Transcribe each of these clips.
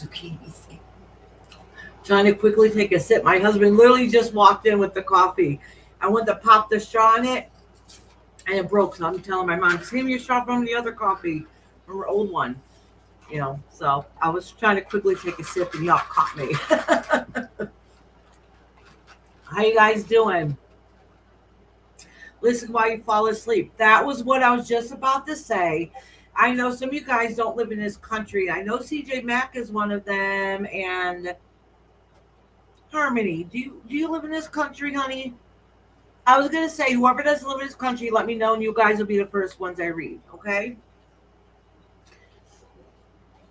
zucchini thing. Trying to quickly take a sip. My husband literally just walked in with the coffee. I went to pop the straw in it, and it broke. So I'm telling my mom, "Save me your straw from the other coffee, from her old one." So I was trying to quickly take a sip, and y'all caught me. How you guys doing? Listen while you fall asleep. That was what I was just about to say. I know some of you guys don't live in this country. I know CJ Mack is one of them, and Harmony. Do you live in this country, honey? I was gonna say, whoever doesn't live in this country, let me know, and you guys will be the first ones I read. Okay?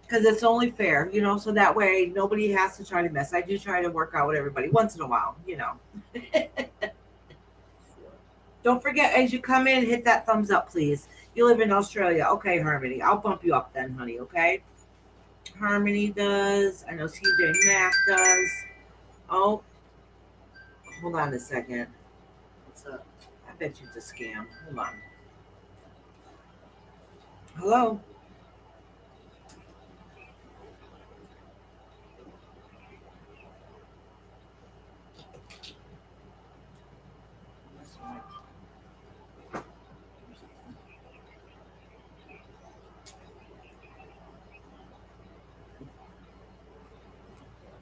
Because it's only fair, so that way nobody has to try to mess. I do try to work out with everybody once in a while. Don't forget, as you come in, hit that thumbs up, please. You live in Australia. Okay, Harmony. I'll bump you up then, honey, okay? Harmony does. I know CJ Mack does. Oh, hold on a second. What's up? I bet you it's a scam. Hold on. Hello?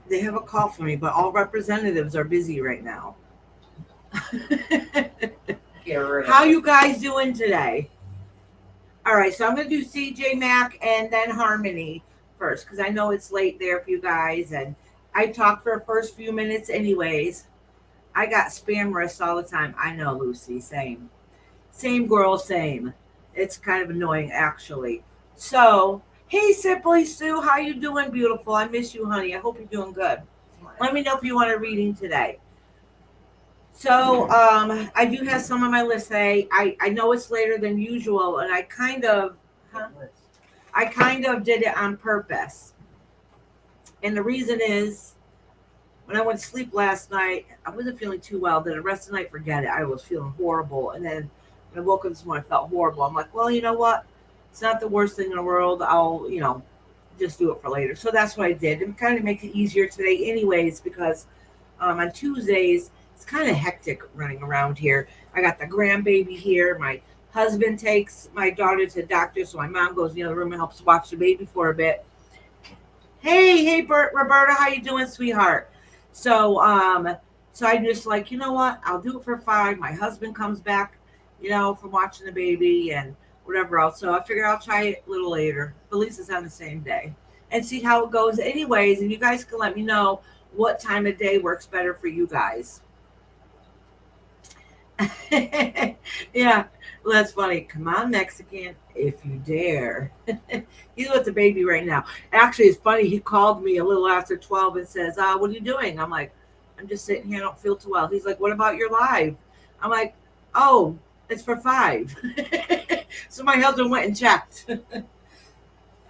They have a call for me, but all representatives are busy right now. How you guys doing today? All right, so I'm going to do CJ Mack and then Harmony first because I know it's late there for you guys, and I talk for the first few minutes anyways. I got spam requests all the time. I know, Lucy. Same girl, same. It's kind of annoying, actually. So, hey, Simply Sue, how you doing, beautiful? I miss you, honey. I hope you're doing good. Let me know if you want a reading today. So, I do have some on my list today. I know it's later than usual, and I kind of did it on purpose. And the reason is, when I went to sleep last night, I wasn't feeling too well. Then the rest of the night, forget it. I was feeling horrible. And then when I woke up this morning, I felt horrible. I'm like, well, you know what? It's not the worst thing in the world. I'll, just do it for later. So that's what I did. And kind of make it easier today anyways, because on Tuesdays, it's kind of hectic running around here. I got the grandbaby here. My husband takes my daughter to the doctor, so my mom goes in the other room and helps watch the baby for a bit. Hey, Roberta, how you doing, sweetheart? So I just like, you know what? I'll do it for 5. My husband comes back, from watching the baby and whatever else. So I figured I'll try it a little later. But at least it's on the same day. And see how it goes anyways. And you guys can let me know what time of day works better for you guys. Yeah, well, that's funny. Come on, Mexican, if you dare. He's with the baby right now. Actually, it's funny. He called me a little after 12 and says, what are you doing? I'm like, I'm just sitting here. I don't feel too well. He's like, what about your live? I'm like, oh, it's for 5. So my husband went and checked.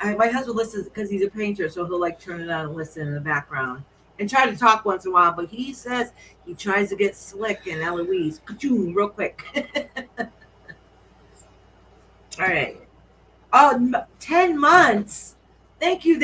My husband listens because he's a painter, so he'll like turn it on and listen in the background and try to talk once in a while. But he says he tries to get slick and Eloise, real quick. All right. Oh, 10 months. Thank you.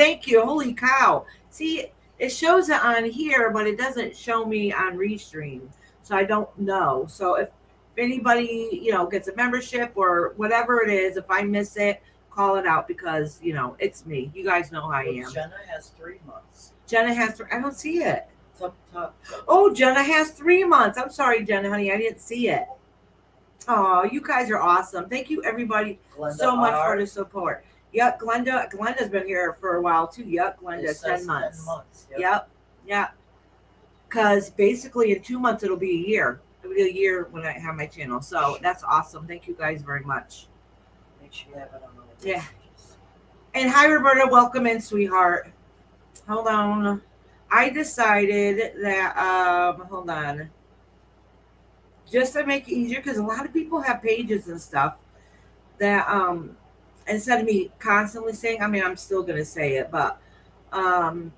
Holy cow. See, it shows it on here, but it doesn't show me on Restream. So I don't know. So if anybody, gets a membership or whatever it is, if I miss it, call it out because, it's me. You guys know how I am. Jenna has 3 months. I don't see it. It's up top. Oh, Jenna has 3 months. I'm sorry, Jenna, honey. I didn't see it. Oh, you guys are awesome. Thank you, everybody, so much for the support. Yep, Glenda's been here for a while, too. Yep, Glenda, 10 months. 10 months. Yep. Because basically in 2 months, it'll be a year. It'll be a year when I have my channel. So that's awesome. Thank you guys very much. Make sure you have it on the Yeah. And hi, Roberta. Welcome in, sweetheart. Hold on. I decided that, hold on. Just to make it easier, because a lot of people have pages and stuff that, instead of me constantly saying, I'm still going to say it, but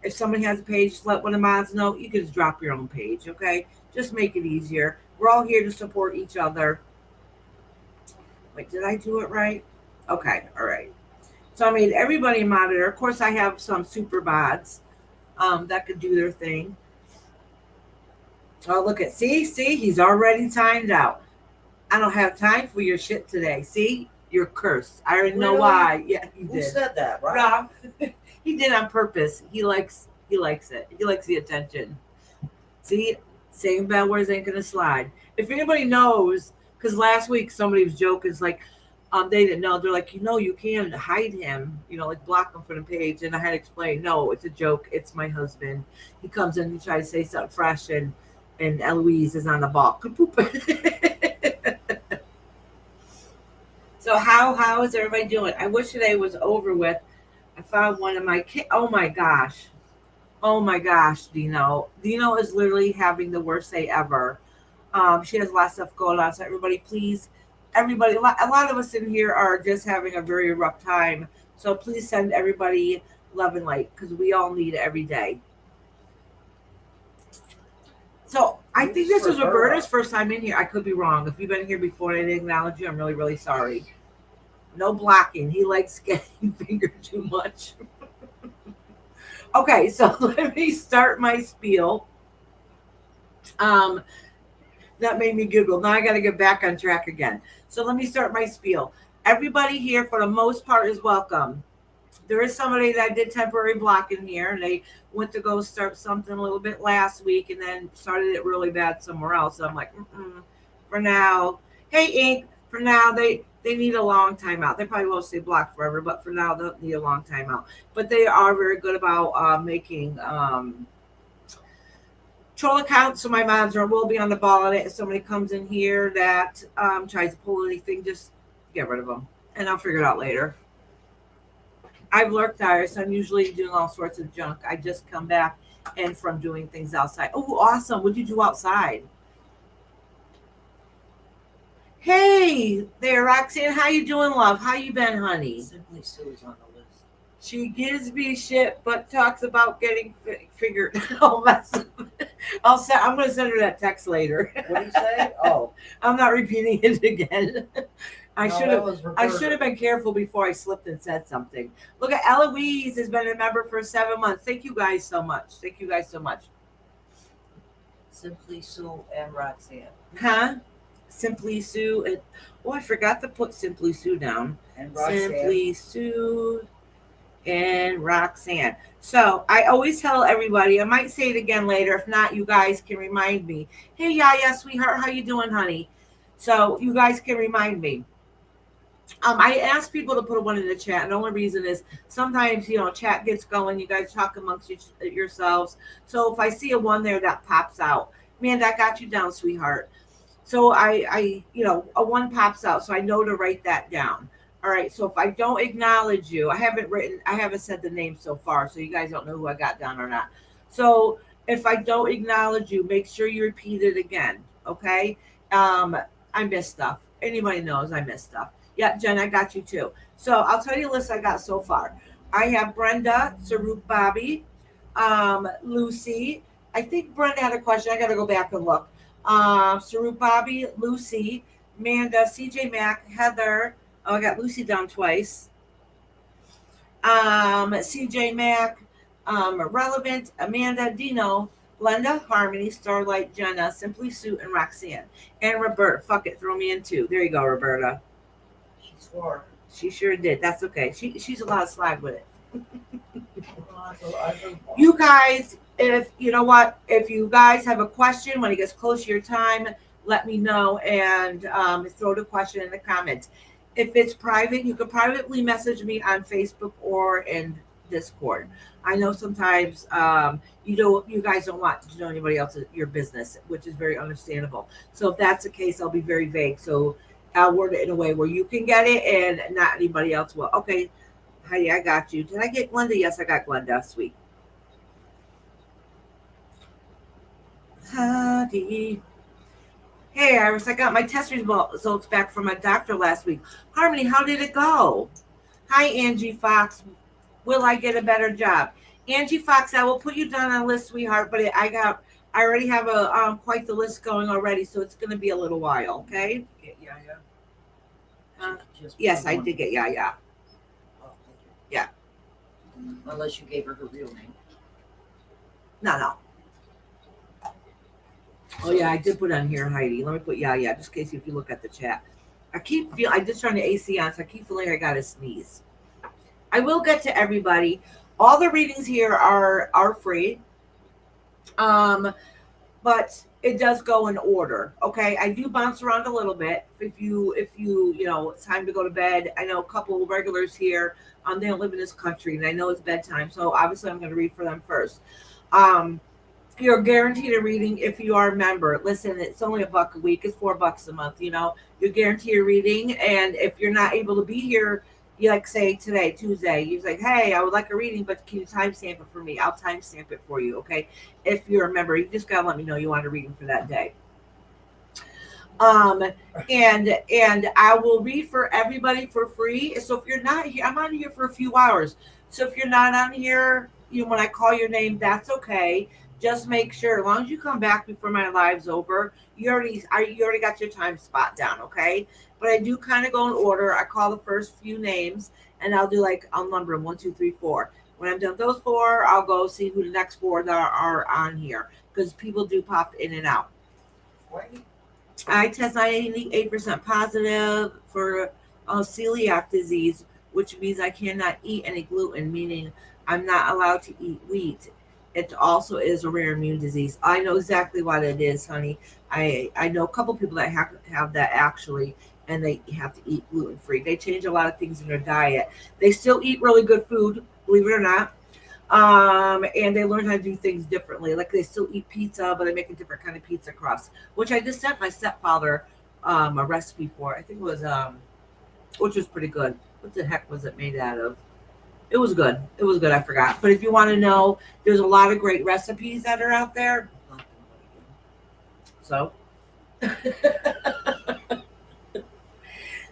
if somebody has a page, let one of the mods know. You can just drop your own page, okay? Just make it easier. We're all here to support each other. Wait, did I do it right? Okay, all right. So I made everybody a moderator. Of course, I have some super bots that could do their thing. Oh, look at, see, he's already timed out. I don't have time for your shit today. See, you're cursed. I already know Really? why. Yeah, he Who did. said that, right? No, he did on purpose. He likes it. He likes the attention. See, saying bad words ain't gonna slide. If anybody knows, because last week somebody was joking, it's like, they didn't know. They're like, you can hide him, like block him from the page. And I had to explain, no, it's a joke. It's my husband. He comes in, he tries to say something fresh, and Eloise is on the ball. So how is everybody doing? I wish today was over with. I found one of my kids. Oh my gosh. Oh my gosh, Dino. Dino is literally having the worst day ever. She has a lot of stuff going on. So everybody, please, everybody, a lot of us in here are just having a very rough time. So please send everybody love and light because we all need it every day. So I think this was Roberta's first time in here. I could be wrong. If you've been here before and I didn't acknowledge you, I'm really, really sorry. No blocking. He likes getting fingered too much. Okay, so let me start my spiel. That made me giggle. Now I got to get back on track again. So let me start my spiel. Everybody here, for the most part, is welcome. There is somebody that did temporary blocking here. They went to go start something a little bit last week and then started it really bad somewhere else. So I'm like, for now. Hey, Ink, for now, they need a long time out. They probably won't stay blocked forever, but for now, they'll need a long time out. But they are very good about making troll accounts, so my manager will be on the ball on it. If somebody comes in here that tries to pull anything, just get rid of them, and I'll figure it out later. I've lurked there, so I'm usually doing all sorts of junk. I just come back and from doing things outside. Oh, awesome. What'd you do outside? Hey there, Roxanne. How you doing, love? How you been, honey? Simply Sue's on the list. She gives me shit, but talks about getting figured. Oh, I'm going to send her that text later. What did you say? Oh, I'm not repeating it again. I No, should have been careful before I slipped and said something. Look at Eloise has been a member for 7 months. Thank you guys so much. Thank you guys so much. Simply Sue and Roxanne. Huh? Simply Sue. And, I forgot to put Simply Sue down. And Roxanne. Simply Sue and Roxanne. So I always tell everybody, I might say it again later. If not, you guys can remind me. Hey, Yaya, sweetheart, how you doing, honey? So you guys can remind me. I ask people to put a one in the chat. And the only reason is sometimes, chat gets going. You guys talk amongst yourselves. So if I see a one there that pops out, man, that got you down, sweetheart. So I a one pops out. So I know to write that down. All right. So if I don't acknowledge you, I haven't said the name so far. So you guys don't know who I got down or not. So if I don't acknowledge you, make sure you repeat it again. Okay. I miss stuff. Anybody knows I miss stuff. Yeah, Jen, I got you too. So I'll tell you the list I got so far. I have Brenda, Sarup Bobby, Lucy. I think Brenda had a question. I got to go back and look. Sarup Bobby, Lucy, Amanda, CJ Mack, Heather. Oh, I got Lucy down twice. CJ Mack, Relevant, Amanda, Dino, Glenda, Harmony, Starlight, Jenna, Simply Sue, and Roxanne. And Roberta. Fuck it, throw me in too. There you go, Roberta. She swore. She sure did. That's okay. She's allowed to slide with it. You guys, if you guys have a question when it gets close to your time, let me know and throw the question in the comments. If it's private, you can privately message me on Facebook or in Discord. I know sometimes you guys don't want to know anybody else's your business, which is very understandable. So if that's the case, I'll be very vague. So I'll word it in a way where you can get it and not anybody else will. Okay, Heidi, I got you. Did I get Glenda? Yes, I got Glenda. Sweet. Heidi. Hey, Iris, I got my test results back from my doctor last week. Harmony, how did it go? Hi, Angie Fox. Will I get a better job? Angie Fox, I will put you down on a list, sweetheart, but I already have a quite the list going already, so it's going to be a little while, okay? Get Yaya? Yes, I did get Yaya. Oh, thank you. Yeah. Unless you gave her her real name. No. Oh yeah, I did put on here Heidi. Let me put yeah, just in case if you look at the chat. I just turned the AC on, so I keep feeling I gotta sneeze. I will get to everybody. All the readings here are free. But it does go in order. Okay. I do bounce around a little bit. If you it's time to go to bed. I know a couple of regulars here. They don't live in this country and I know it's bedtime. So obviously I'm gonna read for them first. Um you're guaranteed a reading if you are a member. Listen, it's only $1 a week. It's $4 a month. You're guaranteed a reading. And if you're not able to be here, you like say today, Tuesday, you're like, hey, I would like a reading, but can you timestamp it for me? I'll timestamp it for you. Okay. If you're a member, you just gotta let me know you want a reading for that day. And I will read for everybody for free. So if you're not here, I'm on here for a few hours. So if you're not on here, when I call your name, that's okay. Just make sure, as long as you come back before my live's over, you already got your time spot down, okay? But I do kind of go in order. I call the first few names, and I'll number them 1, 2, 3, 4. When I'm done with those 4, I'll go see who the next 4 that are on here because people do pop in and out. Right. I test 98% positive for celiac disease, which means I cannot eat any gluten, meaning I'm not allowed to eat wheat. It also is a rare immune disease. I know exactly what it is, honey. I know a couple people that have that actually, and they have to eat gluten free. They change a lot of things in their diet. They still eat really good food, believe it or not. And they learn how to do things differently. Like they still eat pizza, but they make a different kind of pizza crust, which I just sent my stepfather a recipe for. I think it was which was pretty good. What the heck was it made out of? It was good. It was good. I forgot. But if you want to know, there's a lot of great recipes that are out there.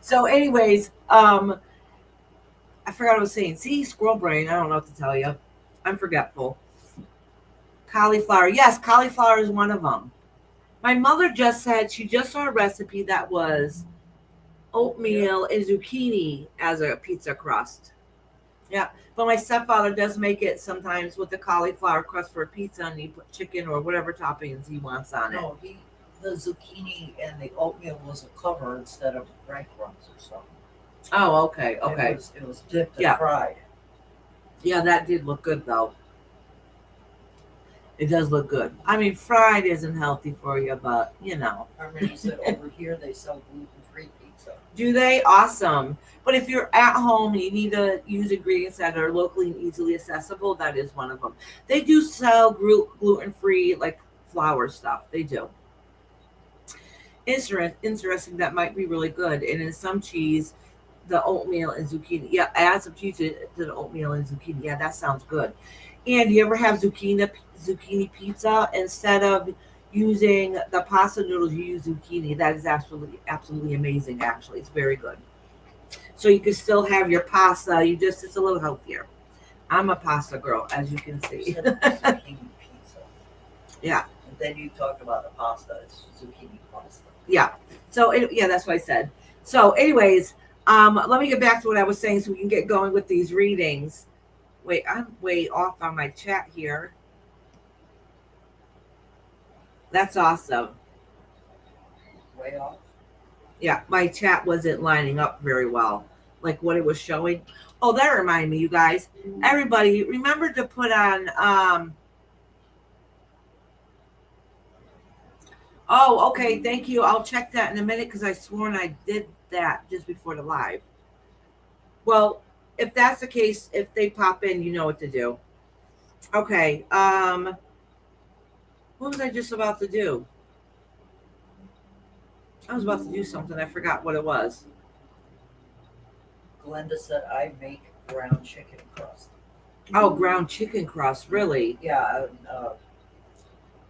So, anyways, I forgot what I was saying. See, squirrel brain. I don't know what to tell you. I'm forgetful. Cauliflower. Yes, cauliflower is one of them. My mother just said she just saw a recipe that was oatmeal and zucchini as a pizza crust. Yeah, but my stepfather does make it sometimes with the cauliflower crust for a pizza, and he put chicken or whatever toppings he wants on it. No, the zucchini and the oatmeal was a cover instead of breadcrumbs or something. Oh, okay. It was dipped and fried. Yeah, that did look good though. It does look good. I mean, fried isn't healthy for you, but I remember you said over here they sell gluten-free pizza. Do they? Awesome. But if you're at home and you need to use ingredients that are locally and easily accessible, that is one of them. They do sell gluten-free like flour stuff. They do. Interesting. That might be really good. And in some cheese, the oatmeal and zucchini. Yeah, add some cheese to the oatmeal and zucchini. Yeah, that sounds good. And you ever have zucchini pizza? Instead of using the pasta noodles, you use zucchini. That is absolutely amazing. Actually, it's very good. So you can still have your pasta. It's a little healthier. I'm a pasta girl, as you can You see. said zucchini pizza. Yeah. And then you talked about the pasta. It's zucchini pasta. Yeah. So that's what I said. So, anyways, let me get back to what I was saying so we can get going with these readings. Wait, I'm way off on my chat here. That's awesome. Way off? Yeah, my chat wasn't lining up very well, like what it was showing. Oh, that reminded me, you guys. Everybody, remember to put on. Oh, okay. Thank you. I'll check that in a minute because I sworn I did that just before the live. Well, if that's the case, if they pop in, you know what to do. Okay. What was I just about to do? I was about to do something. I forgot what it was. Glenda said I make ground chicken crust. Oh, ground chicken crust. Really? Yeah.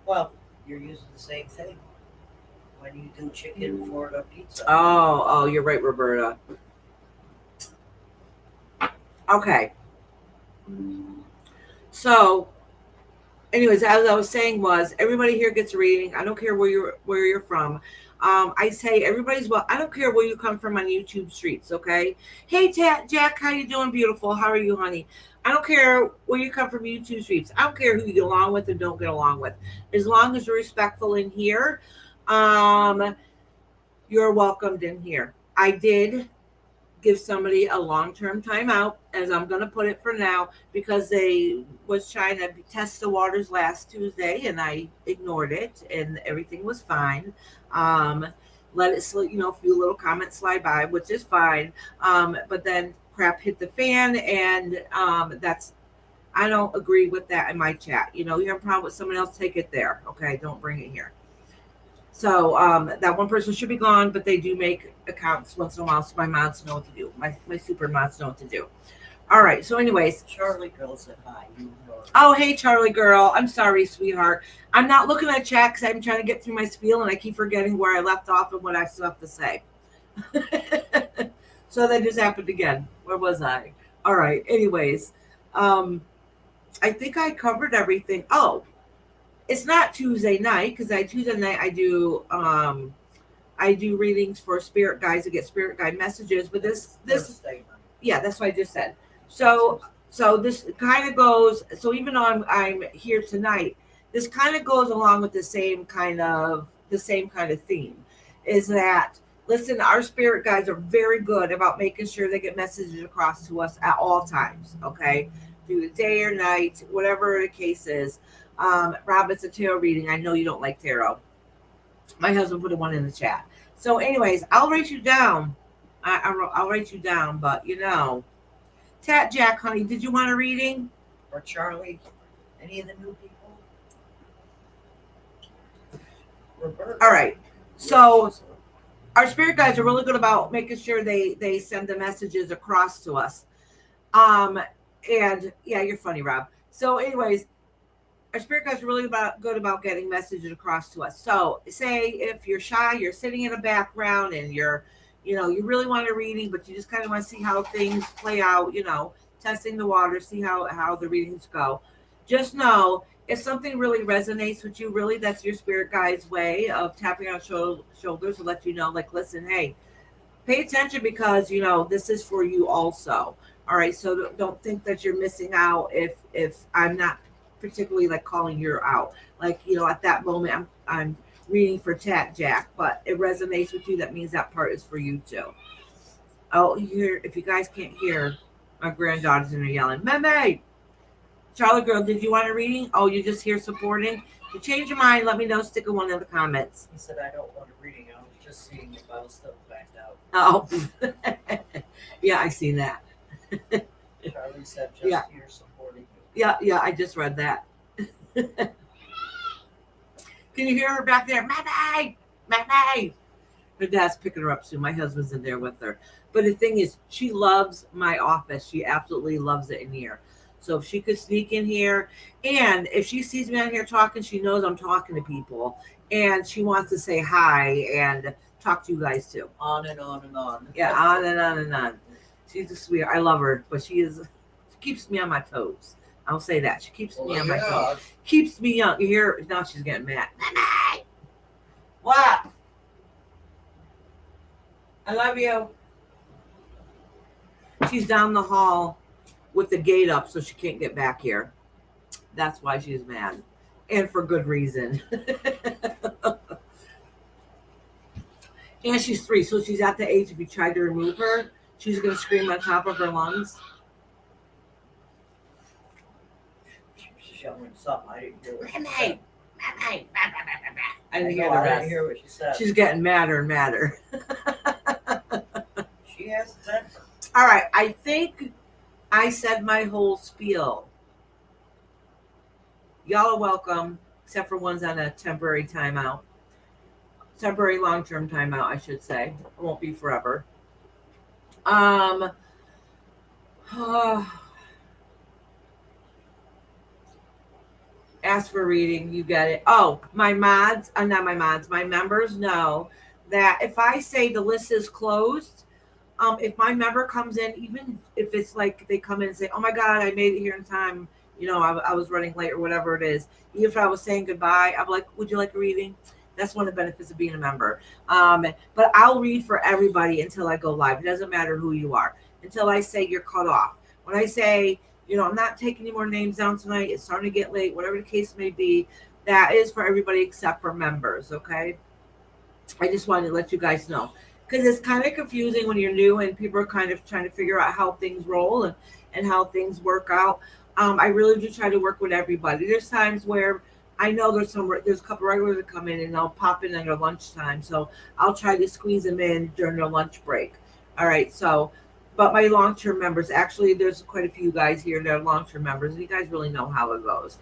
Well, you're using the same thing when you do chicken for the pizza. Oh, you're right, Roberta. Okay. So, anyways, as I was saying, everybody here gets a reading. I don't care where you're from. I say everybody's well. I don't care where you come from on YouTube streets, okay? Hey, Jack, how you doing, beautiful? How are you, honey? I don't care where you come from YouTube streets. I don't care who you get along with and don't get along with. As long as you're respectful in here, um, you're welcomed in here. I did give somebody a long-term timeout, as I'm going to put it for now, because they was trying to test the waters last Tuesday, and I ignored it, and everything was fine. Let it slip, a few little comments slide by, which is fine. But then crap hit the fan, and that's I don't agree with that in my chat. You have a problem with someone else, take it there. Okay, don't bring it here. So that one person should be gone, but they do make accounts once in a while, so my mods know what to do. My super mods know what to do. All right. So, anyways, Charlie girl said hi. oh hey Charlie girl, I'm sorry, sweetheart. I'm not looking at chat because I'm trying to get through my spiel, and I keep forgetting where I left off and what I still have to say. So that just happened again. Where was I? All right. Anyways, I think I covered everything. Oh, it's not Tuesday night because Tuesday night I do readings for spirit guides to get spirit guide messages, but this yeah, that's what I just said. So this kind of goes, so even though I'm here tonight, this kind of goes along with the same kind of theme, is that listen, our spirit guides are very good about making sure they get messages across to us at all times, okay? Through the day or night, whatever the case is. Rob, it's a tarot reading. I know you don't like tarot. My husband put one in the chat. So, anyways, I'll write you down. I'll write you down, but Tat Jack, honey, did you want a reading? Or Charlie? Any of the new people? Roberta. All right. So, our spirit guides are really good about making sure they send the messages across to us. And yeah, you're funny, Rob. So, anyways, our spirit guides are really good about getting messages across to us. So, say if you're shy, you're sitting in the background, and you really want a reading, but you just kind of want to see how things play out. Testing the water, see how the readings go. Just know if something really resonates with you, really, that's your spirit guide's way of tapping on shoulders to let you know, like, listen, hey, pay attention because this is for you also. All right, so don't think that you're missing out if I'm not particularly like calling you out. Like, at that moment I'm reading for Tat Jack, but it resonates with you, that means that part is for you too. Oh, if you guys can't hear, my granddaughters in there yelling, Meme! Charlie girl, did you want a reading? Oh, you just here supporting? If you change your mind, let me know. Stick in one of the comments. He said, I don't want a reading. I was just seeing if I was still backed out. Oh, yeah, I seen that. Charlie said, just here supporting you. Yeah, I just read that. Can you hear her back there? Meme! Her dad's picking her up soon. My husband's in there with her. But the thing is, she loves my office. She absolutely loves it in here. So if she could sneak in here, and if she sees me on here talking, she knows I'm talking to people, and she wants to say hi and talk to you guys too. On and on and on. Yeah, on and on and on. She's a sweetheart. I love her, but she keeps me on my toes. I'll say that. She keeps me on my toes. Keeps me young. You hear? Now she's getting mad. What? I love you. She's down the hall with the gate up, so she can't get back here. That's why she's mad. And for good reason. And she's 3, so she's at the age if you tried to remove her, she's going to scream on top of her lungs. She's showing something. I didn't hear what she said. I didn't hear the rest. I didn't hear what she said. She's getting madder and madder. She has a temper. All right, I think I said my whole spiel. Y'all are welcome, except for one's on a temporary timeout. Temporary long-term timeout, I should say. It won't be forever. Ask for a reading, you get it. Oh, my mods, not my mods, my members know that if I say the list is closed, if my member comes in, even if it's like they come in and say, oh my God, I made it here in time, I was running late or whatever it is, even if I was saying goodbye, I'm like, would you like a reading? That's one of the benefits of being a member. But I'll read for everybody until I go live. It doesn't matter who you are until I say you're cut off. When I say, I'm not taking any more names down tonight, it's starting to get late, whatever the case may be, that is for everybody except for members, okay? I just wanted to let you guys know because it's kind of confusing when you're new and people are kind of trying to figure out how things roll and how things work out. I really do try to work with everybody. There's times where I know there's a couple regulars that come in and I'll pop in at their lunchtime. So I'll try to squeeze them in during their lunch break. All right. So, but my long-term members, actually, there's quite a few guys here that are long-term members, and you guys really know how it goes.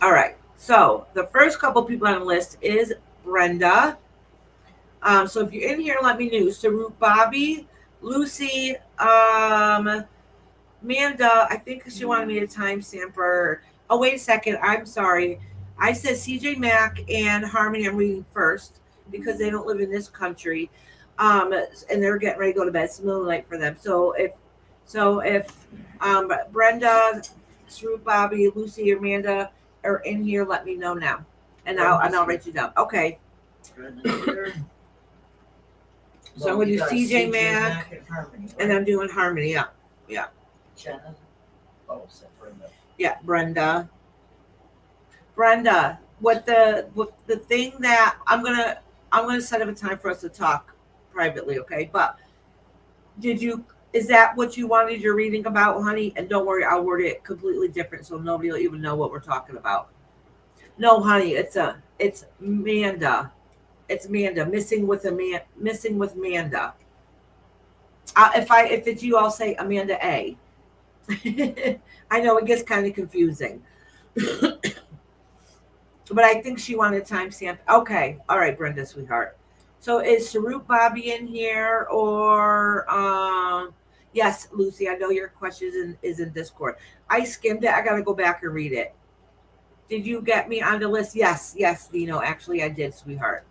All right. So the first couple people on the list is Brenda. So if you're in here, let me know. Sarut, Bobby, Lucy, Amanda, I think she wanted me to timestamp her. Oh, wait a second. I'm sorry. I said CJ Mack and Harmony I'm reading first because they don't live in this country. And they're getting ready to go to bed. It's the middle of the night for them. So if Brenda, Sarut, Bobby, Lucy, Amanda are in here, let me know now. And I'll write you down. Okay. So I'm going to do CJ Mack and Harmony. Right? and I'm doing Harmony. Yeah. Jenna. Oh, so Brenda. Yeah, Brenda. What the thing that I'm gonna set up a time for us to talk privately, okay? But is that what you wanted your reading about, honey? And don't worry, I'll word it completely different so nobody will even know what we're talking about. No, honey, it's Amanda. It's Amanda. Missing with Amanda. If it's you, I'll say Amanda A. I know it gets kind of confusing. But I think she wanted timestamp. Okay. All right, Brenda, sweetheart. So is Sarut Bobby in here or yes, Lucy, I know your question is in Discord. I skimmed it. I gotta go back and read it. Did you get me on the list? Yes, Dino. Actually, I did, sweetheart.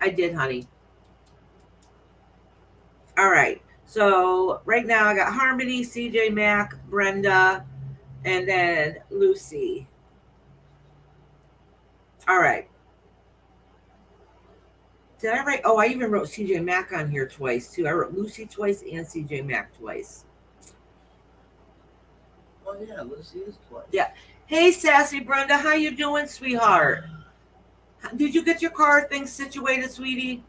I did, honey. All right. So right now I got Harmony, CJ Mack, Brenda, and then Lucy. All right. Did I write? Oh, I even wrote CJ Mack on here twice too. I wrote Lucy twice and CJ Mack twice. Oh yeah, Lucy is twice. Yeah. Hey, sassy Brenda, how you doing, sweetheart? Did you get your car thing situated, sweetie?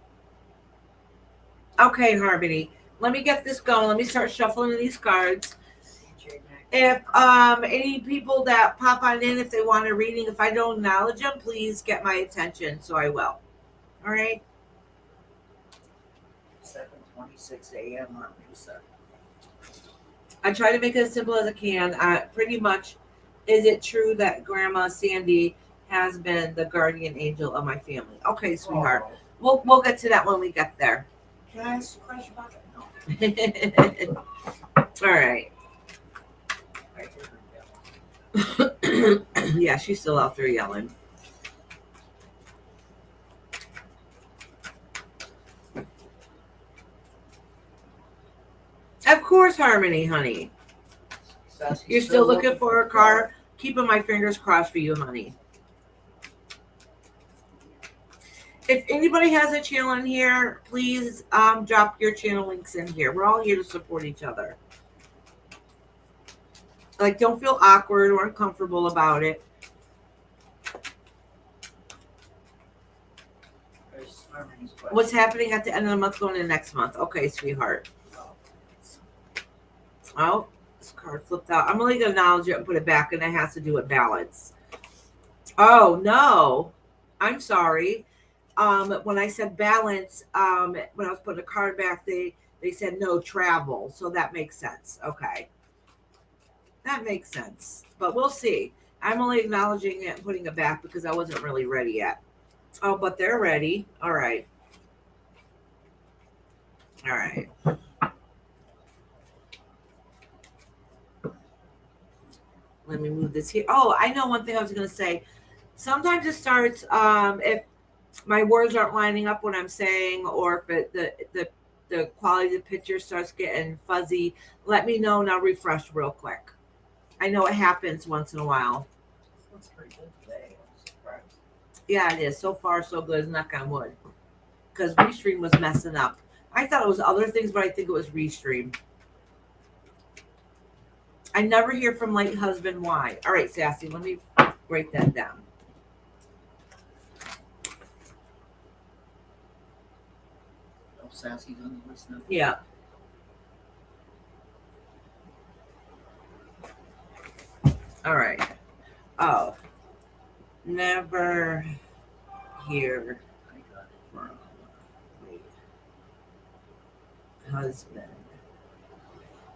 Okay, Harmony. Let me get this going. Let me start shuffling these cards. If any people that pop on in, if they want a reading, if I don't acknowledge them, please get my attention. So I will. All right. 7:26 a.m. on Lisa. I try to make it as simple as I can. Pretty much, is it true that Grandma Sandy has been the guardian angel of my family? Okay, sweetheart. We'll get to that when we get there. Can I ask a question about that? No. All right. I hear her yelling. Yeah, she's still out there yelling. Of course, Harmony, honey. You're still looking for a car? Keeping my fingers crossed for you, honey. If anybody has a channel in here, please drop your channel links in here. We're all here to support each other. Like, don't feel awkward or uncomfortable about it. What's happening at the end of the month going into next month? Okay, sweetheart. Oh, this card flipped out. I'm only going to acknowledge it and put it back, and it has to do with balance. Oh, no. I'm sorry. When I said balance, when I was putting the card back, they said no travel. So that makes sense. Okay. That makes sense. But we'll see. I'm only acknowledging it and putting it back because I wasn't really ready yet. Oh, but they're ready. All right. All right. Let me move this here. Oh, I know one thing I was going to say. Sometimes it starts if my words aren't lining up what I'm saying, or if the quality of the picture starts getting fuzzy, let me know and I'll refresh real quick. I know it happens once in a while. This looks pretty good today. I'm surprised. Yeah, it is. So far, so good. Knock on wood. Because Restream was messing up. I thought it was other things, but I think it was Restream. I never hear from late husband why. All right, Sassy, let me write that down. Oh, Sassy's on the list now. Yeah. All right. Oh, never hear I got it. from late husband.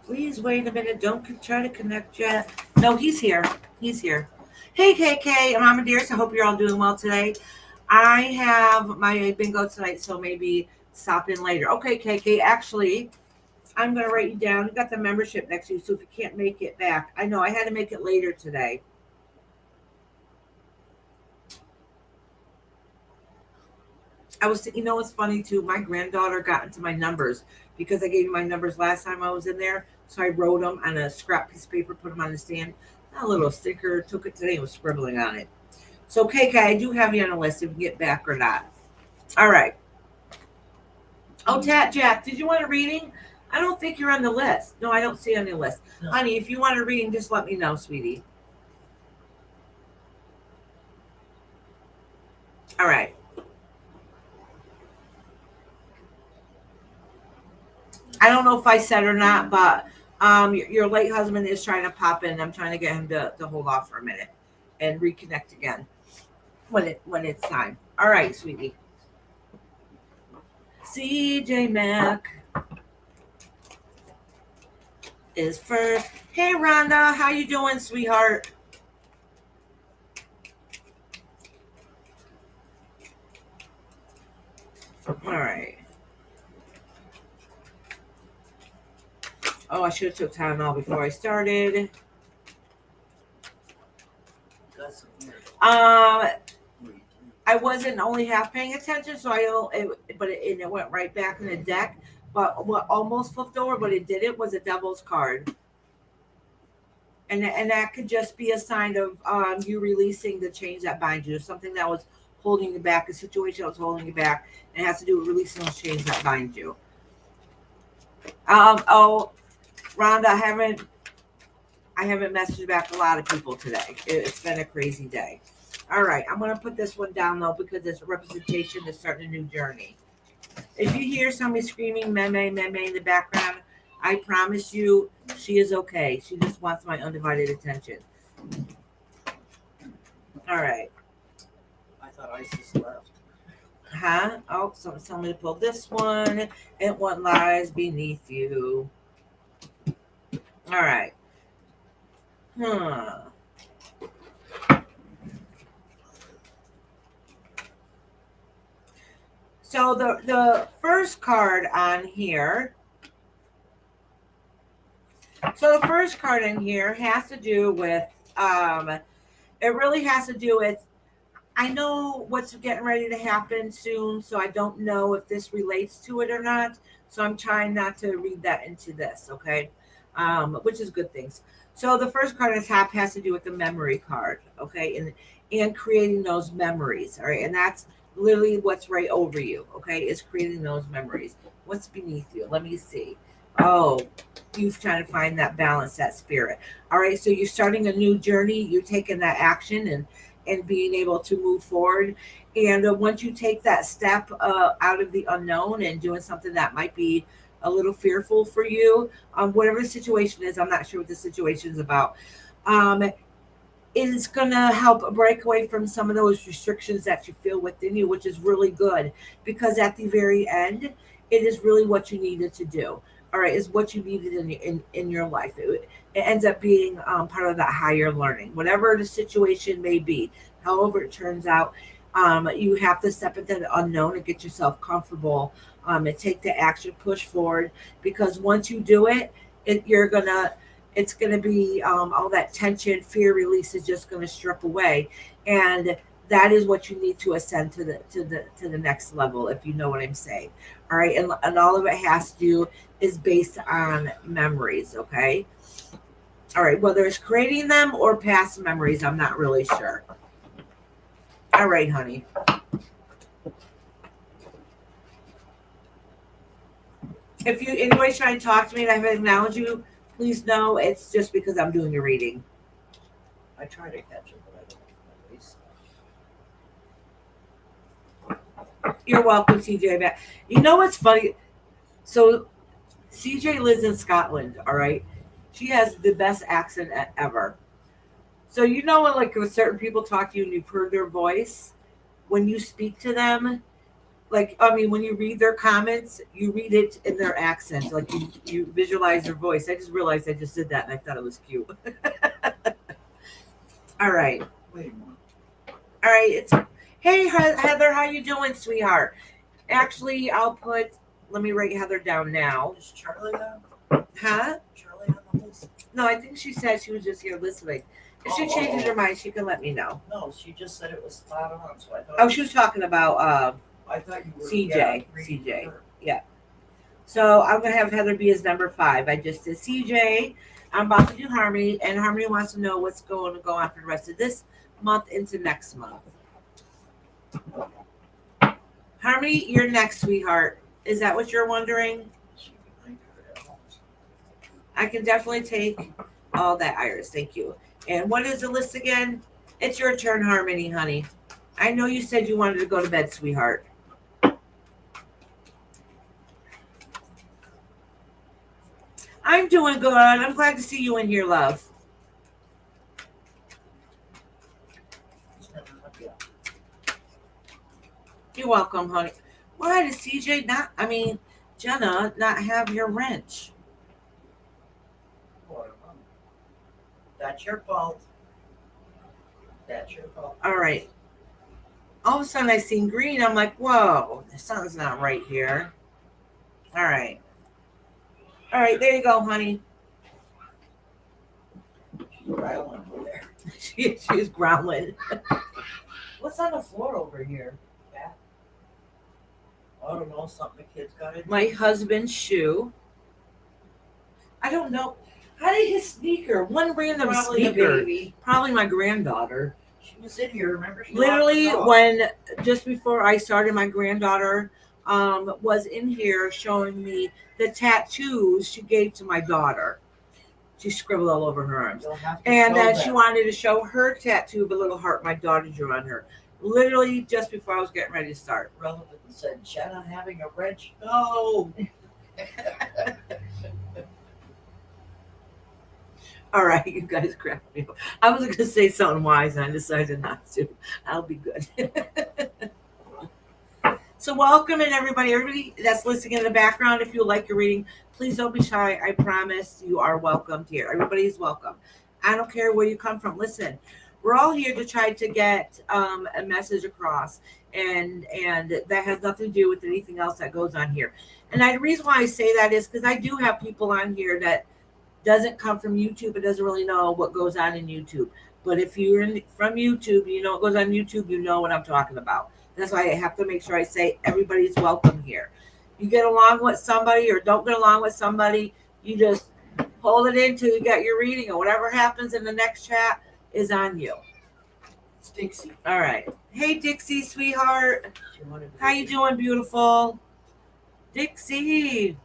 Please wait a minute. Don't try to connect yet. No, he's here. He's here. Hey, KK and Mama Dearest. I hope you're all doing well today. I have my bingo tonight, so maybe stop in later. Okay, KK. Actually, I'm going to write you down. You got the membership next to you, so if you can't make it back, I know I had to make it later today. It's funny too. My granddaughter got into my numbers because I gave you my numbers last time I was in there. So I wrote them on a scrap piece of paper, put them on the stand. A little sticker, took it today and was scribbling on it. So, KK, I do have you on the list if you get back or not. All right. Oh, Tat Jack, did you want a reading? I don't think you're on the list. No, I don't see you on the list. No. Honey, if you want a reading, just let me know, sweetie. All right. I don't know if I said or not, but your late husband is trying to pop in. I'm trying to get him to hold off for a minute and reconnect again when it's time. All right, sweetie. CJ Mac is first. Hey, Rhonda, how you doing, sweetheart? All right. Oh, I should have took Tylenol before I started. Got some weird. I wasn't only half paying attention, so it went right back in the deck. But what almost flipped over, but it didn't, was a devil's card. And that could just be a sign of you releasing the chains that bind you, something that was holding you back, a situation that was holding you back, and it has to do with releasing those chains that bind you. Oh, Rhonda, I haven't messaged back a lot of people today. It's been a crazy day. All right, I'm gonna put this one down though because it's a representation to start a new journey. If you hear somebody screaming meme in the background, I promise you she is okay. She just wants my undivided attention. All right. I thought ISIS left. Huh? Oh, someone's telling me to pull this one. And what lies beneath you. All right. So the first card on here. So the first card in here has to do with it really has to do with I know what's getting ready to happen soon, so I don't know if this relates to it or not. So I'm trying not to read that into this, okay? Which is good things. So the first card on top has to do with the memory card, okay? And creating those memories, all right? And that's literally what's right over you, okay? Is creating those memories. What's beneath you? Let me see. Oh, you're trying to find that balance, that spirit. All right, so you're starting a new journey. You're taking that action and being able to move forward. And once you take that step out of the unknown and doing something that might be a little fearful for you, whatever the situation is, I'm not sure what the situation is about. It's going to help break away from some of those restrictions that you feel within you, which is really good because at the very end, it is really what you needed to do. All right, is what you needed in your life. It ends up being part of that higher learning, whatever the situation may be. However, it turns out, you have to step into the unknown and get yourself comfortable and take the action, push forward. Because once you do it, it's gonna be all that tension, fear release is just gonna strip away, and that is what you need to ascend to the next level, if you know what I'm saying. All right, and all of it has to do is based on memories, okay? All right, whether it's creating them or past memories, I'm not really sure. All right, honey. If anybody's trying to talk to me and I haven't acknowledged you, please know it's just because I'm doing your reading. I try to catch it, but I don't always. You're welcome, CJ. You know what's funny? So CJ lives in Scotland, all right? She has the best accent ever. So you know when like when certain people talk to you and you've heard their voice, when you speak to them, like I mean when you read their comments, you read it in their accent. Like you visualize their voice. I just realized I just did that and I thought it was cute. All right. Wait a minute. All right. Hey Heather, how you doing, sweetheart? Actually, let me write Heather down now. Is Charlie on? Huh? Charlie on the list? No, I think she said she was just here listening. If she changes her mind, she can let me know. No, she just said it was spot on, so I thought. Oh, she was talking about I thought you were. CJ. reading CJ. her. Yeah. So I'm gonna have Heather be as number 5. I just did CJ. I'm about to do Harmony, and Harmony wants to know what's going to go on for the rest of this month into next month. Harmony, you're next, sweetheart. Is that what you're wondering? She reminded her at home. I can definitely take all that, Iris. Thank you. And what is the list again? It's your turn, Harmony, honey. I know you said you wanted to go to bed, sweetheart. I'm doing good. I'm glad to see you in here, love. It's never up yet. You're welcome, honey. Why does Jenna not have your wrench? Oh, I don't know. That's your fault. That's your fault. All right. All of a sudden I seen green. I'm like, whoa, something's not right here. All right. All right, there you go, honey. She's growling over there. She's growling. What's on the floor over here? Yeah. I don't know, something the kids got into. My husband's shoe. I don't know. How did his sneaker? One random Probably the sneaker. baby. Probably my granddaughter. She was in here, remember? She Literally, locked the door. when just before I started, my granddaughter was in here showing me the tattoos she gave to my daughter. She scribbled all over her arms. You'll have to And show then that. she wanted to show her tattoo of a little heart my daughter drew on her. Literally just before I was getting ready to start. Relevant said, Jenna having a wrench? No. All right, you guys cracked me up. I was going to say something wise and I decided not to. I'll be good. So welcome and everybody that's listening in the background. If you like your reading, please don't be shy. I promise you are welcomed here. Everybody's welcome. I don't care where you come from. Listen, we're all here to try to get a message across, and that has nothing to do with anything else that goes on here. And the reason why I say that is because I do have people on here that doesn't come from YouTube and doesn't really know what goes on in YouTube. But if you're from YouTube, you know what goes on YouTube, you know what I'm talking about. That's why I have to make sure I say everybody's welcome here. You get along with somebody or don't get along with somebody, you just hold it in till you get your reading, or whatever happens in the next chat is on you. It's Dixie. All right. Hey, Dixie, sweetheart. She wanted to How you doing, beautiful? Dixie.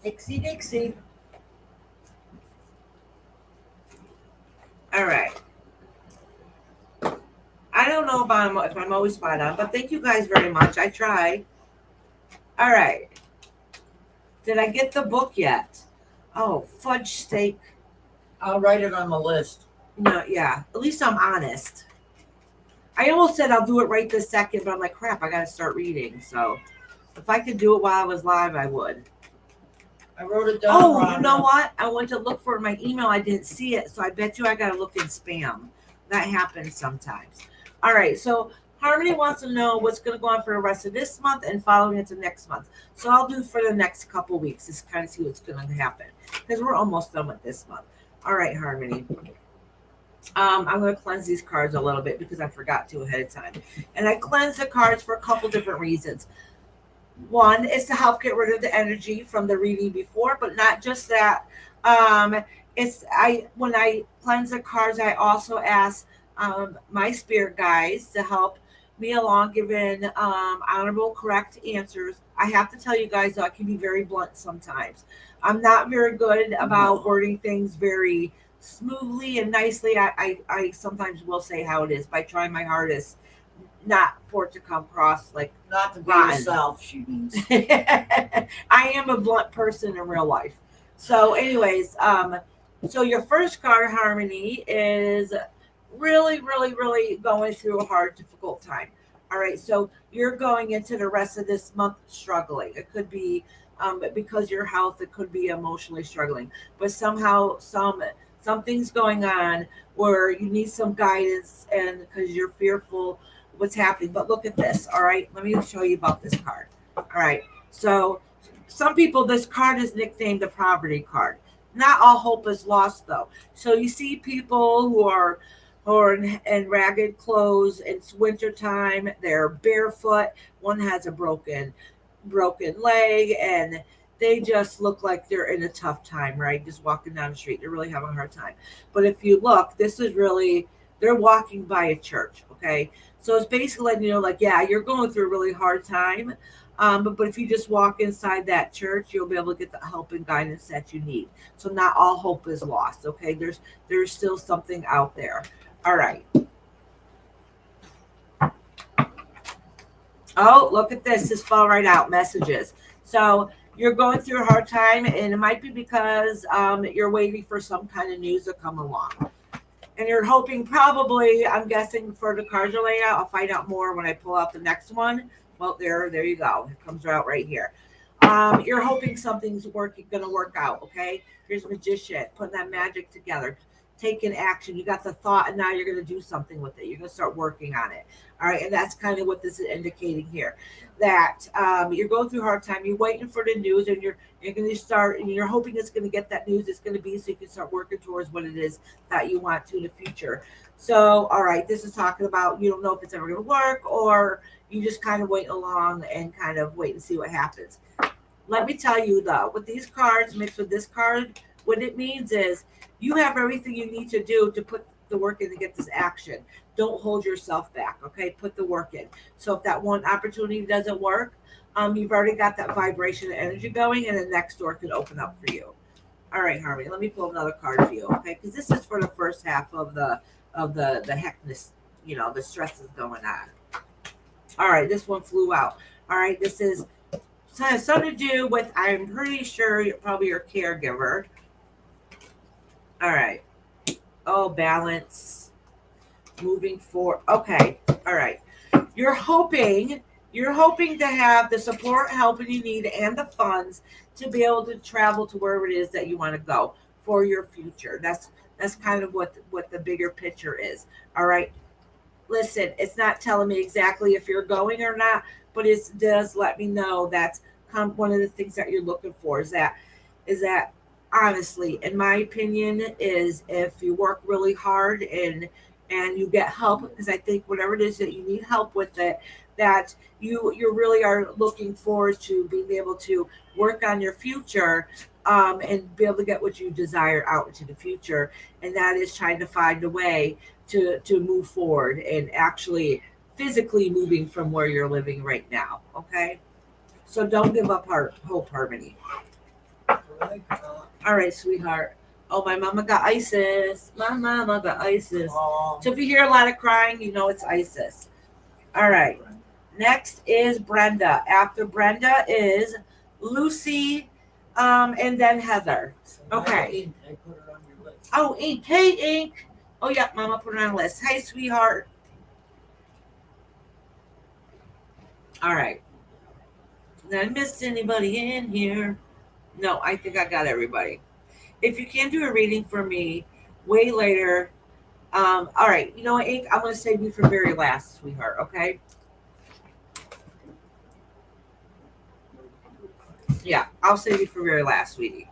Dixie, Dixie. All right. I don't know if I'm always spot on, but thank you guys very much. I try. All right. Did I get the book yet? Oh, fudge steak. I'll write it on the list. No, yeah. At least I'm honest. I almost said I'll do it right this second, but I'm like, crap, I got to start reading. So if I could do it while I was live, I would. I wrote it down. Oh, Rhonda. you know what? I went to look for my email. I didn't see it. So I bet you I got to look in spam. That happens sometimes. All right. So Harmony wants to know what's going to go on for the rest of this month and following into next month. So I'll do for the next couple weeks just kind of see what's going to happen because we're almost done with this month. All right, Harmony. I'm going to cleanse these cards a little bit because I forgot to ahead of time. And I cleanse the cards for a couple different reasons. One is to help get rid of the energy from the reading before, but not just that. When I cleanse the cards, I also ask my spirit guides to help me along, giving honorable, correct answers. I have to tell you guys, though, I can be very blunt sometimes. I'm not very good about wording things very smoothly and nicely. I sometimes will say how it is by trying my hardest not for it to come across like Not to be rotten. yourself, she means. I am a blunt person in real life. So, anyways, so your first card, Harmony, is really, really, really going through a hard, difficult time. All right, so you're going into the rest of this month struggling. It could be because your health. It could be emotionally struggling, but somehow something's going on where you need some guidance, and because you're fearful what's happening. But look at this. All right, let me show you about this card. All right, so some people, this card is nicknamed the poverty card. Not all hope is lost, though. So you see people who are in ragged clothes. It's wintertime. They're barefoot. One has a broken leg, and they just look like they're in a tough time, right? Just walking down the street. They're really having a hard time. But if you look, this is really, they're walking by a church, okay? So it's basically letting you know, like, yeah, you're going through a really hard time. But if you just walk inside that church, you'll be able to get the help and guidance that you need. So not all hope is lost, okay? There's still something out there. All right. Oh, look at this. This fell right out. Messages. So you're going through a hard time, and it might be because you're waiting for some kind of news to come along. And you're hoping, probably, I'm guessing, for the cards are laid out. I'll find out more when I pull out the next one. Well, there you go. It comes out right here. You're hoping something's going to work out, okay? Here's Magician, putting that magic together, taking action. You got the thought, and now you're going to do something with it. You're going to start working on it. All right, and that's kind of what this is indicating here. That you're going through a hard time. You're waiting for the news, and you're going to start, and you're hoping it's going to get that news. It's going to be so you can start working towards what it is that you want to in the future. So, all right, this is talking about you don't know if it's ever going to work, or you just kind of wait along and kind of wait and see what happens. Let me tell you, though, with these cards mixed with this card, what it means is you have everything you need to do to put the work in to get this action. Don't hold yourself back, okay? Put the work in. So if that one opportunity doesn't work, you've already got that vibration and energy going, and the next door could open up for you. All right, Harvey, let me pull another card for you, okay? Because this is for the first half of the heckness, the stress is going on. All right, this one flew out. All right, this has something to do with, I'm pretty sure, you're probably your caregiver. All right. Oh, balance. Moving forward. Okay. All right. You're hoping to have the support, help you need, and the funds to be able to travel to wherever it is that you want to go for your future. That's kind of what the bigger picture is. All right. Listen, it's not telling me exactly if you're going or not, but it does let me know that's one of the things that you're looking for is that honestly, in my opinion, is if you work really hard and you get help, because I think whatever it is that you need help with it, that you really are looking forward to being able to work on your future, and be able to get what you desire out into the future, and that is trying to find a way to move forward and actually physically moving from where you're living right now. Okay, so don't give up hope, Harmony. All right, sweetheart. Oh, my mama got ISIS. My mama got ISIS. So if you hear a lot of crying, you know it's ISIS. All right. Next is Brenda. After Brenda is Lucy, and then Heather. Okay. Oh, ink. Hey, ink. Oh, yeah, mama put it on the list. Hey, sweetheart. All right. Did I miss anybody in here? No, I think I got everybody. If you can do a reading for me way later, all right. You know what, Ink? I'm going to save you for very last, sweetheart. Okay? Yeah, I'll save you for very last, sweetie.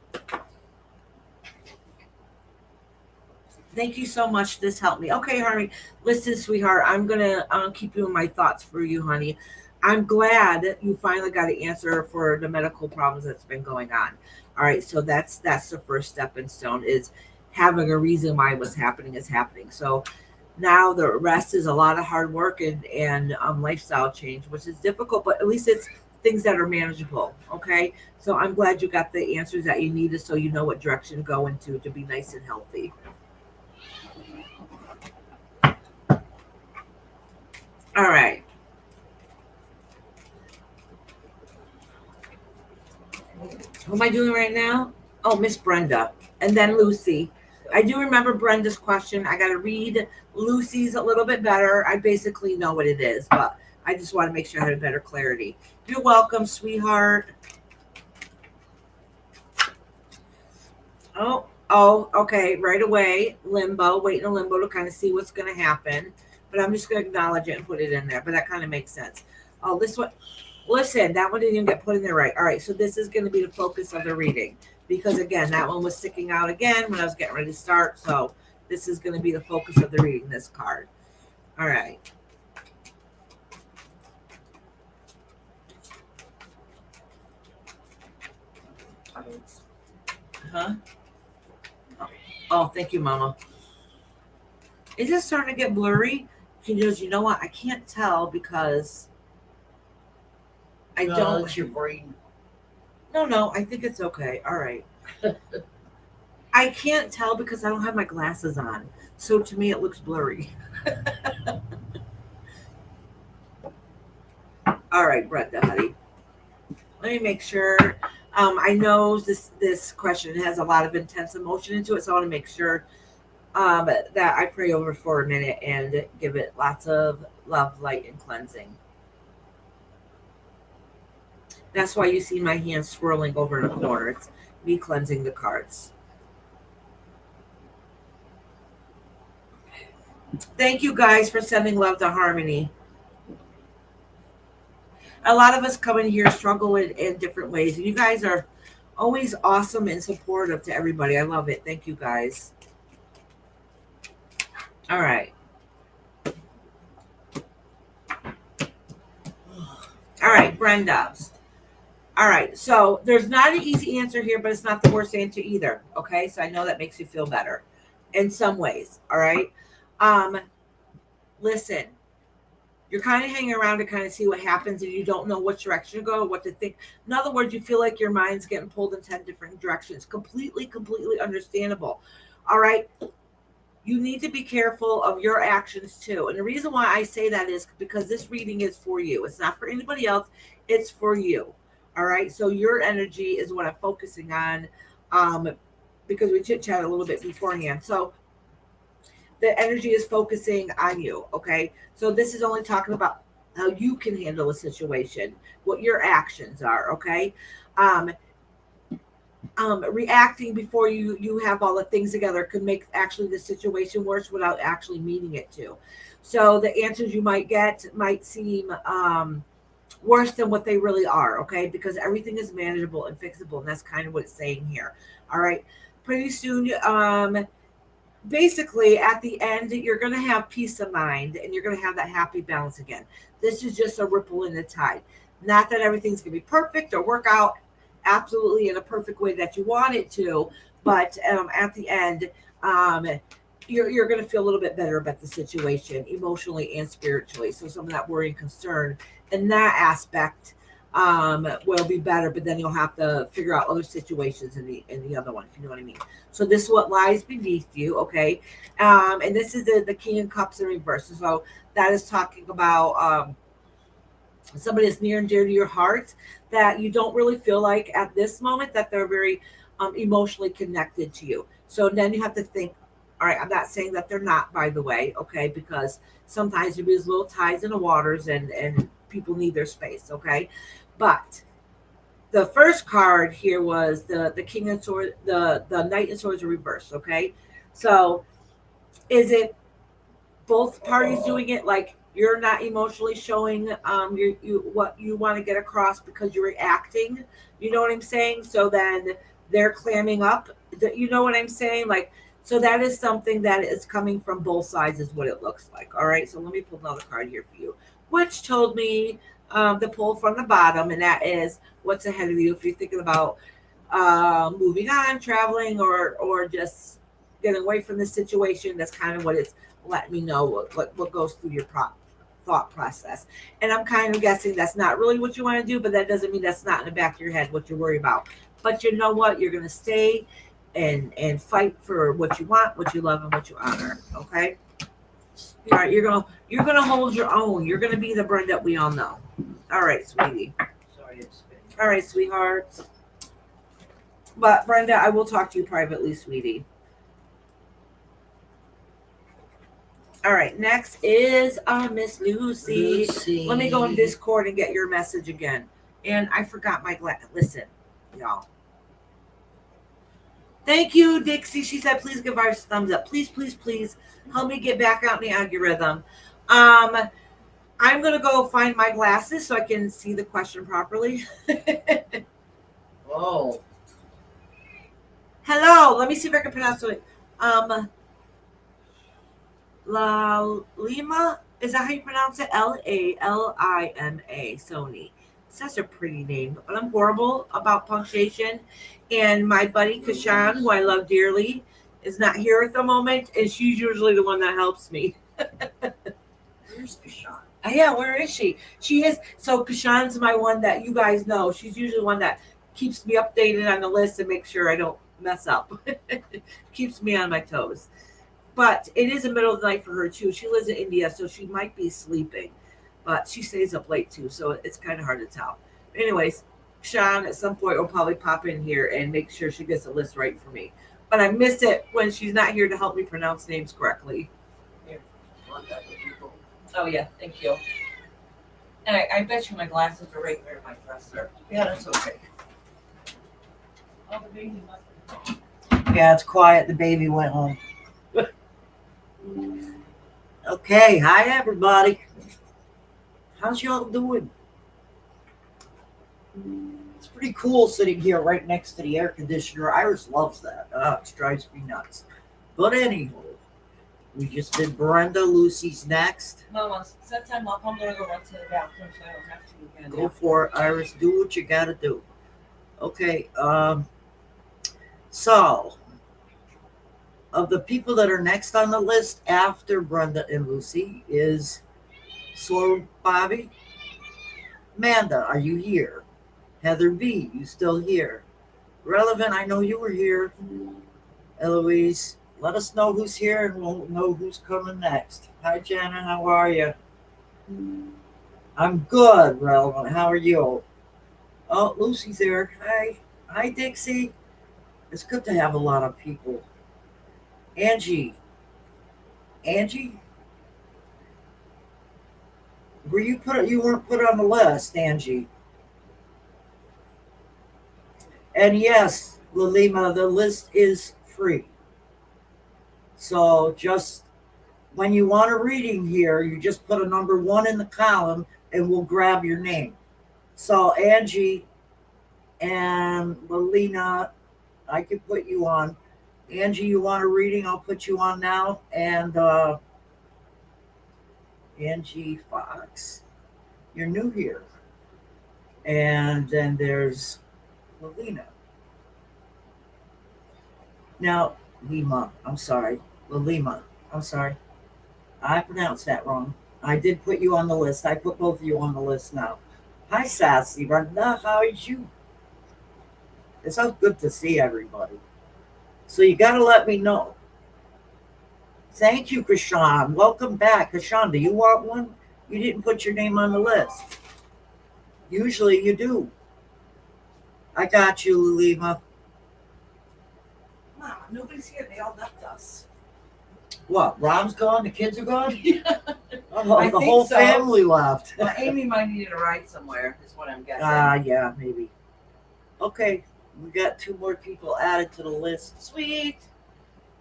Thank you so much. This helped me. Okay, honey. Listen, sweetheart. I'm gonna keep you in my thoughts for you, honey. I'm glad you finally got an answer for the medical problems that's been going on. All right, so that's the first stepping stone is having a reason why what's happening is happening. So Now the rest is a lot of hard work and lifestyle change, which is difficult, but at least it's things that are manageable. Okay. So I'm glad you got the answers that you needed so you know what direction to go into to be nice and healthy. All right. Who am I doing right now? Oh, Miss Brenda. And then Lucy. I do remember Brenda's question. I got to read Lucy's a little bit better. I basically know what it is, but I just want to make sure I had a better clarity. You're welcome, sweetheart. Oh, okay. Right away. Limbo. Wait in limbo to kind of see what's going to happen. But I'm just going to acknowledge it and put it in there. But that kind of makes sense. Oh, this one. Listen, that one didn't even get put in there right. All right. So this is going to be the focus of the reading. Because again, that one was sticking out again when I was getting ready to start. So this is going to be the focus of the reading, this card. All right. Huh? Oh, thank you, Mama. Is it starting to get blurry? You know what? I can't tell because I don't. It's your brain. No, I think it's okay. All right. I can't tell because I don't have my glasses on. So to me, it looks blurry. All right, Brenda, honey. Let me make sure. I know this question has a lot of intense emotion into it, so I want to make sure that I pray over for a minute and give it lots of love, light, and cleansing. That's why you see my hand swirling over in the corner. It's me cleansing the cards. Thank you guys for sending love to Harmony. A lot of us come in here struggle in different ways, and you guys are always awesome and supportive to everybody. I love it. Thank you guys. All right. All right, Brenda. All right, so there's not an easy answer here, but it's not the worst answer either. Okay, so I know that makes you feel better in some ways. All right. Listen, you're kind of hanging around to kind of see what happens, and you don't know which direction to go, what to think. In other words, you feel like your mind's getting pulled in 10 different directions. Completely understandable. All right. You need to be careful of your actions too. And the reason why I say that is because this reading is for you. It's not for anybody else. It's for you. All right. So your energy is what I'm focusing on, because we chit chat a little bit beforehand. So the energy is focusing on you. Okay. So this is only talking about how you can handle a situation, what your actions are. Okay. Reacting before you have all the things together could make actually the situation worse without actually meaning it to. So the answers you might get might seem worse than what they really are. Okay. Because everything is manageable and fixable. And that's kind of what it's saying here. All right. Pretty soon, basically at the end, you're going to have peace of mind and you're going to have that happy balance again. This is just a ripple in the tide. Not that everything's going to be perfect or work out absolutely in a perfect way that you want it to, but at the end, you're going to feel a little bit better about the situation emotionally and spiritually. So some of that worry and concern in that aspect will be better, but then you'll have to figure out other situations in the other one, if you know what I mean. So this is what lies beneath you. Okay. And this is the King of Cups in reverse. So that is talking about somebody that's near and dear to your heart that you don't really feel like at this moment that they're very emotionally connected to you. So then you have to think, all right, I'm not saying that they're not, by the way, okay, because sometimes there's little tides in the waters and people need their space, okay? But the first card here was the King of Swords, the Knight of Swords in reverse, okay? So is it both parties doing it like you're not emotionally showing you what you want to get across because you're reacting, you know what I'm saying? So then they're clamming up, you know what I'm saying? Like, so that is something that is coming from both sides is what it looks like. All right, so let me pull another card here for you, which told me the pull from the bottom, and that is what's ahead of you if you're thinking about moving on, traveling, or just getting away from this situation. That's kind of what it's letting me know what goes through your thought process. And I'm kind of guessing that's not really what you want to do, but that doesn't mean that's not in the back of your head what you worry about. But you know what? You're gonna stay and fight for what you want, what you love, and what you honor. Okay. All right. You're gonna hold your own. You're gonna be the Brenda we all know. All right, sweetie. Sorry, it's spinning. All right, sweetheart. But Brenda, I will talk to you privately, sweetie. All right, next is Miss Lucy. Lucy. Let me go in Discord and get your message again. And I forgot my glass. Listen, y'all. Thank you, Dixie. She said, please give our thumbs up. Please, please, please help me get back out in the algorithm. I'm going to go find my glasses so I can see the question properly. Oh, Hello. Let me see if I can pronounce it. La Lima, is that how you pronounce it? Lalima. Sony. Such a pretty name, but I'm horrible about punctuation. And my buddy Kashan, who I love dearly, is not here at the moment, and she's usually the one that helps me. where's Kashan? Yeah, where is she? She is. So Kashan's my one that you guys know. She's usually one that keeps me updated on the list and makes sure I don't mess up. Keeps me on my toes. But it is the middle of the night for her too. She lives in India, so she might be sleeping. But she stays up late too, so it's kind of hard to tell. Anyways, Sean at some point will probably pop in here and make sure she gets the list right for me. But I miss it when she's not here to help me pronounce names correctly. Here, contact with people. Oh yeah, thank you. And I bet you my glasses are right there in my dresser. Yeah, that's okay. Oh, the baby must Yeah, it's quiet. The baby went home. Okay, hi everybody. How's y'all doing? It's pretty cool sitting here right next to the air conditioner. Iris loves that. It drives me nuts. But anywho, we just did Brenda. Lucy's next. Mama, set time up. I'm gonna go run to the bathroom so I don't have to again. Go for it, Iris. Do what you gotta do. Okay, so of the people that are next on the list after Brenda and Lucy is Slow Bobby. Amanda, are you here? Heather B, you still here? Relevant, I know you were here. Eloise, let us know who's here and we'll know who's coming next. Hi Jana, how are you? I'm good, Relevant. How are you? Oh, Lucy's there. Hi. Hi, Dixie. It's good to have a lot of people. Angie. Angie? You weren't put on the list, Angie. And yes, Lalima, the list is free. So just when you want a reading here, you just put a number 1 in the column and we'll grab your name. So Angie and Lalina, I can put you on. Angie, you want a reading? I'll put you on now. And Angie Fox, you're new here. And then there's Lalina. Now, Lima, I'm sorry. Lalima, I'm sorry. I pronounced that wrong. I did put you on the list. I put both of you on the list now. Hi, Sassy. Brenda, how are you? It's so good to see everybody. So you got to let me know. Thank you, Kashan. Welcome back. Kashan, do you want one? You didn't put your name on the list. Usually you do. I got you, Lima. Mom, nobody's here. They all left us. What? Rob's gone? The kids are gone? Yeah. Oh, I the think whole so. family left. Well, Amy might need a ride somewhere, is what I'm guessing. Yeah, maybe. Okay, we got 2 more people added to the list. Sweet.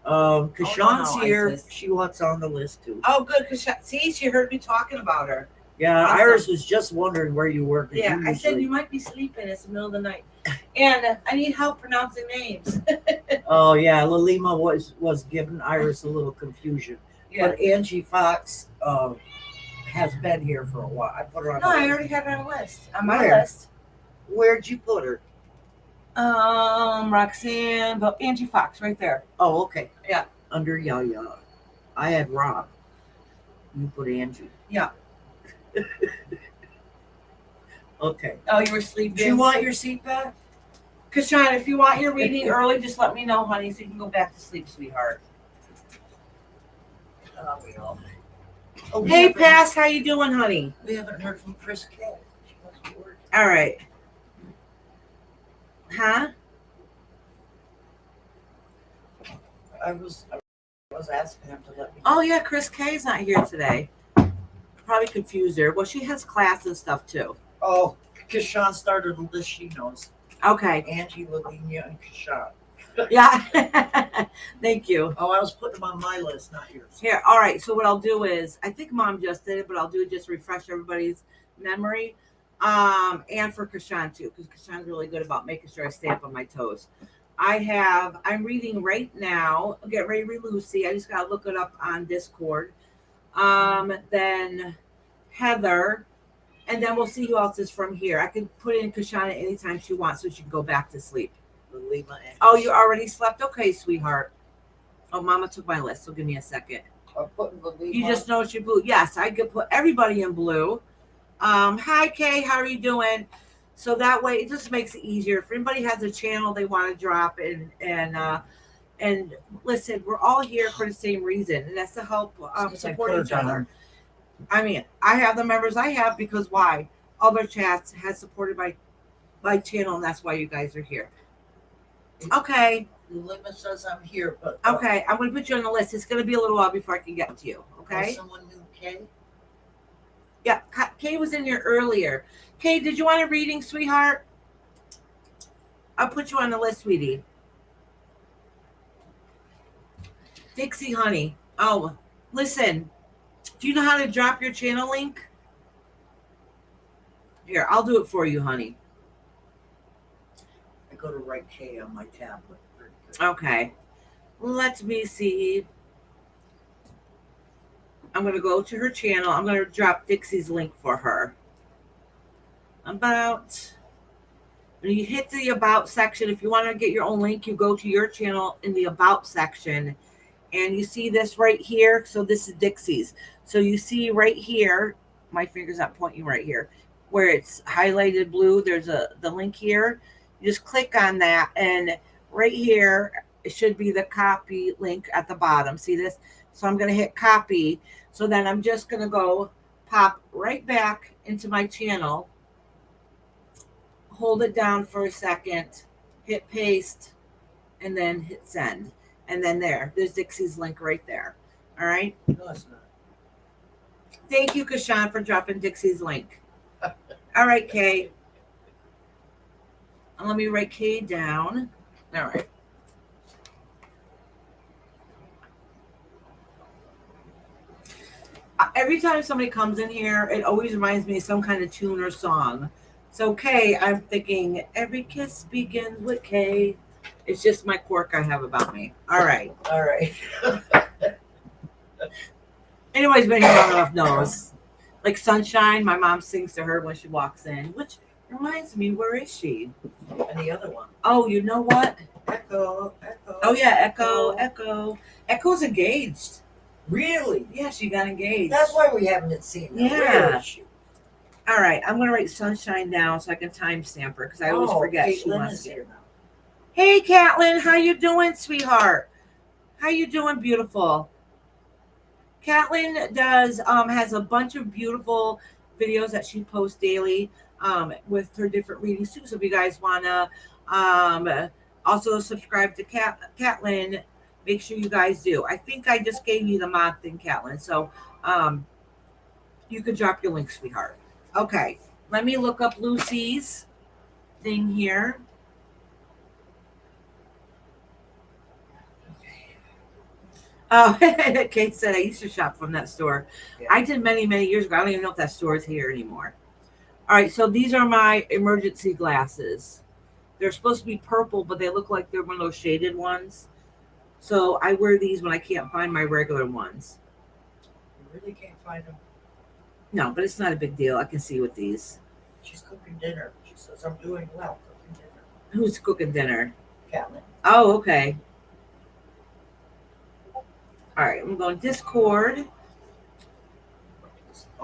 Kashan's no, here. Isis. She wants on the list too. Oh, good. Cause see, she heard me talking about her. Yeah, Awesome. Iris was just wondering where you were. Yeah, I said you might be sleeping. It's the middle of the night, and I need help pronouncing names. Oh yeah, Lalima was giving Iris a little confusion. Yeah. But Angie Fox has been here for a while. I put her on. No, the I list. already have her on the list. On my Where? list. Where'd you put her? Roxanne, but Angie Fox right there. Oh, okay. Yeah. Under Yaya. I had Rob. You put Angie. Yeah. Okay. Oh, you were sleeping. Do you want your seat back? Kashan, if you want your reading early, just let me know, honey, so you can go back to sleep, sweetheart. We all. Oh, we Hey, haven't- Pass, how you doing, honey? We haven't heard from Chris K. She must be working. All right. Huh? I was asking him to let me. Oh, yeah, Chris K's not here today. Probably confused her. Well, she has class and stuff, too. Oh, Kashan started a list she knows. Okay. Angie, Lavinia, and Kashan. Yeah. Thank you. Oh, I was putting them on my list, not yours. Here, all right. So what I'll do is, I think Mom just did it, but I'll do it just to refresh everybody's memory, and for Kashan too, because Kashan's really good about making sure I stay up on my toes. I'm reading right now. Get ready to read Lucy. I just gotta look it up on Discord. Then Heather, and then we'll see who else is from here. I can put in Kashan at any time she wants, so she can go back to sleep. Lima and Oh, you already slept? Okay, sweetheart. Oh, Mama took my list, so give me a second. I'm putting Lima. You just know you're blue. Yes, I could put everybody in blue. Hi Kay, how are you doing? So that way it just makes it easier. If anybody has a channel they want to drop and listen, we're all here for the same reason, and that's to help support each other. I mean, I have the members I have because why? Other chats has supported my channel, and that's why you guys are here. Okay. Lima says I'm here, but Okay, I'm going to put you on the list. It's going to be a little while before I can get to you. Okay. Someone knew Kay. Yeah, Kay was in here earlier. Kay, did you want a reading, sweetheart? I'll put you on the list, sweetie. Dixie, honey. Oh, listen. Do you know how to drop your channel link? Here, I'll do it for you, honey. I go to write K on my tablet. Okay. Let me see. I'm going to go to her channel. I'm going to drop Dixie's link for her. When you hit the About section, if you want to get your own link, you go to your channel in the About section. And you see this right here. So this is Dixie's. So you see right here, my finger's not pointing right here, where it's highlighted blue. There's the link here. You just click on that. And right here, it should be the copy link at the bottom. See this? So I'm going to hit copy. So then I'm just going to go pop right back into my channel. Hold it down for a second. Hit paste. And then hit send. And then there's Dixie's link right there. All right. No, it's not. Thank you, Kashan, for dropping Dixie's link. All right, Kay. Let me write Kay down. All right. Every time somebody comes in here, it always reminds me of some kind of tune or song. So Kay, I'm thinking every kiss begins with Kay. It's just my quirk I have about me. All right. All right. Anybody's been here long enough knows. Like Sunshine, my mom sings to her when she walks in, which reminds me, where is she? And the other one. Oh, you know what? Echo, Echo. Oh, yeah, Echo. Echo's engaged. Really? Yeah, she got engaged. That's why we haven't seen her. Yeah. Where is she? All right, I'm going to write Sunshine down so I can timestamp her because I always forget she Caitlin wants is to. here now. Hey, Catlin, how you doing, sweetheart? How you doing, beautiful? Catlin has a bunch of beautiful videos that she posts daily with her different readings too. So if you guys want to also subscribe to Catlin, make sure you guys do. I think I just gave you the mod thing, Catlin. So you could drop your link, sweetheart. Okay, let me look up Lucy's thing here. Oh, Kate said I used to shop from that store. Yeah. I did many, many years ago. I don't even know if that store is here anymore. All right, so these are my emergency glasses. They're supposed to be purple, but they look like they're one of those shaded ones. So I wear these when I can't find my regular ones. You really can't find them? No, but it's not a big deal. I can see with these. She's cooking dinner. She says, I'm doing well cooking dinner. Who's cooking dinner? Catelyn. Oh, okay. All right, I'm going Discord.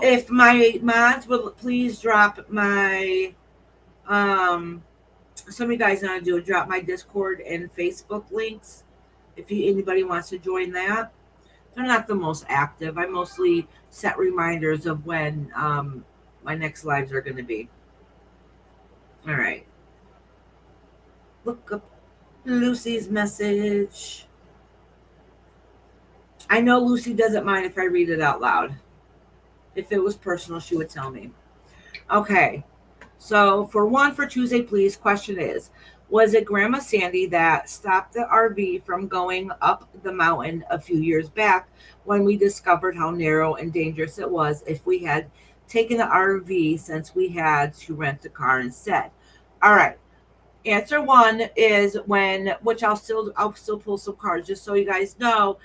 If my mods would please drop my some of you guys know how to do it, drop my Discord and Facebook links if anybody wants to join that. They're not the most active. I mostly set reminders of when my next lives are going to be. All right. Look up Lucy's message. I know Lucy doesn't mind if I read it out loud. If it was personal, she would tell me. Okay. So for Tuesday, please, question is, was it Grandma Sandy that stopped the RV from going up the mountain a few years back when we discovered how narrow and dangerous it was if we had taken the RV since we had to rent a car instead? All right. Answer one is which I'll still pull some cards just so you guys know.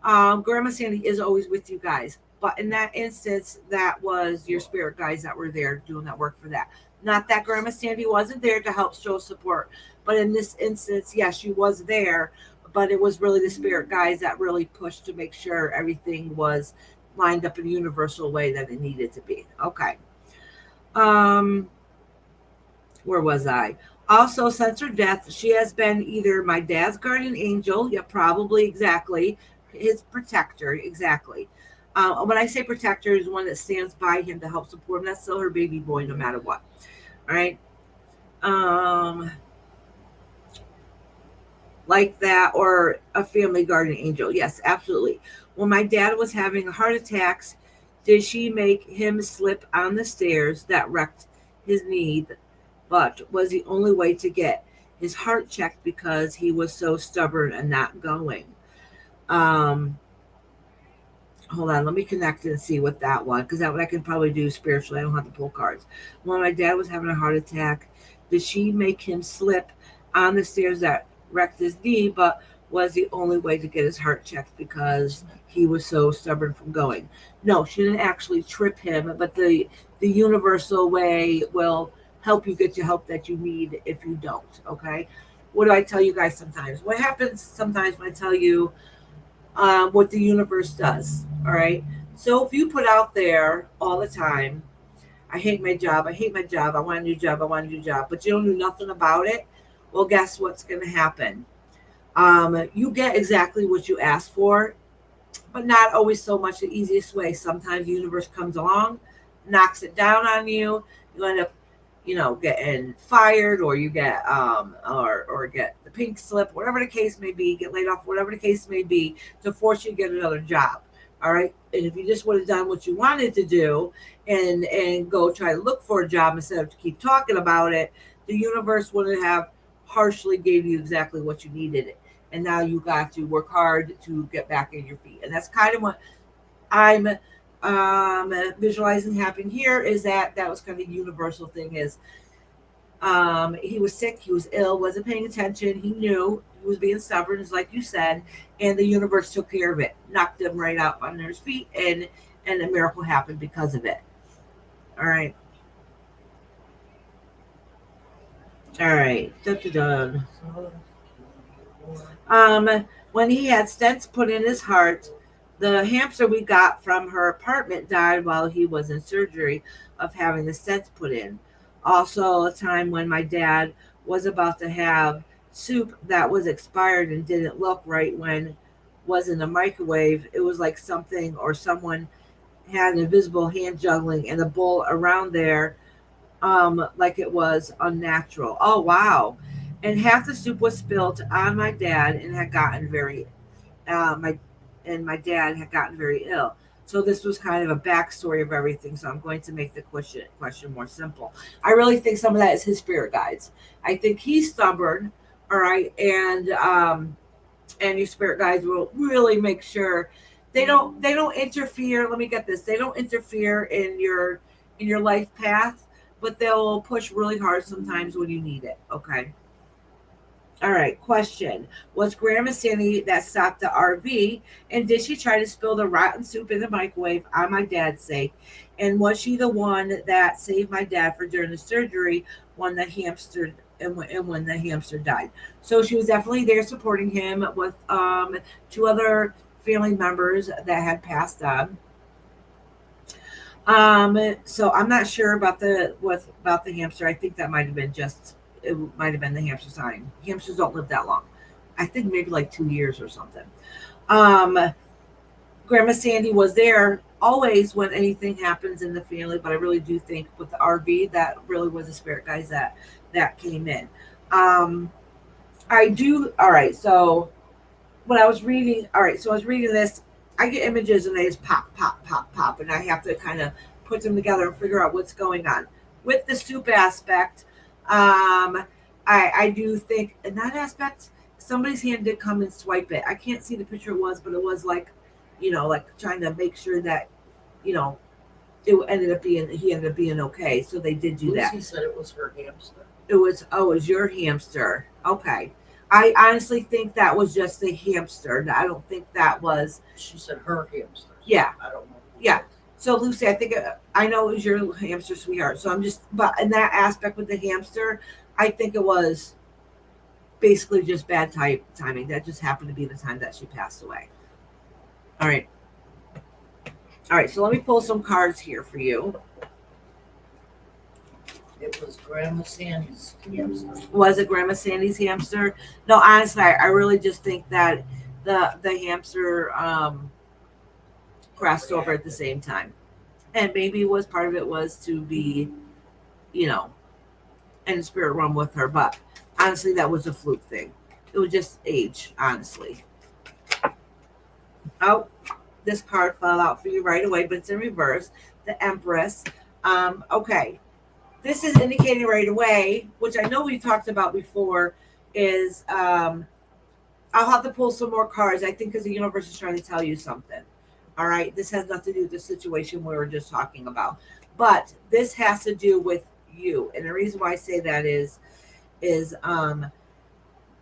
Grandma Sandy is always with you guys. But in that instance, that was your spirit guides that were there doing that work for that. Not that Grandma Sandy wasn't there to help show support, but in this instance, yes, she was there, but it was really the spirit guides that really pushed to make sure everything was lined up in a universal way that it needed to be. Okay. Um, where was I? Also, since her death, she has been either my dad's guardian angel, yeah, probably exactly, his protector, exactly. When I say protector, is one that stands by him to help support him. That's still her baby boy, no matter what. All right. Um, like that, or a family guardian angel. Yes, absolutely. When my dad was having heart attacks, did she make him slip on the stairs that wrecked his knee, but was the only way to get his heart checked because he was so stubborn and not going? Um, Hold on, let me connect it and see what that one, because that one I can probably do spiritually. I don't have to pull cards. When my dad was having a heart attack, did she make him slip on the stairs that wrecked his knee, but was the only way to get his heart checked because he was so stubborn from going? No, she didn't actually trip him, but the universal way will help you get the help that you need if you don't. Okay, what do I tell you guys sometimes? What happens sometimes when I tell you what the universe does? All right. So if you put out there all the time, I hate my job, I hate my job, I want a new job, I want a new job, but you don't do nothing about it, well, guess what's going to happen? You get exactly what you asked for, but not always so much the easiest way. Sometimes the universe comes along, knocks it down on you. You end up, getting fired, or you get or get the pink slip, whatever the case may be, get laid off, whatever the case may be, to force you to get another job. All right. And if you just would have done what you wanted to do and go try to look for a job instead of to keep talking about it, the universe wouldn't have harshly gave you exactly what you needed. And now you got to work hard to get back in your feet. And that's kind of what I'm visualizing happen here, is that was kind of the universal thing is he was sick, he was ill, wasn't paying attention, he knew he was being stubborn, as like you said, and the universe took care of it, knocked him right out on his feet, and a miracle happened because of it. All right. All right. Dun, dun, dun. When he had stents put in his heart, the hamster we got from her apartment died while he was in surgery of having the stents put in. Also, a time when my dad was about to have soup that was expired and didn't look right when was in the microwave. It was like something or someone had an invisible hand juggling and the bowl around there, like it was unnatural. Oh wow! And half the soup was spilled on my dad and had gotten very my and my dad had gotten very ill. So this was kind of a backstory of everything. So I'm going to make the question more simple. I really think some of that is his spirit guides. I think he's stubborn, all right, and your spirit guides will really make sure they don't interfere. Let me get this. They don't interfere in your life path, but they'll push really hard sometimes when you need it. Okay. All right, question. Was Grandma Sandy that stopped the RV, and did she try to spill the rotten soup in the microwave on my dad's sake? And was she the one that saved my dad for during the surgery when the hamster and when the hamster died. So she was definitely there supporting him with two other family members that had passed on. So I'm not sure about the hamster. I think that might have been just it might have been the hamster sign. Hamsters don't live that long. I think maybe like 2 years or something. Um, Grandma Sandy was there always when anything happens in the family, but I really do think with the RV that really was the spirit guys that came in. Um, I do. All right, so when I was reading, all right, so I was reading this, I get images and they just pop, pop, pop, pop, and I have to kind of put them together and figure out what's going on. With the soup aspect, I do think in that aspect, somebody's hand did come and swipe it. I can't see the picture it was, but it was like, like trying to make sure that, you know, he ended up being okay. So they did do that. Lucy said it was her hamster. It was your hamster. Okay. I honestly think that was just the hamster. I don't think that was. She said her hamster. Yeah. I don't know. Yeah. So Lucy, I think I know it was your hamster, sweetheart. So I'm just, but in that aspect with the hamster, I think it was basically just bad timing. That just happened to be the time that she passed away. All right. All right. So let me pull some cards here for you. It was Grandma Sandy's hamster. Was it Grandma Sandy's hamster? No, honestly, I really just think that the hamster crossed over at the same time, and maybe it was part of it was to be, in the spirit realm with her. But honestly, that was a fluke thing. It was just age, honestly. Oh, this card fell out for you right away, but it's in reverse. The Empress. Okay. This is indicating right away, which I know we talked about before, is I'll have to pull some more cards, I think, because the universe is trying to tell you something. All right. This has nothing to do with the situation we were just talking about. But this has to do with you. And the reason why I say that is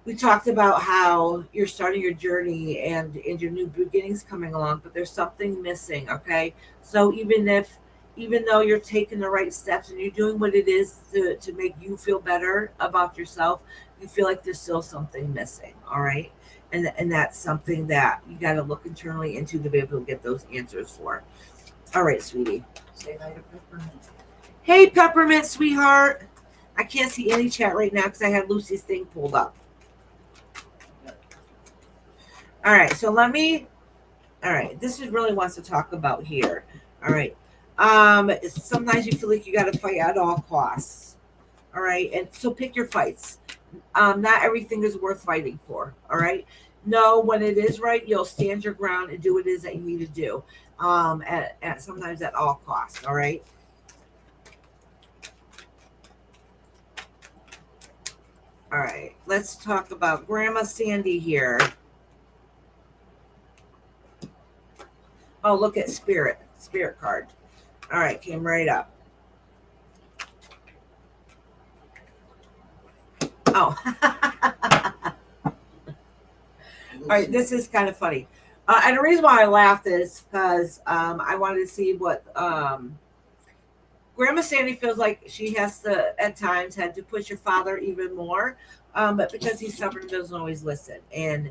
we talked about how you're starting your journey and your new beginnings coming along, but there's something missing. Okay. So even though you're taking the right steps and you're doing what it is to make you feel better about yourself, you feel like there's still something missing. All right. And that's something that you got to look internally into to be able to get those answers for. All right, sweetie. Say hi to Peppermint. Hey, Peppermint, sweetheart. I can't see any chat right now because I had Lucy's thing pulled up. All right. So all right. This is really wants to talk about here. All right. Sometimes you feel like you got to fight at all costs. All right. And so pick your fights. Not everything is worth fighting for. All right. No, when it is right, you'll stand your ground and do what it is that you need to do. At sometimes at all costs. All right. All right. Let's talk about Grandma Sandy here. Oh, look at Spirit card. All right, came right up. Oh. All right, this is kind of funny. And the reason why I laughed is because I wanted to see what Grandma Sandy feels like she has to, at times, had to push her father even more, but because he's stubborn and doesn't always listen. And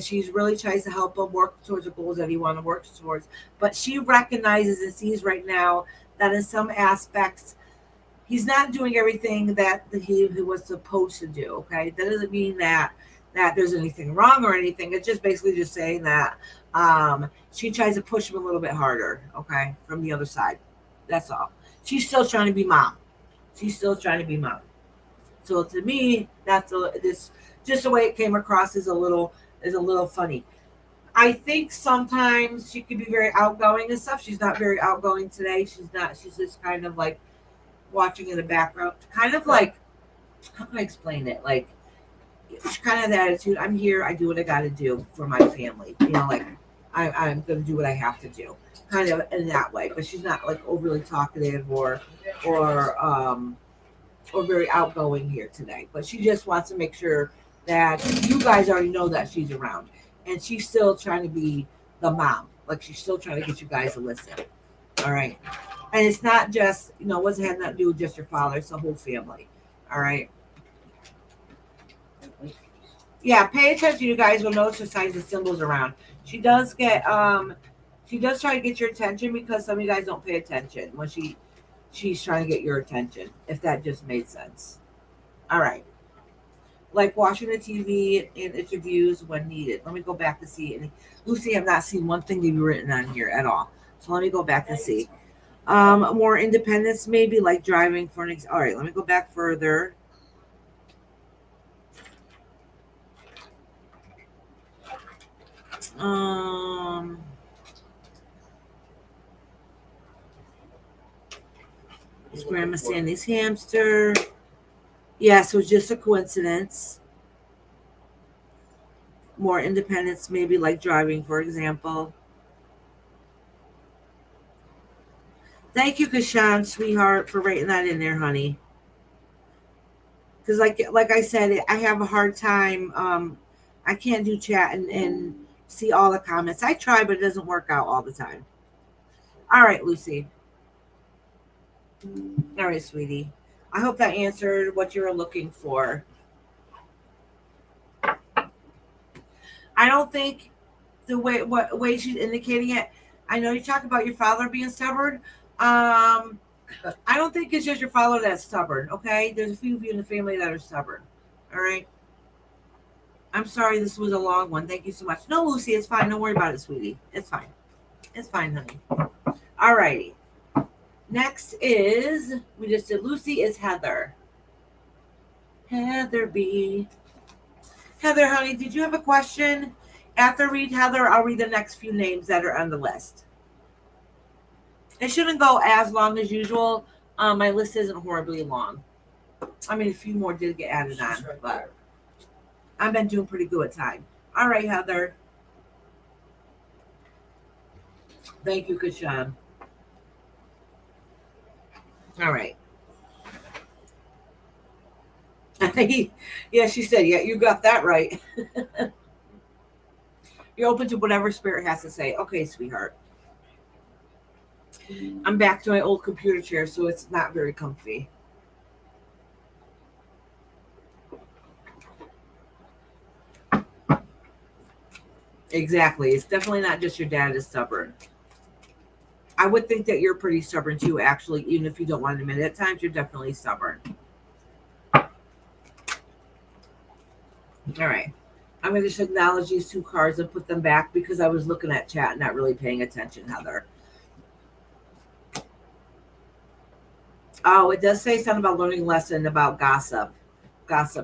she's really tries to help him work towards the goals that he wants to work towards. But she recognizes and sees right now that in some aspects, he's not doing everything that he was supposed to do. Okay, that doesn't mean that there's anything wrong or anything. It's just basically just saying that she tries to push him a little bit harder. Okay, from the other side. That's all. She's still trying to be mom. She's still trying to be mom. So to me, that's this just the way it came across is a little funny. I think sometimes she can be very outgoing and stuff. She's not very outgoing today. She's just kind of like watching in the background. Kind of like, how can I explain it? Like, it's kind of the attitude, I'm here, I do what I got to do for my family. Like, I'm going to do what I have to do. Kind of in that way. But she's not like overly talkative or very outgoing here today. But she just wants to make sure that you guys already know that she's around. And she's still trying to be the mom. Like, she's still trying to get you guys to listen. All right. And it's not just, it wasn't had nothing to do with just your father. It's the whole family. All right. Yeah, pay attention. You guys will notice the signs and symbols around. She does get she does try to get your attention because some of you guys don't pay attention when she's trying to get your attention. If that just made sense. All right. Like watching the TV and interviews when needed. Let me go back to see. And Lucy, I've not seen one thing you've written on here at all. So let me go back and see. More independence, maybe like driving for an. All right, let me go back further. Um, it's Grandma Sandy's hamster. Yeah, so it's just a coincidence. More independence, maybe like driving, for example. Thank you, Kashan, sweetheart, for writing that in there, honey. Because like I said, I have a hard time. I can't do chat and see all the comments. I try, but it doesn't work out all the time. All right, Lucy. All right, sweetie. I hope that answered what you were looking for. I don't think the way she's indicating it. I know you talk about your father being stubborn. I don't think it's just your father that's stubborn. Okay, there's a few of you in the family that are stubborn. All right. I'm sorry this was a long one. Thank you so much. No, Lucy, it's fine. Don't worry about it, sweetie. It's fine. It's fine, honey. All righty. Next is, we just did Lucy, is Heather. Heather B. Heather, honey, did you have a question? After I read Heather, I'll read the next few names that are on the list. It shouldn't go as long as usual. My list isn't horribly long. I mean, a few more did get added on, but I've been doing pretty good at time. All right, Heather. Thank you, Kashan. All right. Yeah, she said, yeah, you got that right. You're open to whatever spirit has to say. Okay, sweetheart. I'm back to my old computer chair, so it's not very comfy. Exactly. It's definitely not just your dad is stubborn. I would think that you're pretty stubborn too, actually, even if you don't want to admit it. At times, you're definitely stubborn. All right. I'm going to just acknowledge these two cards and put them back because I was looking at chat and not really paying attention, Heather. Oh, it does say something about learning a lesson about gossip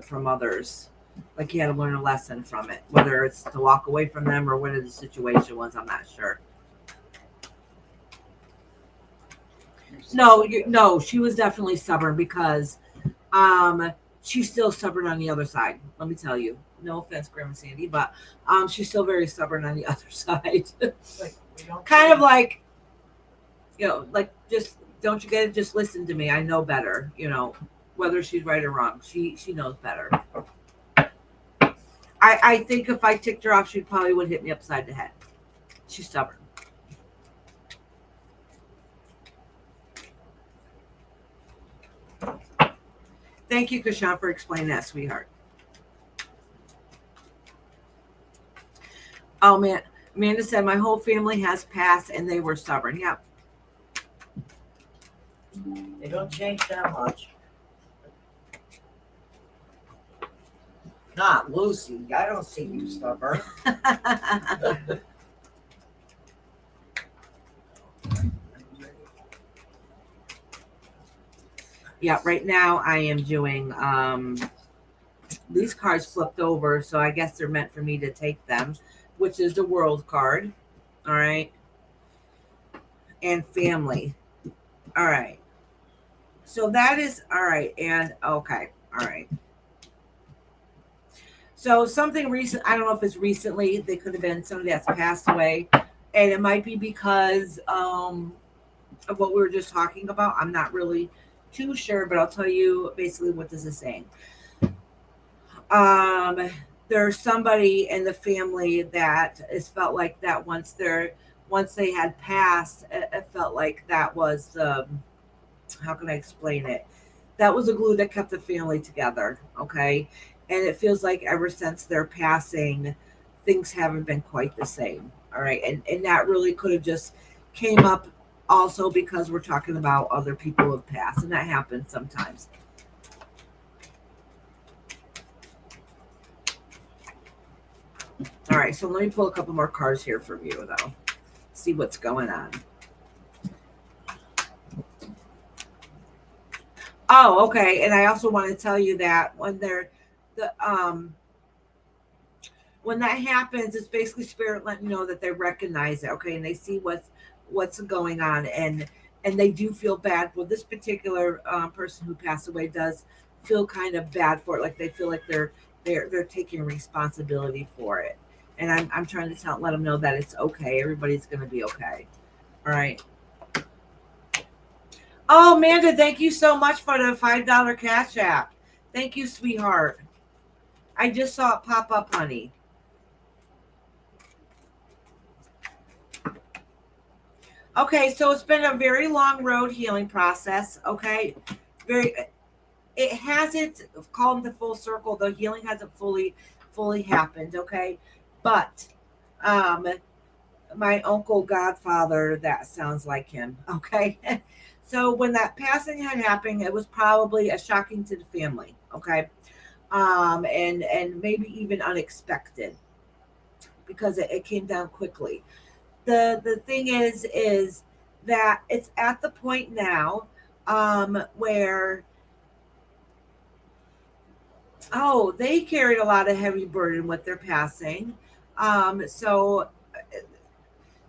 from others. Like you had to learn a lesson from it, whether it's to walk away from them or whatever the situation was. I'm not sure. No, she was definitely stubborn because she's still stubborn on the other side. Let me tell you. No offense, Grandma Sandy, but she's still very stubborn on the other side. Kind of like, like just don't you get it? Just listen to me. I know better. Whether she's right or wrong, she knows better. I think if I ticked her off, she probably would hit me upside the head. She's stubborn. Thank you, Kashan, for explaining that, sweetheart. Oh, man. Amanda said, my whole family has passed and they were stubborn. Yep. They don't change that much. Not Lucy. I don't see you stubborn. Yeah, right now I am doing these cards flipped over, so I guess they're meant for me to take them, which is the World card. All right. And family. All right. So that is all right. And okay. All right. So something recent, I don't know if it's recently, they could have been somebody that's passed away. And it might be because of what we were just talking about. I'm not really too sure, but I'll tell you basically what this is saying. There's somebody in the family that has felt like that once they had passed, it felt like that was how can I explain it? That was the glue that kept the family together. Okay. And it feels like ever since their passing, things haven't been quite the same. All right. And that really could have just came up also because we're talking about other people who have passed, and that happens sometimes. All right, so let me pull a couple more cards here from you, though. See what's going on. Oh, okay. And I also want to tell you that the when that happens, it's basically spirit letting you know that they recognize it, okay, and they see what's going on, and they do feel bad. Well, this particular person who passed away does feel kind of bad for it, like they feel like they're taking responsibility for it, and I'm trying to let them know that it's okay. Everybody's going to be okay. All right. Oh, Amanda, thank you so much for the $5 cash app. Thank you, sweetheart. I just saw it pop up, honey. Okay, so it's been a very long road healing process. Okay, it hasn't come to full circle. The healing hasn't fully happened. Okay, but um, my uncle godfather, that sounds like him. Okay, so when that passing had happened, it was probably a shocking to the family. Okay, and maybe even unexpected because it came down quickly. The thing is that it's at the point now where they carried a lot of heavy burden with their passing. So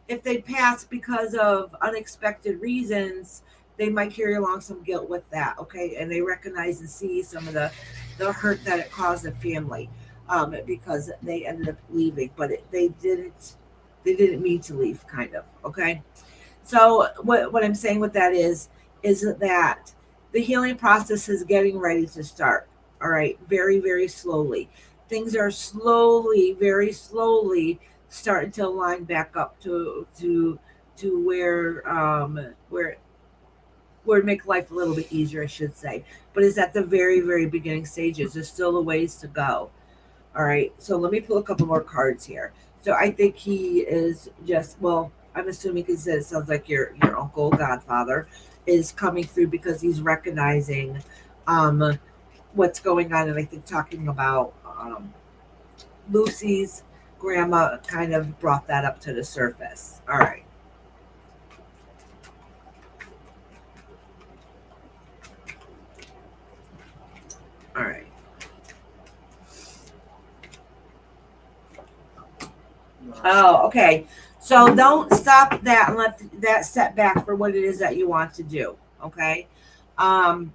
if they pass because of unexpected reasons, they might carry along some guilt with that. Okay, and they recognize and see some of the hurt that it caused the family because they ended up leaving, but they didn't mean to leave, kind of. Okay, so what I'm saying with that is that the healing process is getting ready to start. All right, very very slowly. Things are slowly, very slowly starting to line back up to where it make life a little bit easier, I should say. But it's at the very very beginning stages. There's still a ways to go. All right, so let me pull a couple more cards here. So I think he is just, well, I'm assuming because it sounds like your uncle, godfather, is coming through because he's recognizing um, what's going on, and I think talking about Lucy's grandma kind of brought that up to the surface. All right, all right. Oh, okay. So don't stop that and let that set back for what it is that you want to do. Okay. Um,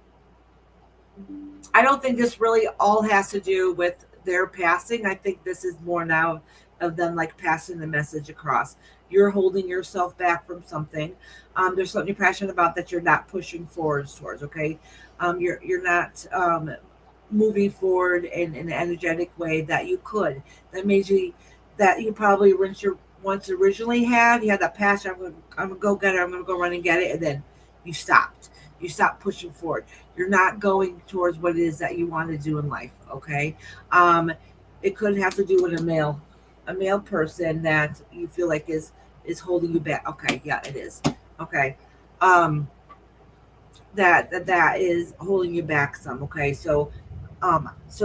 I don't think this really all has to do with their passing. I think this is more now of them like passing the message across. You're holding yourself back from something. There's something you're passionate about that you're not pushing forwards towards. Okay, you're not moving forward in an energetic way that you could. That means you probably once originally had. You had that passion. I'm gonna go get it. I'm gonna go run and get it, and then you stopped. You stopped pushing forward. You're not going towards what it is that you want to do in life. Okay, um, it could have to do with a male person that you feel like is holding you back. Okay, yeah, it is. Okay, um, that is holding you back some. Okay, so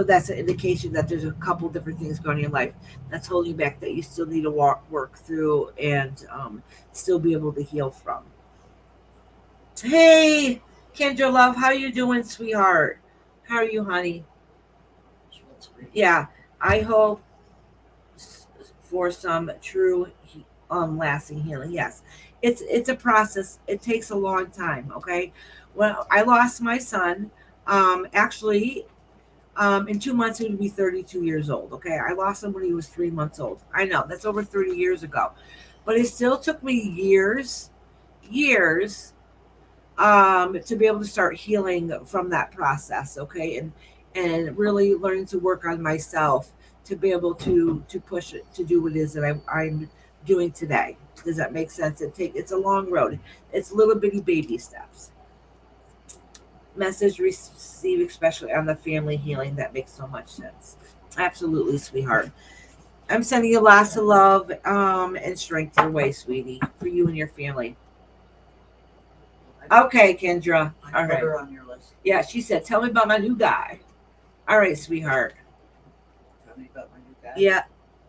that's an indication that there's a couple different things going on in your life that's holding you back that you still need to work through and still be able to heal from. Hey, Kendra, love, how you doing, sweetheart? How are you, honey? Yeah, I hope for some true lasting healing. Yes, it's a process. It takes a long time. Okay, well, I lost my son. Actually, in 2 months, he would be 32 years old. Okay, I lost him when he was 3 months old. I know that's over 30 years ago, but it still took me years to be able to start healing from that process. Okay, and really learning to work on myself to be able to push it to do what it is that I'm doing today. Does that make sense? It's a long road. It's little bitty baby steps. message received, especially on the family healing. That makes so much sense. Absolutely, sweetheart. I'm sending you lots of love and strength your way, sweetie, for you and your family. Okay, Kendra. I All put right. her on your list. Yeah, she said, tell me about my new guy. All right, sweetheart. Tell me about my new guy. Yeah,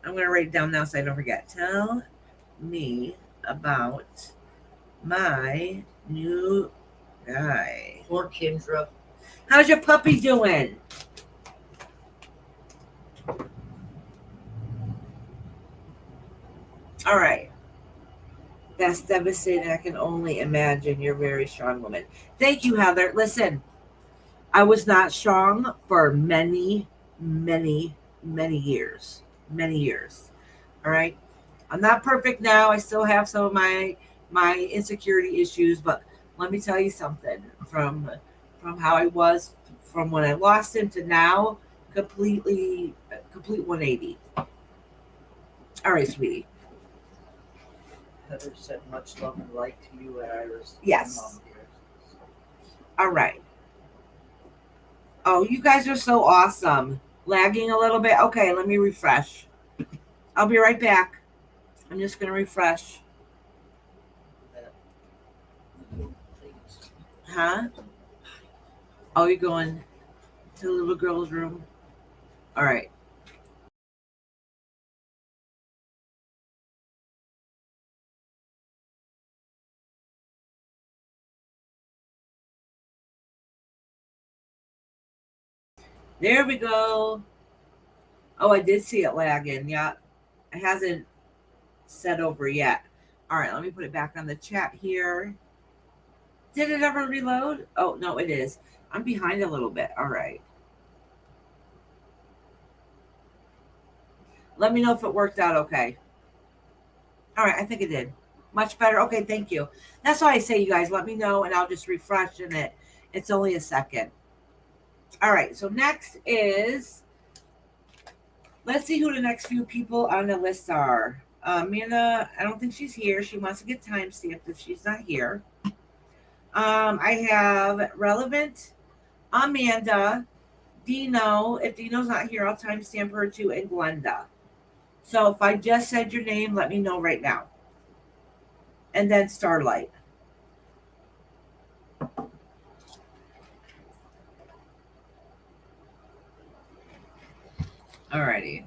I'm going to write it down now so I don't forget. Tell me about my new guy. Poor Kendra. How's your puppy doing? All right. That's devastating. I can only imagine. You're a very strong woman. Thank you, Heather. Listen, I was not strong for many, many, many years. Many years. All right. I'm not perfect now. I still have some of my insecurity issues, but let me tell you something. From how I was from when I lost him to now, complete 180. All right, sweetie. Heather said much love and light to you and Iris. Yes. Mom here. All right. Oh, you guys are so awesome. Lagging a little bit. Okay, let me refresh. I'll be right back. I'm just going to refresh. Please. Huh? Oh, you're going to the little girl's room? All right. There we go. Oh, I did see it lagging. Yeah. It hasn't set over yet. All right, let me put it back on the chat here. Did it ever reload? Oh, no, it is. I'm behind a little bit. All right. Let me know if it worked out okay. All right, I think it did. Much better. Okay, thank you. That's why I say, you guys, let me know and I'll just refresh in it. It's only a second. All right, so next is, let's see who the next few people on the list are. Amanda, I don't think she's here. She wants to get time stamped if she's not here. I have Relevant, Amanda, Dino. If Dino's not here, I'll timestamp her too, and Glenda. So if I just said your name, let me know right now. And then Starlight. Alrighty.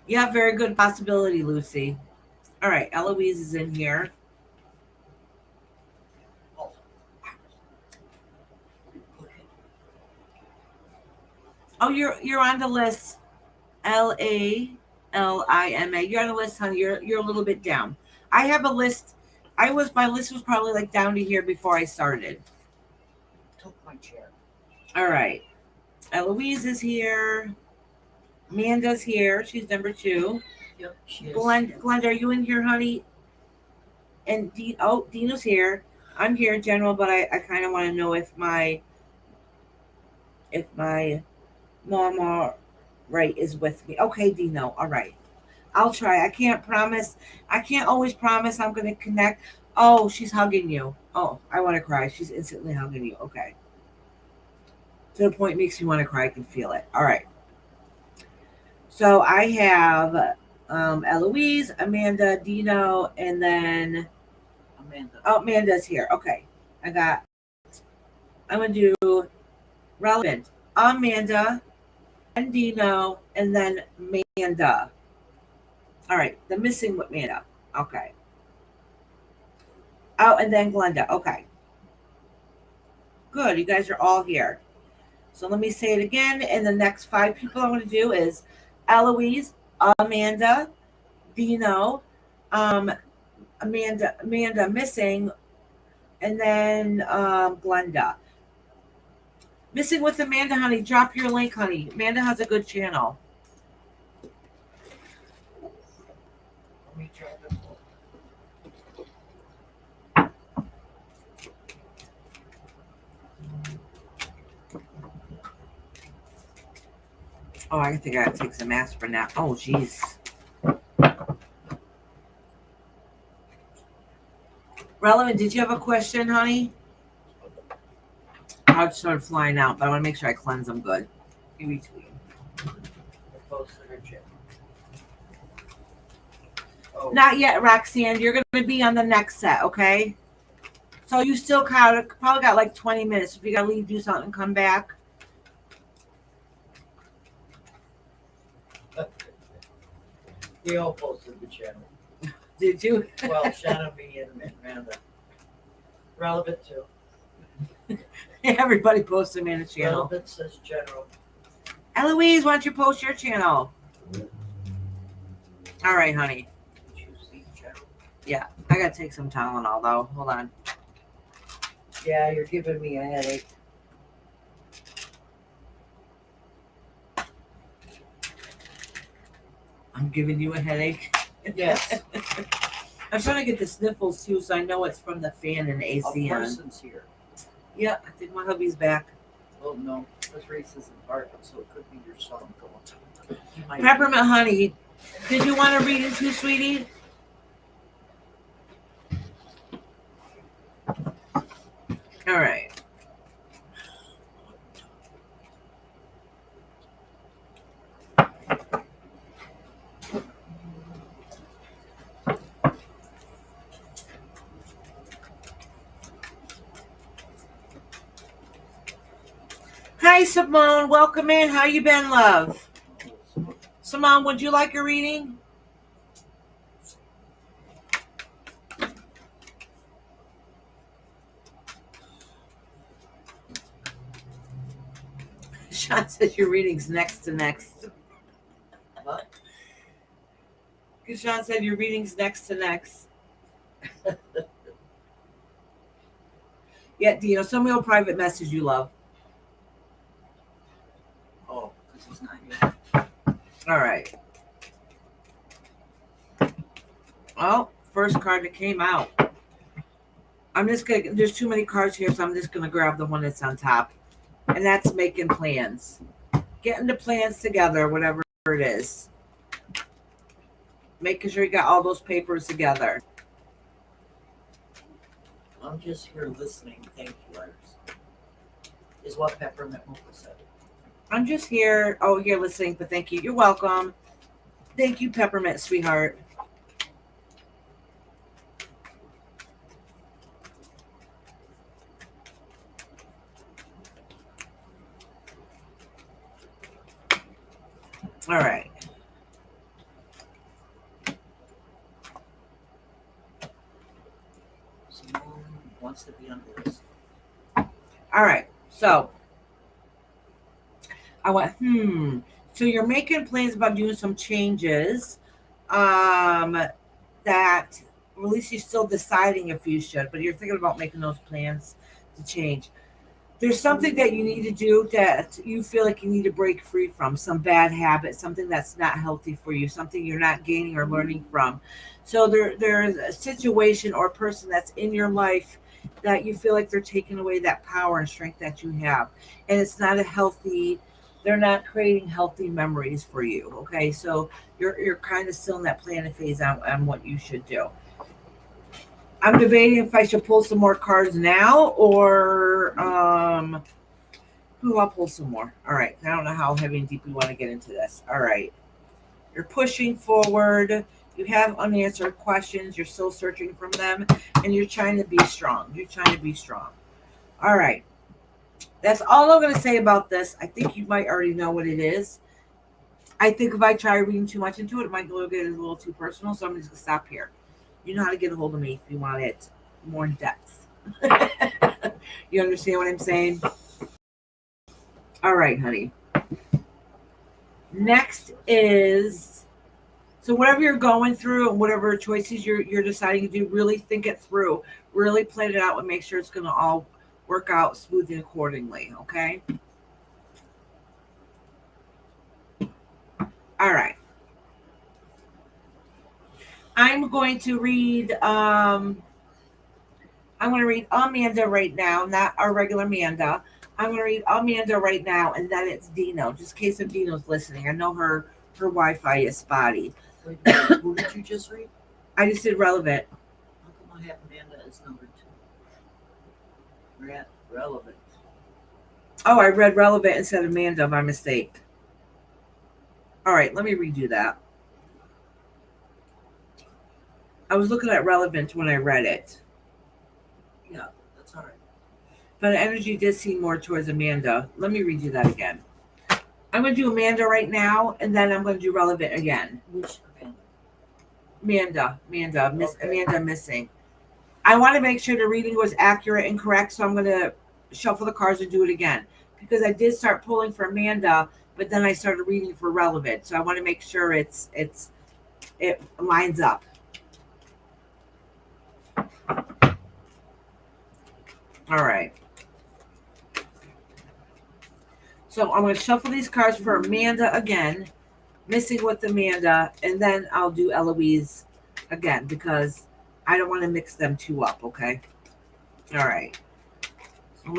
Yeah, very good possibility, Lucy. All right, Eloise is in here. Oh, you're on the list. Lalima. You're on the list, honey. You're a little bit down. I have a list. My list was probably like down to here before I started. Took my chair. All right. Eloise is here. Amanda's here. She's number 2. Yep, she is. Glenda, are you in here, honey? And Dino's here. I'm here, General, but I kind of want to know if my mama right is with me. Okay, Dino. All right. I'll try. I can't promise. I can't always promise I'm going to connect. Oh, she's hugging you. Oh, I want to cry. She's instantly hugging you. Okay. To the point it makes you want to cry. I can feel it. All right. So I have Eloise, Amanda, Dino, and then Amanda. Oh, Amanda's here. Okay. I'm going to do Relevant, Amanda, and Dino, and then Amanda. All right. The missing with Amanda. Okay. Oh, and then Glenda. Okay. Good. You guys are all here. So let me say it again. And the next 5 people I'm going to do is Eloise, Amanda, Dino, Amanda missing, and then Glenda. Missing with Amanda, honey. Drop your link, honey. Amanda has a good channel. Let me try this one. Oh, I think I gotta take some aspirin now. Oh, jeez. Relevant, did you have a question, honey? I started flying out, but I want to make sure I cleanse them good. You retweet. Oh, Not yet, Roxanne. You're going to be on the next set, okay? So you still probably got like 20 minutes. If you got to leave, do something, come back. we all posted the channel. Did you? Well, Shannon, me, and Amanda. Relevant too. Everybody posts them in the channel. Relevant says general. Eloise, why don't you post your channel? All right, honey. Did you see general? Yeah, I got to take some Tylenol, though. Hold on. Yeah, you're giving me a headache. I'm giving you a headache. Yes. I'm trying to get the sniffles, too, so I know it's from the fan and the A AC on. person's here. Yeah, I think my hubby's back. Oh no, this race isn't Barton, so it could be your son going. He might Peppermint honey, did you want to read it too, sweetie? All right. Hi, Simone. Welcome in. How you been, love? Simone, would you like a reading? Sean says your reading's next to next. What? Because Sean said your reading's next to next. Yeah, Dino, send me a private message you love. Oh, because he's not here. All right. Well, first card that came out. I'm just going to, there's too many cards here, so I'm just going to grab the one that's on top. And that's making plans. Getting the plans together, whatever it is. Making sure you got all those papers together. I'm just here listening. Thank you, Iris. Is what Peppermint Mocha said. I'm just here. Oh, here listening, but thank you. You're welcome. Thank you, Peppermint, sweetheart. All right. Simone wants to be on the list. All right. So I went, So you're making plans about doing some changes. That at least you're still deciding if you should, but you're thinking about making those plans to change. There's something that you need to do that you feel like you need to break free from, some bad habit, something that's not healthy for you, something you're not gaining or learning from. So there's a situation or person that's in your life that you feel like they're taking away that power and strength that you have. And it's not a healthy, they're not creating healthy memories for you. Okay. So you're kind of still in that planning phase on what you should do. I'm debating if I should pull some more cards now or I'll pull some more. All right. I don't know how heavy and deep we want to get into this. All right. You're pushing forward. You have unanswered questions. You're still searching from them. And you're trying to be strong. You're trying to be strong. All right. That's all I'm going to say about this. I think you might already know what it is. I think if I try reading too much into it, it might get a little too personal. So I'm just going to stop here. You know how to get a hold of me if you want it more in depth. You understand what I'm saying? All right, honey. Next is, so whatever you're going through and whatever choices you're deciding to do, really think it through. Really plan it out and make sure it's going to all work out smoothly and accordingly, okay? All right. I'm going to read Amanda right now, not our regular Amanda. I'm going to read Amanda right now, and then it's Dino, just in case if Dino's listening. I know her Wi-Fi is spotty. Wait, who did you just read? I just did relevant. How come I have Amanda as number 2. Relevant. Oh, I read relevant instead of Amanda by mistake. All right, let me redo that. I was looking at relevant when I read it. Yeah, that's all right. But energy did seem more towards Amanda. Let me redo that again. I'm going to do Amanda right now, and then I'm going to do relevant again. Which Amanda? Amanda, Okay. Amanda missing. I want to make sure the reading was accurate and correct, so I'm going to shuffle the cards and do it again. Because I did start pulling for Amanda, but then I started reading for relevant. So I want to make sure it lines up. All right. So I'm going to shuffle these cards for Amanda again, missing with Amanda, and then I'll do Eloise again because I don't want to mix them two up, okay? All right. So I'm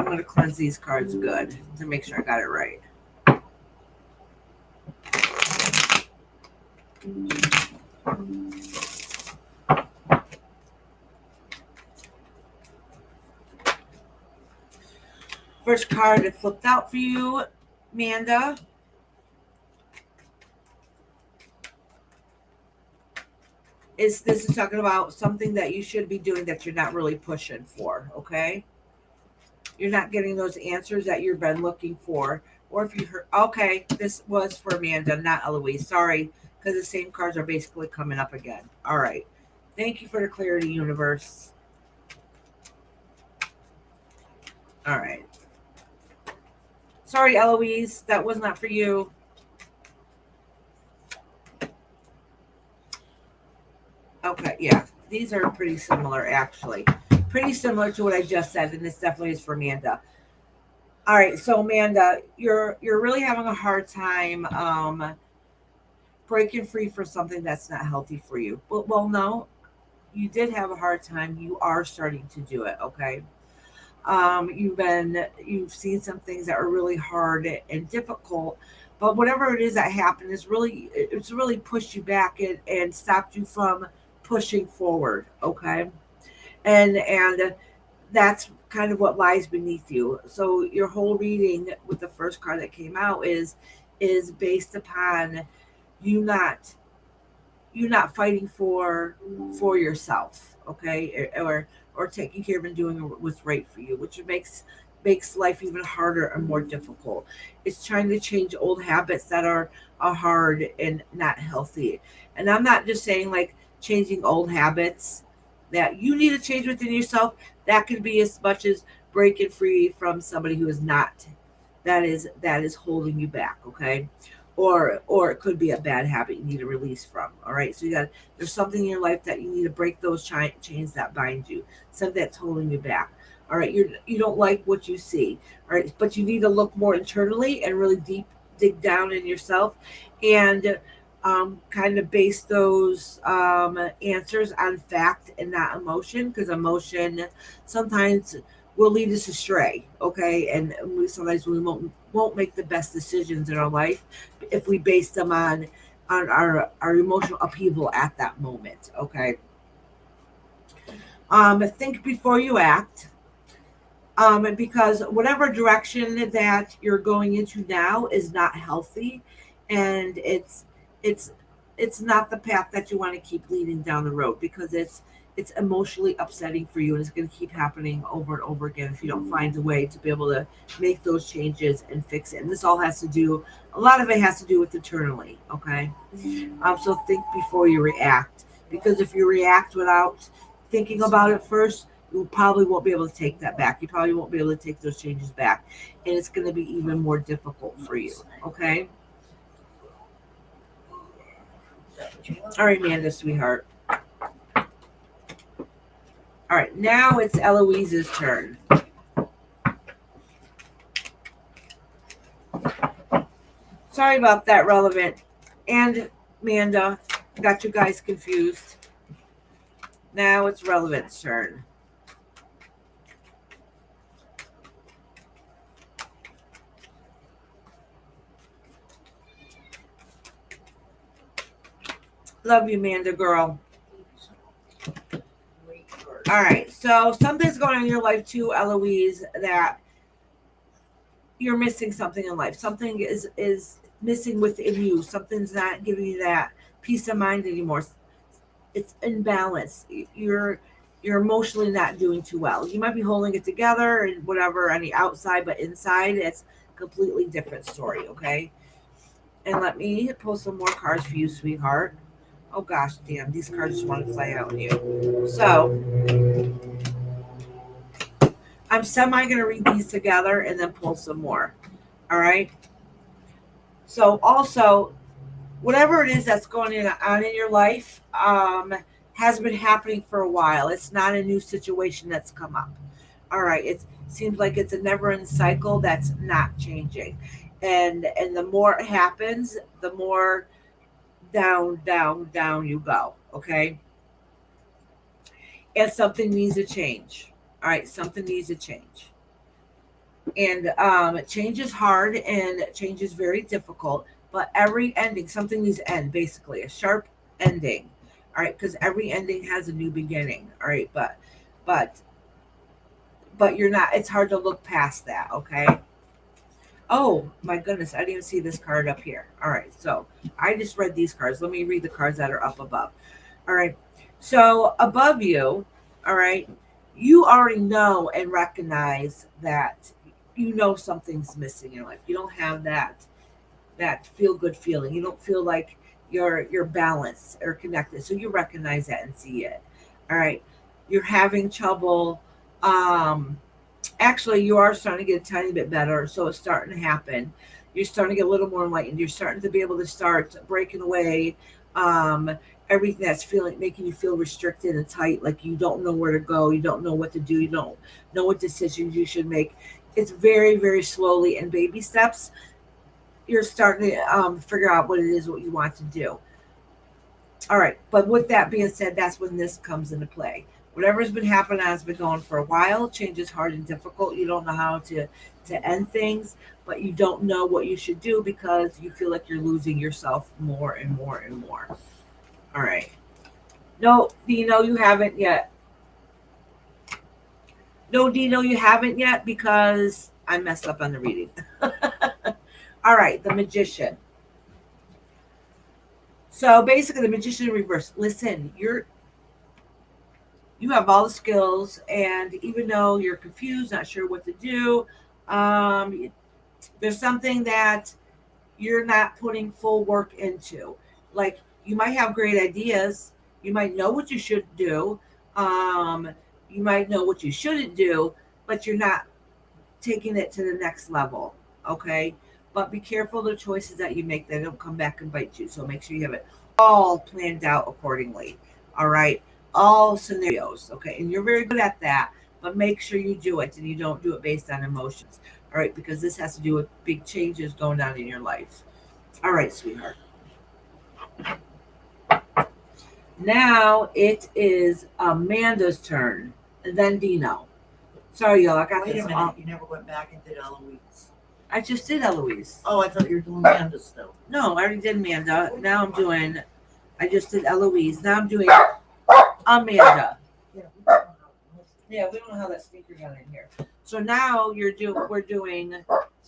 going to cleanse these cards good to make sure I got it right. First card that flipped out for you, Amanda. This is talking about something that you should be doing that you're not really pushing for, okay? You're not getting those answers that you've been looking for. Or if you heard, okay, this was for Amanda, not Eloise. Sorry, because the same cards are basically coming up again. All right. Thank you for the clarity, universe. All right. Sorry, Eloise, that was not for you. Okay, yeah. These are pretty similar, actually. Pretty similar to what I just said, and this definitely is for Amanda. All right, so Amanda, you're really having a hard time breaking free for something that's not healthy for you. Well, no, you did have a hard time. You are starting to do it, okay? You've seen some things that are really hard and difficult, but whatever it is that happened it's really pushed you back and stopped you from pushing forward, okay? And that's kind of what lies beneath you. So your whole reading with the first card that came out is based upon you not you not fighting for yourself, okay, or taking care of and doing what's right for you, which makes life even harder and more difficult. It's trying to change old habits that are hard and not healthy. And I'm not just saying like changing old habits that you need to change within yourself. That could be as much as breaking free from somebody who is not that is holding you back, okay? Or it could be a bad habit you need to release from. All right, so there's something in your life that you need to break those chains that bind you, something that's holding you back. All right, you don't like what you see. All right, but you need to look more internally and really dig down in yourself, and kind of base those answers on fact and not emotion, because emotion sometimes will lead us astray, okay? And sometimes we won't make the best decisions in our life if we base them on our emotional upheaval at that moment, okay? Think before you act, because whatever direction that you're going into now is not healthy, and it's it's not the path that you want to keep leading down the road, because it's emotionally upsetting for you, and it's going to keep happening over and over again if you don't find a way to be able to make those changes and fix it. And this all has to do, a lot of it has to do with internally, okay? So think before you react, because if you react without thinking about it first, you probably won't be able to take that back. You probably won't be able to take those changes back, and it's going to be even more difficult for you, okay? All right, Amanda, sweetheart. All right, now it's Eloise's turn. Sorry about that, Relevant and Amanda. Got you guys confused. Now it's Relevant's turn. Love you, Amanda girl. All right. So something's going on in your life too, Eloise, that you're missing something in life. Something is missing within you. Something's not giving you that peace of mind anymore. It's imbalance. You're emotionally not doing too well. You might be holding it together and whatever on the outside, but inside it's a completely different story. Okay. And let me pull some more cards for you, sweetheart. Oh gosh, damn, these cards just want to fly out on you. So I'm semi gonna read these together and then pull some more. All right. So also, whatever it is that's going on in your life has been happening for a while. It's not a new situation that's come up. All right. It seems like it's a never-ending cycle that's not changing, and the more it happens, the more down, down, down you go. Okay. And something needs to change. All right. Something needs to change. And change is hard and change is very difficult, but every ending, something needs to end, basically a sharp ending. All right, because every ending has a new beginning. All right, but but you're not, it's hard to look past that. Okay. Oh my goodness, I didn't even see this card up here. All right, so I just read these cards. Let me read the cards that are up above. All right, so above you, all right, you already know and recognize that you know something's missing in your life. You don't have that feel good feeling. You don't feel like you're balanced or connected. So you recognize that and see it. All right, you're having trouble. Actually, you are starting to get a tiny bit better, so it's starting to happen. You're starting to get a little more enlightened. You're starting to be able to start breaking away everything that's feeling making you feel restricted and tight, like you don't know where to go, you don't know what to do, you don't know what decisions you should make. It's very, very slowly and baby steps. You're starting to figure out what it is what you want to do. All right. But with that being said, that's when this comes into play. Whatever's been happening has been going for a while. Change is hard and difficult. You don't know how to end things, but you don't know what you should do because you feel like you're losing yourself more and more and more. All right. No, Dino, you haven't yet. No, Dino, you haven't yet because I messed up on the reading. All right, the magician. So basically, the magician in reverse. Listen, you have all the skills, and even though you're confused, not sure what to do, um, there's something that you're not putting full work into. Like you might have great ideas, you might know what you should do, um, you might know what you shouldn't do, but you're not taking it to the next level. Okay. But be careful of the choices that you make. They don't come back and bite you. So make sure you have it all planned out accordingly. All right. All scenarios. Okay. And you're very good at that. But make sure you do it and you don't do it based on emotions. All right. Because this has to do with big changes going on in your life. All right, sweetheart. Now it is Amanda's turn. And then Dino. Sorry, y'all. I got Wait this a minute, all. you never went back and did Eloise. I just did Eloise. Oh, I thought you were doing Amanda still. No, I already did Amanda. Now I'm doing. I just did Eloise. Now I'm doing Amanda. Yeah, we don't know how that speaker got in here. So now we're doing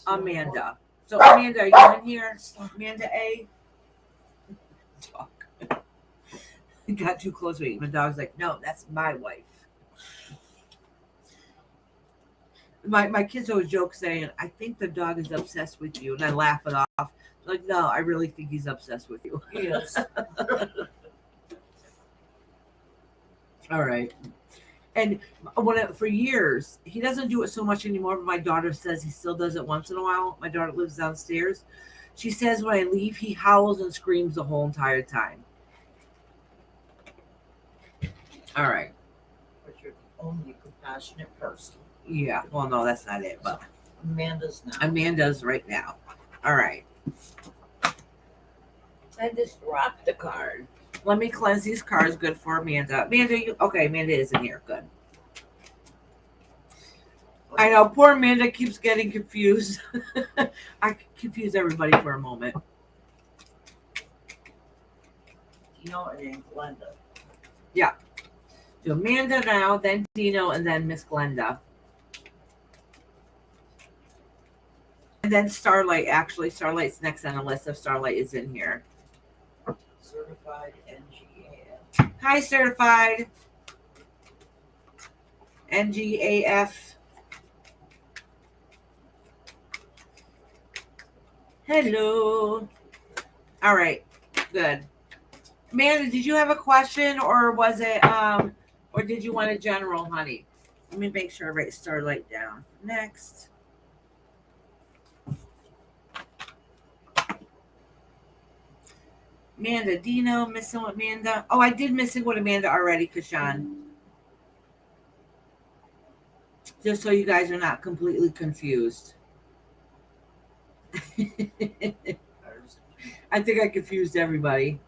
Amanda. So Amanda, are you in here? Amanda A. Talk. You got too close with me. My dog's like, no, that's my wife. My kids always joke saying, I think the dog is obsessed with you, and I laugh it off. Like, no, I really think he's obsessed with you. Yes. All right. And for years, he doesn't do it so much anymore, but my daughter says he still does it once in a while. My daughter lives downstairs. She says when I leave, he howls and screams the whole entire time. All right. But you're the only compassionate person. Yeah. Well, no, that's not it, but Amanda's now. Amanda's right now. All right. I just dropped the card. Let me cleanse these cards. Good for Amanda. Amanda is in here. Good. I know. Poor Amanda keeps getting confused. I confuse everybody for a moment. You know, it ain't Glenda. Yeah. Do Amanda now, then Dino, and then Miss Glenda. And then Starlight. Actually, Starlight's next on the list if Starlight is in here. Certified NGAF. Hi, Certified NGAF. Hello. All right. Good. Amanda, did you have a question, or was it or did you want a general, honey? Let me make sure I write Starlight down. Next. Amanda, Dino, missing with Amanda. Oh, I did missing with Amanda already, Kashan. Just so you guys are not completely confused. I think I confused everybody.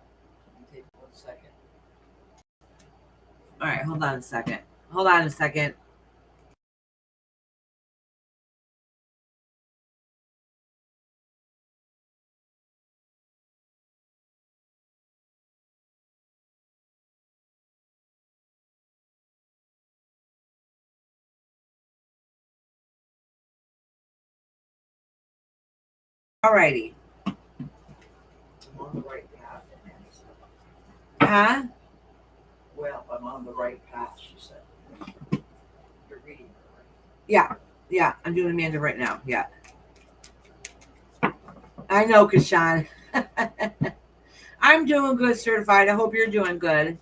Take 1 second. All right, hold on a second. Hold on a second. All righty. I'm on the right path. Huh? Well, I'm on the right path, she said. You're reading it, right? Yeah, I'm doing Amanda right now. Yeah. I know, Kashan. I'm doing good, Certified. I hope you're doing good.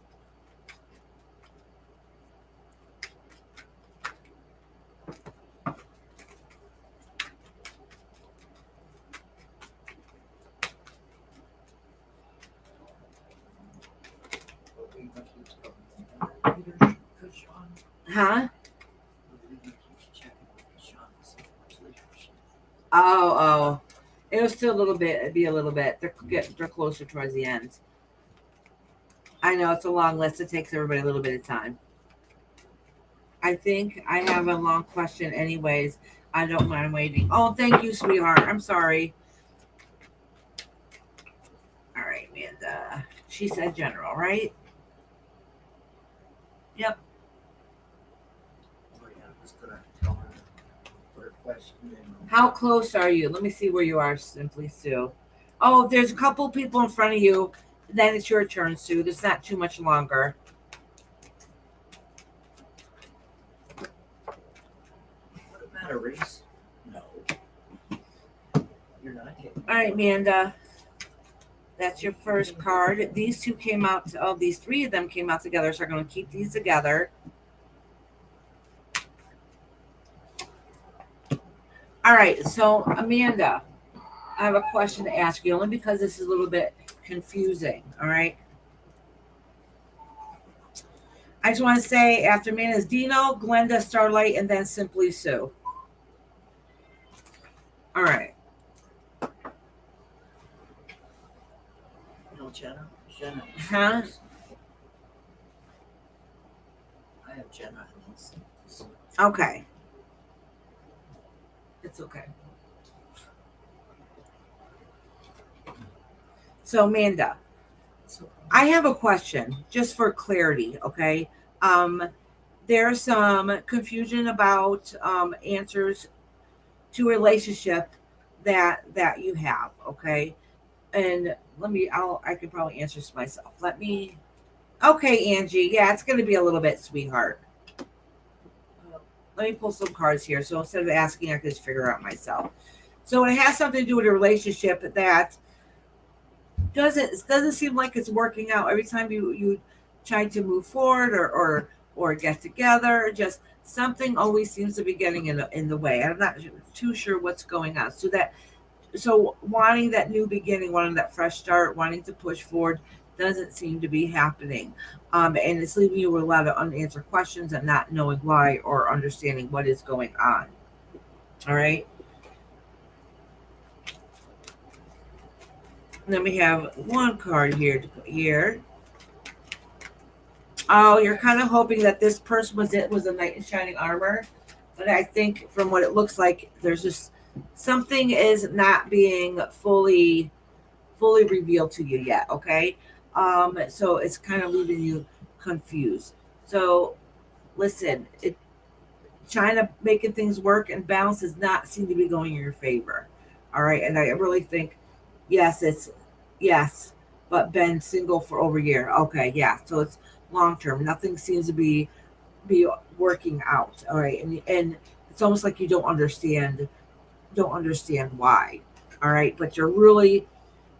But we must keep covering leadership, Kashan. Huh? We keep checking with Kashan to see what's leadership. Oh. It'll still a little bit. It'd be a little bit. They're closer towards the end. I know it's a long list. It takes everybody a little bit of time. I think I have a long question anyways. I don't mind waiting. Oh, thank you, sweetheart. I'm sorry. All right, Amanda. She said general, right? Yep. Oh, yeah, I was gonna tell her to put her question in. How close are you? Let me see where you are, Simply Sue. Oh, there's a couple people in front of you. Then it's your turn, Sue. There's not too much longer. What the matter, Reese? No. You're not kidding. All right, Amanda. That's your first card. These two came out. These three of them came out together. So I'm going to keep these together. All right. So, Amanda, I have a question to ask you, only because this is a little bit confusing. All right. I just want to say after Amanda's Dino, Glenda, Starlight, and then Simply Sue. All right. No, Jenna. Jenna. Huh? I have Jenna and then Simply. Okay. It's okay. So, Amanda, I have a question just for clarity, okay? There's some confusion about answers to relationship that you have, okay? And I can probably answer this myself. Okay, Angie, yeah, it's going to be a little bit, sweetheart. Let me pull some cards here. So instead of asking, I can just figure out myself. So it has something to do with a relationship that doesn't seem like it's working out every time you try to move forward or get together. Just something always seems to be getting in the way. I'm not too sure what's going on. So wanting that new beginning, wanting that fresh start, wanting to push forward doesn't seem to be happening. And it's leaving you with a lot of unanswered questions and not knowing why or understanding what is going on. All right. And then we have one card here to put here. Oh, you're kind of hoping that this person was a knight in shining armor. But I think from what it looks like, there's just something is not being fully revealed to you yet. Okay. So it's kind of leaving you confused. So listen, China making things work and balance does not seem to be going in your favor. All right. And I really think, yes, yes, but been single for over a year. Okay. Yeah. So it's long term. Nothing seems to be working out. All right. And it's almost like you don't understand why. All right. But you're really,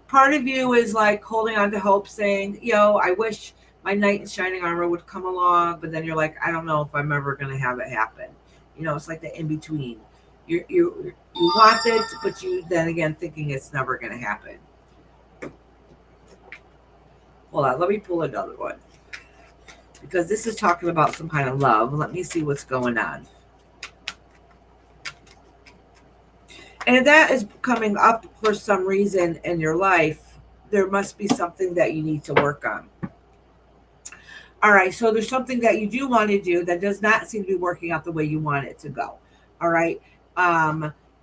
part of you is like holding on to hope, saying, I wish my knight in shining armor would come along. But then you're like, I don't know if I'm ever going to have it happen. It's like the in between. You want it, but you then again thinking it's never going to happen. Hold on, let me pull another one because this is talking about some kind of love. Let me see what's going on. And if that is coming up for some reason in your life, there must be something that you need to work on. All right, so there's something that you do want to do that does not seem to be working out the way you want it to go. All right.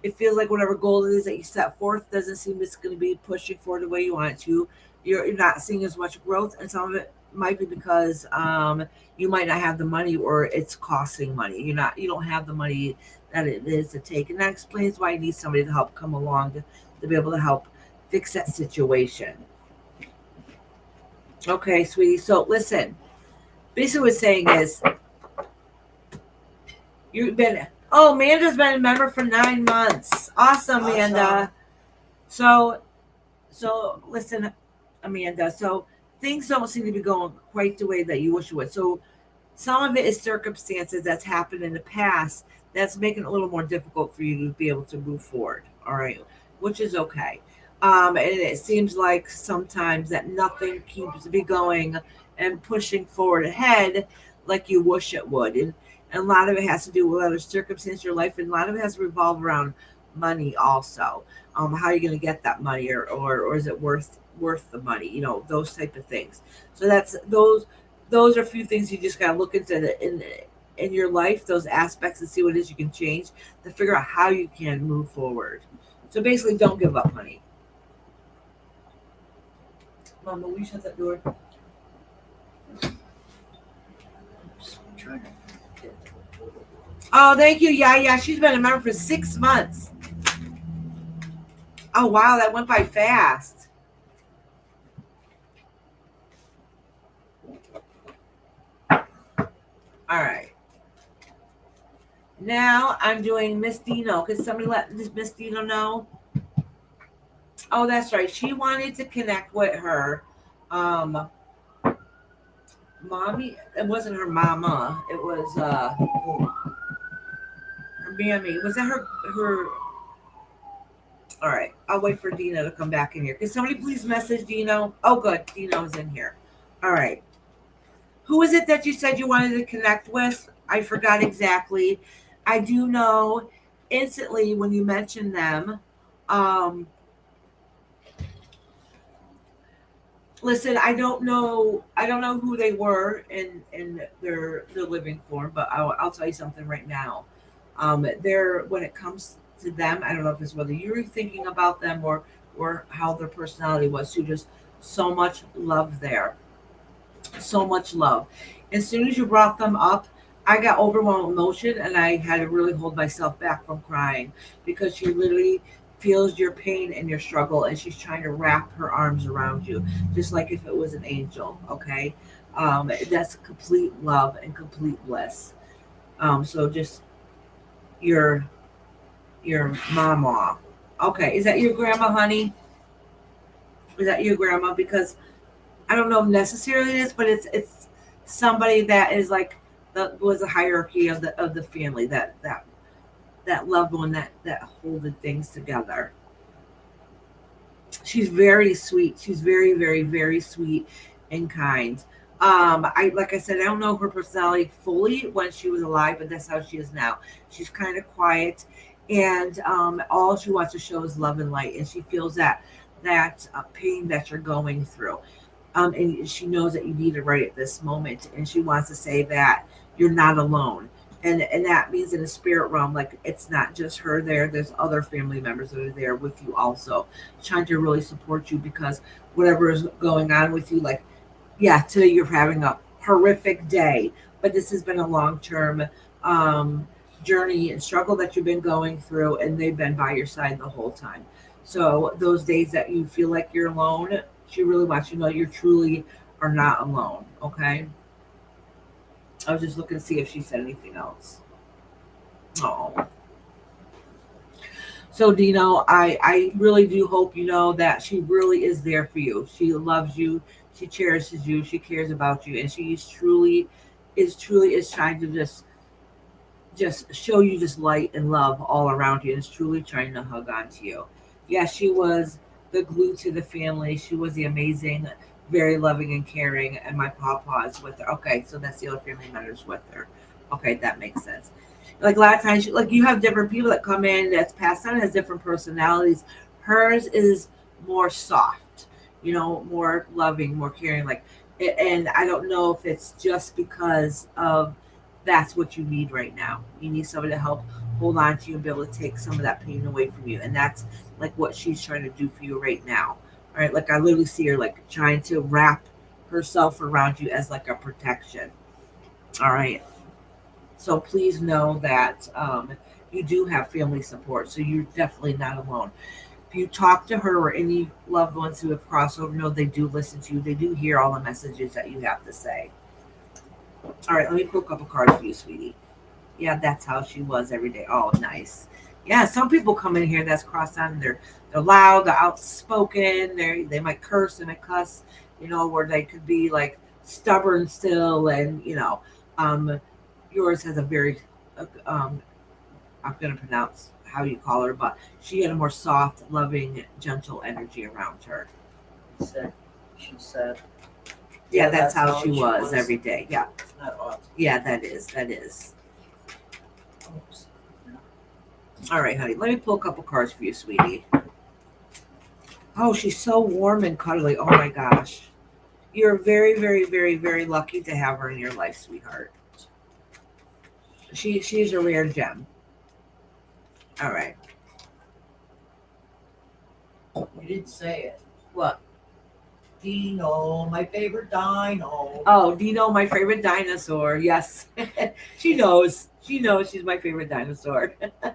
It feels like whatever goal it is that you set forth doesn't seem it's going to be pushing forward the way you want it to. You're not seeing as much growth, and some of it might be because you might not have the money, or it's costing money. You don't have the money that it is to take, and that explains why you need somebody to help come along to be able to help fix that situation. Okay, sweetie. So listen. Basically, what it's saying is you've been. Oh, Amanda's been a member for 9 months. Awesome, Amanda. Awesome. So listen, Amanda. So things don't seem to be going quite the way that you wish it would. So some of it is circumstances that's happened in the past that's making it a little more difficult for you to be able to move forward. All right, which is okay. And it seems like sometimes that nothing keeps me going and pushing forward ahead like you wish it would. And a lot of it has to do with other circumstances in your life, and a lot of it has to revolve around money also. How are you going to get that money, or is it worth the money? Those type of things. So those are a few things you just got to look into in your life, those aspects, and see what it is you can change to figure out how you can move forward. So basically, don't give up, honey. Mama, will you shut that door? Trying to get Oh, thank you. Yeah. She's been a member for 6 months. Oh, wow. That went by fast. All right. Now I'm doing Miss Dino. Could somebody let Miss Dino know? Oh, that's right. She wanted to connect with her mommy. It wasn't her mama. It was her mammy. Was that her? All right. I'll wait for Dino to come back in here. Can somebody please message Dino? Oh, good. Dino's in here. All right. Who is it that you said you wanted to connect with? I forgot exactly. I do know instantly when you mentioned them. Listen, I don't know. I don't know who they were in their living form, but I'll tell you something right now. They're, when it comes to them, I don't know if it's whether you're thinking about them or how their personality was. You just so much love there, so much love. As soon as you brought them up, I got overwhelmed with emotion, and I had to really hold myself back from crying because she literally feels your pain and your struggle, and she's trying to wrap her arms around you, just like if it was an angel. Okay, that's complete love and complete bliss. So just your mama. Okay, is that your grandma, honey? Is that your grandma? Because I don't know if necessarily it is, but it's somebody that is like the was a hierarchy of the family, that loved one that holded things together. She's very sweet. She's very, very, very sweet and kind. I like I said, I don't know her personality fully when she was alive, but that's how she is now. She's kind of quiet, and all she wants to show is love and light, and she feels that pain that you're going through. And she knows that you need it right at this moment, and she wants to say that you're not alone, and that means in the spirit realm, like it's not just her there. There's other family members that are there with you also, trying to really support you because whatever is going on with you, like yeah, today you're having a horrific day, but this has been a long-term um, journey and struggle that you've been going through, and they've been by your side the whole time. So those days that you feel like you're alone, she really wants you to know you truly are not alone. Okay. I was just looking to see if she said anything else. Oh. So Dino, I really do hope you know that she really is there for you. She loves you, she cherishes you, she cares about you, and she is trying to just show you just light and love all around you, and is truly trying to hug onto you. Yes, she was the glue to the family. She was the amazing, very loving and caring, and my papa is with her. Okay, so that's the other family members with her. Okay, that makes sense. Like a lot of times, like you have different people that come in that's passed on, has different personalities. Hers is more soft, more loving, more caring. And I don't know if it's just because of that's what you need right now. You need somebody to help hold on to you and be able to take some of that pain away from you. And that's like what she's trying to do for you right now. All right. Like I literally see her like trying to wrap herself around you as like a protection. All right. So please know that you do have family support. So you're definitely not alone. If you talk to her or any loved ones who have crossed over, know they do listen to you. They do hear all the messages that you have to say. All right, let me pull a couple cards for you, sweetie. Yeah, that's how she was every day. Oh, nice. Yeah, some people come in here that's crossed on. They're loud, they're outspoken. They might curse and cuss. Where they could be like stubborn still, and um, yours has a very I'm gonna pronounce how you call her, but she had a more soft, loving, gentle energy around her. She said. Yeah, that's how she was every day. Yeah, Not awesome. yeah, that is. Oops. All right, honey. Let me pull a couple cards for you, sweetie. Oh, she's so warm and cuddly. Oh my gosh. You're very, very, very, very lucky to have her in your life, sweetheart. She's a rare gem. All right. You didn't say it. What? Dino, my favorite dino. Oh, Dino, my favorite dinosaur. Yes. She knows. She knows she's my favorite dinosaur. Well,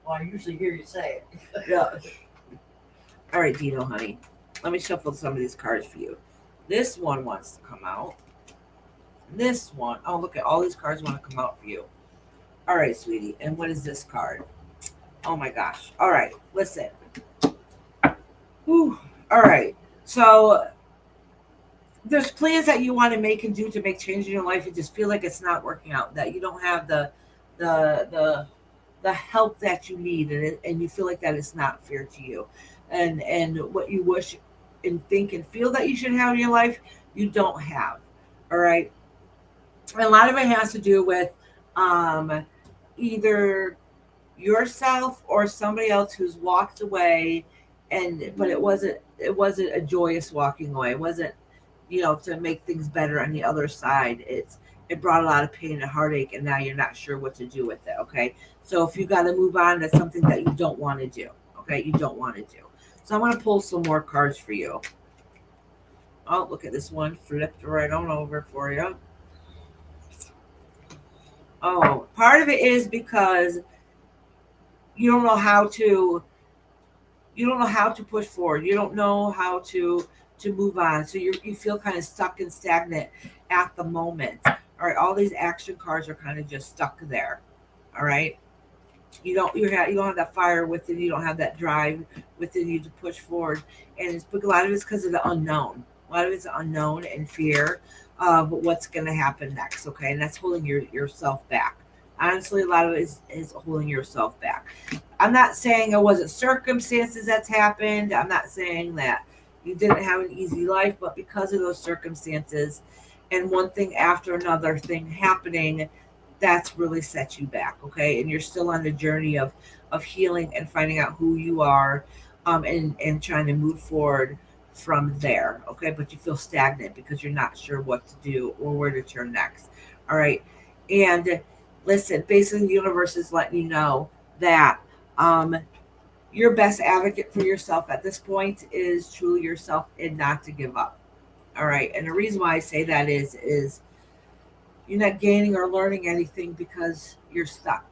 I usually hear you say it. Yeah. All right, Dino, honey. Let me shuffle some of these cards for you. This one wants to come out. This one. Oh, look at all these cards want to come out for you. All right, sweetie. And what is this card? Oh my gosh. All right. Listen. Whew. All right. So there's plans that you want to make and do to make change in your life. You just feel like it's not working out. That you don't have the help that you need, and you feel like that is not fair to you, and what you wish and think and feel that you should have in your life, you don't have. All right. And a lot of it has to do with either yourself or somebody else who's walked away, but it wasn't a joyous walking away. It wasn't to make things better on the other side. It brought a lot of pain and heartache, and now you're not sure what to do with it. Okay. So if you got to move on, that's something that you don't want to do. Okay. You don't want to do. So I'm going to pull some more cards for you. Oh, look at this one. Flipped right on over for you. Oh, part of it is because you don't know how to push forward. You don't know how to move on. So you feel kind of stuck and stagnant at the moment. All right, all these action cards are kind of just stuck there. All right. You don't have that fire within you. You don't have that drive within you to push forward, and a lot of it's because of the unknown. A lot of it's unknown and fear of what's going to happen next. Okay, and that's holding yourself back. Honestly, a lot of it is holding yourself back. I'm not saying it wasn't circumstances that's happened. I'm not saying that you didn't have an easy life, but because of those circumstances and one thing after another thing happening, that's really set you back. Okay, and you're still on the journey of healing and finding out who you are, and trying to move forward from there. Okay, but you feel stagnant because you're not sure what to do or where to turn next. All right, and listen, basically the universe is letting you know that your best advocate for yourself at this point is truly yourself, and not to give up. All right, and the reason why I say that is You're not gaining or learning anything because you're stuck.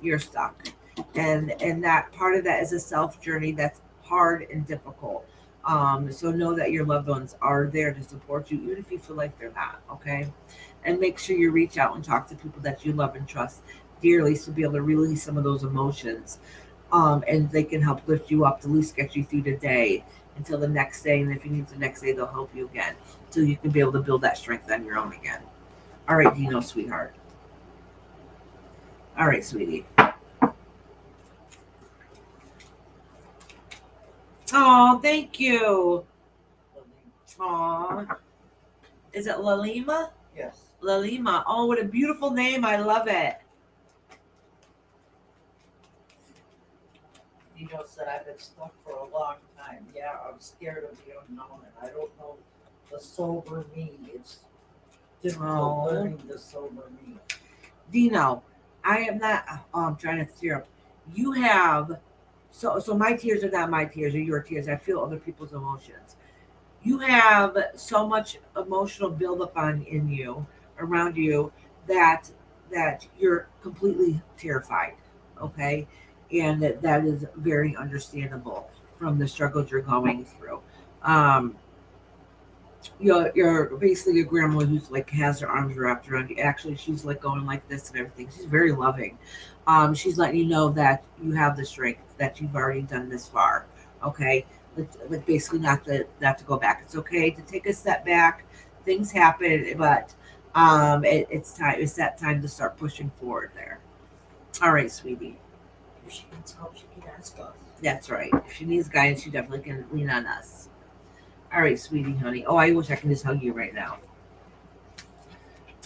You're stuck. And that part of that is a self journey that's hard and difficult. So know that your loved ones are there to support you, even if you feel like they're not, okay? And make sure you reach out and talk to people that you love and trust dearly to be able to release some of those emotions. And they can help lift you up to at least get you through the day until the next day. And if you need the next day, they'll help you again until you can be able to build that strength on your own again. All right, Dino, sweetheart. All right, sweetie. Oh, thank you. Aw. Is it Lalima? Yes. Lalima. Oh, what a beautiful name. I love it. Dino said, I've been stuck for a long time. Yeah, I'm scared of the unknown, and I don't know the sober me. It's difficult learning the sober me. Dino, I am not, I'm trying to steer up. You have, so my tears are not my tears or your tears. I feel other people's emotions. You have so much emotional buildup in you, around you, that you're completely terrified, okay? And that is very understandable from the struggles you're going through. Um, you're basically your grandma who's like has her arms wrapped around you. Actually, she's like going like this and everything. She's very loving. She's letting you know that you have the strength, that you've already done this far. Okay, like basically not to go back. It's okay to take a step back. Things happen, but it's time. It's that time to start pushing forward. There. All right, sweetie. If she needs help, she can ask us. That's right. If she needs guidance, she definitely can lean on us. All right, sweetie, honey. Oh, I wish I could just hug you right now.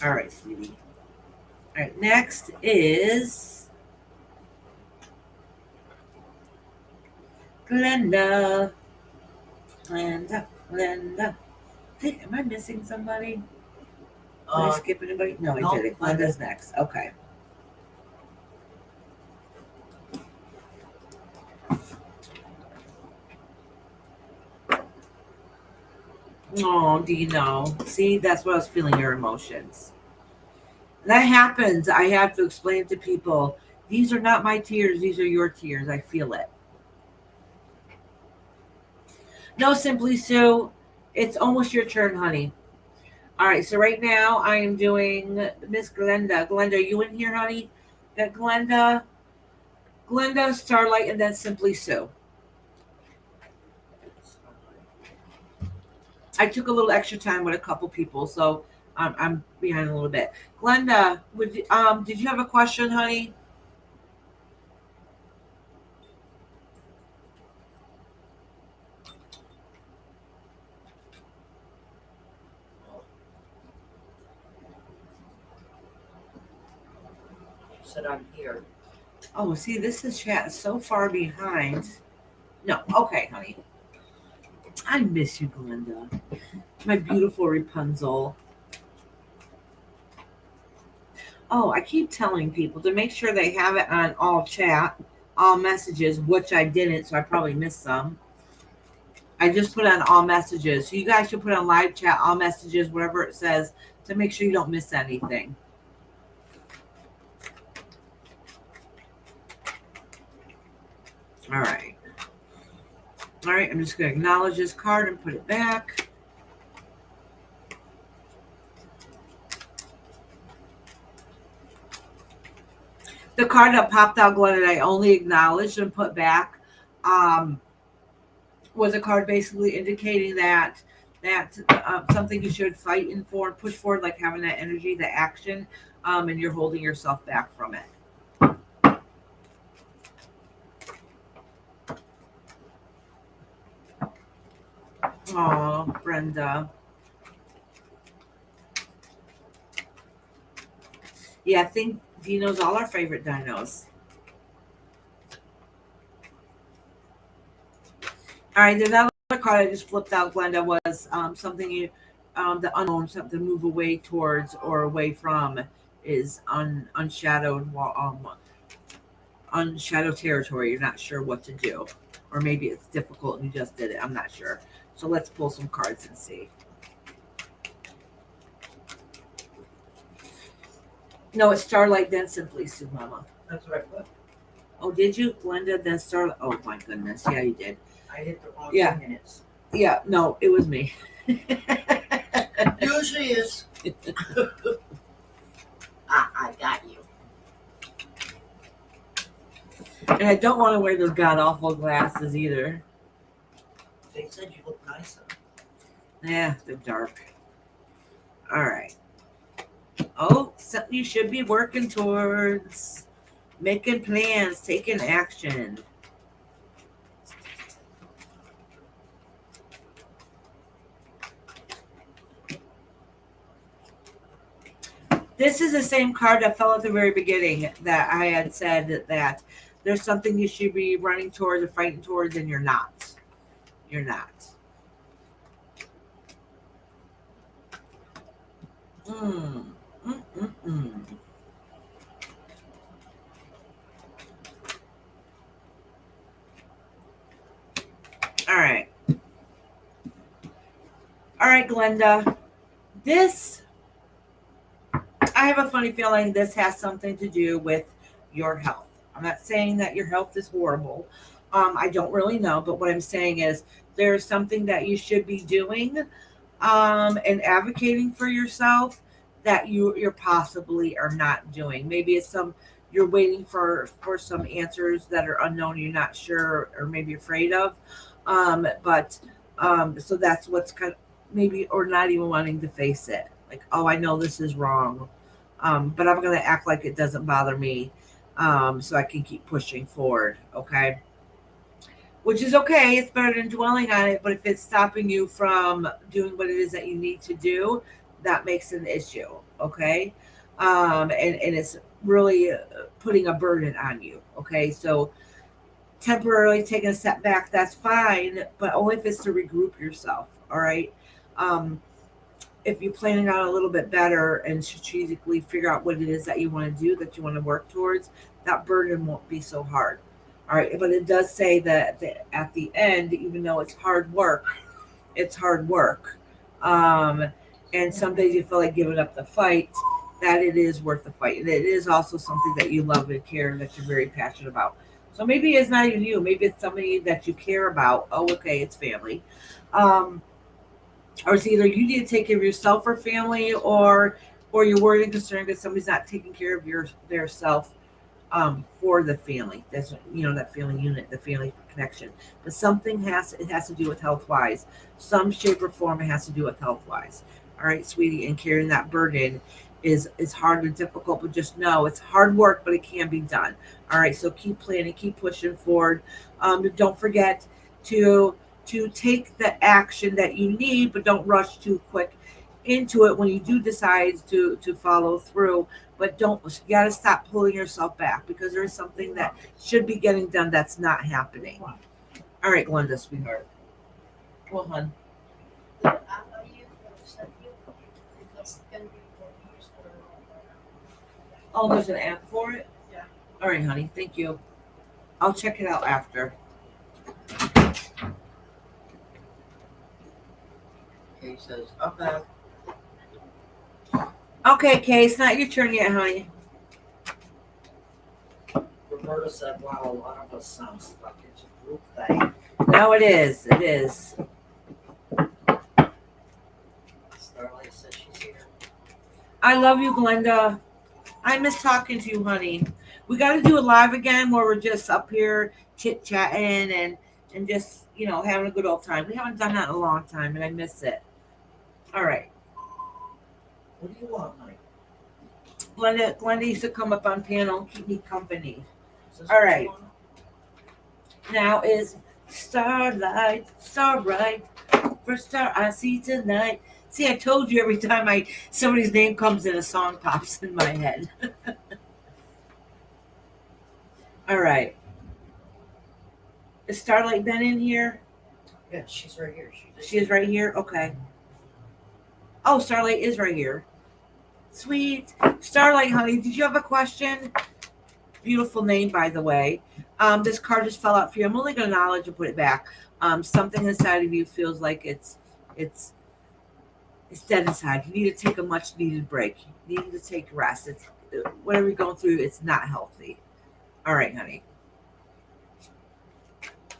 All right, sweetie. All right, next is Glenda. Glenda. Hey, am I missing somebody? Did I skip anybody? No, I didn't. Glenda's next. Okay. Oh, Dino. See, that's what I was feeling, your emotions. That happens. I have to explain to people, these are not my tears, these are your tears. I feel it. No, Simply Sue. It's almost your turn, honey. All right, so right now I am doing Miss Glenda. Glenda, are you in here, honey? Got Glenda, Starlight, and then Simply Sue. I took a little extra time with a couple people, so I'm behind a little bit. Glenda, did you have a question, honey? Said I'm here. Oh, see, this is chat so far behind. No, okay, honey. I miss you, Glenda. My beautiful Rapunzel. Oh, I keep telling people to make sure they have it on all chat, all messages, which I didn't, so I probably missed some. I just put on all messages. So you guys should put on live chat, all messages, whatever it says, to make sure you don't miss anything. All right. All right, I'm just going to acknowledge this card and put it back. The card that popped out, Glenn, that I only acknowledged and put back, was a card basically indicating that something you should fight in for and push forward, like having that energy, the action, and you're holding yourself back from it. Oh, Brenda. Yeah, I think Dino's all our favorite dinos. All right, there's another card I just flipped out, Glenda, was something you, the unknown, something to move away towards or away from is unshadowed, unshadowed territory. You're not sure what to do. Or maybe it's difficult and you just did it. I'm not sure. So let's pull some cards and see. No, it's Starlight, then Simply Sue, Mama. That's what I put. Oh, did you? Glenda, then Starlight. Oh, my goodness. Yeah, you did. I hit the wrong Yeah. minutes. Yeah, no, it was me. Usually is. I got you. And I don't want to wear those god awful glasses either. They said you look nicer. Yeah, they're dark. All right. Oh, something you should be working towards. Making plans, taking action. This is the same card that fell at the very beginning that I had said that there's something you should be running towards or fighting towards, and you're not. You're not. Mm. Mm-mm-mm. All right. All right, Glenda. This, I have a funny feeling this has something to do with your health. I'm not saying that your health is horrible. I don't really know, but what I'm saying is there's something that you should be doing and advocating for yourself that you're possibly are not doing. Maybe it's some you're waiting for some answers that are unknown, you're not sure or maybe afraid of. But so that's what's kind of maybe or not even wanting to face it. Like, oh, I know this is wrong, but I'm gonna act like it doesn't bother me, so I can keep pushing forward. Okay, which is okay. It's better than dwelling on it. But if it's stopping you from doing what it is that you need to do, that makes an issue. Okay. And it's really putting a burden on you. Okay. So temporarily taking a step back, that's fine, but only if it's to regroup yourself. All right. Um, if you're planning out a little bit better and strategically figure out what it is that you want to do, that you want to work towards, that burden won't be so hard. All right, but it does say that at the end, even though it's hard work, it's hard work. Um, and some days you feel like giving up the fight, that it is worth the fight. And it is also something that you love and care and that you're very passionate about. So maybe it's not even you, maybe it's somebody that you care about. Oh, okay, it's family. Um, or it's either you need to take care of yourself or family, or you're worried and concerned that somebody's not taking care of their self for the family. That's that family unit, the family connection. But something has to do with health wise, some shape or form. It has to do with health wise. All right, sweetie, and carrying that burden is hard and difficult, but just know it's hard work, but it can be done. All right, so keep planning, keep pushing forward. Don't forget to take the action that you need, but don't rush too quick into it when you do decide to follow through. But don't you got to stop pulling yourself back because there's something that should be getting done that's not happening. All right, Glenda, sweetheart. Well, hun. Oh, there's an app for it? Yeah. All right, honey. Thank you. I'll check it out after. Kay says, okay. Okay, Kay, it's not your turn yet, honey. Roberta said, wow, a lot of us sound like it's a group thing. No, it is. It is. Starlight says she's here. I love you, Glenda. I miss talking to you, honey. We got to do it live again where we're just up here chit chatting and just having a good old time. We haven't done that in a long time, and I miss it. All right, What do you want, honey? Glenda used to come up on panel and keep me company. Is this All what you right. want? Now is starlight, starbright, first star I see tonight. See, I told you every time somebody's name comes in, a song pops in my head. All right. Is Starlight been in here? Yeah, she's right here. She is right here? Okay. Oh, Starlight is right here. Sweet. Starlight, honey, did you have a question? Beautiful name, by the way. This card just fell out for you. I'm only going to acknowledge and put it back. Something inside of you feels like it's dead inside. You need to take a much needed break. You need to take rest. whatever you're going through, it's not healthy. All right, honey.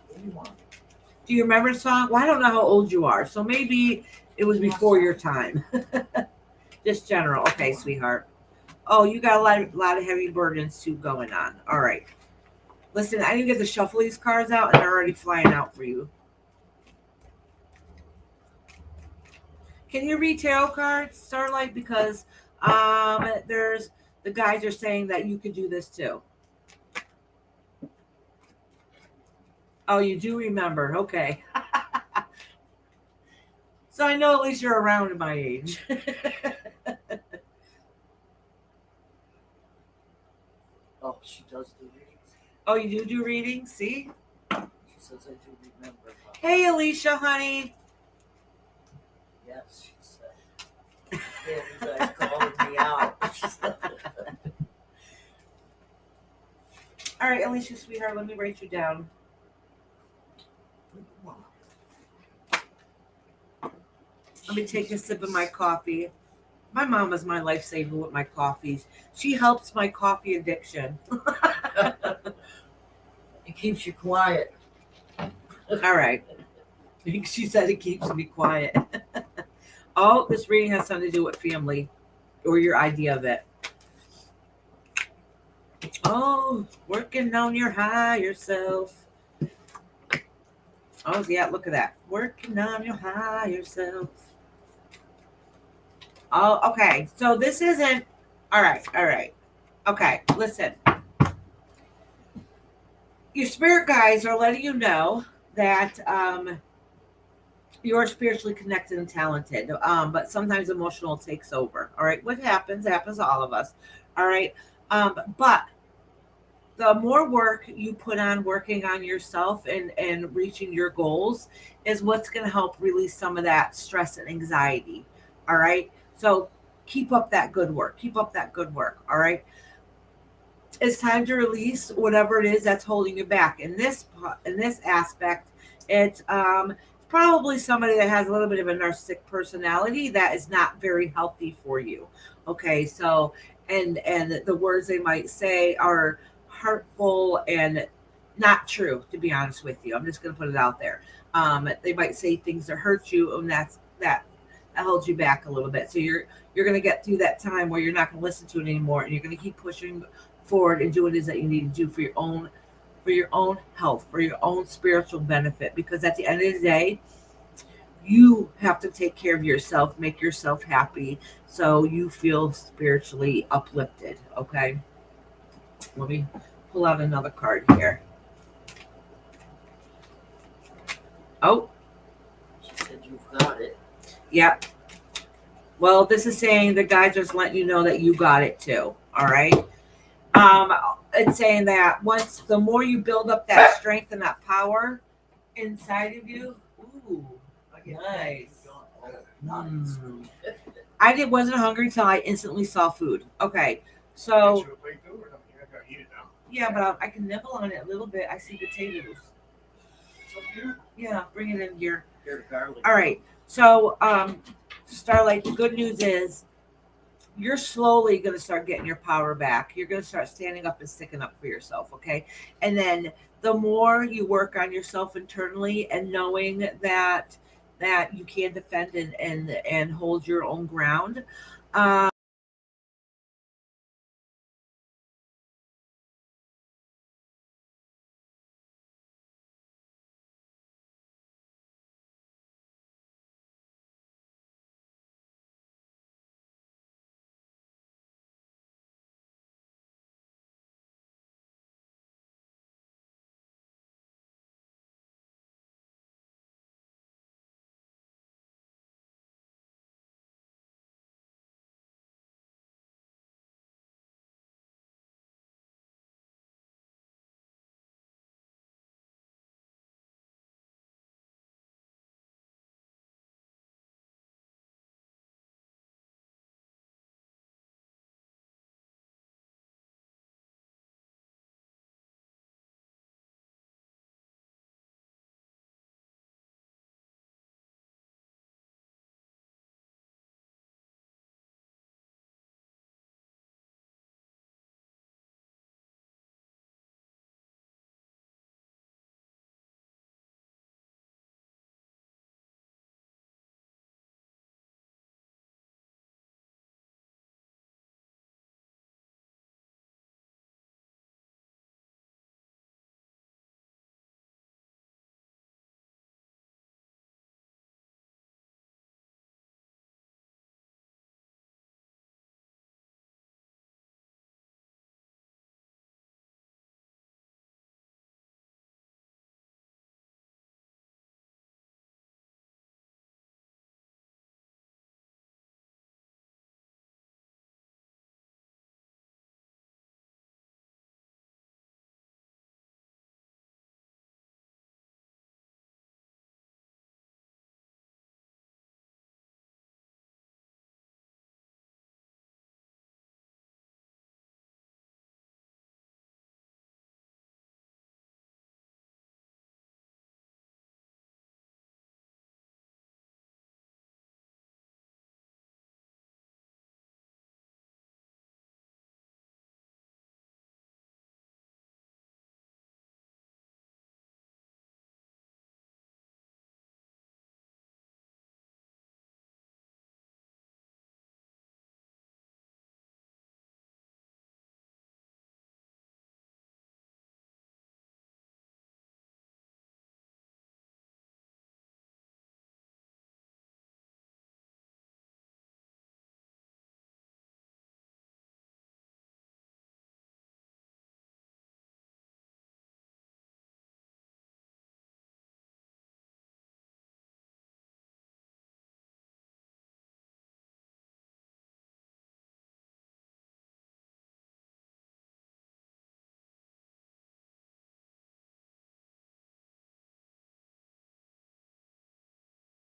What do you want? Do you remember the song? Well, I don't know how old you are, so maybe it was before your time. Just general. Okay, sweetheart. Oh, you got a lot of heavy burdens too going on. All right. Listen, I didn't get to shuffle these cards out, and they're already flying out for you. Can you read tarot cards, Starlight? Because there's the guys are saying that you could do this too. Oh, you do remember. Okay. So I know at least you're around my age. Oh, she does do readings. Oh, you do readings? See? She says I do remember. Hey, Alicia, honey. Yes, she said. Yeah, you guys calling me out. All right, Alicia, sweetheart, let me write you down. Let me take a sip of my coffee. My mom is my lifesaver with my coffees. She helps my coffee addiction. It keeps you quiet. All right. She said it keeps me quiet. Oh, this reading has something to do with family or your idea of it. Oh, working on your higher self. Oh, yeah, look at that. Working on your higher self. Oh, okay. So this isn't. All right. All right. Okay. Listen. Your spirit guides are letting you know that you're spiritually connected and talented, but sometimes emotional takes over. All right. What happens to all of us. All right. But the more work you put on working on yourself and reaching your goals is what's going to help release some of that stress and anxiety. All right. So keep up that good work. Keep up that good work. All right. It's time to release whatever it is that's holding you back. In this aspect, it's probably somebody that has a little bit of a narcissistic personality that is not very healthy for you. Okay. So and the words they might say are hurtful and not true, to be honest with you. I'm just going to put it out there. They might say things that hurt you, and that holds you back a little bit. So you're going to get through that time where you're not going to listen to it anymore, and you're going to keep pushing forward and do what it is that you need to do for your own health, for your own spiritual benefit. Because at the end of the day, you have to take care of yourself, make yourself happy, so you feel spiritually uplifted. Okay. Let me pull out another card here. Oh, She said you've got it. yeah. Well, this is saying the guy just letting you know that you got it too. All right. It's saying that once the more you build up that strength and that power inside of you, ooh, nice. Nice. Wasn't hungry until I instantly saw food. Okay, so yeah, but I can nibble on it a little bit. I see potatoes. Yeah, bring it in here. All right. So, Starlight, the good news is you're slowly going to start getting your power back. You're going to start standing up and sticking up for yourself. Okay. And then the more you work on yourself internally and knowing that you can defend and hold your own ground,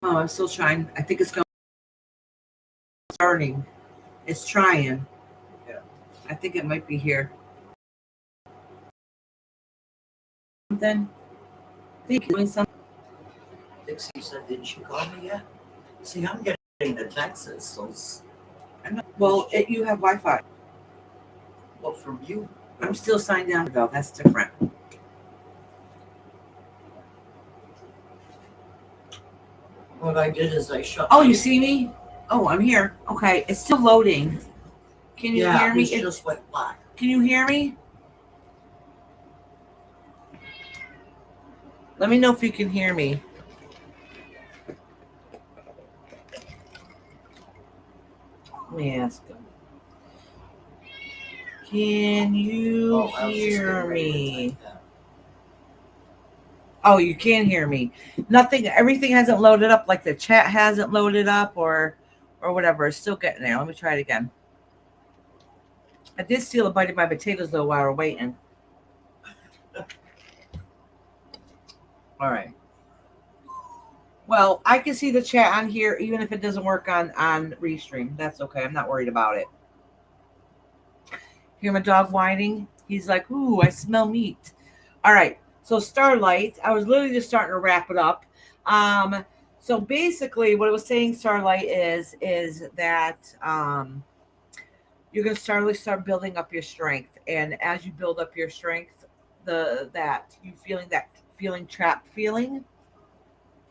Oh, I'm still trying. I think it's going starting. It's trying. Yeah. I think it might be here. Then I think doing something. Dixie said, didn't she call me yet? See, I'm getting the texts. So Well, you have Wi-Fi. well, from you. I'm still signed down though. That's different. What I did is I shut. Oh, you see me? Oh, I'm here. Okay, it's still loading. Can you hear me? It just went black. Can you hear me? Let me know if you can hear me. Let me ask him. Can you hear me? Oh, you can hear me. Nothing. Everything hasn't loaded up. Like the chat hasn't loaded up, or whatever. It's still getting there. Let me try it again. I did steal a bite of my potatoes though while we're waiting. All right. Well, I can see the chat on here, even if it doesn't work on Restream. That's okay. I'm not worried about it. Hear my dog whining? He's like, ooh, I smell meat. All right. So Starlight, I was literally just starting to wrap it up. So basically what I was saying, Starlight, is that you're going to start building up your strength. And as you build up your strength, that feeling trapped feeling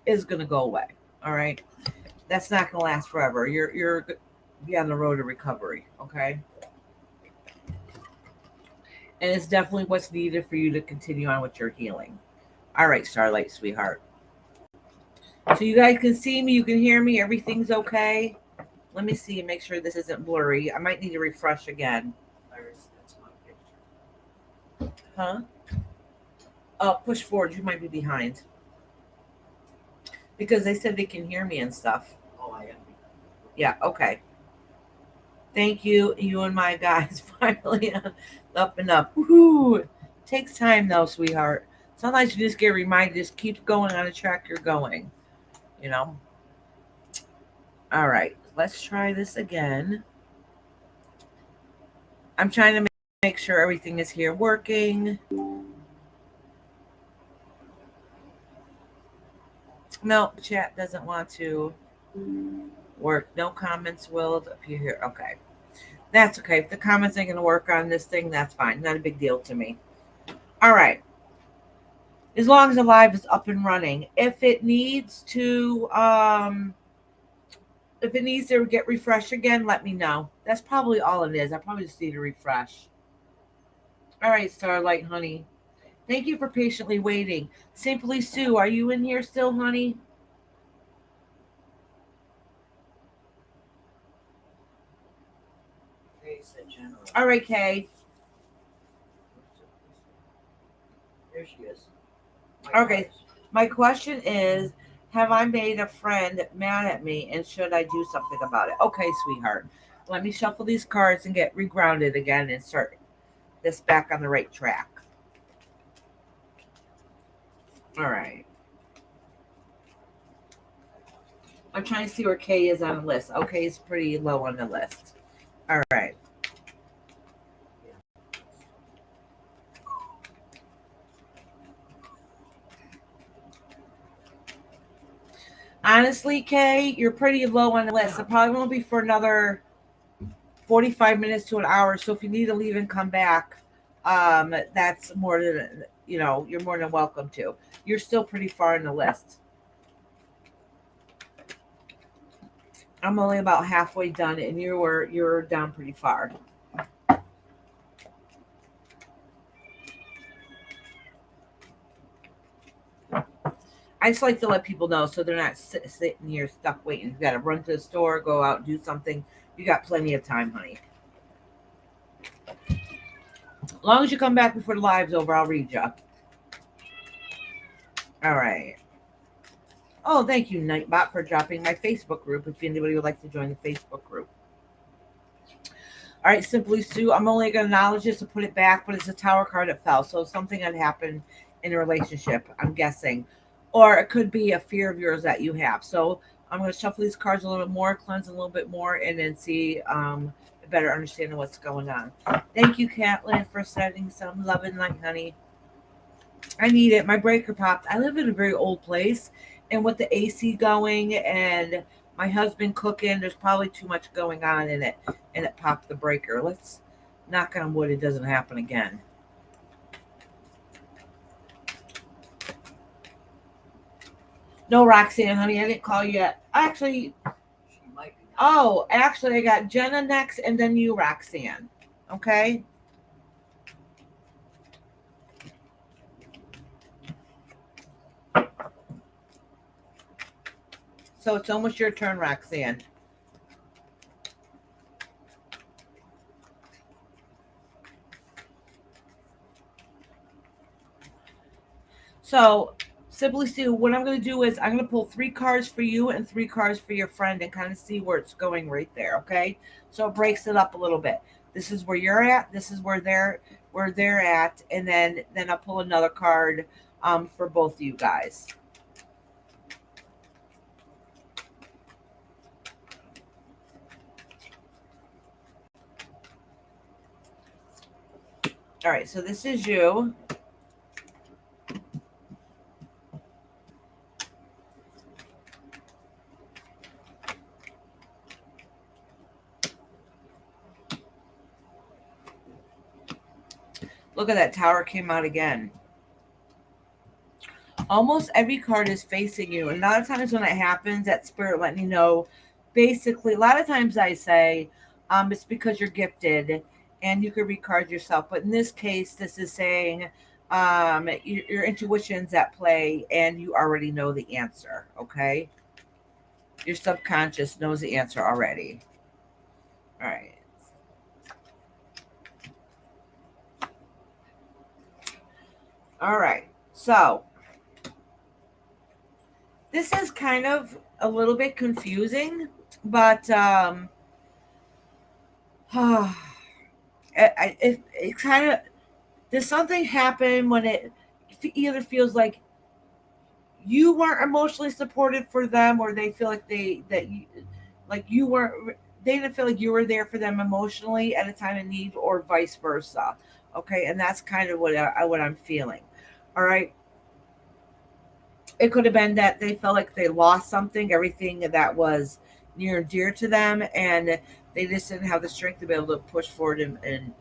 is going to go away. All right. That's not going to last forever. You're be on the road to recovery. Okay. And it's definitely what's needed for you to continue on with your healing. All right, Starlight, sweetheart. So you guys can see me, you can hear me, everything's okay. Let me see and make sure this isn't blurry. I might need to refresh again. That's my picture. Huh? Push forward, you might be behind. Because they said they can hear me and stuff. Oh, I am. Yeah, okay. Thank you, you and my guys finally up and up. Woohoo! Takes time though, sweetheart. Sometimes you just get reminded, just keep going on the track you're going. You know? All right, let's try this again. I'm trying to make sure everything is here working. No, chat doesn't want to work. No comments will appear here. Okay. That's okay. If the comments ain't going to work on this thing, that's fine. Not a big deal to me. All right. As long as the live is up and running. If it needs to get refreshed again, let me know. That's probably all it is. I probably just need to refresh. All right, Starlight, honey. Thank you for patiently waiting. Simply Sue, are you in here still, honey? All right, Kay. There she is. Okay. My question is, have I made a friend mad at me and should I do something about it? Okay, sweetheart. Let me shuffle these cards and get regrounded again and start this back on the right track. All right. I'm trying to see where K is on the list. Okay, it's pretty low on the list. All right. Honestly, Kay, you're pretty low on the list. It probably won't be for another 45 minutes to an hour. So if you need to leave and come back, that's more than, you're more than welcome to. You're still pretty far in the list. I'm only about halfway done, and you're down pretty far. I just like to let people know so they're not sitting here stuck waiting. You got to run to the store, go out, do something. You got plenty of time, honey. As long as you come back before the live's over, I'll read you. All right. Oh, thank you, Nightbot, for dropping my Facebook group. If anybody would like to join the Facebook group. All right, Simply Sue, I'm only going to acknowledge this and put it back, but it's a tower card that fell. So something had happened in a relationship, I'm guessing. or it could be a fear of yours that you have. So I'm going to shuffle these cards a little bit more, cleanse a little bit more, and then see a better understanding of what's going on. Thank you, Catlin, for sending some love and light, honey. I need it. My breaker popped. I live in a very old place, and with the AC going and my husband cooking, there's probably too much going on in it, and it popped the breaker. Let's knock on wood it doesn't happen again. No, Roxanne, honey, I didn't call you yet. Actually, I got Jenna next, and then you, Roxanne. Okay. So it's almost your turn, Roxanne. So, Simply Sue, what I'm going to do is I'm going to pull 3 cards for you and 3 cards for your friend and kind of see where it's going right there, okay? So it breaks it up a little bit. This is where you're at. This is where they're at, and then I'll pull another card for both of you guys. All right, so this is you. Look at that, Tower came out again. Almost every card is facing you. And a lot of times when it happens, that spirit letting you know, basically, a lot of times I say, it's because you're gifted and you can read cards yourself. But in this case, this is saying your intuition's at play and you already know the answer, okay? Your subconscious knows the answer already. All right. All right. So this is kind of a little bit confusing, but it kind of, does something happen when it either feels like you weren't emotionally supported for them, or they feel like they didn't feel like you were there for them emotionally at a time of need, or vice versa. Okay, and that's kind of what I'm feeling. All right. It could have been that they felt like they lost something, everything that was near and dear to them, and they just didn't have the strength to be able to push forward and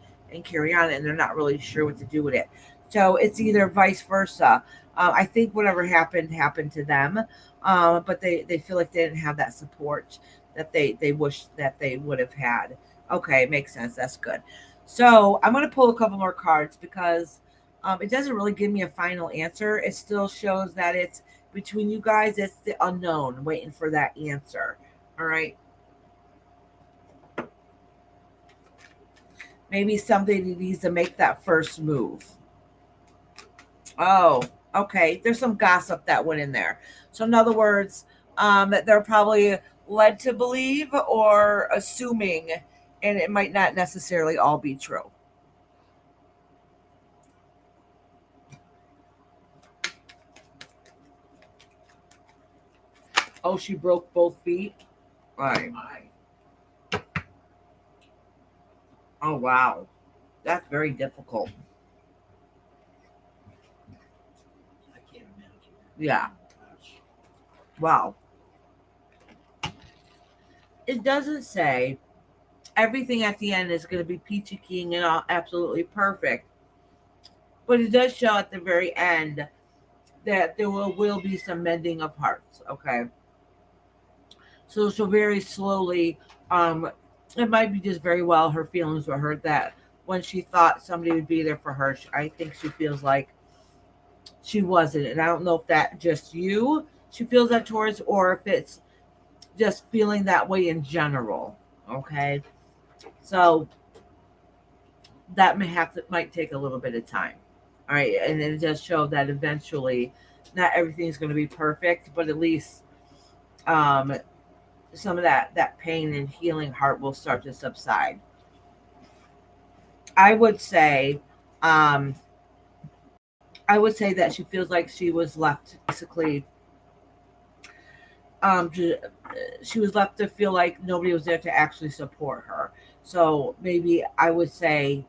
carry on, and they're not really sure what to do with it. So it's either vice versa. I think whatever happened to them, but they feel like they didn't have that support that they wish that they would have had. Okay, makes sense. That's good. So I'm going to pull a couple more cards because it doesn't really give me a final answer. It still shows that it's between you guys. It's the unknown, waiting for that answer. All right. Maybe somebody needs to make that first move. Oh, okay. There's some gossip that went in there. So in other words, that they're probably led to believe or assuming, and it might not necessarily all be true. Oh, she broke both feet. Right. Oh, wow. That's very difficult. I can't imagine. Yeah. Wow. It doesn't say everything at the end is going to be peachy keen and all absolutely perfect, but it does show at the very end that there will be some mending of hearts. Okay. So she'll very slowly, it might be just very well her feelings were hurt that when she thought somebody would be there for her, I think she feels like she wasn't. And I don't know if that just you, she feels that towards, or if it's just feeling that way in general. Okay. So that might take a little bit of time. All right. And it does show that eventually not everything's going to be perfect, but at least some of that pain and healing heart will start to subside. I would say I would say that she feels like she was left basically to, she was left to feel like nobody was there to actually support her. So maybe I would say,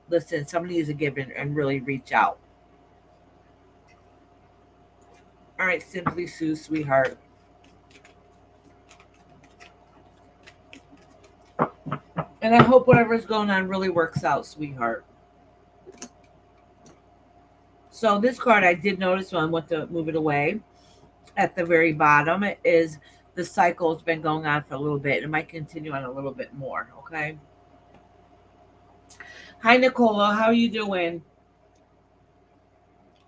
listen, somebody needs to give in and really reach out. All right, Simply Sue, sweetheart. And I hope whatever's going on really works out, sweetheart. So this card I did notice when I went to move it away at the very bottom is the cycle's been going on for a little bit. It might continue on a little bit more. Okay. Hi, Nicola. How are you doing?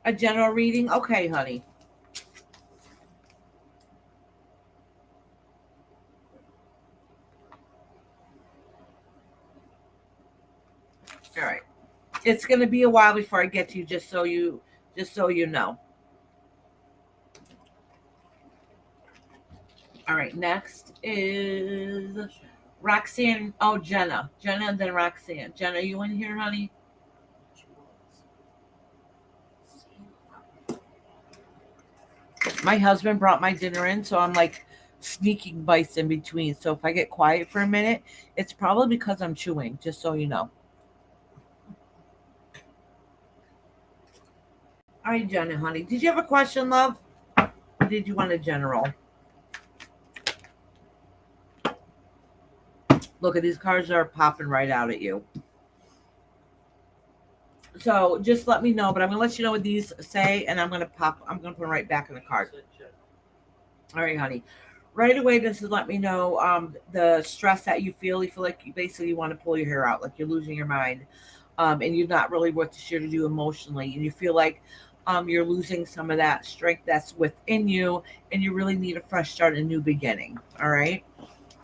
A general reading? Okay, honey. All right. It's going to be a while before I get to you, just so you know. All right. Next is Roxanne. Oh, Jenna. Jenna and then Roxanne. Jenna, you in here, honey? My husband brought my dinner in, so I'm like sneaking bites in between. So if I get quiet for a minute, it's probably because I'm chewing, just so you know. All right, Jenna, honey. Did you have a question, love? Or did you want a general? Look at these cards are popping right out at you. So just let me know, but I'm gonna let you know what these say, and I'm gonna put them right back in the card. All right, honey. Right away, this is let me know the stress that you feel. You feel like you basically want to pull your hair out, like you're losing your mind, and you're not really what to share to do emotionally, and you feel like you're losing some of that strength that's within you, and you really need a fresh start, a new beginning. All right,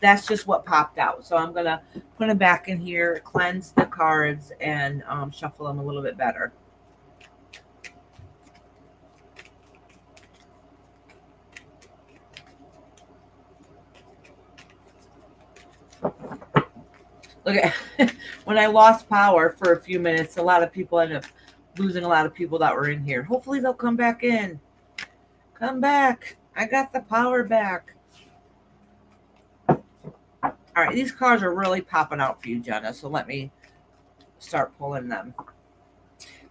that's just what popped out. So I'm gonna put them back in here, cleanse the cards, and shuffle them a little bit better. Look at when I lost power for a few minutes, a lot of people ended up losing a lot of people that were in here. Hopefully they'll come back in. Come back. I got the power back. All right, these cards are really popping out for you, Jenna. So let me start pulling them.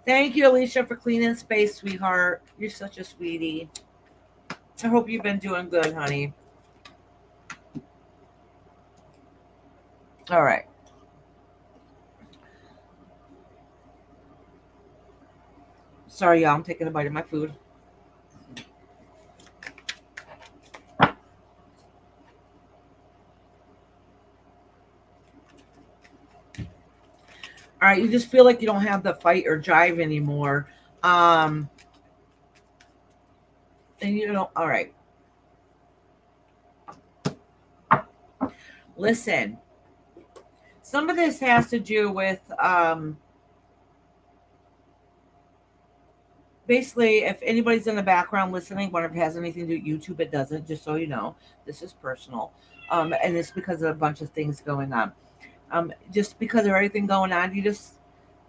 Thank you, Alicia, for cleaning space, sweetheart. You're such a sweetie. I hope you've been doing good, honey. All right. Sorry, y'all. I'm taking a bite of my food. All right, you just feel like you don't have the fight or drive anymore. Um, and you know, all right. Listen, some of this has to do with basically if anybody's in the background listening, whatever has anything to do with YouTube, it doesn't, just so you know. This is personal. And it's because of a bunch of things going on. Just because of everything going on,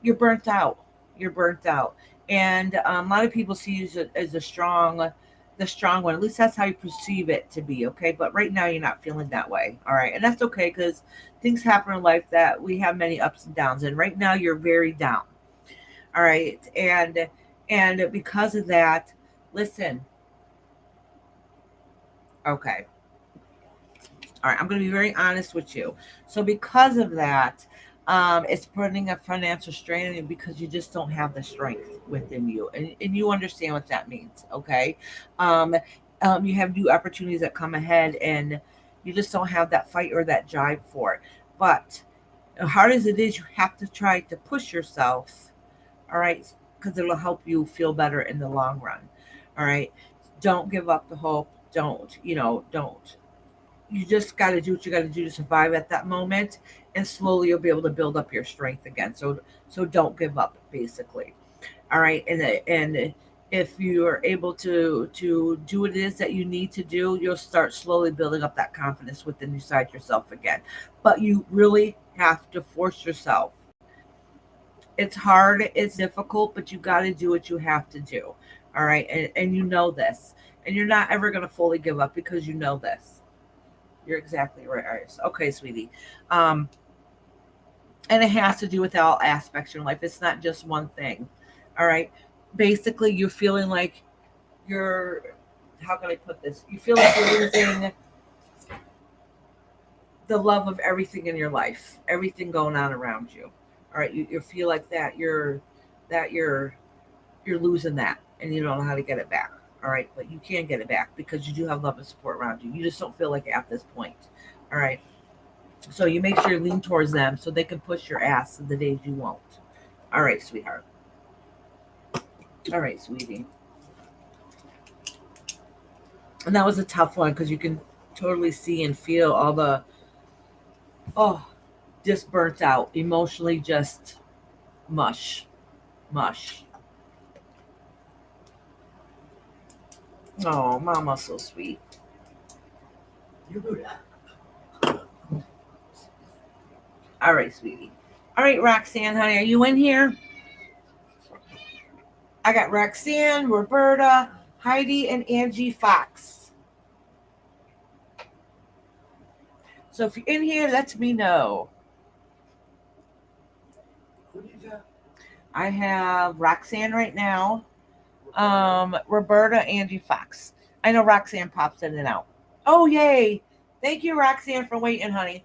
you're burnt out. You're burnt out. And a lot of people see you as the strong one. At least that's how you perceive it to be. Okay. But right now you're not feeling that way. All right. And that's okay because things happen in life that we have many ups and downs. And right now you're very down. All right. And because of that, listen. Okay. All right, I'm going to be very honest with you. So because of that, it's putting a financial strain on you because you just don't have the strength within you, and you understand what that means. Okay, um, you have new opportunities that come ahead, and you just don't have that fight or that drive for it. But as hard as it is, you have to try to push yourself. All right, because it'll help you feel better in the long run. All right, don't give up the hope. Don't. You just got to do what you got to do to survive at that moment, and slowly you'll be able to build up your strength again. So don't give up, basically. All right, and if you are able to do what it is that you need to do, you'll start slowly building up that confidence within inside yourself again. But you really have to force yourself It's hard, it's difficult, but you got to do what you have to do. All right. And you know this. And you're not ever going to fully give up because you know this. You're exactly right, Iris. Okay, sweetie. Um, and it has to do with all aspects of your life. It's not just one thing. All right. Basically, you're feeling like you're, how can I put this? You feel like you're losing the love of everything in your life, everything going on around you. All right. You feel like that you're losing that and you don't know how to get it back. All right. But you can get it back because you do have love and support around you. You just don't feel like it at this point. All right. So you make sure you lean towards them so they can push your ass the days you won't. All right, sweetheart. All right, sweetie. And that was a tough one because you can totally see and feel all the, oh, just burnt out, emotionally just mush, mush. Oh, mama's so sweet. You do that. All right, sweetie. All right, Roxanne, honey, are you in here? I got Roxanne, Roberta, Heidi, and Angie Fox. So if you're in here, let me know. Who do you got? I have Roxanne right now. Roberta, Angie Fox. I know Roxanne pops in and out. Oh, yay. Thank you, Roxanne, for waiting, honey.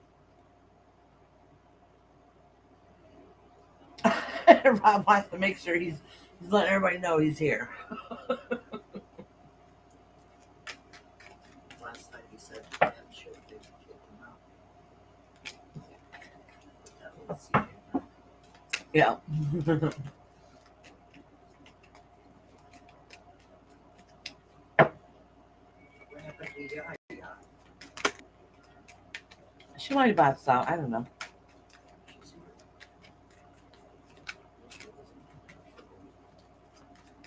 Rob wants to make sure he's letting everybody know he's here. Last night he said that shit they kicked him out. Let's see. Yeah. What happened to the guy? She might have bought some. I don't know.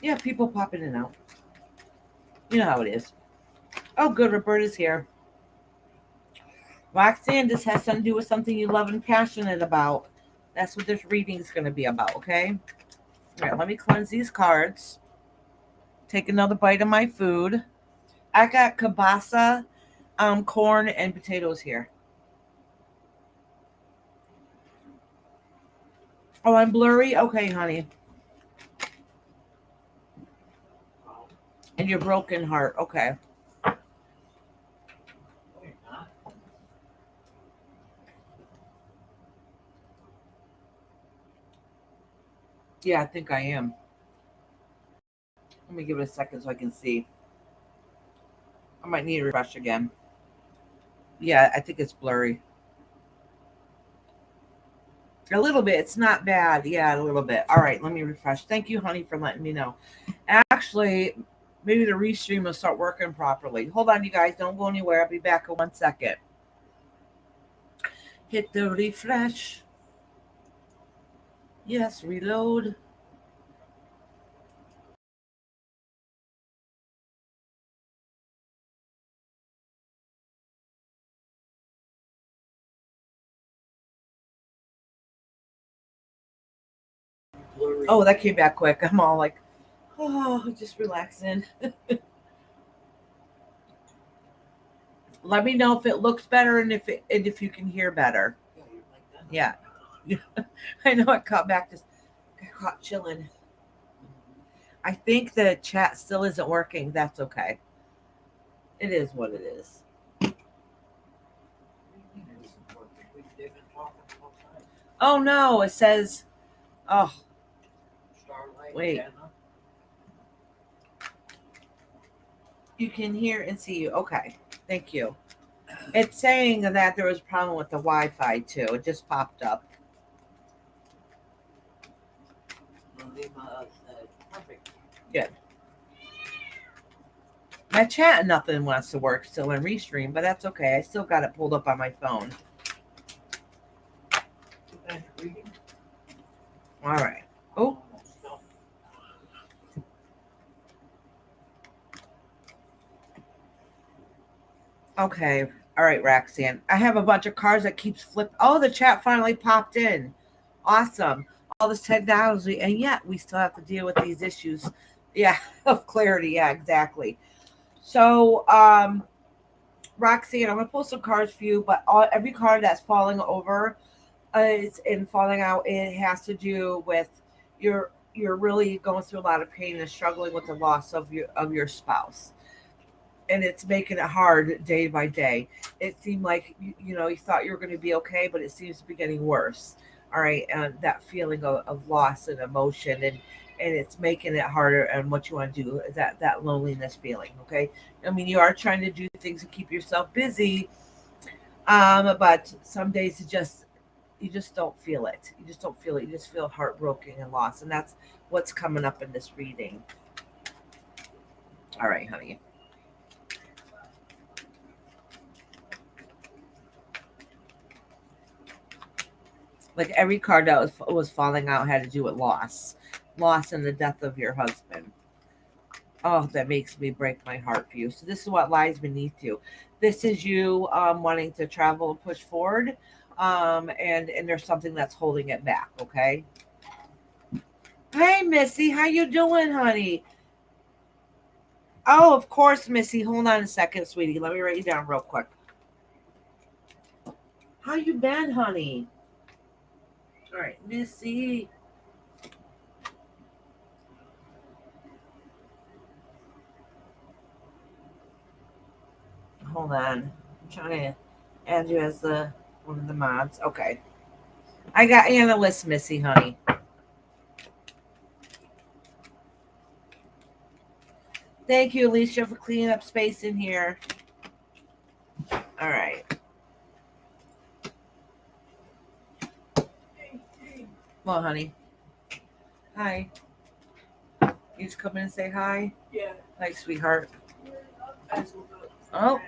Yeah, people pop in and out. You know how it is. Oh, good. Roberta's here. Roxanne, this has something to do with something you love and passionate about. That's what this reading is going to be about, okay? All right, let me cleanse these cards. Take another bite of my food. I got kielbasa, corn, and potatoes here. Oh, I'm blurry? Okay, honey. And your broken heart. Okay. Yeah, I think I am. Let me give it a second so I can see. I might need a refresh again. Yeah, I think it's blurry. A little bit. It's not bad. Yeah, a little bit. All right, let me refresh. Thank you, honey, for letting me know. Actually, maybe the restream will start working properly. Hold on, you guys. Don't go anywhere. I'll be back in 1 second. Hit the refresh. Yes, reload. Blurry. Oh, that came back quick. I'm all like, oh, just relaxing. Let me know if it looks better and if you can hear better. Yeah, you're like that. Yeah. I know I got back, just got caught chilling. I think the chat still isn't working. That's okay. It is what it is. They've been talking the whole time. Oh no, it says, oh, Starlight. Wait. Jenna. you can hear and see you. Okay. Thank you. It's saying that there was a problem with the Wi-Fi too. It just popped up. Perfect. Good. My chat nothing wants to work still in Restream, but that's okay. I still got it pulled up on my phone. All right. Oh, okay. All right, Roxanne. I have a bunch of cards that keeps flip. Oh, the chat finally popped in. Awesome. all this technology, and yet we still have to deal with these issues. Yeah, of clarity. Yeah, exactly. So, Roxanne, I'm gonna pull some cards for you, but every card that's falling over it's and falling out, it has to do with you're really going through a lot of pain and struggling with the loss of your spouse, and it's making it hard day by day. It seemed like you thought you were going to be okay, but it seems to be getting worse. All right, and that feeling of loss and emotion, and it's making it harder. And what you want to do is that loneliness feeling. Okay, I mean you are trying to do things to keep yourself busy, but some days you just don't feel it. You just don't feel it. You just feel heartbroken and lost, and that's what's coming up in this reading. All right, honey. Like every card that was falling out had to do with loss and the death of your husband. Oh, that makes me break my heart for you. So this is what lies beneath you. This is you wanting to travel and push forward, and there's something that's holding it back. Okay. Hey, Missy, how you doing, honey? Oh, of course, Missy. Hold on a second, sweetie. Let me write you down real quick. How you been, honey? All right, Missy. Hold on. I'm trying to add you as the one of the mods. Okay. I got you on the list, Missy, honey. Thank you, Alicia, for cleaning up space in here. All right. Well, honey. Hi. You just come in and say hi? Yeah. Hi, sweetheart. Oh,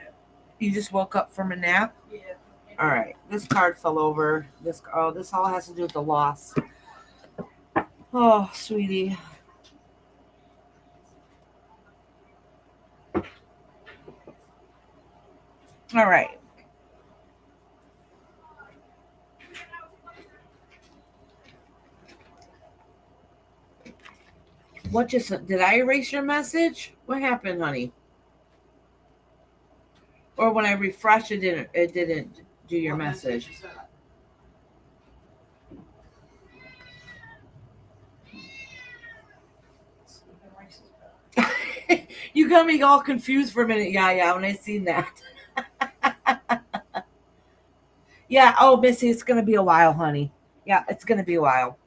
you just woke up from a nap? Yeah. All right. This card fell over. This all has to do with the loss. Oh, sweetie. All right. What just did I erase your message? What happened, honey? Or when I refreshed it didn't do your message. You got me all confused for a minute. Yeah, when I seen that. Yeah, oh Missy, it's gonna be a while, honey. Yeah, it's gonna be a while.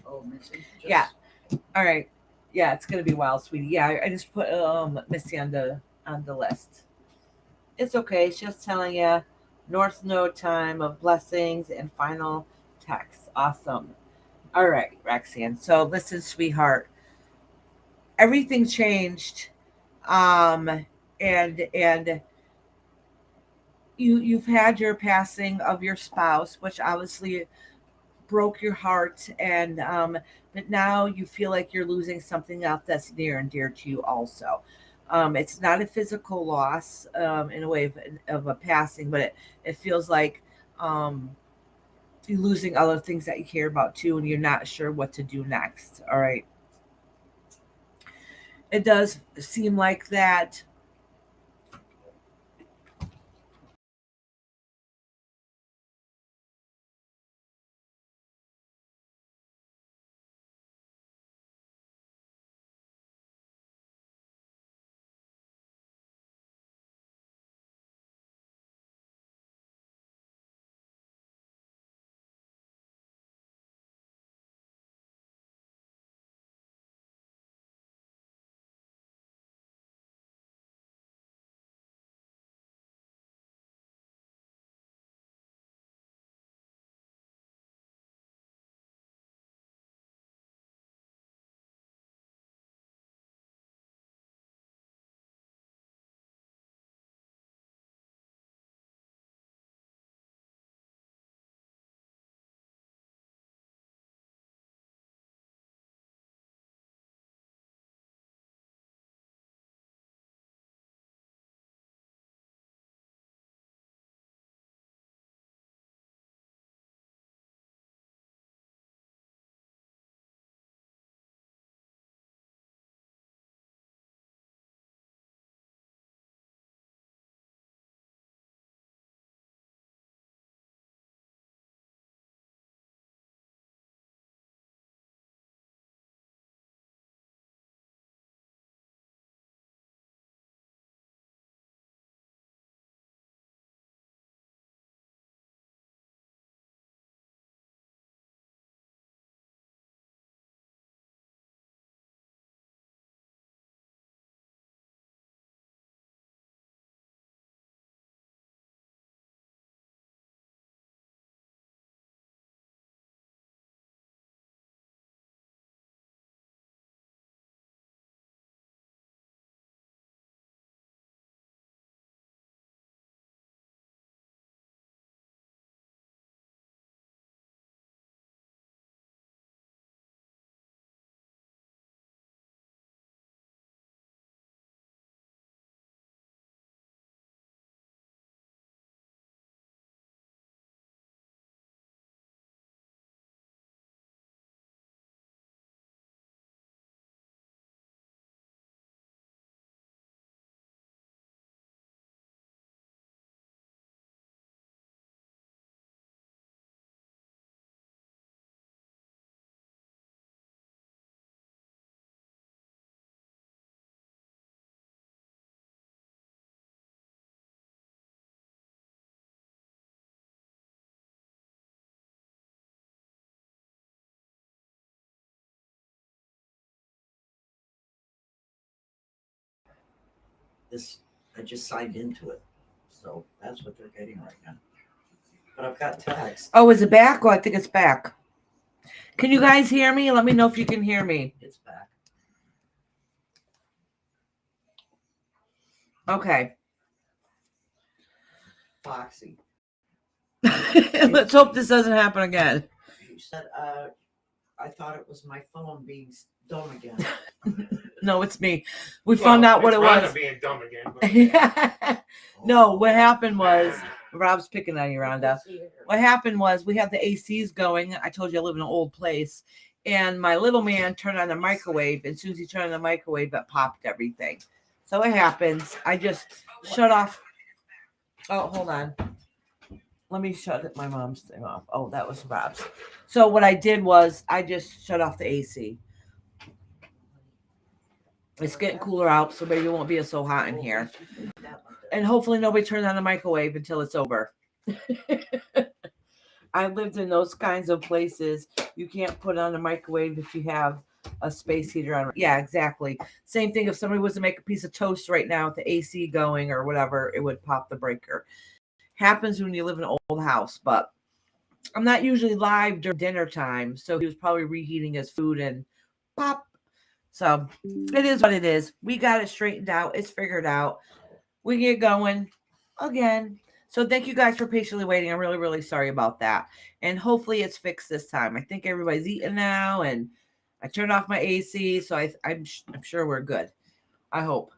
Oh, Missy. Yeah. All right. Yeah, it's gonna be a while, sweetie. Yeah, I just put Missy on the list. It's okay. It's just telling you North Node time of blessings and final text. Awesome. All right, Roxanne. So listen, sweetheart. Everything changed. And you've had your passing of your spouse, which obviously broke your heart, and but now you feel like you're losing something else that's near and dear to you also. It's not a physical loss in a way of a passing, but it feels like you're losing other things that you care about too, and you're not sure what to do next. All right. It does seem like that I just signed into it. So that's what they're getting right now. But I've got text. Oh, is it back? Oh, I think it's back. Can you guys hear me? Let me know if you can hear me. It's back. Okay. Foxy. Let's hope this doesn't happen again. You said, I thought it was my phone being dumb again. No, it's me. We found out what it was. Being dumb again. Yeah. No, what happened was Rob's picking on you, Rhonda. What happened was we had the ACs going. I told you I live in an old place. And my little man turned on the microwave. And as soon as he turned on the microwave, it popped everything. So it happens. I just shut off. Oh, hold on. Let me shut my mom's thing off. Oh, that was Rob's. So what I did was I just shut off the AC. It's getting cooler out, so maybe it won't be so hot in here. And hopefully nobody turns on the microwave until it's over. I lived in those kinds of places. You can't put on a microwave if you have a space heater on. Yeah, exactly. Same thing if somebody was to make a piece of toast right now with the AC going or whatever, it would pop the breaker. Happens when you live in an old house, but I'm not usually live during dinner time, so he was probably reheating his food and pop. So it is what it is. We got it straightened out. It's figured out. We get going again. So thank you guys for patiently waiting. I'm really, really sorry about that. And hopefully it's fixed this time. I think everybody's eating now, and I turned off my AC, so I'm sure we're good. I hope.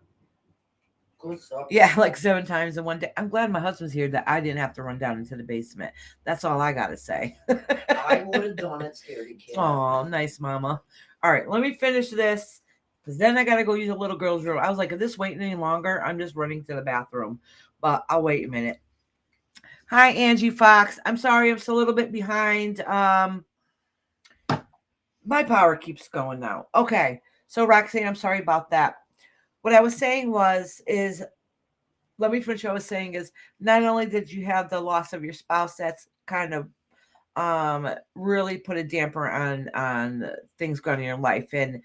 Yeah, like 7 times in one day. I'm glad my husband's here that I didn't have to run down into the basement. That's all I got to say. I would have done it, scaredy cat. Oh, nice, mama. All right, let me finish this because then I got to go use a little girl's room. I was like, if this waiting any longer, I'm just running to the bathroom. But I'll wait a minute. Hi, Angie Fox. I'm sorry, I'm still a little bit behind. My power keeps going now. Okay, so Roxanne, I'm sorry about that. What I was saying is, let me finish what I was saying is, not only did you have the loss of your spouse, that's kind of really put a damper on things going in your life, and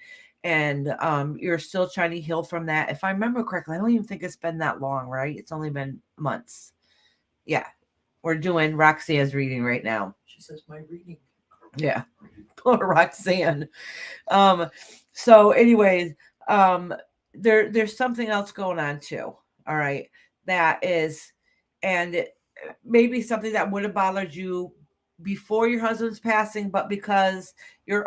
you're still trying to heal from that. If I remember correctly, I don't even think it's been that long, right? It's only been months. Yeah, we're doing Roxanne's reading right now. She says my reading. Yeah, poor Roxanne. So anyways, there's something else going on too. All right, that is, and maybe something that would have bothered you before your husband's passing, but because your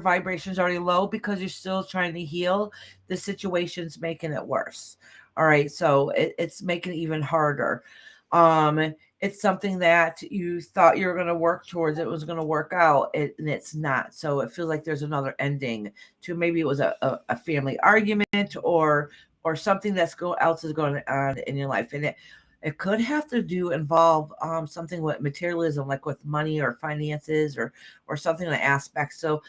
vibration's already low, because you're still trying to heal, the situation's making it worse. All right, so it's making it even harder. It's something that you thought you were going to work towards, it was going to work out, and it's not. So it feels like there's another ending to, maybe it was a family argument or something else is going on in your life, and it could have to involve something with materialism, like with money or finances or something in the aspect. So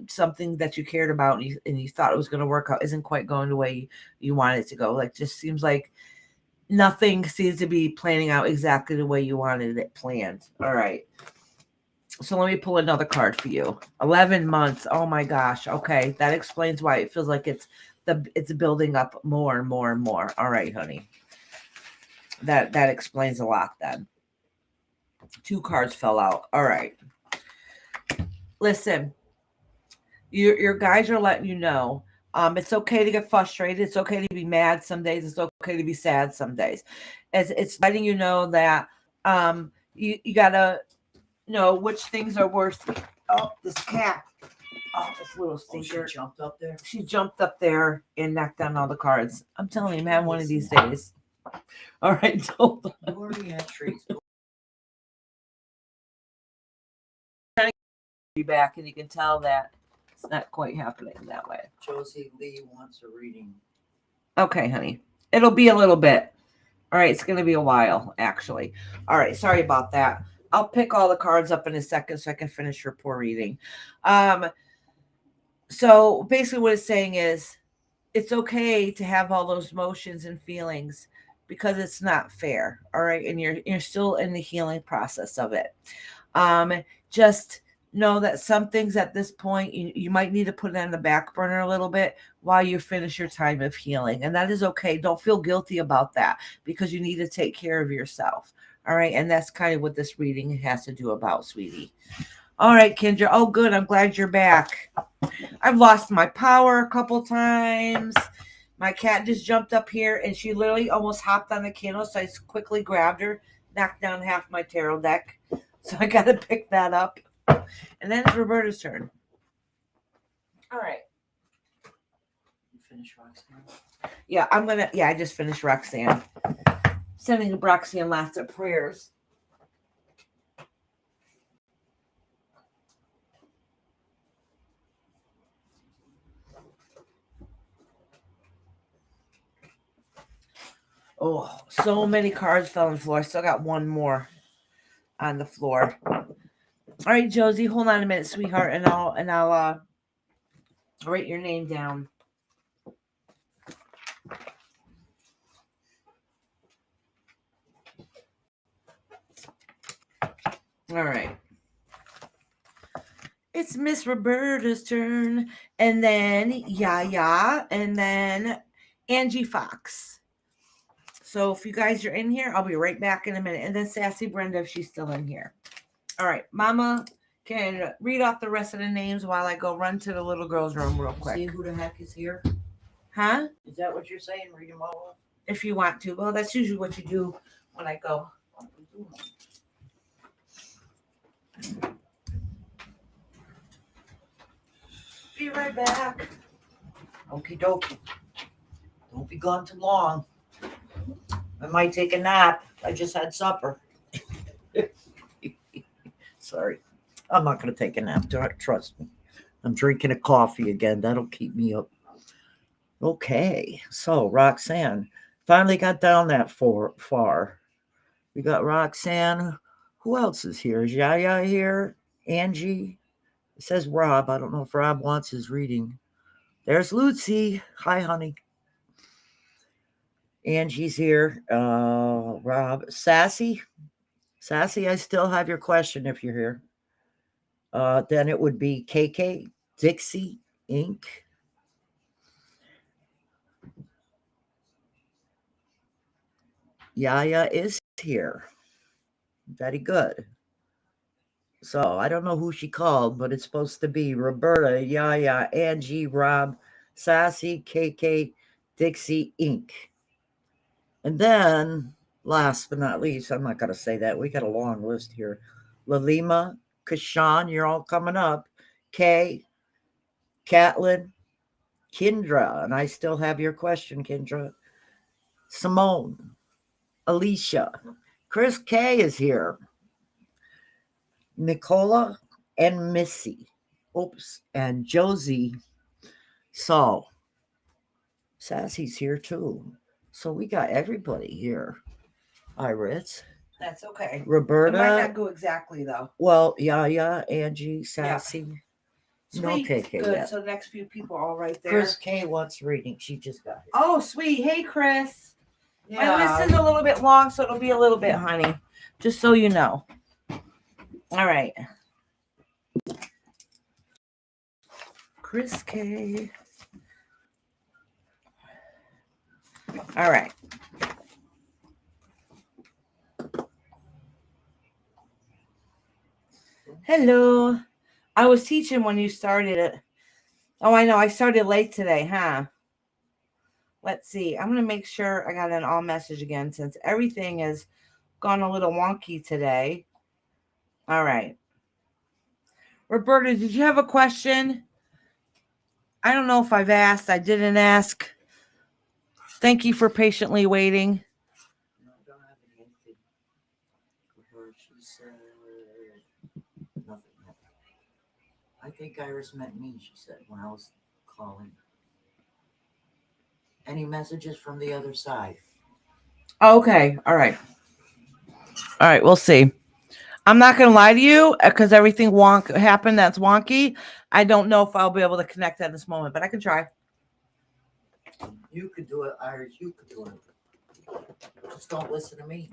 something that you cared about and you thought it was going to work out isn't quite going the way you wanted it to go. Like, just seems like nothing seems to be planning out exactly the way you wanted it planned. All right. So let me pull another card for you. 11 months. Oh my gosh. Okay. That explains why it feels like it's building up more and more and more. All right, honey. That explains a lot then. 2 cards fell out. All right. Listen, your guys are letting you know, it's okay to get frustrated. It's okay to be mad some days. It's okay to be sad some days. It's letting you know that you gotta know which things are worth. Oh, this cat. Oh, this little stinker. She jumped up there? She jumped up there and knocked down all the cards. I'm telling you, man, one of these days. All right, hold on. You already had treats. Be back, and you can tell that it's not quite happening that way. Josie Lee wants a reading. Okay, honey. It'll be a little bit. All right, it's going to be a while, actually. All right, sorry about that. I'll pick all the cards up in a second so I can finish your poor reading. So basically what it's saying is, it's okay to have all those emotions and feelings because it's not fair. All right, and you're still in the healing process of it. Just know that some things at this point you might need to put it on the back burner a little bit while you finish your time of healing. And that is okay. Don't feel guilty about that because you need to take care of yourself. All right. And that's kind of what this reading has to do about, sweetie. All right, Kendra. Oh, good. I'm glad you're back. I've lost my power a couple times. My cat just jumped up here and she literally almost hopped on the candle. So I quickly grabbed her, knocked down half my tarot deck. So I got to pick that up. And then it's Roberta's turn. All right. You finish Roxanne? Yeah, I just finished Roxanne. Sending Roxanne lots of prayers. Oh, so many cards fell on the floor. I still got one more on the floor. All right, Josie, hold on a minute, sweetheart, and I'll write your name down. All right. It's Miss Roberta's turn, and then Yaya, and then Angie Fox. So if you guys are in here, I'll be right back in a minute. And then Sassy Brenda, if she's still in here. All right, Mama can read off the rest of the names while I go run to the little girl's room real quick. See who the heck is here? Huh? Is that what you're saying? Read them all? If you want to. Well, that's usually what you do when I go. Be right back. Okie dokie. Don't be gone too long. I might take a nap. I just had supper. Sorry. I'm not going to take a nap. Trust me. I'm drinking a coffee again. That'll keep me up. Okay. So, Roxanne. Finally got down that far. We got Roxanne. Who else is here? Is Yaya here? Angie? It says Rob. I don't know if Rob wants his reading. There's Lucy. Hi, honey. Angie's here. Rob. Sassy. Sassy, I still have your question if you're here. Then it would be KK, Dixie, Inc. Yaya is here. Very good. So I don't know who she called, but it's supposed to be Roberta, Yaya, Angie, Rob, Sassy, KK, Dixie, Inc. And then, last but not least, I'm not going to say that. We got a long list here. Lalima, Kashan, you're all coming up. Kay, Catlin, Kendra, and I still have your question, Kendra. Simone, Alicia, Chris K is here. Nicola and Missy. Oops, and Josie. So, Sassy's here too. So we got everybody here. Hi, Ritz. That's okay. Roberta. It might not go exactly though. Well, Yaya, Angie, Sassy. Sweet. No KK Good. yet. So the next few people are all right there. Chris K wants reading. She just got here. Oh, sweet. Hey, Chris. Yeah. My list is a little bit long, so it'll be a little bit, honey. Just so you know. All right. Chris K. All right. Hello. I was teaching when you started it. Oh, I know. I started late today, huh? Let's see. I'm going to make sure I got an all message again since everything has gone a little wonky today. All right. Roberta, did you have a question? I don't know if I've asked. I didn't ask. Thank you for patiently waiting. No, I don't have anything for her. She said nothing. I think Iris meant me, she said, when I was calling. Any messages from the other side? Okay. All right. All right. We'll see. I'm not going to lie to you because everything happened that's wonky. I don't know if I'll be able to connect at this moment, but I can try. You could do it, Iris. You could do it. Just don't listen to me.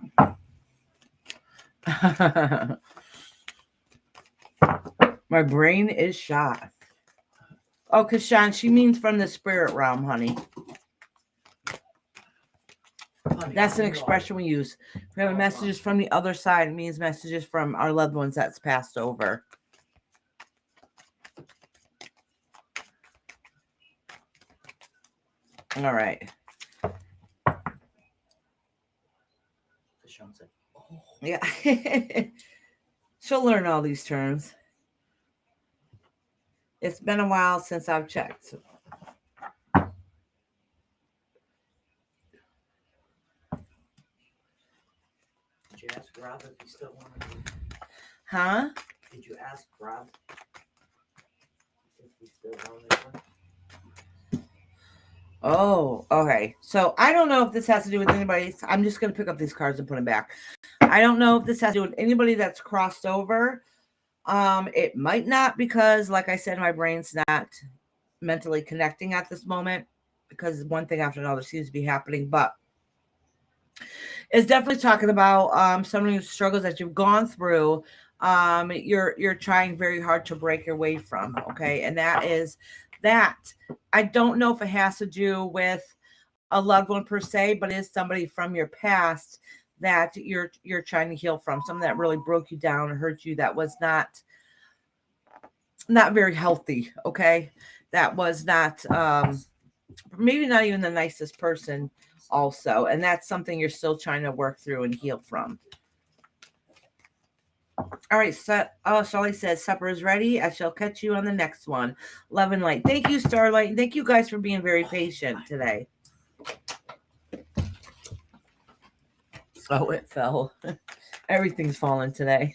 My brain is shot. Oh, Kashan, she means from the spirit realm, honey. That's an expression we use. We have messages from the other side. It means messages from our loved ones that's passed over. All right. Yeah. She'll learn all these terms. It's been a while since I've checked. Did you ask Rob if he still wanted to? Huh? Did you ask Rob if he still wanted to? Oh, okay. So I don't know if this has to do with anybody. I'm just going to pick up these cards and put them back. I don't know if this has to do with anybody that's crossed over. It might not, because like I said, my brain's not mentally connecting at this moment, because one thing after another seems to be happening. But it's definitely talking about some of the struggles that you've gone through. You're trying very hard to break your way from. Okay, and that is that. I don't know if it has to do with a loved one per se, but it is somebody from your past that you're trying to heal from. Something that really broke you down and hurt you, that was not very healthy. Okay, that was not maybe not even the nicest person also, and that's something you're still trying to work through and heal from. All right, so Shelly says supper is ready. I shall catch you on the next one. Love and light. Thank you, Starlight. Thank you guys for being very patient today. Oh, it fell. Everything's falling today.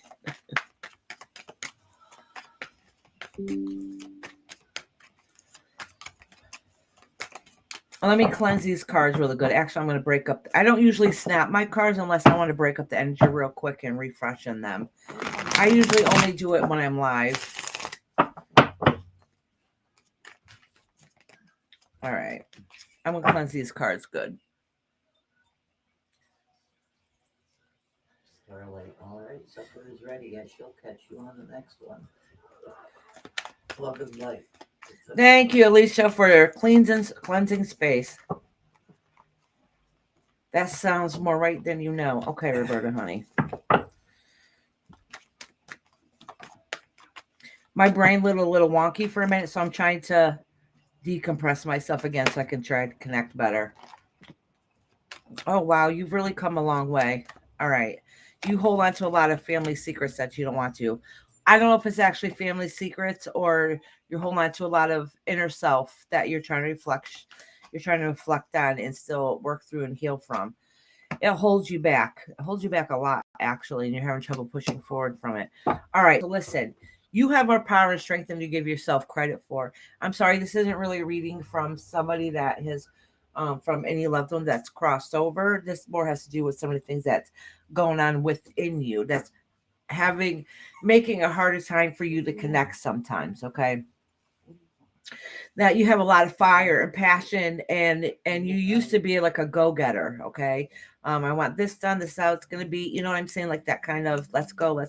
Let me cleanse these cards really good. Actually, I'm going to break up. I don't usually snap my cards unless I want to break up the energy real quick and refreshen them. I usually only do it when I'm live. All right. I'm going to cleanse these cards good. Starlight, all right, supper is ready. I shall catch you on the next one. Love and light. Thank you, Alicia, for your cleansing space. That sounds more right than you know. Okay, Roberta, honey. My brain lit a little wonky for a minute, so I'm trying to decompress myself again so I can try to connect better. Oh, wow. You've really come a long way. All right. You hold on to a lot of family secrets that you don't want to. I don't know if it's actually family secrets or you're holding on to a lot of inner self that you're trying to reflect. You're trying to reflect on and still work through and heal from. It holds you back. It holds you back a lot, actually, and you're having trouble pushing forward from it. All right. So listen, you have more power and strength than you give yourself credit for. I'm sorry, this isn't really a reading from somebody that has from any loved one that's crossed over. This more has to do with some of the things that's going on within you that's making a harder time for you to connect sometimes. Okay, that you have a lot of fire and passion, and you used to be like a go-getter. Okay, I want this done, this is how it's going to be, you know what I'm saying, like that kind of let's go,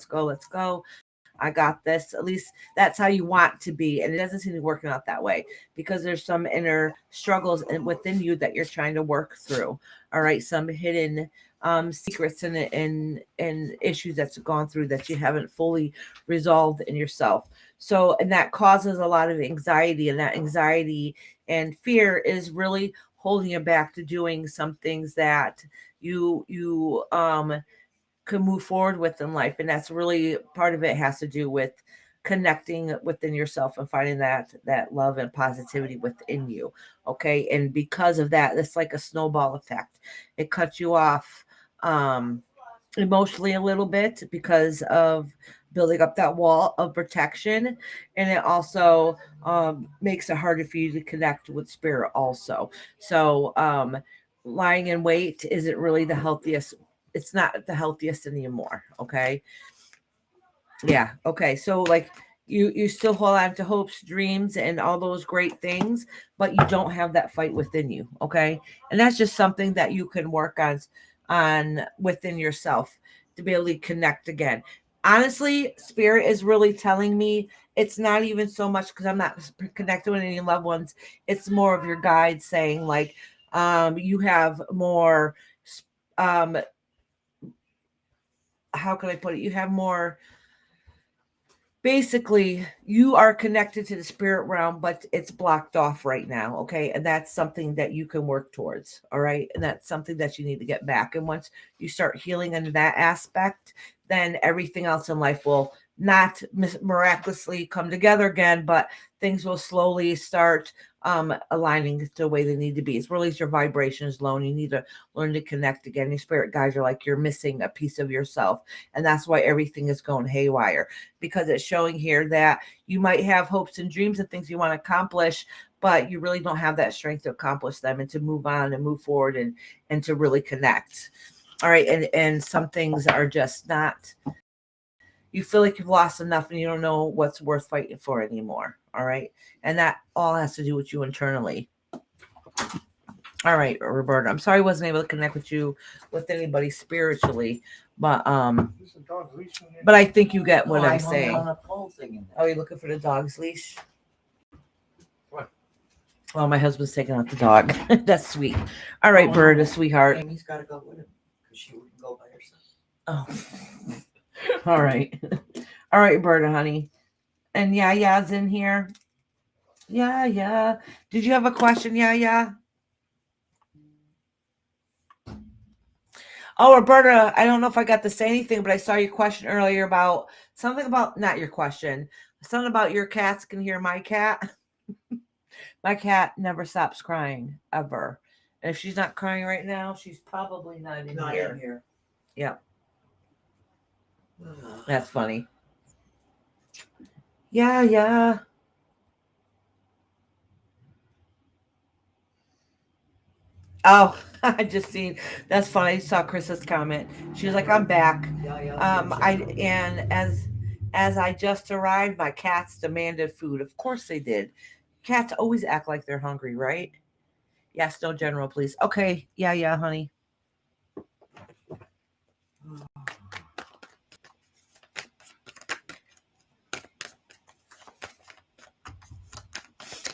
I got this. At least that's how you want to be. And it doesn't seem to be working out that way because there's some inner struggles within you that you're trying to work through. All right. Some hidden secrets and issues that's gone through that you haven't fully resolved in yourself. So, and that causes a lot of anxiety, and that anxiety and fear is really holding you back to doing some things that you can move forward with in life. And that's really part of it has to do with connecting within yourself and finding that love and positivity within you. Okay. And because of that, it's like a snowball effect. It cuts you off emotionally a little bit because of building up that wall of protection, and it also makes it harder for you to connect with spirit also. So lying in wait isn't really the healthiest. It's not the healthiest anymore. Okay. Yeah. Okay. So like you still hold on to hopes, dreams, and all those great things, but you don't have that fight within you. Okay. And that's just something that you can work on within yourself to be able to connect again. honestly, spirit is really telling me it's not even so much because I'm not connected with any loved ones. It's more of your guides saying like, you have more, um, how can I put it? You have more, basically you are connected to the spirit realm, but it's blocked off right now. Okay. And that's something that you can work towards. All right. And that's something that you need to get back. And once you start healing into that aspect, then everything else in life will not miraculously come together again, but things will slowly start aligning to the way they need to be. It's really your vibration is low and you need to learn to connect again. Your spirit guides are like you're missing a piece of yourself. And that's why everything is going haywire, because it's showing here that you might have hopes and dreams and things you want to accomplish, but you really don't have that strength to accomplish them and to move on and move forward and to really connect. All right. And some things are just not, you feel like you've lost enough and you don't know what's worth fighting for anymore. All right. And that all has to do with you internally. All right, Roberta. I'm sorry I wasn't able to connect with you with anybody spiritually, but I think you get what I'm saying. On a pole thing in there. Oh, you're looking for the dog's leash? What? Well, my husband's taking out the dog. That's sweet. All right, Berta, sweetheart. Amy's got to go with him because she wouldn't go by herself. Oh. All right. All right, Berta, honey. And Yaya's in here. Yeah. Did you have a question, Yaya? Oh, Roberta, I don't know if I got to say anything, but I saw your question earlier about something about, not your question, something about your cats can hear my cat. My cat never stops crying, ever. And if she's not crying right now, she's probably not in here. Yep. That's funny. Yeah. Oh, I just seen, that's funny. I saw Chris's comment. She was like, "I'm back." And as I just arrived, my cats demanded food. Of course they did. Cats always act like they're hungry, right? Yes, no general, please. Okay, yeah, honey.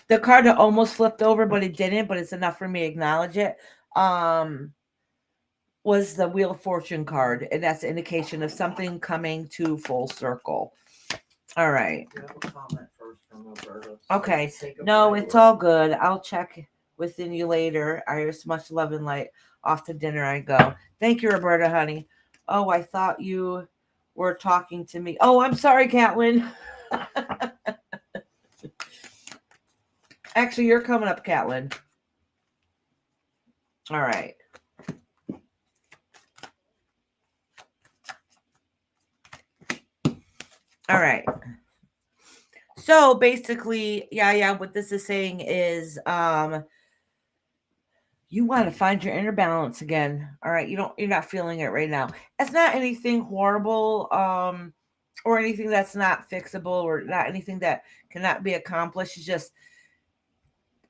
The card that almost flipped over, but it didn't, but it's enough for me to acknowledge it. Was the Wheel of Fortune card, and that's an indication of something coming to full circle. All right. Comment first from Roberta. Okay. No, it's all good. I'll check within you later. Iris, much love and light. Off to dinner I go. Thank you, Roberta, honey. Oh, I thought you were talking to me. Oh, I'm sorry, Catlin. Actually, you're coming up, Catlin. All right. All right. So basically, yeah, what this is saying is you want to find your inner balance again. All right. You're not feeling it right now. It's not anything horrible, or anything that's not fixable, or not anything that cannot be accomplished. It's just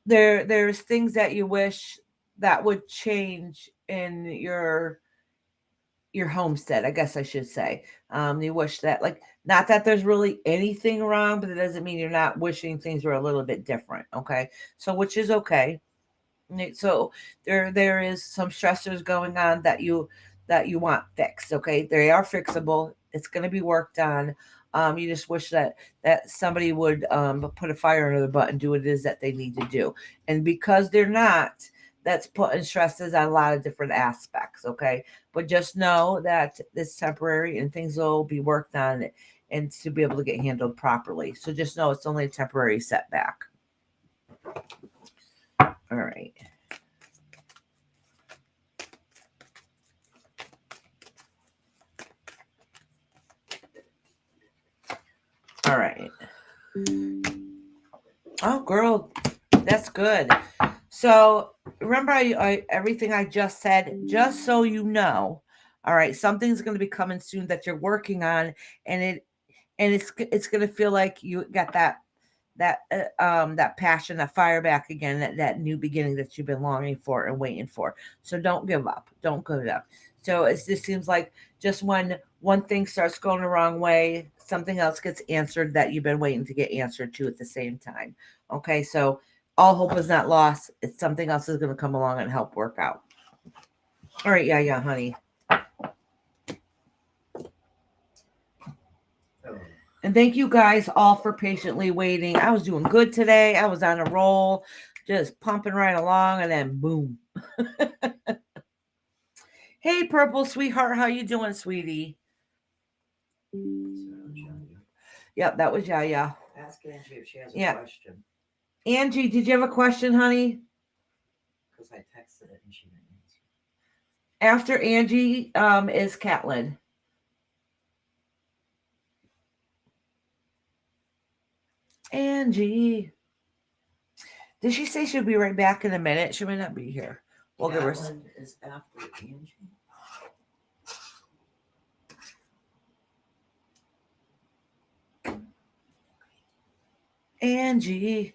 there's things that you wish that would change in your homestead, I guess I should say. You wish that, like, not that there's really anything wrong, but it doesn't mean you're not wishing things were a little bit different. Okay. So, which is okay. So there is some stressors going on that you want fixed. Okay. They are fixable. It's going to be worked on. You just wish that somebody would put a fire under the butt and do what it is that they need to do. And because they're not, that's putting stresses on a lot of different aspects. Okay. But just know that it's temporary and things will be worked on and to be able to get handled properly. So just know it's only a temporary setback. All right. All right. Oh, girl, that's good. So remember, I everything I just said, just so you know. All right, something's going to be coming soon that you're working on, and it's going to feel like you got that passion, that fire back again, that new beginning that you've been longing for and waiting for. So don't give up. Don't give up. So it just seems like just when one thing starts going the wrong way, something else gets answered that you've been waiting to get answered to at the same time. Okay, so all hope is not lost. It's something else is going to come along and help work out. All right, yeah, honey. And thank you guys all for patiently waiting. I was doing good today. I was on a roll, just pumping right along, and then boom. Hey, Purple Sweetheart, how you doing, sweetie? Yep, that was Yaya. Ask Angie if she has a question. Angie, did you have a question, honey? Because I texted it and she didn't answer. After Angie is Catlin. Angie. Did she say she'll be right back in a minute? She may not be here. We'll give her. Catlin is after Angie. Angie.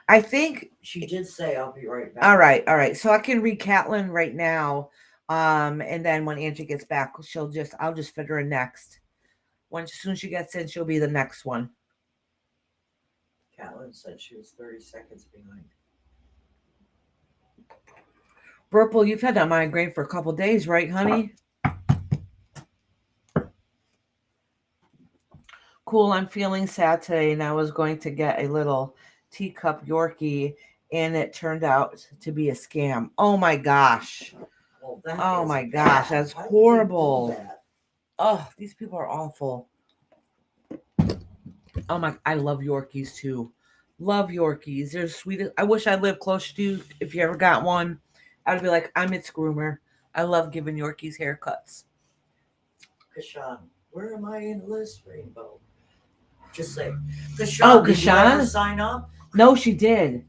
I think she did say I'll be right back. All right. So I can read Catlin right now. And then when Angie gets back, I'll just fit her in next. As soon as she gets in, she'll be the next one. Catlin said she was 30 seconds behind. Purple, you've had that migraine for a couple days, right, honey? Cool, I'm feeling sad today, and I was going to get a little teacup Yorkie, and it turned out to be a scam. Oh my gosh. Well, gosh, that's horrible. Oh, these people are awful. Oh my, I love Yorkies too. Love Yorkies. They're sweet. I wish I lived close to you. If you ever got one, I'd be like, I'm its groomer. I love giving Yorkies haircuts. Kashan, where am I in the list, Rainbow? Just say, Kashan, did you ever sign up? No, she did.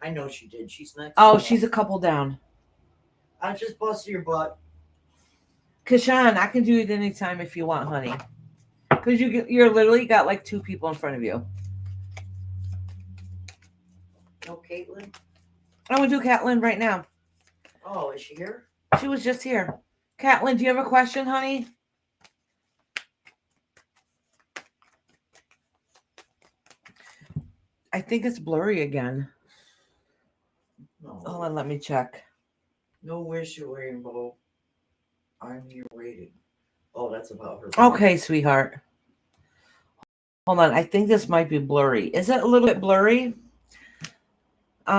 I know she did. She's next. Oh, she's a couple down. I just busted your butt. Kashan, I can do it anytime if you want, honey. Because you're literally got like two people in front of you. No, Caitlin? I'm going to do Catlin right now. Oh, is she here? She was just here. Catlin, do you have a question, honey? I think it's blurry again. No. Hold on, let me check. No wish, Rainbow. I'm here waiting. Oh, that's about her. Okay, sweetheart. Hold on, I think this might be blurry. Is it a little bit blurry?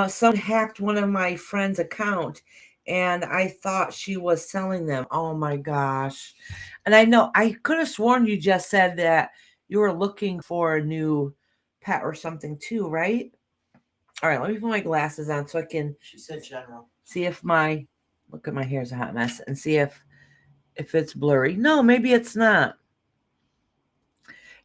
Someone hacked one of my friend's account, and I thought she was selling them. Oh my gosh. And I know, I could have sworn you just said that you were looking for a new pet or something too, right? All right, let me put my glasses on so I can. She said general. See if look at my hair's a hot mess, and see if it's blurry. No, maybe it's not.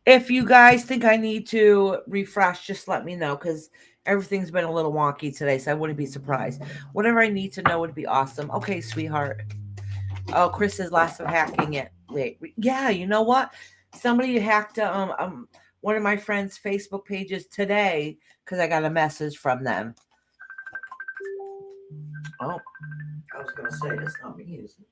If you guys think I need to refresh, just let me know, because everything's been a little wonky today, so I wouldn't be surprised. Whatever I need to know would be awesome. Okay, sweetheart. Oh, Chris says lots of hacking it. Wait, yeah, you know what? Somebody hacked one of my friends' Facebook pages today because I got a message from them. Oh. I was going to say, that's not me, is it?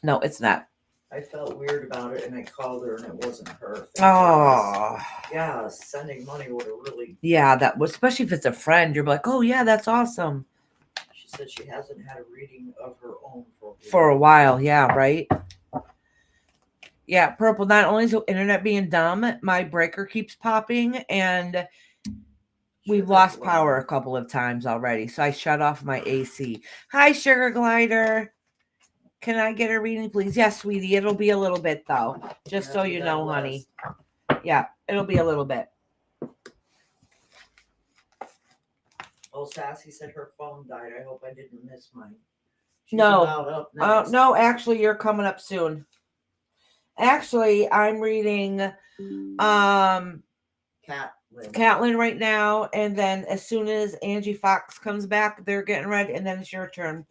No, it's not. I felt weird about it, and I called her, and it wasn't her. Oh. Yeah, sending money would have really... Yeah, that was, especially if it's a friend. You're like, oh, yeah, that's awesome. She said she hasn't had a reading of her own for a while. Yeah, right? Yeah, Purple, not only is the internet being dumb, my breaker keeps popping, and we've lost power a couple of times already, so I shut off my AC. Hi, Sugar Glider. Can I get a reading, please? Yes, sweetie. It'll be a little bit, though. Just so you know, honey. Yeah, it'll be a little bit. Oh, Sassy said her phone died. I hope I didn't miss mine. No. No, actually, you're coming up soon. Actually, I'm reading Catlin right now, and then as soon as Angie Fox comes back, they're getting ready, and then it's your turn,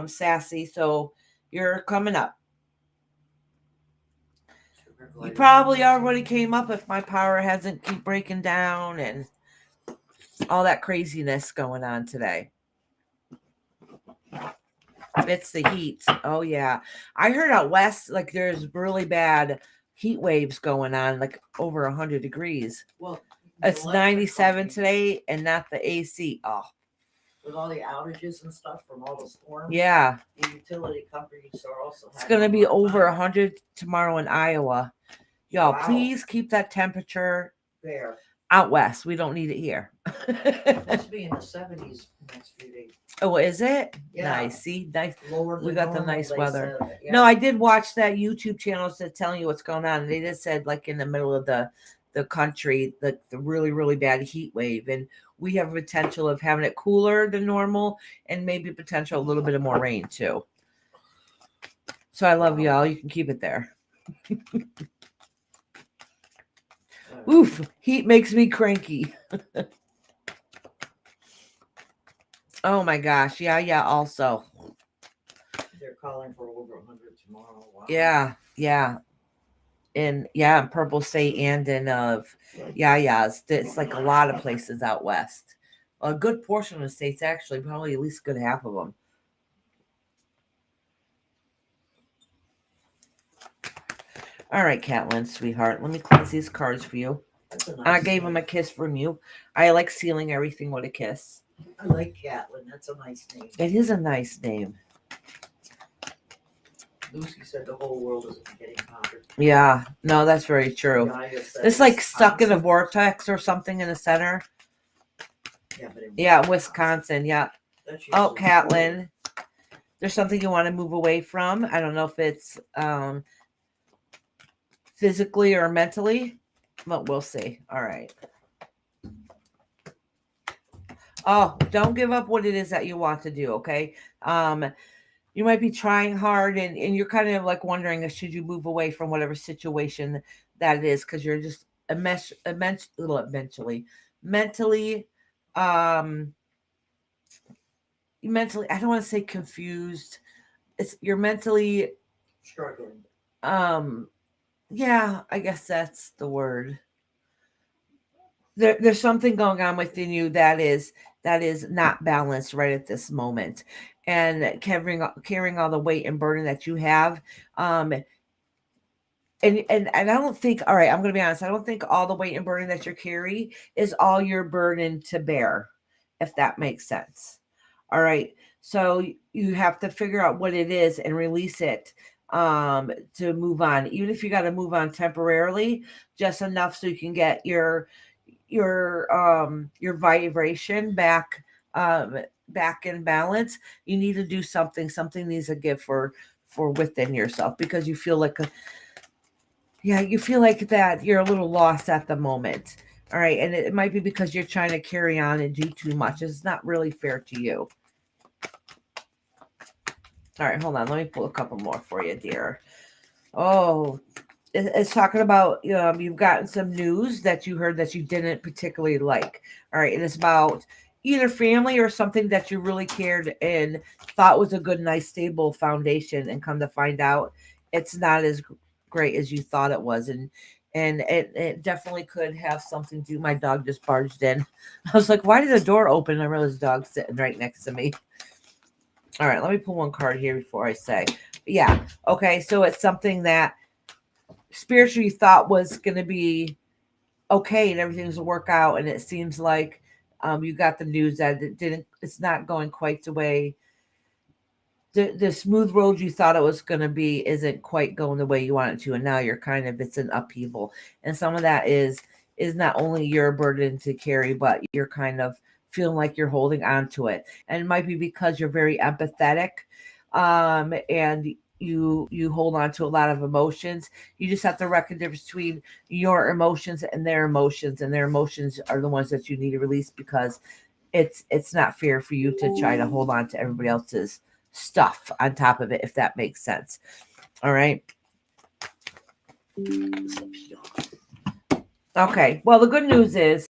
Sassy. So you're coming up. You probably already came up if my power hasn't keep breaking down and all that craziness going on today. It's the heat. Oh yeah. I heard out west, like there's really bad heat waves going on, like over 100 degrees. Well, the It's electric 97 company, today and not the AC. Oh, with all the outages and stuff from all the storms. yeah. The utility companies are also. It's having going to a be hard over time. 100 tomorrow in Iowa. Y'all, Wow. please keep that temperature There. out west. We don't need it here. Supposed to be in the 70s next few days. Oh, is it? Yeah. Nice. See, nice. Lower We than got the normal, nice they weather. said. Yeah. No, I did watch that YouTube channel that telling you what's going on. And they just said like in the middle of the country, the really, really bad heat wave. And we have a potential of having it cooler than normal and maybe potential a little bit of more rain too. So I love y'all. You can keep it there. Oof, heat makes me cranky. Oh my gosh. Yeah, also. They're calling for over 100 tomorrow. Wow. Yeah. In Purple State and in it's like a lot of places out west. A good portion of the states, actually, probably at least a good half of them. All right, Catlin, sweetheart, let me cleanse these cards for you. Nice I gave him a kiss from you. I like sealing everything with a kiss. I like Catlin. That's a nice name. It is a nice name. Lucy said the whole world is getting hotter. Yeah, no, that's very true. It's like stuck in a vortex or something in the center. Yeah, Wisconsin. Yeah. Oh, Catlin, there's something you want to move away from. I don't know if it's physically or mentally, but we'll see. All right. Oh, don't give up what it is that you want to do, okay? You might be trying hard and you're kind of like wondering, should you move away from whatever situation that it is, because you're just mentally, I don't want to say confused. You're mentally struggling. Yeah, I guess that's the word. There's something going on within you that is not balanced right at this moment, and carrying all the weight and burden that you have. And I don't think, all right, I'm going to be honest, I don't think all the weight and burden that you carry is all your burden to bear, if that makes sense. All right. So you have to figure out what it is and release it to move on. Even if you got to move on temporarily, just enough so you can get your vibration back in balance. You need to do something needs to give for within yourself, because you feel like you feel like that you're a little lost at the moment. All right. And it might be because you're trying to carry on and do too much. It's not really fair to you. All right, hold on. Let me pull a couple more for you, dear. Oh, it's talking about you've gotten some news that you heard that you didn't particularly like. All right, and it's about either family or something that you really cared and thought was a good, nice, stable foundation, and come to find out it's not as great as you thought it was. And it definitely could have something to do. My dog just barged in. I was like, why did the door open? I realized the dog's sitting right next to me. All right, let me pull one card here before I say. Yeah, okay, so it's something that spiritually you thought was going to be okay and everything's going to work out, and it seems like you got the news that it's not going quite the way. The smooth road you thought it was going to be isn't quite going the way you want it to, and now you're it's an upheaval. And some of that is not only your burden to carry, but you're kind of feeling like you're holding on to it. And it might be because you're very empathetic, and you hold on to a lot of emotions. You just have to reckon the difference between your emotions and their emotions, and their emotions are the ones that you need to release, because it's not fair for you to try to hold on to everybody else's stuff on top of it, if that makes sense. All right. Okay. Well, the good news is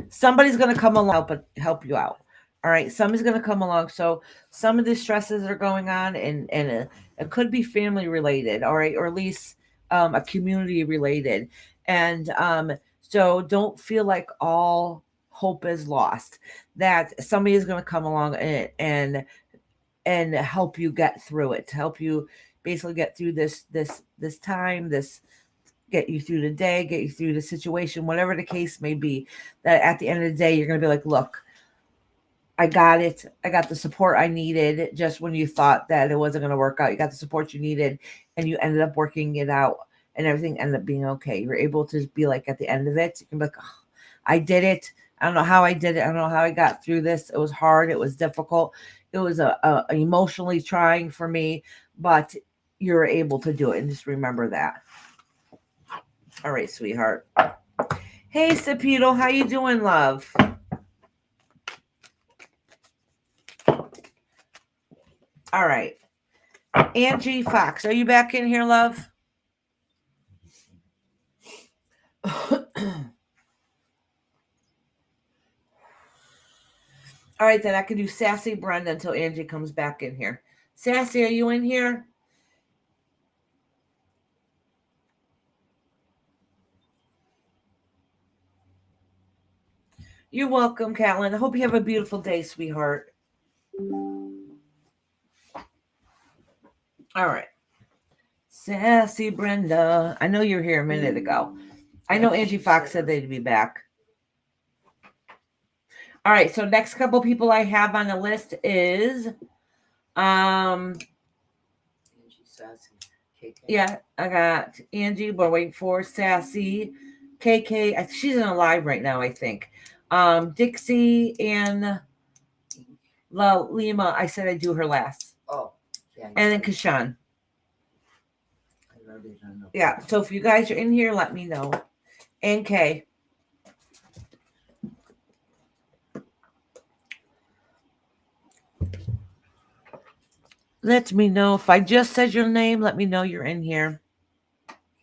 somebody's going to come along and help you out. All right. Somebody's going to come along. So some of the stresses are going on, and it could be family related. All right. Or at least a community related. And so don't feel like all hope is lost, that somebody is going to come along and and help you get through it, to help you basically get through this time, this get you through the day, get you through the situation, whatever the case may be. That at the end of the day, you're going to be like, look, I got it. I got the support I needed just when you thought that it wasn't going to work out. You got the support you needed and you ended up working it out and everything ended up being okay. You're able to be like at the end of it, you can be like, oh, I did it. I don't know how I did it. I don't know how I got through this. It was hard. It was difficult. It was a emotionally trying for me, but you're able to do it. And just remember that. All right, sweetheart. Hey, Sapito, how you doing, love? All right. Angie Fox, are you back in here, love? All right, then I can do Sassy Brenda until Angie comes back in here. Sassy, are you in here? You're welcome, Catlin. I hope you have a beautiful day, sweetheart. All right. Sassy Brenda. I know you were here a minute ago. I know Angie Fox said they'd be back. All right, so next couple people I have on the list is yeah, I got Angie, we're waiting for Sassy, KK. She's in a live right now, I think. Dixie and La Lima. I said I'd do her last. Oh, yeah. And then Kashan. Yeah, so if you guys are in here, let me know. And Kay. Let me know. If I just said your name, let me know you're in here.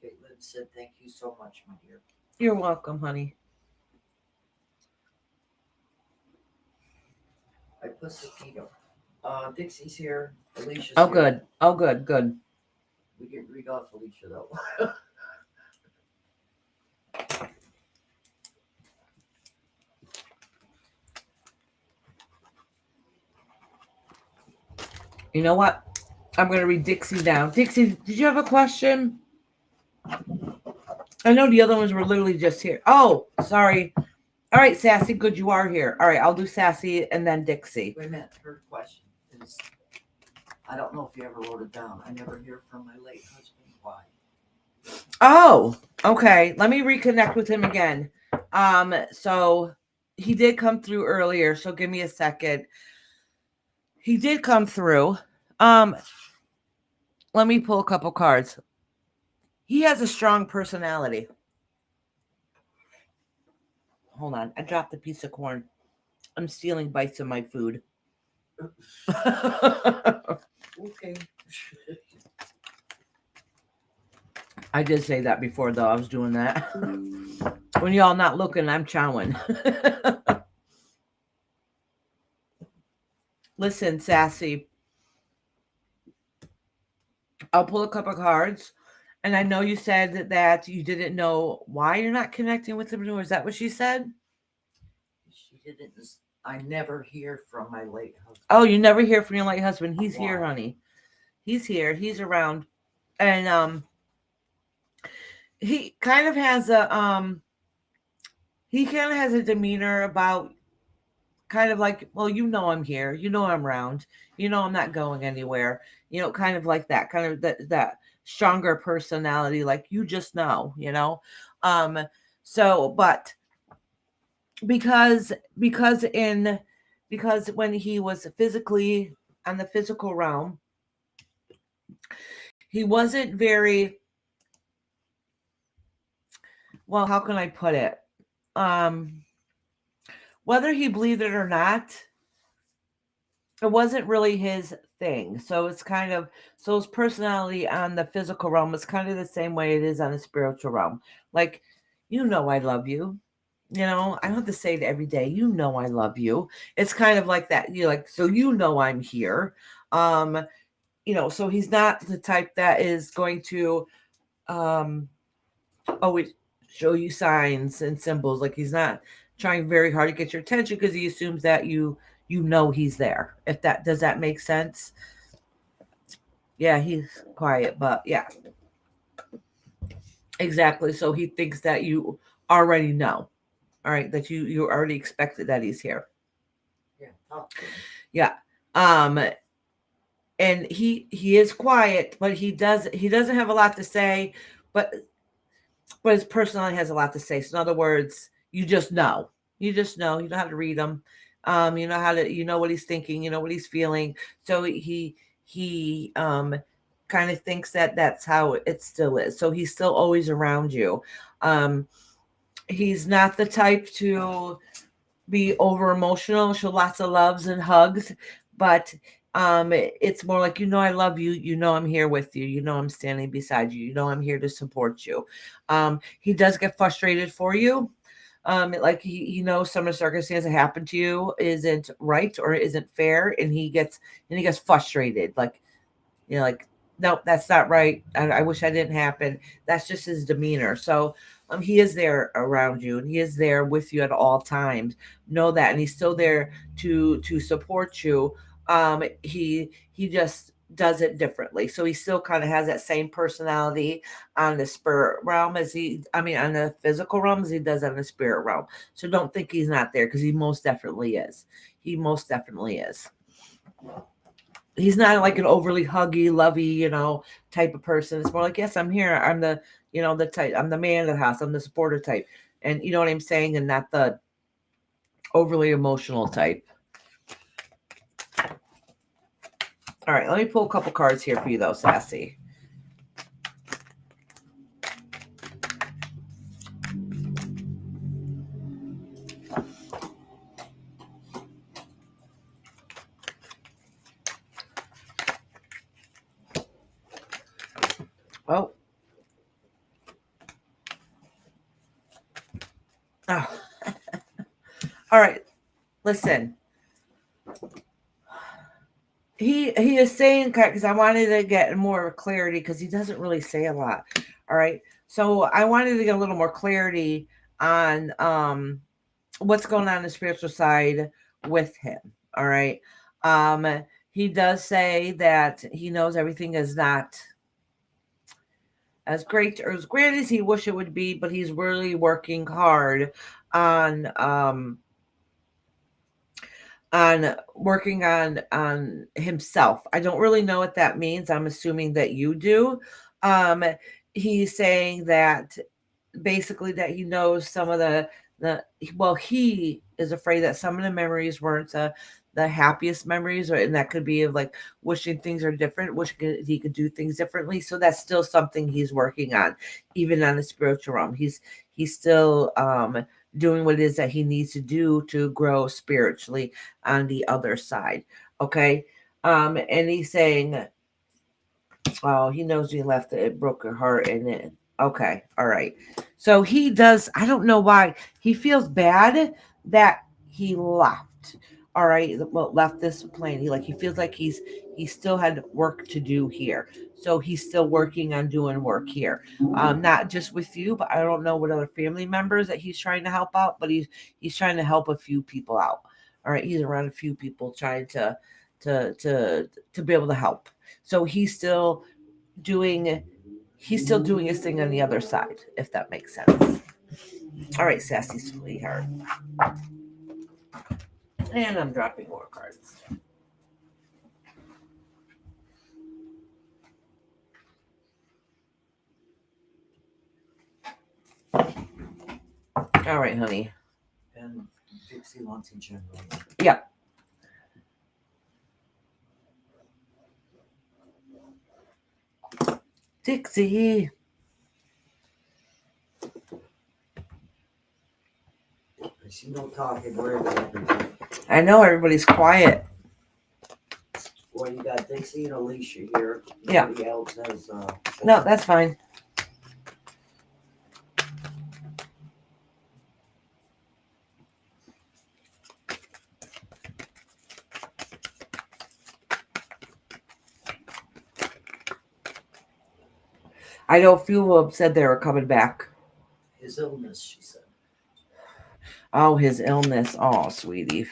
Caitlin said thank you so much, my dear. You're welcome, honey. I put Sakito. Dixie's here. Alicia's Oh, here. good. Oh, good, good. We didn't read off Alicia, though. You know what? I'm going to read Dixie down. Dixie, did you have a question? I know the other ones were literally just here. Oh, sorry. All right, Sassy, good, you are here. All right, I'll do Sassy and then Dixie. Wait a minute. Her question is, I don't know if you ever wrote it down. I never hear from my late husband. Why? Oh, okay. Let me reconnect with him again. So he did come through earlier, so give me a second. He did come through. Let me pull a couple cards. He has a strong personality. Hold on. I dropped a piece of corn. I'm stealing bites of my food. Okay. I did say that before, though. I was doing that. When y'all not looking, I'm chowing. Listen, Sassy. I'll pull a couple cards. And I know you said that you didn't know why you're not connecting with him. Is that what she said? She didn't. I never hear from my late husband. Oh, you never hear from your late husband. He's Why? here, honey. He's here. He's around. And he kind of has a demeanor about kind of like, well, you know I'm here. You know I'm around. You know I'm not going anywhere. You know, kind of like that. Kind of that stronger personality, like you just know, you know. So but because when he was physically on the physical realm, he wasn't very, well, how can I put it? Whether he believed it or not, it wasn't really his thing. So it's kind of, so his personality on the physical realm is kind of the same way it is on the spiritual realm. Like, you know, I love you. You know, I don't have to say it every day. You know, I love you. It's kind of like that. You're like, so you know, I'm here. You know, so he's not the type that is going to always show you signs and symbols. Like he's not trying very hard to get your attention because he assumes that you you know he's there. If that does that make sense? Yeah, he's quiet, but yeah. Exactly. So he thinks that you already know. All right, that you already expected that he's here. Yeah, talk to him. Yeah. Um and he is quiet, but he doesn't have a lot to say, but his personality has a lot to say. So in other words, you just know. You just know. You know how to read him. You know how to, you know what he's thinking, you know what he's feeling. So he kind of thinks that that's how it still is. So he's still always around you. He's not the type to be over emotional, show lots of loves and hugs, but it's more like, you know, I love you, you know, I'm here with you, you know, I'm standing beside you, you know, I'm here to support you. He does get frustrated for you. Like he knows some of the circumstances that happened to you isn't right or isn't fair, and he gets frustrated, like, you know, like, no, that's not right. I wish that didn't happen. That's just his demeanor. So he is there around you, and he is there with you at all times. Know that, and he's still there to support you. He just does it differently. So he still kind of has that same personality on the spirit realm as on the physical realm as he does on the spirit realm. So don't think he's not there, because he most definitely is. He most definitely is. He's not like an overly huggy, lovey, you know, type of person. It's more like, yes, I'm here. I'm the, you know, the type. I'm the man of the house. I'm the supporter type, and you know what I'm saying, and not the overly emotional type. All right, let me pull a couple cards here for you, though, Sassy. Oh. Oh. All right. Listen. He is saying, because I wanted to get more clarity, because he doesn't really say a lot. All right. So I wanted to get a little more clarity on what's going on the spiritual side with him. All right. He does say that he knows everything is not as great or as grand as he wish it would be, but he's really working hard on working on himself. I don't really know what that means. I'm assuming that you do. Um, he's saying that basically that he knows some of the he is afraid that some of the memories weren't the happiest memories, or and that could be of like wishing things are different, wishing he could do things differently. So that's still something he's working on, even on the spiritual realm. He's still doing what it is that he needs to do to grow spiritually on the other side. Okay. And he's saying, oh, he knows he left it, broke her heart, and it. Okay, all right. So he does. I don't know why he feels bad that he left. All right, well, left this plane. He feels like he still had work to do here. So he's still working on doing work here. Not just with you, but I don't know what other family members that he's trying to help out. But he's trying to help a few people out. All right, he's around a few people trying to be able to help. So he's still doing his thing on the other side, if that makes sense. All right, sassy sweetheart. And I'm dropping more cards. All right, honey. And Dixie wants in general. Yeah. Dixie. She don't talk and worry about everybody. I know everybody's quiet. Well, you got Dixie and Alicia here. Yeah. Nobody else has. No, that's fine. I know a few of them said they were coming back. His illness, she said. Oh, his illness. Oh, sweetie.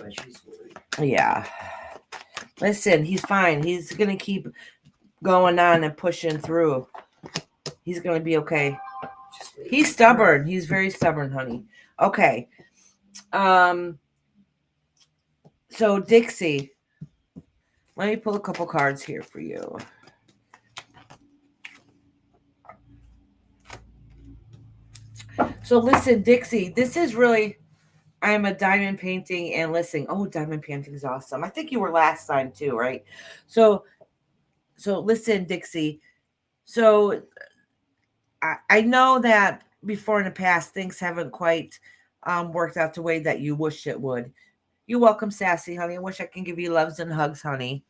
why she's worried. Yeah. Listen, he's fine. He's going to keep going on and pushing through. He's going to be okay. He's stubborn. He's very stubborn, honey. Okay. So Dixie, let me pull a couple cards here for you. So listen, Dixie, this is really, I'm a diamond painting and listening. Oh, diamond painting is awesome. I think you were last time too, right? So listen, Dixie. So I know that before in the past things haven't quite worked out the way that you wish it would. You're welcome, Sassy, honey. I wish I can give you loves and hugs, honey.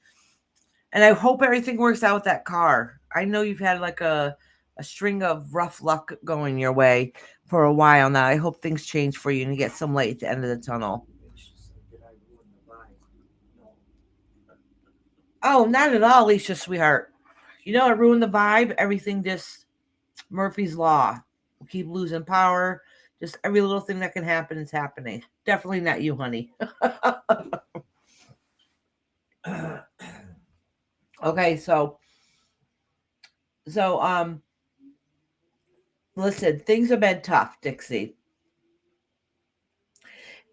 And I hope everything works out with that car. I know you've had like a string of rough luck going your way for a while now. I hope things change for you and you get some light at the end of the tunnel. Did I ruin the vibe? No. Oh, not at all, Alicia, sweetheart. You know, it ruined the vibe. Everything just Murphy's Law. We keep losing power. Just every little thing that can happen is happening. Definitely not you, honey. Okay, so listen, things have been tough, Dixie.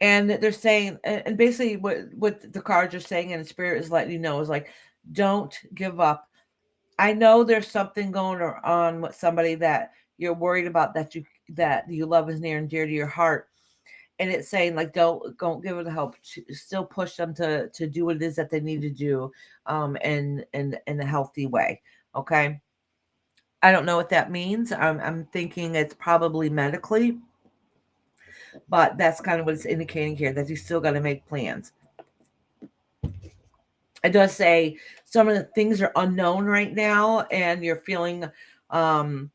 And they're saying, and basically what the cards are saying and the spirit is letting you know is like, don't give up. I know there's something going on with somebody that you're worried about that you love is near and dear to your heart. And it's saying like, don't give it the help. Still push them to do what it is that they need to do, in a healthy way. Okay. I don't know what that means. I'm thinking it's probably medically, but that's kind of what it's indicating here, that you still got to make plans. It does say some of the things are unknown right now, and you're feeling, and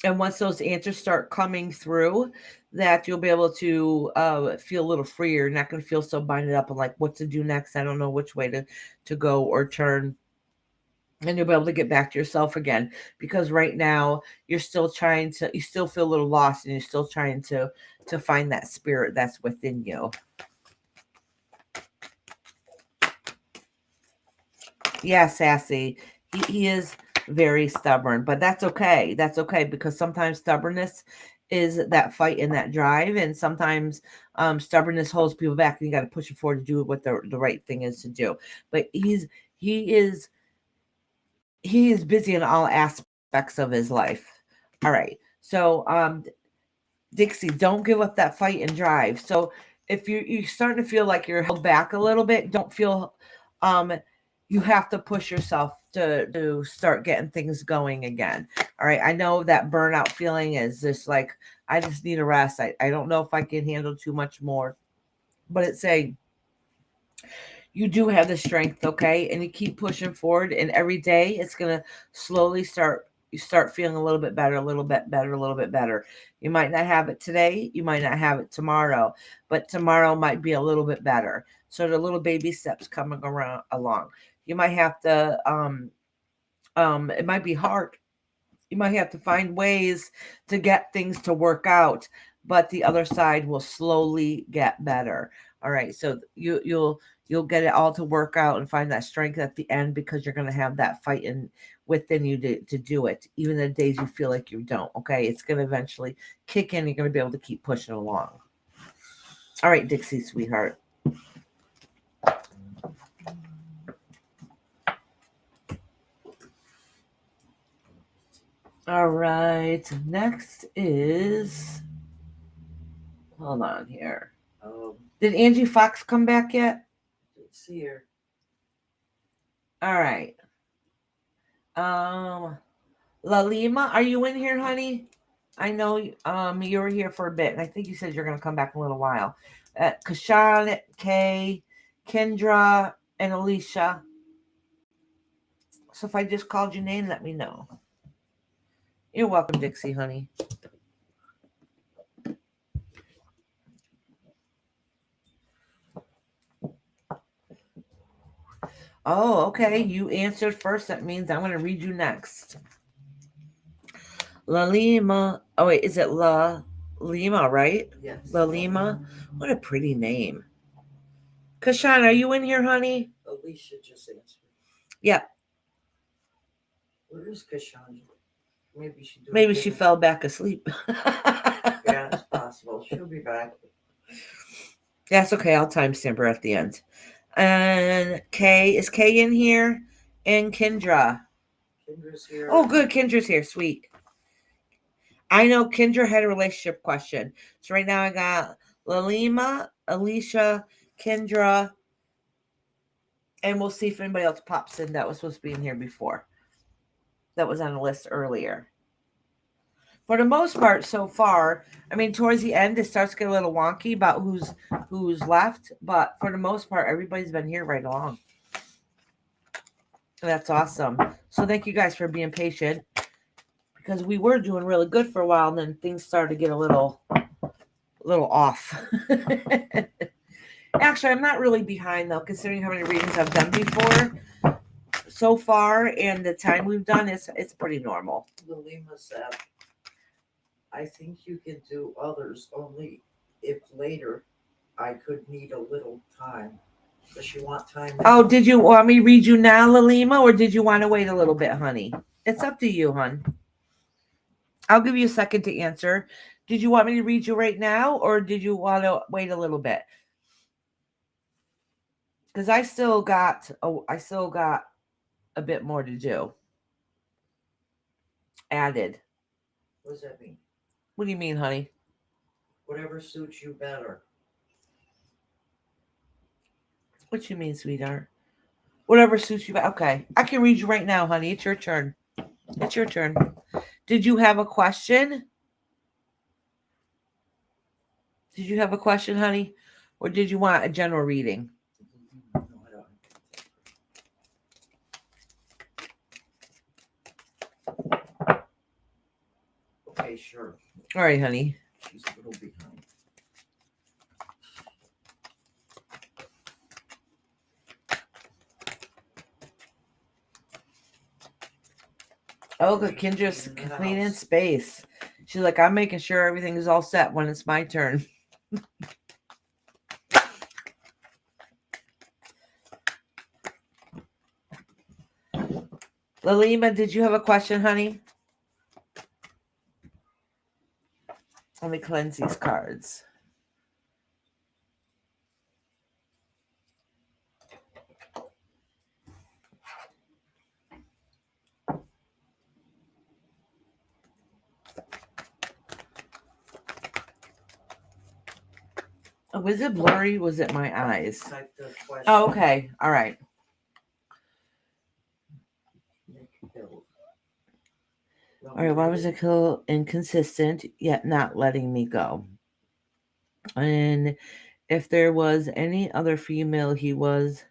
once those answers start coming through, that you'll be able to feel a little freer. You're not going to feel so binded up and like what to do next. I don't know which way to go or turn. And you'll be able to get back to yourself again, because right now you still feel a little lost, and you're still trying to find that spirit that's within you. Yeah, Sassy. He is very stubborn, but that's okay. That's okay, because sometimes stubbornness is that fight and that drive, and sometimes stubbornness holds people back, and you got to push it forward to do what the right thing is to do. But he is busy in all aspects of his life. All right. So Dixie, don't give up that fight and drive. So if you're starting to feel like you're held back a little bit, don't feel you have to push yourself to start getting things going again. All right. I know that burnout feeling is just like, I just need a rest. I don't know if I can handle too much more. But it's saying you do have the strength, okay? And you keep pushing forward, and every day it's gonna slowly start feeling a little bit better, a little bit better, a little bit better. You might not have it today, you might not have it tomorrow, but tomorrow might be a little bit better. So the little baby steps coming along. You might have to it might be hard. You might have to find ways to get things to work out, but the other side will slowly get better. All right. So you'll get it all to work out and find that strength at the end, because you're going to have that fight within you to do it. Even the days you feel like you don't. Okay. It's going to eventually kick in. You're going to be able to keep pushing along. All right, Dixie, sweetheart. All right. Next is, hold on here. Did Angie Fox come back yet? Let's see her. All right. Lalima, are you in here, honey? I know you were here for a bit, and I think you said you're going to come back in a little while. Kashan, Kay, Kendra, and Alicia. So if I just called your name, let me know. You're welcome, Dixie, honey. Oh, okay. You answered first. That means I'm going to read you next. Lalima. Oh, wait. Is it La Lima, right? Yes. Lalima. What a pretty name. Kashan, are you in here, honey? Alicia just answered. Yep. Where is Cassandra? Maybe she fell back asleep. Yeah, it's possible. She'll be back. That's okay. I'll timestamp her at the end. And Kay, is Kay in here? And Kendra. Kendra's here. Oh, good. Kendra's here. Sweet. I know Kendra had a relationship question. So right now I got Lalima, Alicia, Kendra, and we'll see if anybody else pops in that was supposed to be in here before. That was on the list earlier. For the most part, so far, I mean, towards the end, it starts to get a little wonky about who's left. But for the most part, everybody's been here right along. That's awesome. So thank you guys for being patient, because we were doing really good for a while, and then things started to get a little off. Actually, I'm not really behind though, considering how many readings I've done before so far, and the time we've done it's pretty normal. Lalima said, I think you can do others only if later I could need a little time. Does she want time now? Oh, did you want me to read you now, Lalima, or did you want to wait a little bit, honey? It's up to you, hon. I'll give you a second to answer. Did you want me to read you right now, or did you want to wait a little bit? Because I still got a bit more to do. Added. What does that mean? What do you mean, honey? Whatever suits you better. What you mean, sweetheart? Whatever suits you. Okay, I can read you right now, honey. It's your turn. It's your turn. Did you have a question? Did you have a question, honey? Or did you want a general reading? No, I don't. Okay, sure. All right, honey. She's a little behind. Oh, good. Kendra's cleaning space. She's like, I'm making sure everything is all set when it's my turn. Lalima, did you have a question, honey? Let me cleanse these cards. Oh, was it blurry? Was it my eyes? Type the question. Oh, okay. All right. All right. Why was it inconsistent yet not letting me go? And if there was any other female he was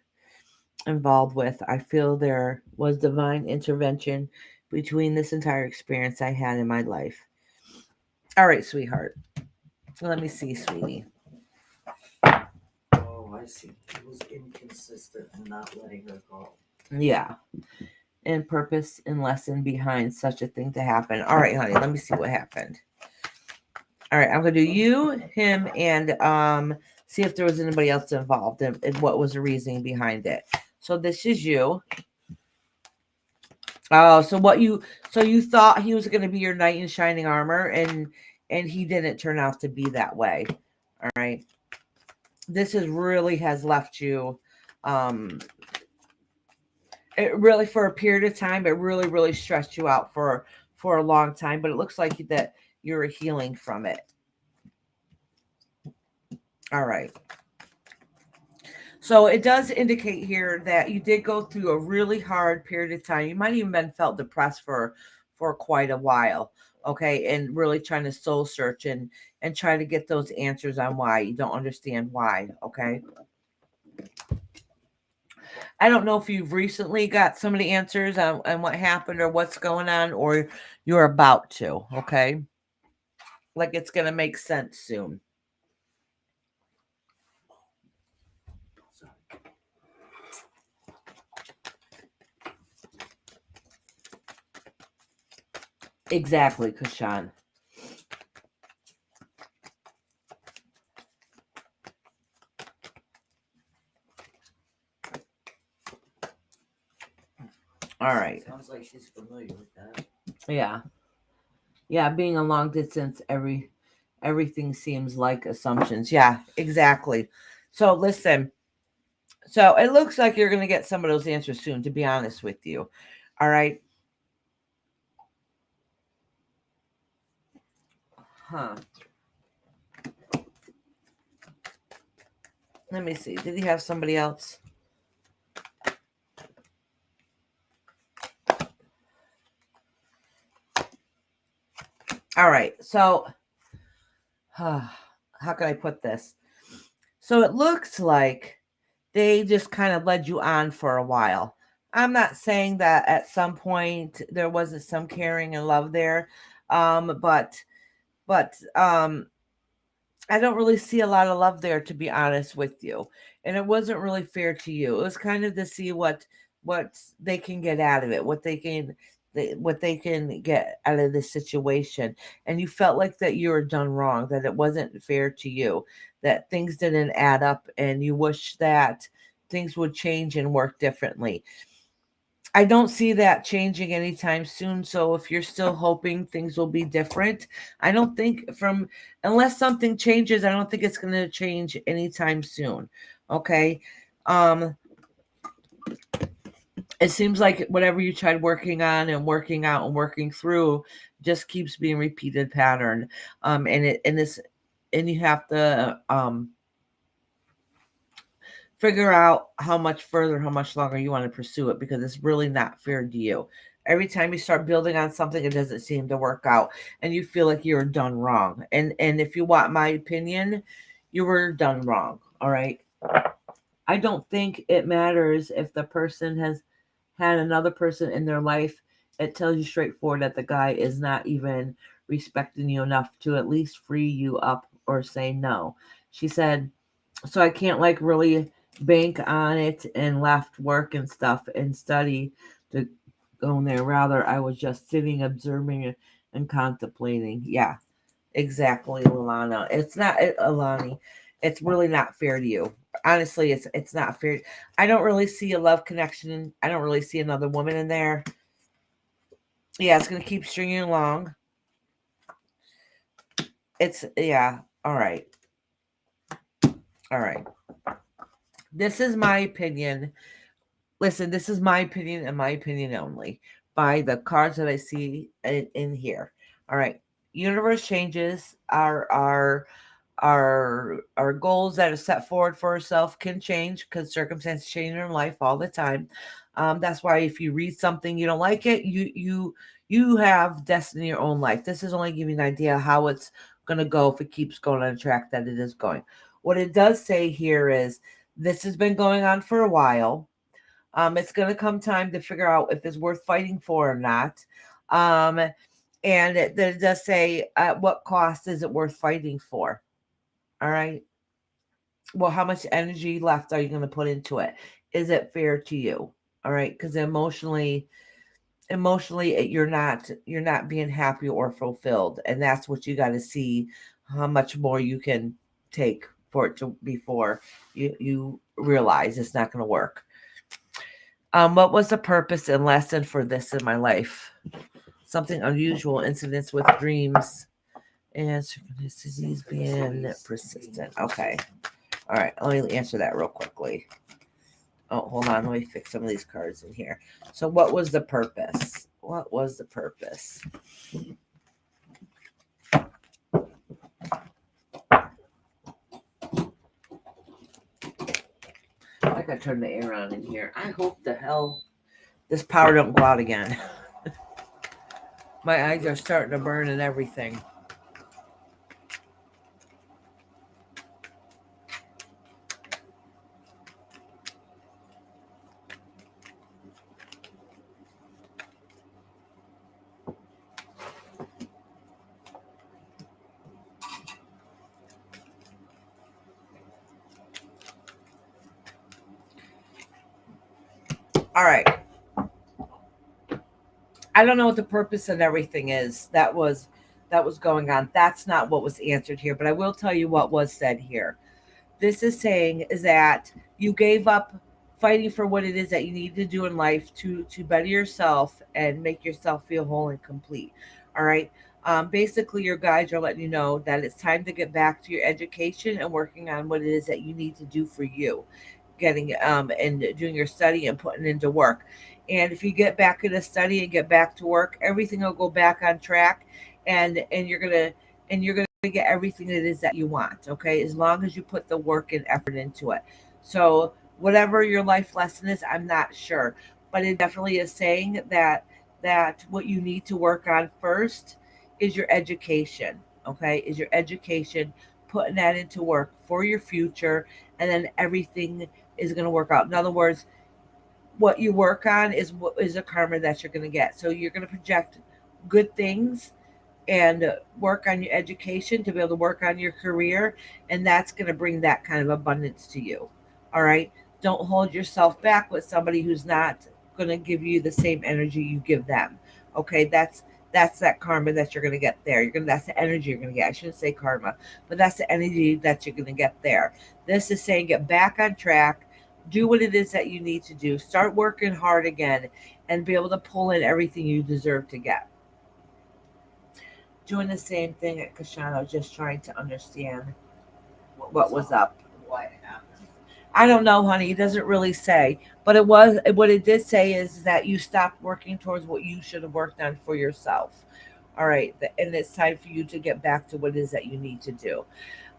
involved with, I feel there was divine intervention between this entire experience I had in my life. All right, sweetheart. Let me see, sweetie. Oh, I see. He was inconsistent and not letting her go. Yeah. And purpose and lesson behind such a thing to happen. All right, honey, let me see what happened. All right, I'm gonna do you, him, and see if there was anybody else involved and what was the reasoning behind it. So this is you. Oh, so you thought he was gonna be your knight in shining armor, and he didn't turn out to be that way. All right. This really has left you it really, for a period of time, it really stressed you out for a long time, but it looks like that you're healing from it. All right. So it does indicate here that you did go through a really hard period of time. You might even been felt depressed for quite a while. Okay. And really trying to soul search and try to get those answers on why you don't understand why. Okay. I don't know if you've recently got some of the answers on what happened or what's going on, or you're about to, okay? Like it's going to make sense soon. Exactly, Kashan. All right. Sounds like she's familiar with that. Yeah. Yeah, being a long distance, everything seems like assumptions. Yeah, exactly. So listen, so it looks like you're going to get some of those answers soon, to be honest with you. All right. Huh. Let me see. Did he have somebody else? All right. So, how can I put this? So it looks like they just kind of led you on for a while. I'm not saying that at some point there wasn't some caring and love there, but I don't really see a lot of love there, to be honest with you. And it wasn't really fair to you. It was kind of to see what they can get out of it, what they can get out of this situation. And you felt like that you were done wrong, that it wasn't fair to you, that things didn't add up, and you wish that things would change and work differently. I don't see that changing anytime soon. So if you're still hoping things will be different, I don't think unless something changes, I don't think it's going to change anytime soon. Okay. Um, it seems like whatever you tried working on and working out and working through just keeps being repeated pattern. And you have to, figure out how much longer you want to pursue it, because it's really not fair to you. Every time you start building on something, it doesn't seem to work out, and you feel like you're done wrong. And if you want my opinion, you were done wrong. All right. I don't think it matters if the person has had another person in their life. It tells you straightforward that the guy is not even respecting you enough to at least free you up or say no. She said, so I can't like really bank on it and left work and stuff and study to go in there. Rather, I was just sitting, observing and contemplating. Yeah, exactly, Alana. Alani. It's really not fair to you. Honestly, it's not fair. I don't really see a love connection. I don't really see another woman in there. Yeah, it's gonna keep stringing along. Yeah. All right. All right. This is my opinion. Listen, this is my opinion and my opinion only by the cards that I see in here. All right. Universe changes. Our goals that are set forward for ourselves can change because circumstances change in life all the time. That's why if you read something you don't like it, you have destiny in your own life. This is only giving an idea how it's going to go if it keeps going on a track that it is going. What it does say here is this has been going on for a while. It's going to come time to figure out if it's worth fighting for or not. And it does say, at what cost is it worth fighting for? All right. Well, how much energy left are you going to put into it? Is it fair to you? All right. Because emotionally, you're not being happy or fulfilled. And that's what you got to see, how much more you can take for it to before you realize it's not going to work. What was the purpose and lesson for this in my life? Something unusual, incidents with dreams and synchronicities being persistent. Okay. All right. Let me answer that real quickly. Oh, hold on. Let me fix some of these cards in here. So what was the purpose? What was the purpose? I gotta turn the air on in here. I hope the hell this power don't go out again. My eyes are starting to burn and everything. All right. I don't know what the purpose and everything is that was going on. That's not what was answered here, but I will tell you what was said here. This is saying is that you gave up fighting for what it is that you need to do in life to better yourself and make yourself feel whole and complete. All right. Basically, your guides are letting you know that it's time to get back to your education and working on what it is that you need to do for you, getting and doing your study and putting into work. And if you get back into study and get back to work, everything will go back on track, and you're gonna get everything it is that you want. Okay, as long as you put the work and effort into it. So whatever your life lesson is, I'm not sure, but it definitely is saying that what you need to work on first is your education. Okay, is your education, putting that into work for your future, and then everything is going to work out. In other words, what you work on is what is a karma that you're going to get. So you're going to project good things and work on your education to be able to work on your career, and that's going to bring that kind of abundance to you. All right, don't hold yourself back with somebody who's not going to give you the same energy you give them. Okay, that's that karma that you're going to get there. You're going to That's the energy you're going to get. I shouldn't say karma, but that's the energy that you're going to get there. This is saying get back on track, do what it is that you need to do, start working hard again, and be able to pull in everything you deserve to get. Doing the same thing at Kashano, just trying to understand what was up. What happened? I don't know, honey. It doesn't really say, but it was what it did say is that you stopped working towards what you should have worked on for yourself. All right, and it's time for you to get back to what it is that you need to do.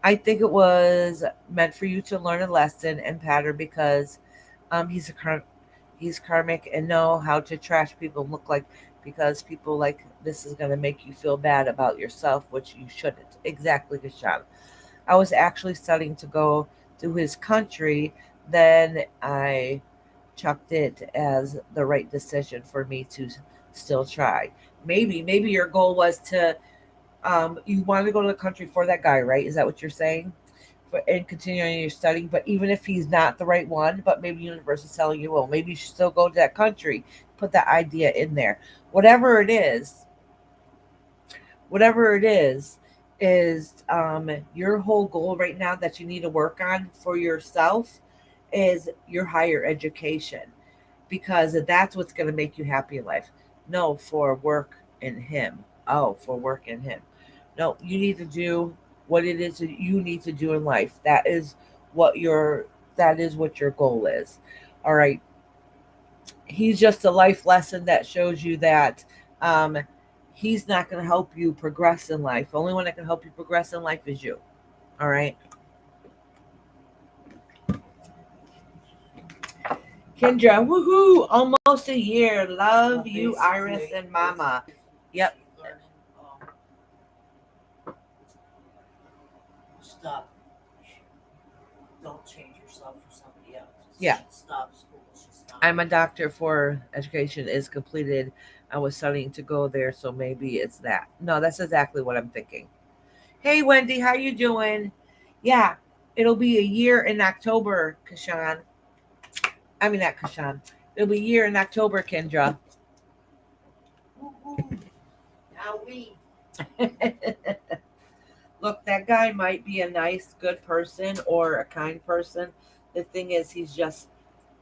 I think it was meant for you to learn a lesson and pattern because he's he's karmic and know how to trash people and look like, because people like this is going to make you feel bad about yourself, which you shouldn't. Exactly, Kashan. I was actually studying to go to his country, then I chucked it as the right decision for me to still try. Maybe your goal was to you want to go to the country for that guy, right? Is that what you're saying? And continuing your studying, but even if he's not the right one, but maybe the universe is telling you, well, maybe you should still go to that country. Put that idea in there. Whatever it is your whole goal right now that you need to work on for yourself is your higher education, because that's what's going to make you happy in life. No, for work in him. Oh, for work in him. No, you need to do what it is that you need to do in life. What your that is what your goal is. All right. He's just a life lesson that shows you that um, he's not going to help you progress in life. The only one that can help you progress in life is you. All right. Kendra, woohoo! Almost a year. Love you, Iris and Mama. Yep. She's learning, stop. Don't change yourself for somebody else. Yeah. Stop school. She stopped. I'm a doctor for education is completed. I was studying to go there, so maybe it's that. No, that's exactly what I'm thinking. Hey, Wendy, how you doing? Yeah, it'll be a year in October, Kashan. I mean, not Kashan. It'll be a year in October, Kendra. Woo-hoo. Now we. Look, that guy might be a nice, good person or a kind person. The thing is, he's just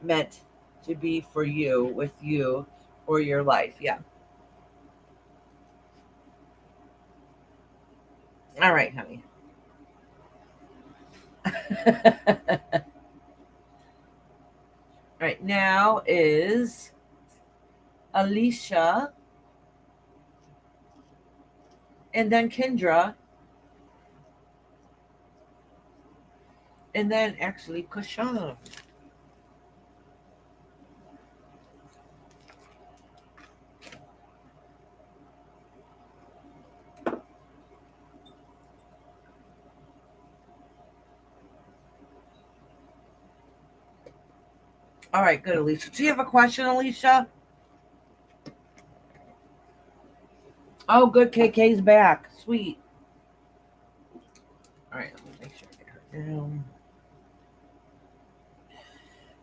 meant to be for you, with you, or your life. Yeah. All right, honey. Right now is Alicia, and then Kendra, and then actually Kashan. All right, good, Alicia. Do you have a question, Alicia? Oh, good. KK's back. Sweet. All right, let me make sure I get her down.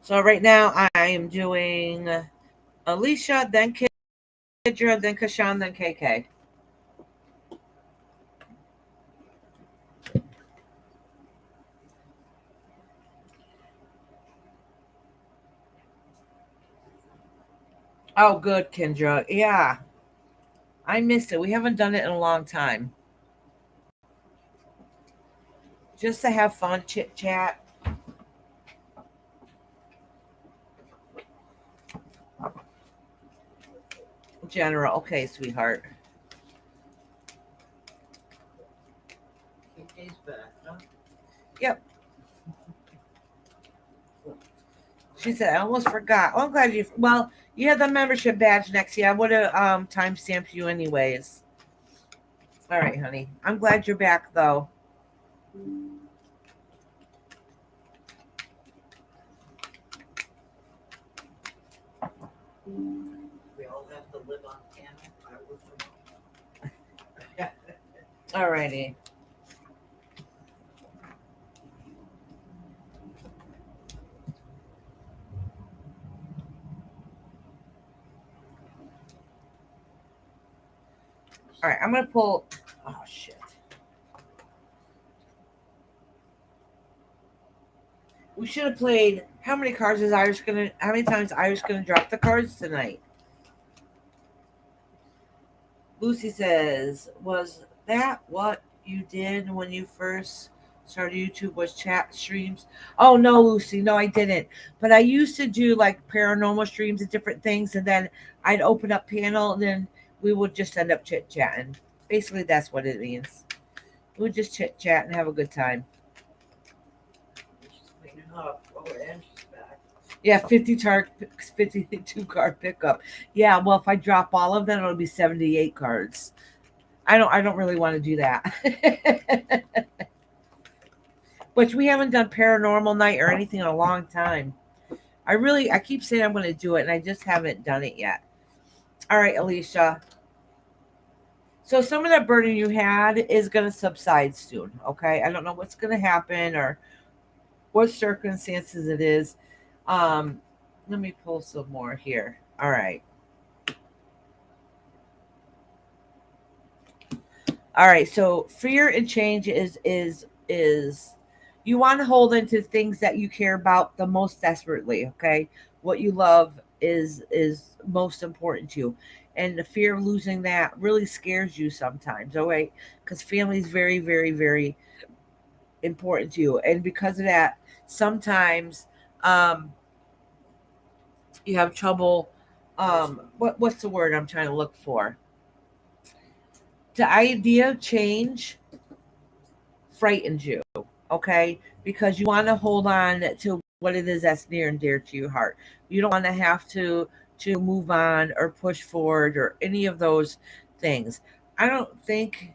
So right now I am doing Alicia, then Kendra, then Kashan, then KK. Oh, good, Kendra. Yeah, I missed it. We haven't done it in a long time. Just to have fun, chit chat. General. Okay, sweetheart. KK's back, huh? Yep. She said, I almost forgot. Oh, I'm glad you. Well, you have the membership badge next year. I would have time stamped you anyways. All right, honey. I'm glad you're back though. We all have to live on camera. I work from home. All righty. All right. I'm gonna pull. Oh shit. We should have played. How many cards is Irish gonna? How many times Irish gonna drop the cards tonight? Lucy says, "Was that what you did when you first started YouTube? Was chat streams?" Oh no, Lucy, no, I didn't. But I used to do like paranormal streams and different things, and then I'd open up panel, and then we would just end up chit chatting. Basically, that's what it means. We would just chit chat and have a good time. She's cleaning up. Oh, and she's back. Yeah, 52 card pickup. Yeah, well, if I drop all of them, it'll be 78 cards. I don't really want to do that. Which we haven't done paranormal night or anything in a long time. I keep saying I'm going to do it and I just haven't done it yet. All right, Alicia. So some of that burden you had is going to subside soon. Okay. I don't know what's going to happen or what circumstances it is. Let me pull some more here. All right. All right. So fear and change is you want to hold into things that you care about the most desperately. Okay. What you love is most important to you, and the fear of losing that really scares you sometimes. All right, because family is very very important to you, and because of that, sometimes um, you have trouble. What's the word I'm trying to look for? The idea of change frightens you, okay? Because you want to hold on to what it is that's near and dear to your heart. You don't want to have to move on or push forward or any of those things. I don't think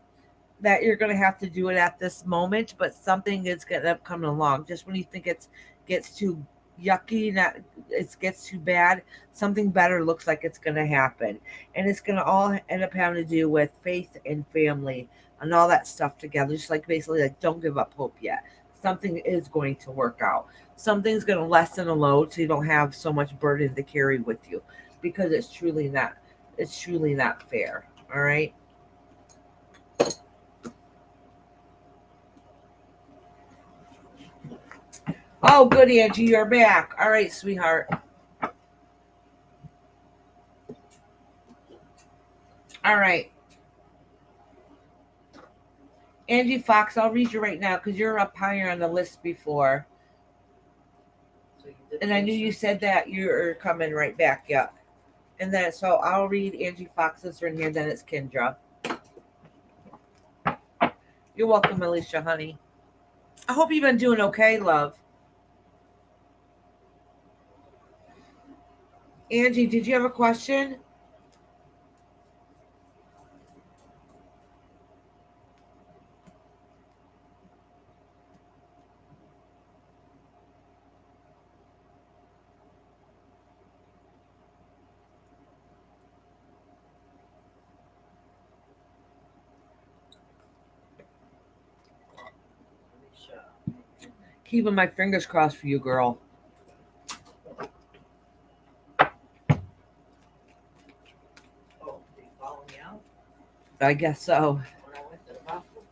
that you're going to have to do it at this moment, but something is going to come along. Just when you think it's gets too yucky, not it gets too bad, something better looks like it's going to happen, and it's going to all end up having to do with faith and family and all that stuff together. Just like basically, like don't give up hope yet. Something is going to work out. Something's going to lessen the load, so you don't have so much burden to carry with you, because it's truly not fair. All right. Oh, good, Angie, you're back. All right, sweetheart. All right, Angie Fox. I'll read you right now because you're up higher on the list before, So you did and I knew you said that you're coming right back. Yeah, and then so I'll read Angie Fox's in here. Then it's Kendra. You're welcome, Alicia, honey. I hope you've been doing okay, love. Angie, did you have a question? Alicia. Keeping my fingers crossed for you, girl. Oh, did he follow me out I guess so. when I went to the hospital?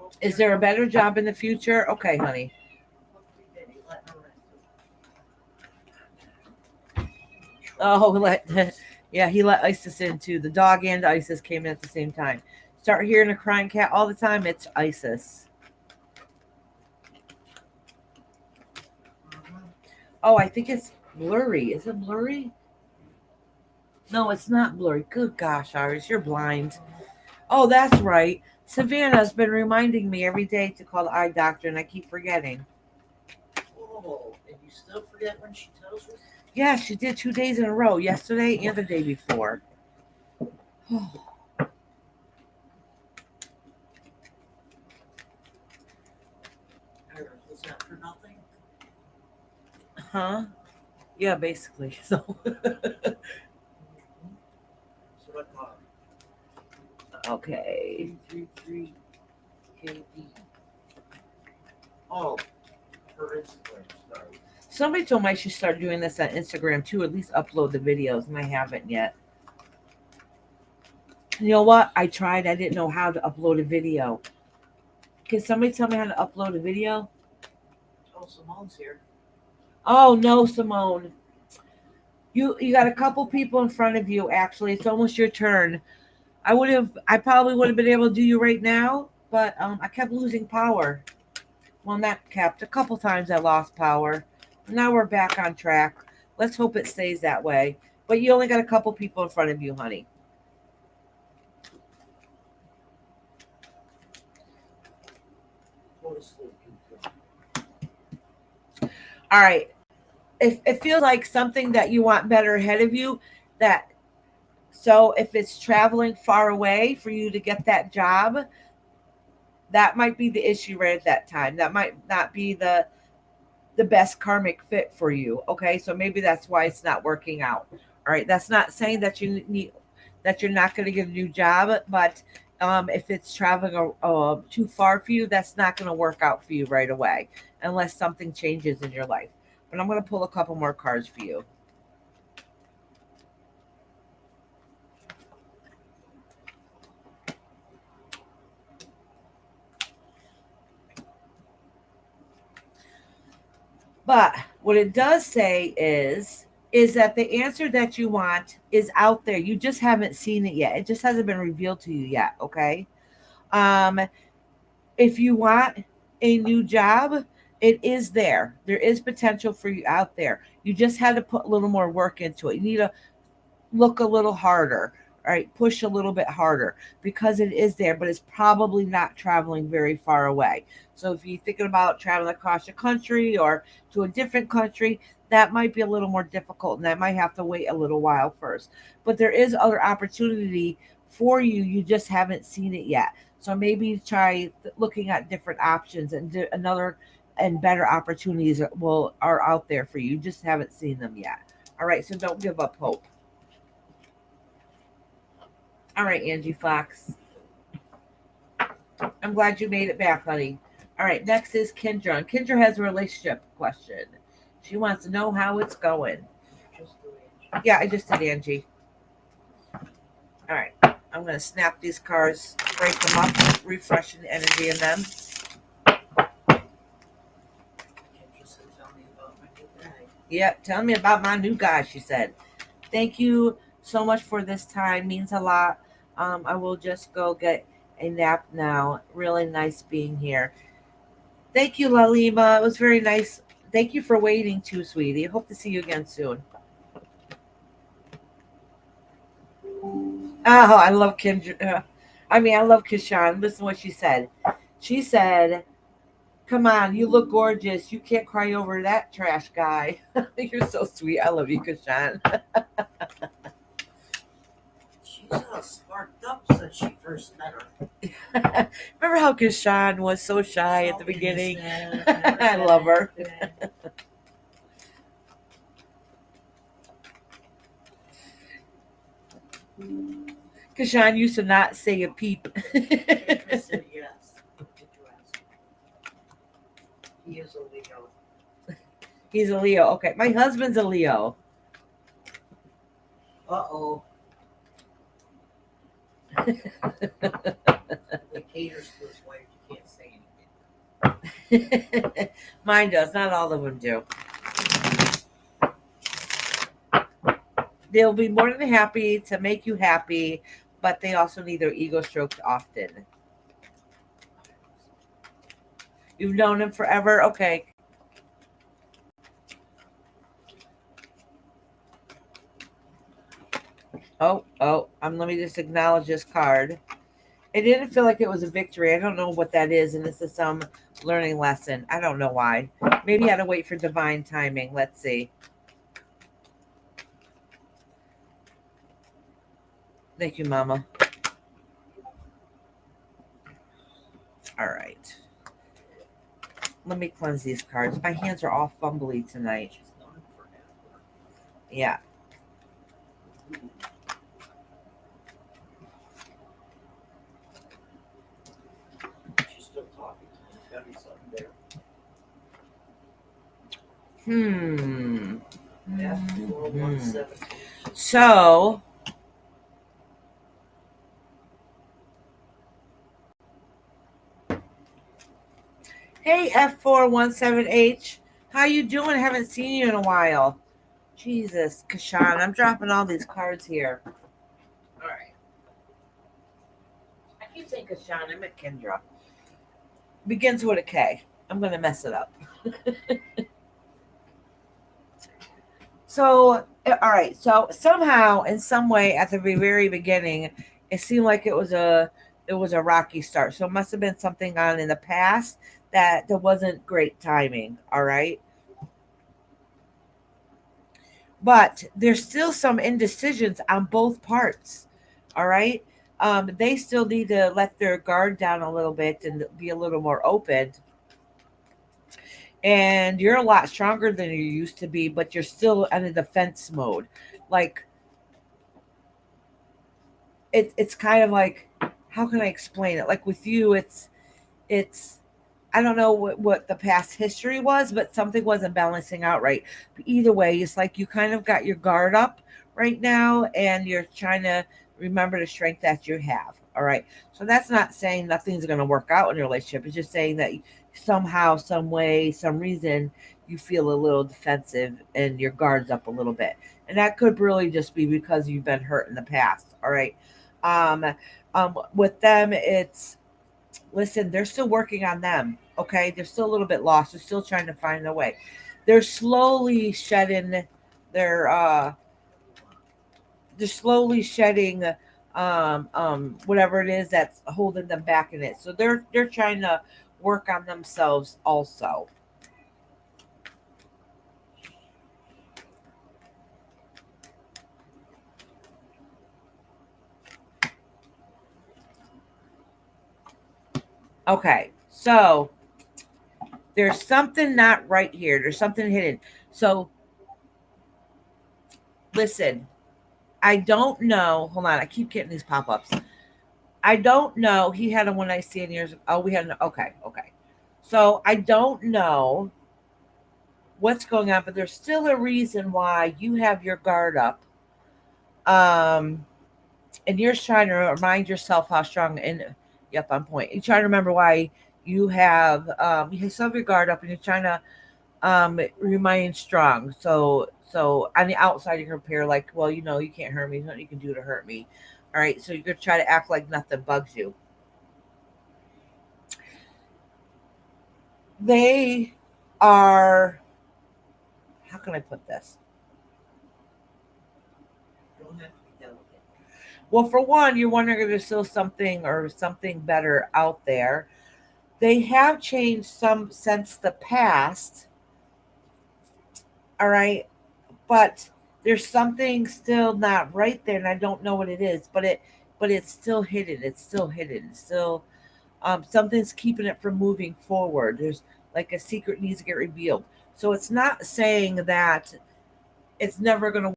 Oh, Is there a better job in the future? Okay, honey. what did he let her into? Oh, yeah, he let Isis in too. The dog and Isis came in at the same time. Start hearing a crying cat all the time. It's Isis. Mhm. Oh, I think it's blurry. Is it blurry? No, it's not blurry. Good gosh, Iris, you're blind. Oh, that's right. Savannah's been reminding me every day to call the eye doctor, and I keep forgetting. Oh, and you still forget when she tells you? Yeah, she did 2 days in a row, yesterday and the day before. Is that for nothing? Huh? Yeah, basically. So, So I thought okay. 333 KV. Oh, her Instagram, sorry. Somebody told me I should start doing this on Instagram too, at least upload the videos, and I haven't yet. You know what? I tried. I didn't know how to upload a video. Can somebody tell me how to upload a video? Oh, Simone's here. Oh no, Simone. You got a couple people in front of you. Actually, it's almost your turn. I probably would have been able to do you right now, but I kept losing power. Well, not kept. A couple times I lost power. Now we're back on track. Let's hope it stays that way. But you only got a couple people in front of you, honey. Go to sleep. All right. If it feels like something that you want better ahead of you, that so if it's traveling far away for you to get that job, that might be the issue right at that time. That might not be the best karmic fit for you. Okay, so maybe that's why it's not working out. All right, that's not saying that you need that you're not going to get a new job, but if it's traveling too far for you, that's not going to work out for you right away unless something changes in your life. But I'm going to pull a couple more cards for you. But what it does say is that the answer that you want is out there. You just haven't seen it yet. It just hasn't been revealed to you yet. Okay. Um, if you want a new job, it is there. There is potential for you out there. You just had to put a little more work into it. You need to look a little harder, right? Push a little bit harder because it is there, but it's probably not traveling very far away. So if you're thinking about traveling across the country or to a different country, that might be a little more difficult and that might have to wait a little while first. But there is other opportunity for you. You just haven't seen it yet. So maybe try looking at different options and another and better opportunities are out there for you. You just haven't seen them yet. All right, so don't give up hope. All right, Angie Fox. I'm glad you made it back, honey. All right, next is Kendra. And Kendra has a relationship question. She wants to know how it's going. Just do it. Yeah, I just did Angie. All right, I'm going to snap these cards, break them up, refreshing the energy in them. Kendra said, tell me about my new guy. Yep, tell me about my new guy, she said. Thank you so much for this time. Means a lot. I will just go get a nap now. Really nice being here. Thank you, Lalima. It was very nice. Thank you for waiting too, sweetie. Hope to see you again soon. Oh, I love Kendra. I love Kishan. Listen to what she said. She said, come on, you look gorgeous. You can't cry over that trash guy. You're so sweet. I love you, Kishan. She's all sparked up since she first met her. Remember how Kishan was so shy at the So beginning? innocent, I love her. Kishan used to not say a peep. Kendra said yes. Did you ask? He is a Leo. He's a Leo. Okay, my husband's a Leo. Uh-oh. The caters to his wife, you can't say anything. Mine does. Not all of them do. They'll be more than happy to make you happy, but they also need their ego stroked often. You've known them forever? Okay. Let me just acknowledge this card. It didn't feel like it was a victory. I don't know what that is, and this is some learning lesson. I don't know why. Maybe I had to wait for divine timing. Let's see. Thank you, Mama. All right. Let me cleanse these cards. My hands are all fumbly tonight. Yeah. She's still talking. There's gotta be something there. F4117. So, hey F417H, how you doing? Haven't seen you in a while. Jesus, Kashan, I'm dropping all these cards here. All right. I keep saying Kashan, I meant Kendra. Begins with a K. I'm going to mess it up. So, all right. So somehow, in some way, at the very beginning, it seemed like it was a rocky start. So it must have been something on in the past that wasn't great timing. All right. But there's still some indecisions on both parts. All right. They still need to let their guard down a little bit and be a little more open. And you're a lot stronger than you used to be, but you're still in a defense mode. Like it's kind of like, how can I explain it? Like with you, it's I don't know what the past history was, but something wasn't balancing out right. But either way, it's like you kind of got your guard up right now and you're trying to remember the strength that you have. All right. So that's not saying nothing's going to work out in your relationship. It's just saying that somehow, some way, some reason you feel a little defensive and your guard's up a little bit. And that could really just be because you've been hurt in the past. All right. Um, with them, it's listen, they're still working on them. Okay. They're still a little bit lost. They're still trying to find a way. They're slowly shedding their they're slowly shedding whatever it is that's holding them back in it. So they're trying to work on themselves also. Okay. So there's something not right here. There's something hidden. So listen, I don't know. Hold on, I keep getting these pop-ups. I don't know. He had a one night stand years. Oh, we had an okay. So I don't know what's going on, but there's still a reason why you have your guard up. Um, and you're trying to remind yourself how strong. And yep, on point. You're trying to remember why you still have your guard up, and you're trying to remain strong. So on the outside you compare like, well, you can't hurt me. There's nothing you can do to hurt me. All right, so you're gonna try to act like nothing bugs you. They are. How can I put this? Don't have to be delicate. Well, for one, you're wondering if there's still something or something better out there. They have changed some since the past. All right, but there's something still not right there, and I don't know what it is. But it's still hidden. It's still hidden. It's still something's keeping it from moving forward. There's like a secret needs to get revealed. So it's not saying that it's never going to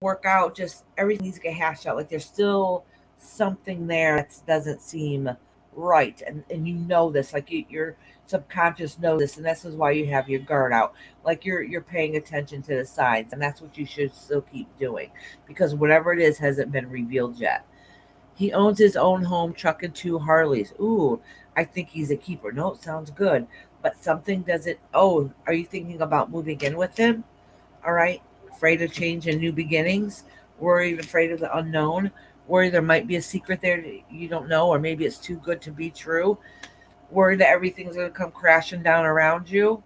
work out. Just everything needs to get hashed out. Like there's still something there that doesn't seem right, and you know this. Like your subconscious knows this, and this is why you have your guard out. Like you're paying attention to the signs, and that's what you should still keep doing because whatever it is hasn't been revealed yet. He owns his own home, truck, and two Harleys. Ooh, I think he's a keeper. No, it sounds good. But something doesn't. Oh, are you thinking about moving in with him? All right. Afraid of change and new beginnings? worried, afraid of the unknown, worried there might be a secret there that you don't know, or maybe it's too good to be true, worried that everything's going to come crashing down around you,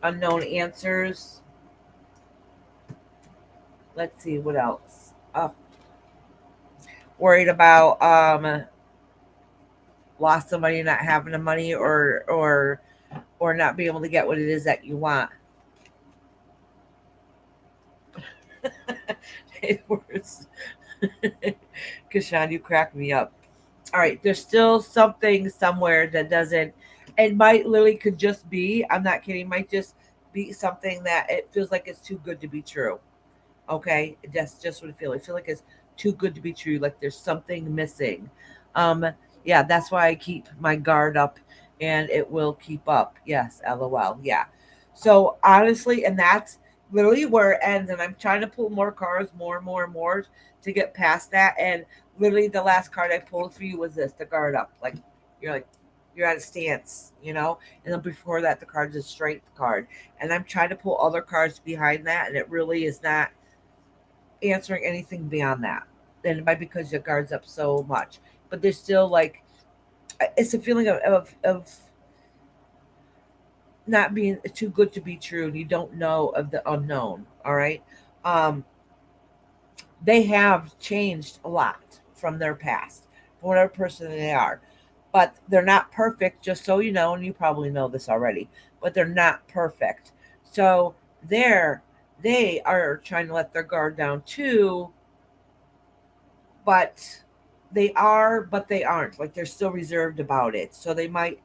unknown answers. Let's see what else. Worried about lost of money, not having the money, or not being able to get what it is that you want. It was Kashan, you crack me up. All right, there's still something somewhere that doesn't. It might literally could just be. I'm not kidding. Might just be something that it feels like it's too good to be true. Okay, that's just what I feel like it's too good to be true. Like there's something missing. Um, yeah, that's why I keep my guard up, and it will keep up. Yes, lol. Yeah. So honestly, and that's literally where it ends. And I'm trying to pull more cards, more and more and more to get past that. And literally, the last card I pulled for you was this: the guard up. Like you're at a stance, you know. And then before that, the card's a strength card. And I'm trying to pull other cards behind that, and it really is not answering anything beyond that. And it might be because your guard's up so much. But there's still like it's a feeling of not being too good to be true, and you don't know of the unknown. All right. Um, they have changed a lot from their past, from whatever person they are. But they're not perfect, just so you know, and you probably know this already, but they're not perfect. So they're they are trying to let their guard down too, but but they aren't. Like they're still reserved about it. So they might,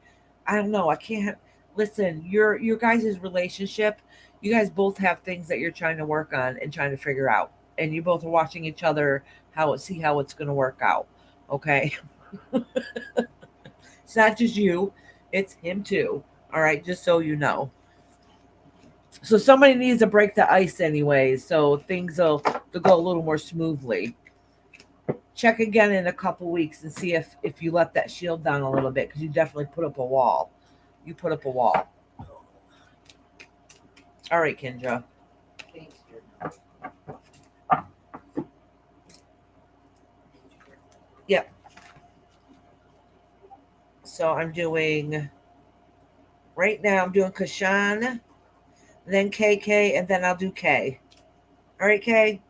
I don't know. I can't listen. Your guys' relationship, you guys both have things that you're trying to work on and trying to figure out, and you both are watching each other see how it's going to work out. Okay, it's not just you, it's him too. All right, just so you know. So somebody needs to break the ice anyways, so things will they'll go a little more smoothly. Check again in a couple weeks and see if you let that shield down a little bit, because you definitely put up a wall. You put up a wall. All right, Kendra. Thanks, dear. Yep. So I'm doing right now. I'm doing Kashan, then KK, and then I'll do K. All right, K.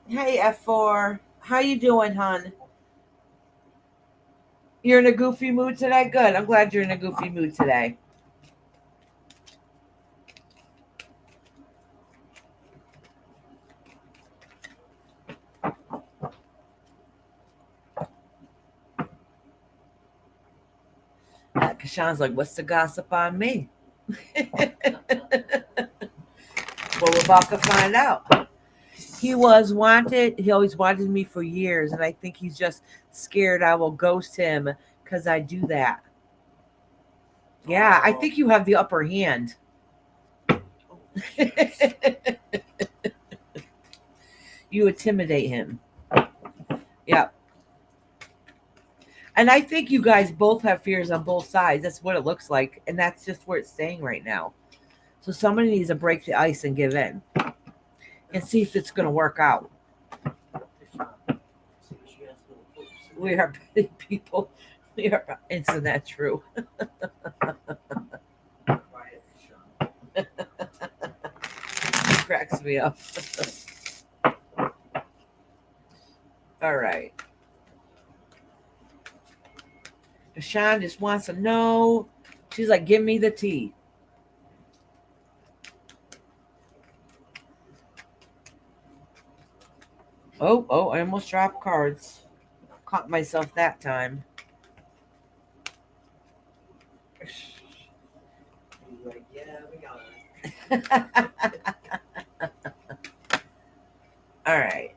Hey, F4. How you doing, hon? You're in a goofy mood today. Good. I'm glad you're in a goofy mood today. Kashan's like, what's the gossip on me? Well, we're about to find out. He was wanted. He always wanted me for years, and I think he's just scared I will ghost him because I do that. Yeah, I think you have the upper hand. You intimidate him. Yep. And I think you guys both have fears on both sides. That's what it looks like, and that's just where it's staying right now. So somebody needs to break the ice and give in and see if it's going to work out. We are petty people. We are. Isn't that true? Cracks me up. All right. Deshaun just wants to know. She's like, give me the tea. Oh, I almost dropped cards. Caught myself that time. Like, yeah, we got it. All right.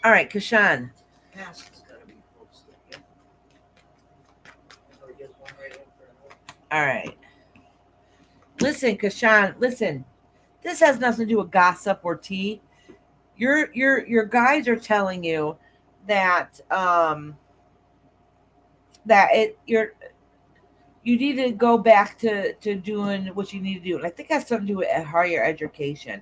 All right, Kashan. Past is good. All right. Listen, Kashan, listen. This has nothing to do with gossip or tea. Your guides are telling you that that you need to go back to doing what you need to do. And I think it has something to do with higher education,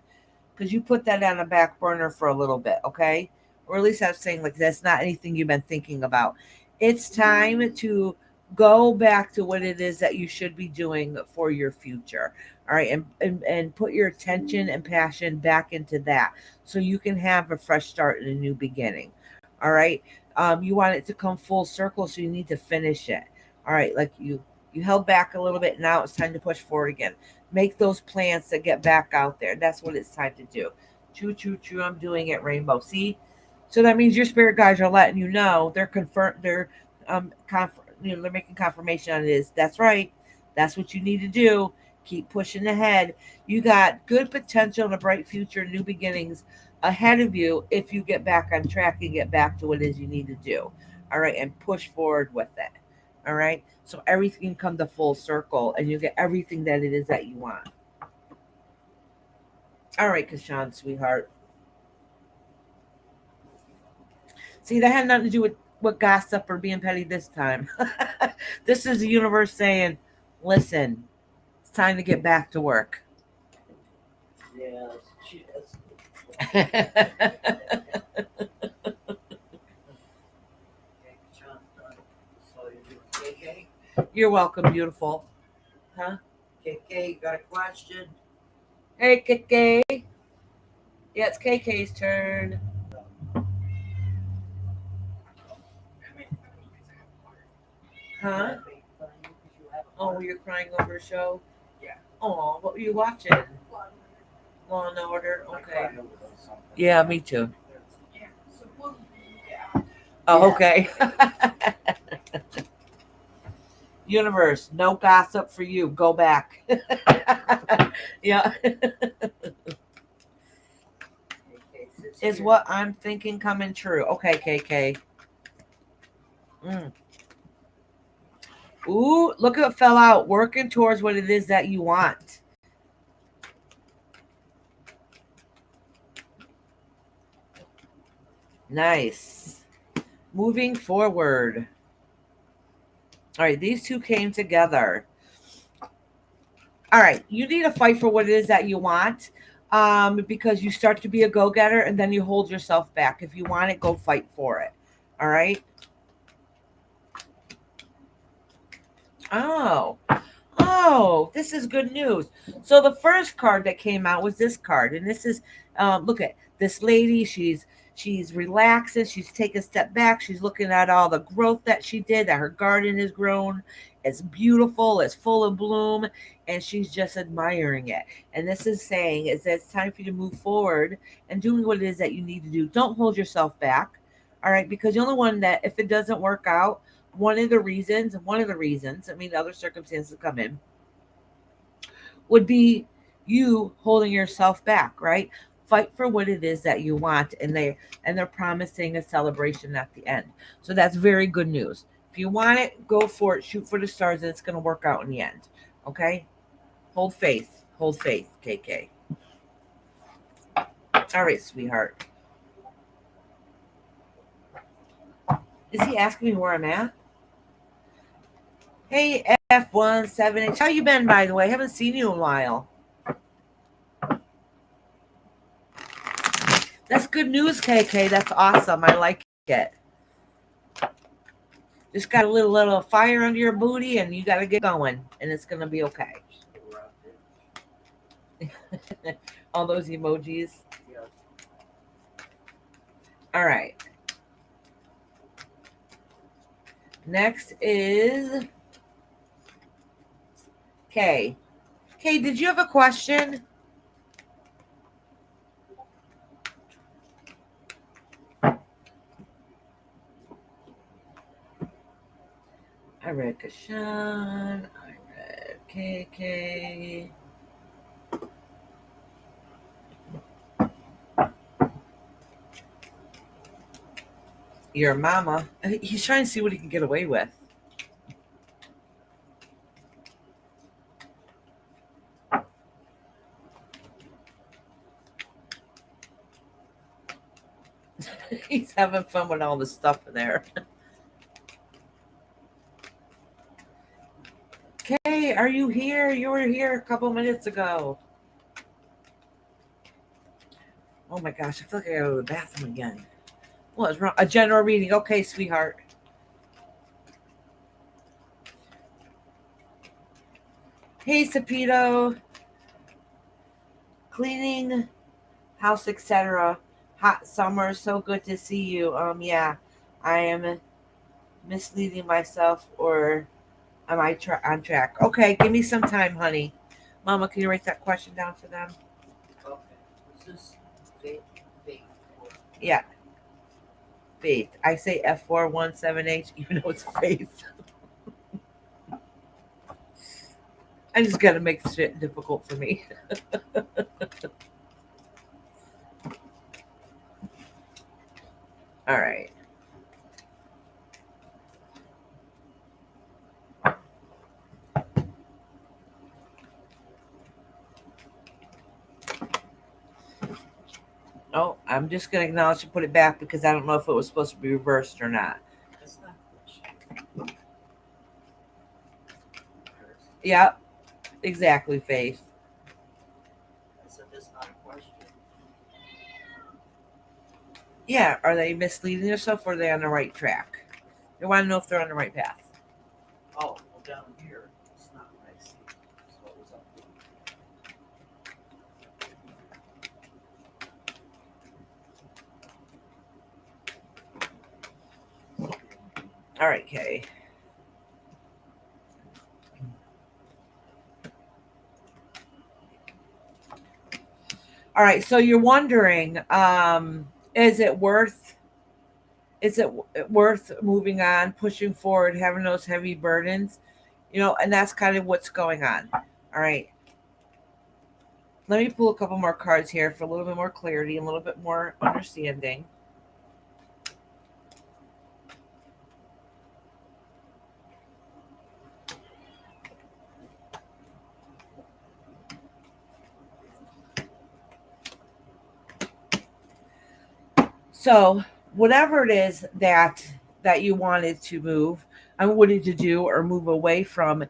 because you put that on a back burner for a little bit, okay? Or at least I'm saying, like, that's not anything you've been thinking about. It's time to go back to what it is that you should be doing for your future. All right, and put your attention and passion back into that, so you can have a fresh start and a new beginning. All right. You want it to come full circle, so you need to finish it. All right, like you held back a little bit, now it's time to push forward again. Make those plans to get back out there. That's what it's time to do. True, true, true. I'm doing it, Rainbow. See? So that means your spirit guides are letting you know. They're confirmed. They're making confirmation on this. That's right. That's what you need to do. Keep pushing ahead. You got good potential and a bright future, new beginnings ahead of you if you get back on track and get back to what it is you need to do. All right, and push forward with it. All right, so everything can come to full circle, and you get everything that it is that you want. All right, Kashan, sweetheart. See, that had nothing to do with gossip or being petty this time. This is the universe saying, listen, it's time to get back to work. Yeah, she is. So you do KK? You're welcome, beautiful. Huh? KK, you got a question? Hey, KK. Yeah, it's KK's turn. Huh? Oh, you're crying over a show? Yeah. Oh, what were you watching? Law and Order? I Okay. cried over something. Yeah, me too. Yeah. Oh, Yes. okay. Universe, no gossip for you. Go back. Yeah. Is what I'm thinking coming true. Okay, KK. Mm. Ooh, look at what fell out. Working towards what it is that you want. Nice. Moving forward. All right, these two came together. All right, you need to fight for what it is that you want, because you start to be a go-getter and then you hold yourself back. If you want it, go fight for it. All right. Oh, oh, this is good news. So the first card that came out was this card, and this is, look at this lady. She's relaxing. She's taking a step back. She's looking at all the growth that she did. That her garden has grown. It's beautiful. It's full of bloom, and she's just admiring it. And this is saying is that it's time for you to move forward and doing what it is that you need to do. Don't hold yourself back. All right, because the only one that if it doesn't work out, one of the reasons, I mean, other circumstances come in, would be you holding yourself back, right? Fight for what it is that you want, and they're promising a celebration at the end. So that's very good news. If you want it, go for it, shoot for the stars, and it's going to work out in the end. Okay? Hold faith, KK. All right, sweetheart. Is he asking me where I'm at? Hey, F178. How you been, by the way? Haven't seen you in a while. That's good news, KK. That's awesome. I like it. Just got a little fire under your booty, and you got to get going, and it's going to be okay. All those emojis. Yeah. All right. Next is Kay. Kay, did you have a question? I read Kashan. I read KK. Your mama. He's trying to see what he can get away with. He's having fun with all the stuff in there. Kay, are you here? You were here a couple minutes ago. Oh my gosh, I feel like I gotta go to the bathroom again. What is wrong? A general reading. Okay, sweetheart. Hey, Sapito. Cleaning, house, etc. Hot summer. So good to see you. Yeah, I am misleading myself, or am I on track? Okay, give me some time, honey. Mama, can you write that question down for them? Okay. Is this faith? Faith. Yeah, faith. I say F417H, even though it's faith. I just gotta make shit difficult for me. All right. Oh, I'm just gonna acknowledge and put it back because I don't know if it was supposed to be reversed or not. That's not question. Yep, exactly, Faith. I said that's not a question. Yeah, are they misleading themselves or are they on the right track? They want to know if they're on the right path. Oh, well, down here, it's not what I see. So it was up here. All right, Kay. All right, so you're wondering, is it worth moving on, pushing forward, having those heavy burdens? And that's kind of what's going on. All right. Let me pull a couple more cards here for a little bit more clarity, a little bit more understanding. So, whatever it is that you wanted to move, I'm wanting to do or move away from,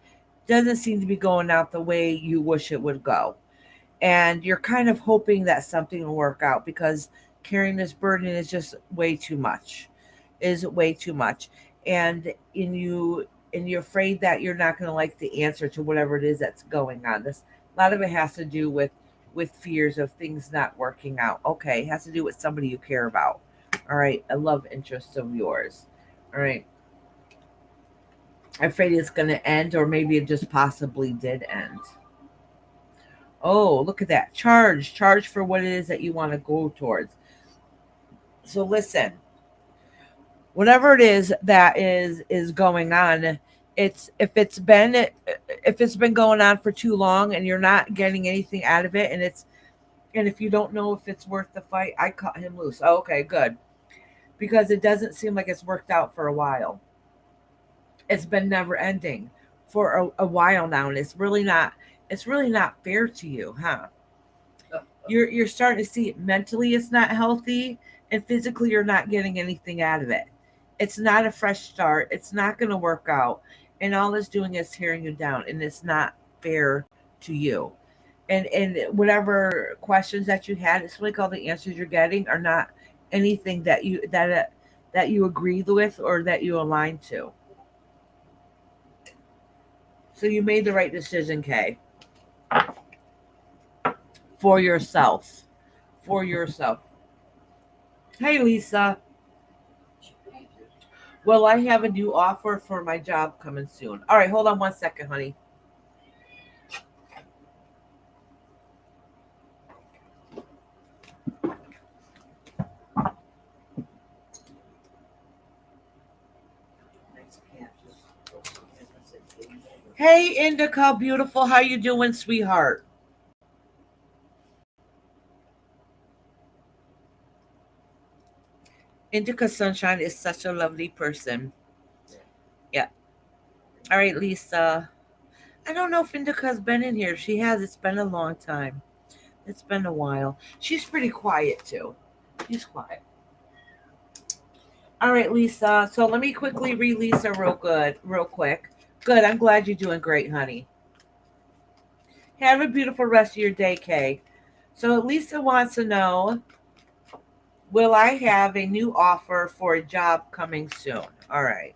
doesn't seem to be going out the way you wish it would go. And you're kind of hoping that something will work out because carrying this burden is just way too much. Is way too much. And you're afraid that you're not going to like the answer to whatever it is that's going on. This A lot of it has to do with fears of things not working out. Okay, it has to do with somebody you care about. All right, a love interest of yours. All right. I'm afraid it's going to end, or maybe it just possibly did end. Oh, look at that. Charge for what it is that you want to go towards. So listen, whatever it is that is going on, it's if it's been going on for too long and you're not getting anything out of it, and if you don't know if it's worth the fight, I cut him loose. Oh, okay, good. Because it doesn't seem like it's worked out for a while. It's been never ending for a while now, and it's really not fair to you, huh? You're starting to see it mentally it's not healthy, and physically you're not getting anything out of it. It's not a fresh start. It's not going to work out, and all it's doing is tearing you down, and it's not fair to you. And whatever questions that you had, it's like all the answers you're getting are not anything that you agreed with or that you aligned to. So you made the right decision, Kay, for yourself. For yourself. Hey, Lisa. Well, I have a new offer for my job coming soon. All right, hold on 1 second, honey. Hey, Indica, beautiful. How you doing, sweetheart? Indica Sunshine is such a lovely person. Yeah. All right, Lisa. I don't know if Indica's been in here. If she has, it's been a long time. It's been a while. She's pretty quiet too. She's quiet. All right, Lisa. So let me quickly read Lisa real quick. Good. I'm glad you're doing great, honey. Have a beautiful rest of your day, Kay. So Lisa wants to know, will I have a new offer for a job coming soon? All right.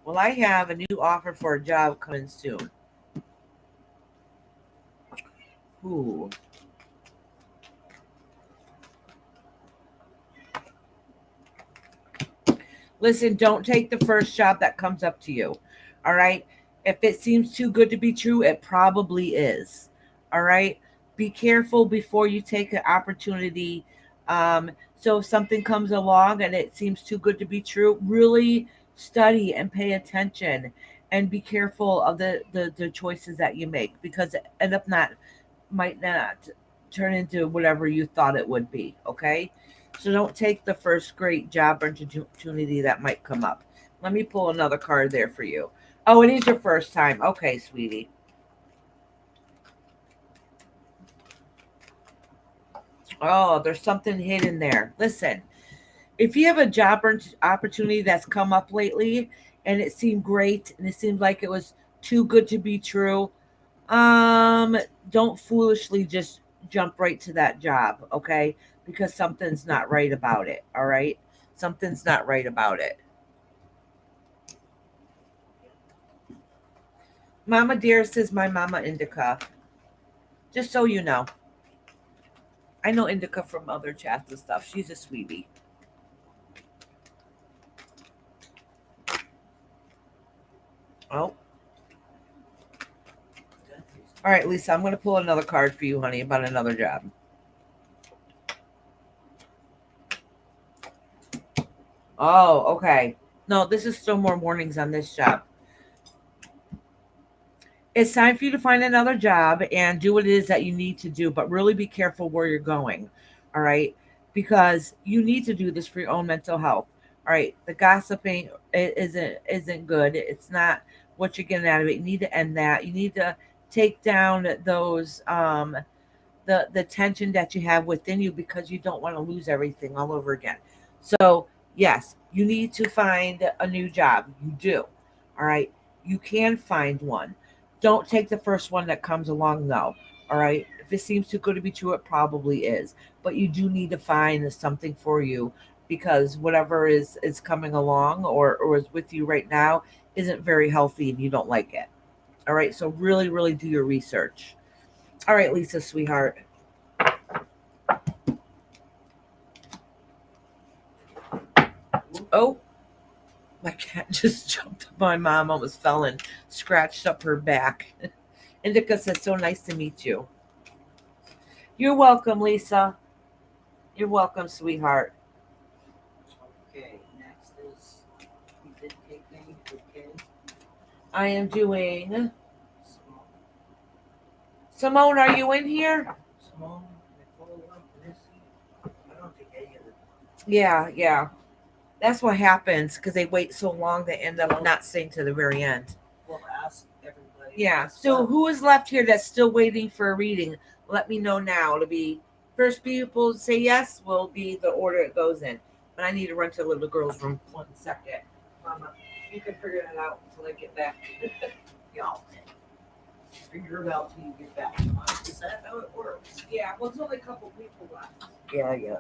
Will I have a new offer for a job coming soon? Ooh. Listen, don't take the first job that comes up to you. All right. If it seems too good to be true, it probably is. All right. Be careful before you take an opportunity. So if something comes along and it seems too good to be true, really study and pay attention and be careful of the choices that you make, because it end up not might not turn into whatever you thought it would be. Okay. So don't take the first great job opportunity that might come up. Let me pull another card there for you. Oh, it is your first time. Okay, sweetie. Oh, there's something hidden there. Listen, if you have a job opportunity that's come up lately and it seemed great and it seemed like it was too good to be true, um, don't foolishly just jump right to that job, okay? Because something's not right about it, all right? Something's not right about it. Mama Dearest is my Mama Indica. Just so you know. I know Indica from other chats and stuff. She's a sweetie. Oh, all right, Lisa, I'm going to pull another card for you, honey, about another job. Oh, okay. No, this is still more mornings on this job. It's time for you to find another job and do what it is that you need to do, but really be careful where you're going. All right. Because you need to do this for your own mental health. All right. The gossiping isn't good. It's not what you're getting out of it. You need to end that. You need to take down those the tension that you have within you, because you don't want to lose everything all over again. So yes, you need to find a new job. You do. All right. You can find one. Don't take the first one that comes along though. All right. If it seems too good to be true, it probably is. But you do need to find something for you, because whatever is coming along or is with you right now isn't very healthy and you don't like it. All right. So really, really do your research. All right, Lisa, sweetheart. Oh, my cat just jumped. My mom almost fell and scratched up her back. Indica says, so nice to meet you. You're welcome, Lisa. You're welcome, sweetheart. Okay, next is we did take name. Okay, I am doing. Simone, Simone, are you in here? Simone, Nicola, Missy. I don't think any of them. Yeah, yeah. That's what happens because they wait so long they end up not staying to the very end. We'll ask everybody. Yeah. So who is left here that's still waiting for a reading? Let me know now. It'll be first people to say yes will be the order it goes in. But I need to run to the little girl's room 1 second. Mama, you can figure it out until I get back. Y'all figure it out till you get back. Is that how it works? Yeah, well, there's only a couple people left. Yeah, yeah.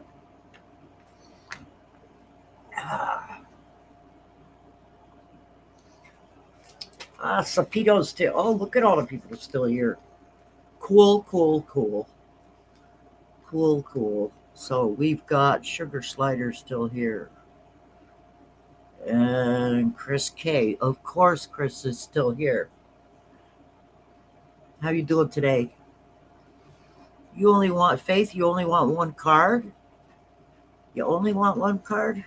Sapito's still. Oh, look at all the people still here. Cool, cool, cool. Cool, cool. So we've got Sugar Slider still here. And Chris K. Of course, Chris is still here. How you doing today? You only want Faith? You only want one card? You only want one card?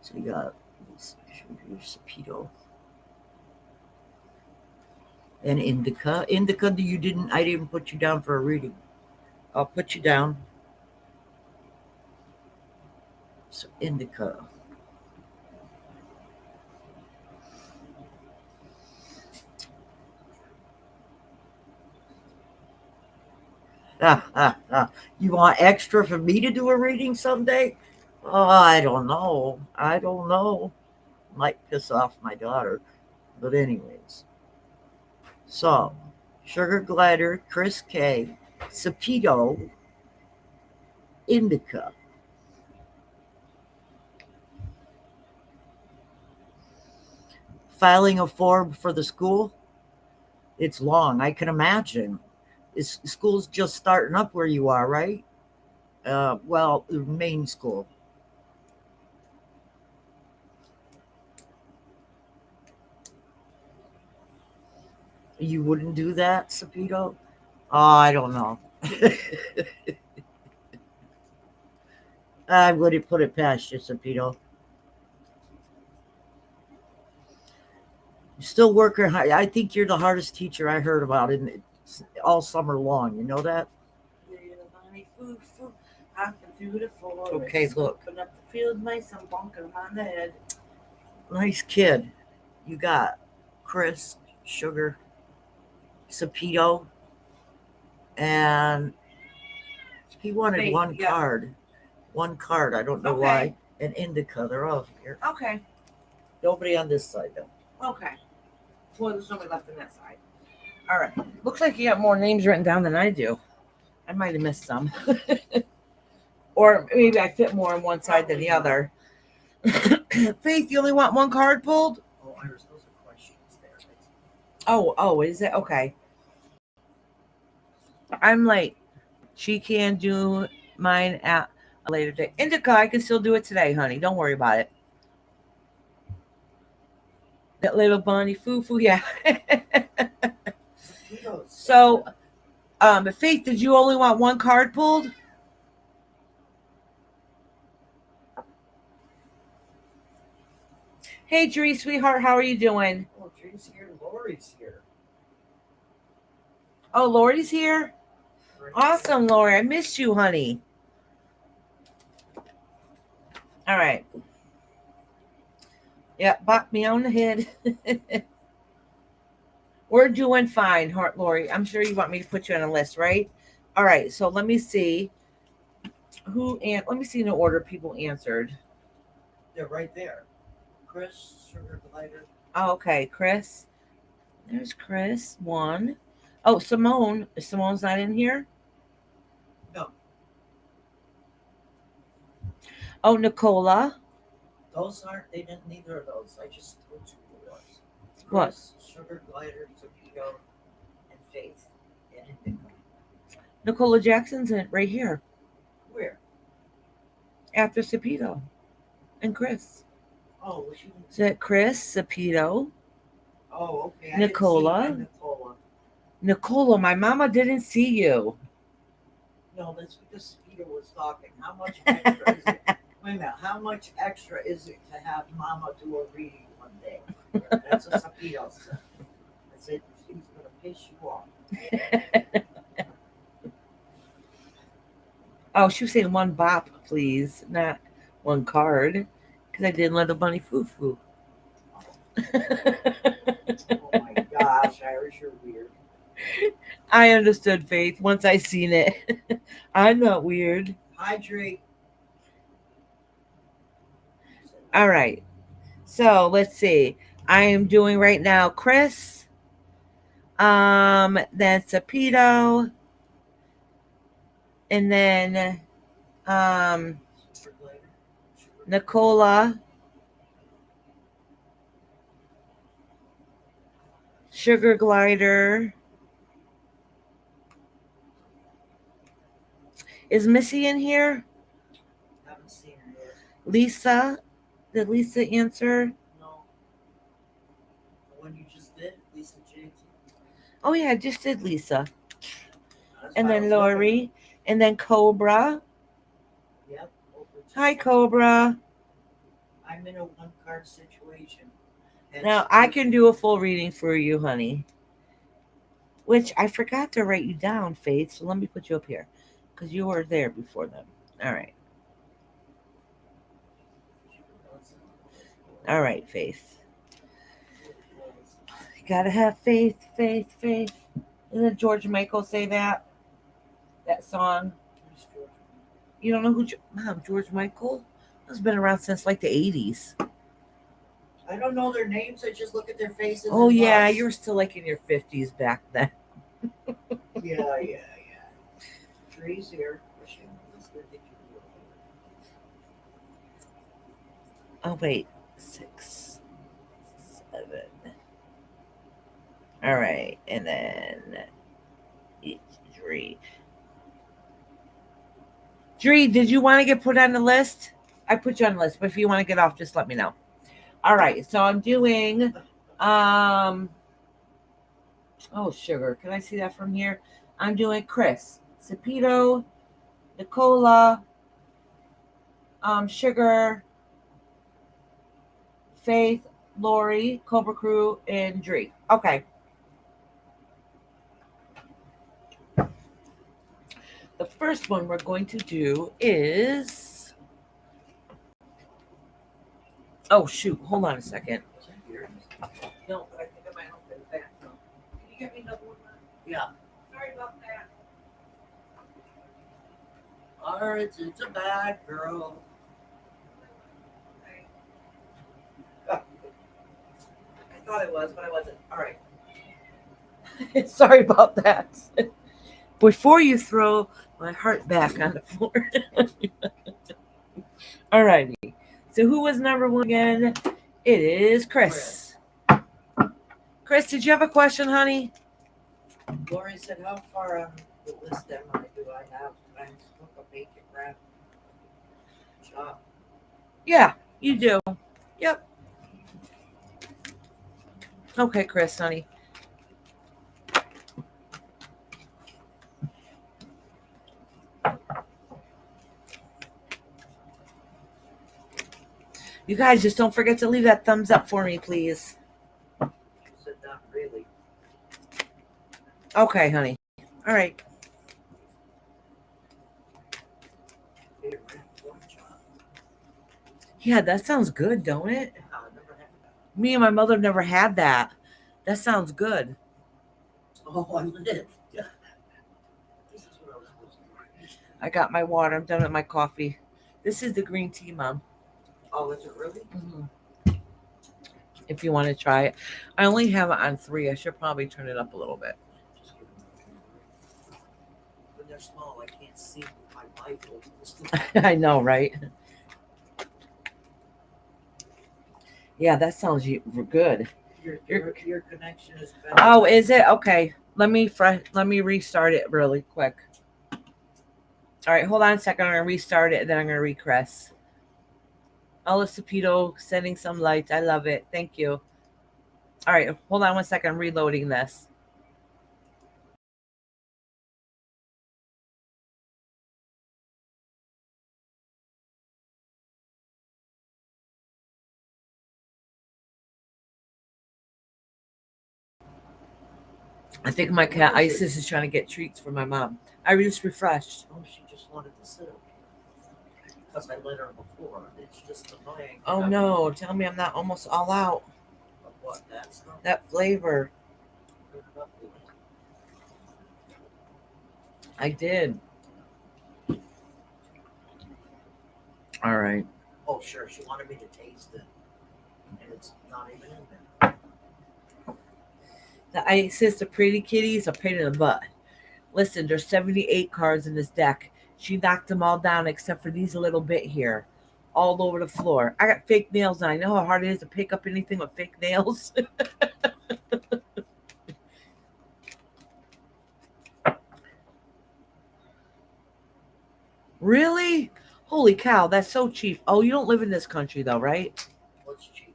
So you got Sapito and Indica. Indica, you didn't. I didn't put you down for a reading. I'll put you down. So Indica. You want extra for me to do a reading someday? Oh, I don't know. I don't know. Might piss off my daughter. But anyways. So, Sugar Glider, Chris K, Sapito, Indica. Filing a form for the school. It's long, I can imagine. School's just starting up where you are, right? Well, the main school. You wouldn't do that, Sapito? Oh, I don't know. I wouldn't put it past you, Sapito. You're still working hard. I think you're the hardest teacher I heard about in all summer long. You know that? Okay, look. Open up the field mice, I'm bonking them on the head. Nice kid. You got Chris, Sugar, Sapito, and he wanted Faith, one yeah. card. One card. I don't know Okay. why. And Indica. They're all here. Okay. Nobody on this side, though. Okay. Well, there's nobody left on that side. All right. Looks like you got more names written down than I do. I might have missed some. Or maybe I fit more on one side than the other. Faith, you only want one card pulled? Oh, Iris, those are questions there. Oh, is it? Okay. I'm late. She can do mine at a later date. Indica, I can still do it today, honey. Don't worry about it. That little bunny foo, yeah. So, Faith, did you only want one card pulled? Hey, Dree, sweetheart, how are you doing? Oh, Dree's here. Lori's here. Oh, Lori's here? Awesome, Lori. I missed you, honey. All right. Yeah, bop me on the head. We're doing fine, Lori. I'm sure you want me to put you on a list, right? All right, so let me see let me see the order people answered. They're right there. Chris, Sugar Glider. Oh, okay, Chris. There's Chris. One. Oh, Simone. Simone's not in here? No. Oh, Nicola. Those aren't, they didn't, neither of those. I just told you who it was. What? Chris, Sugar Glider, Torpedo, and Faith. And Indica. Nicola Jackson's right here Where? after Sapito and Chris. Oh, was she? Is that Chris, Sapito, Oh, okay. Nicola. I didn't see Nicola. Nicola, my mama didn't see you. No, that's because Peter was talking. How much extra is it? Wait a minute. How much extra is it to have Mama do a reading one day? That's what Sapito said. I said, she's going to piss you off. Oh, she was saying one bop, please, not one card, because I didn't let the bunny foo. Oh my gosh, Irish, you're weird. I understood, Faith, once I seen it. I'm not weird. Hydrate. All right. So let's see. I am doing right now Chris. Then Sapito. And then Nicola. Sugar Glider. Is Missy in here? Haven't seen her yet. Lisa? Did Lisa answer? No. The one you just did, Lisa JT. Oh yeah, I just did Lisa. That's And why I then was looking. Lori. And then Cobra. Yep. Hi, Cobra. I'm in a one-card situation. And Now I can do a full reading for you, honey. Which I forgot to write you down, Faith. So let me put you up here. Because you were there before them. All right. All right, Faith. You gotta have faith. Didn't George Michael say that? That song? You don't know who Mom, George Michael? It's been around since like the 80s. I don't know their names. I just look at their faces. Oh, and yeah. bust. You were still like in your 50s back then. Yeah. Trees here. Oh, wait. 6, 7. All right. And then 8, 3. Dree, did you want to get put on the list? I put you on the list, but if you want to get off, just let me know. All right. So I'm doing, oh, sugar. Can I see that from here? I'm doing Chris, Cepito, Nicola, Sugar, Faith, Lori, Cobra Crew, and Dree. Okay. The first one we're going to do is. Oh, shoot. Hold on a second. No, but I think I might open it back. Can you get me another one? Yeah. Sorry about that. All right, it's a bad girl. I thought it was, but I wasn't. All right. Sorry about that. Before you throw my heart back on the floor. All righty. So who was number 1 again? It is Chris. Chris, did you have a question, honey? Lori said, how far on the list am I? Do I have time to cook a bacon wrap shop? Yeah, you do. Yep. Okay, Chris, honey. You guys just don't forget to leave that thumbs up for me, please. She said, not really. Okay, honey. All right. Bacon wrap pork chop. Yeah, that sounds good, don't it? Yeah, I never had that. Me and my mother never had that. That sounds good. Oh, I live. Yeah. This is what I was supposed to do. I got my water. I'm done with my coffee. This is the green tea, Mom. Oh, is it really? If you want to try it. I only have it on 3. I should probably turn it up a little bit. Just give them a when they're small, I can't see with my Bible. I know, right? Yeah, that sounds good. Your connection is better. Oh, is it? Okay. Let me restart it really quick. All right, hold on a second. I'm going to restart it, and then I'm going to recrest. Ella Cepito sending some lights. I love it. Thank you. All right, hold on one second. I'm reloading this. I think my cat Isis is trying to get treats for my mom. I just refreshed. Oh, she just wanted to sit up here. Because I let her before. It's just annoying. Oh no, tell me I'm not almost all out. Of what? That stuff? That flavor. I did. All right. Oh, sure. She wanted me to taste it. And it's not even in there. The Isis, the pretty kitties, a pain in the butt. Listen, there's 78 cards in this deck. She knocked them all down except for these little bit here. All over the floor. I got fake nails and I know how hard it is to pick up anything with fake nails. Really? Holy cow, that's so cheap. Oh, you don't live in this country though, right? What's cheap?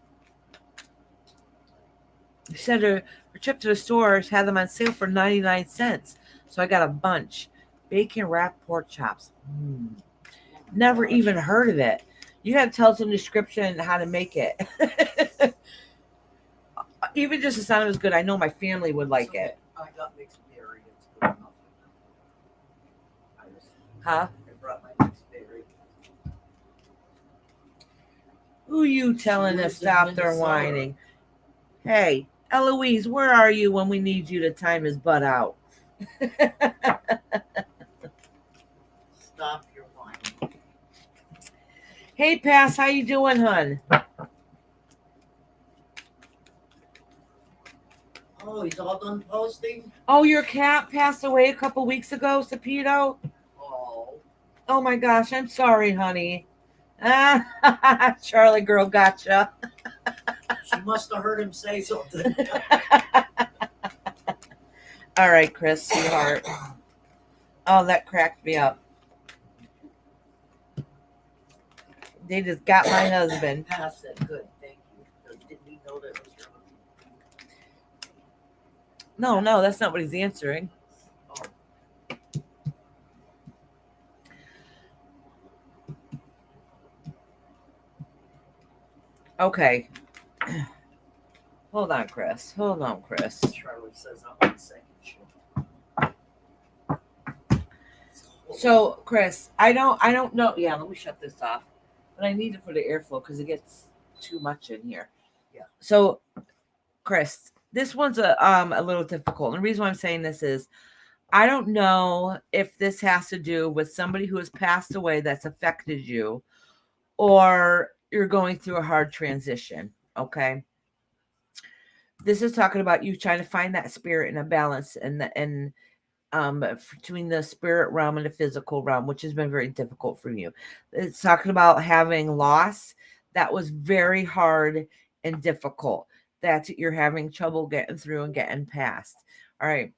You said her trip to the stores had them on sale for 99 cents. So I got a bunch. Bacon wrapped pork chops. Never even heard of it. You got to tell us in the description how to make it. Even just the sound was good. I know my family would like it. I got mixed berry. It's good enough. Huh? I brought my mixed berry. Who you telling to lives in stop their Minnesota. whining? Hey, Eloise, where are you when we need you to time his butt out? Stop your whining. Hey, Pass, how you doing, hun? Oh, he's all done posting? Oh, your cat passed away a couple weeks ago, Sapito. Oh, Oh my gosh, I'm sorry, honey. Ah, Charlie girl, gotcha. she must have heard him say something. All right, Chris, sweetheart. Oh, that cracked me up. They just got my husband. I said, good, thank you. Didn't he know that was your No, that's not what he's answering. Oh, Okay. Hold on, Chris. Charlie says I'm on second shift. So, Chris, I don't know. Yeah, let me shut this off. But I need it for the airflow because it gets too much in here. Yeah. So, Chris, this one's a little difficult. And the reason why I'm saying this is I don't know if this has to do with somebody who has passed away that's affected you, or you're going through a hard transition. Okay. This is talking about you trying to find that spirit and a balance and between the spirit realm and the physical realm, which has been very difficult for you. It's talking about having loss that was very hard and difficult, that you're having trouble getting through and getting past. All right.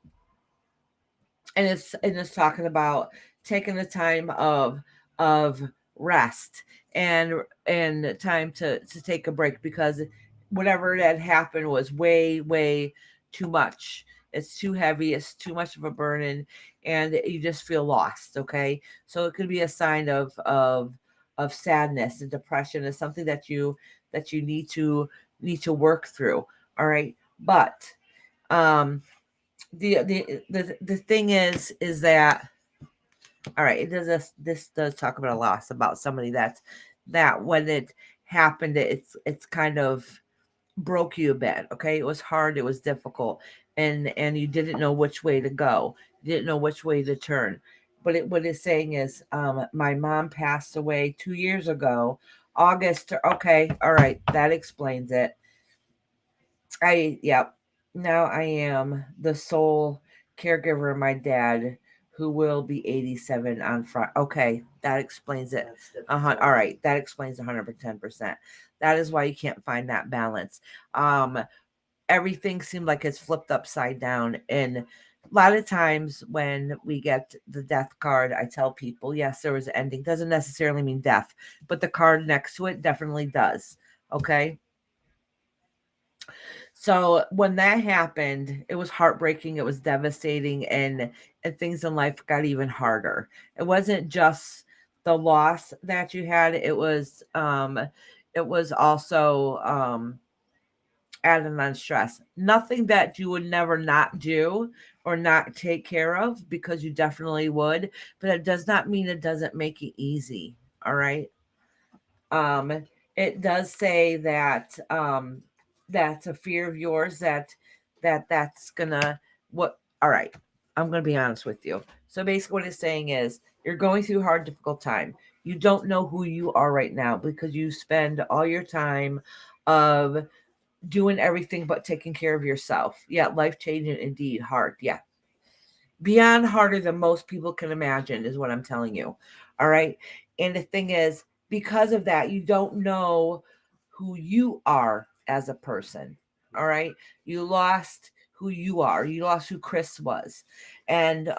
And it's talking about taking the time of rest and time to take a break, because whatever that happened was way too much. It's too heavy, it's too much of a burden, and you just feel lost. Okay, so it could be a sign of sadness and depression. Is something that you need to work through. All right, but um the thing is that, all right, it does this does talk about a loss, about somebody that when it happened, it's kind of broke you a bit. Okay, it was hard, it was difficult, and you didn't know which way to go, you didn't know which way to turn. But what it's saying is, my mom passed away 2 years ago, August. Okay, all right, that explains it. Yep. Now I am the sole caregiver of my dad, who will be 87 on Friday. Okay, that explains it. that's difficult. All right, that explains 110%. That is why you can't find that balance. Um, Everything seemed like it's flipped upside down, and a lot of times when we get the death card, I tell people, yes, there was an ending. Doesn't necessarily mean death, but the card next to it definitely does. Okay. So when that happened, it was heartbreaking, it was devastating, and things in life got even harder. It wasn't just the loss that you had, it was also added on stress. Nothing that you would never not do or not take care of, because you definitely would, but it does not mean it doesn't make it easy. All right. um it does say that that's a fear of yours, that's gonna, what, all right, I'm gonna be honest with you. So basically what it's saying is, you're going through a hard, difficult time. You don't know who you are right now, because you spend all your time of doing everything but taking care of yourself. Yeah, life changing indeed, hard. Yeah, beyond harder than most people can imagine, is what I'm telling you. All right. And the thing is, because of that, you don't know who you are as a person. All right. You lost who you are. You lost who Chris was. And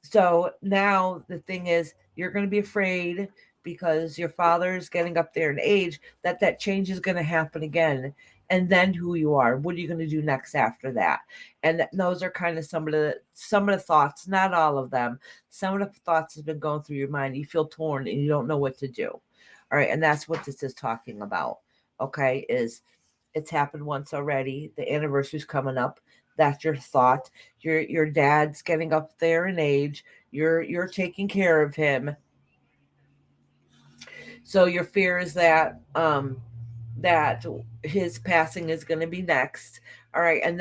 so now the thing is, you're going to be afraid, because your father's getting up there in age, that change is going to happen again. And then who you are, what are you going to do next after that? And those are kind of some of the thoughts, not all of them. Some of the thoughts has been going through your mind. You feel torn and you don't know what to do. All right, and that's what this is talking about. Okay, is it's happened once already. The anniversary's coming up. That's your thought. Your dad's getting up there in age. You're taking care of him. So your fear is that his passing is going to be next. All right, and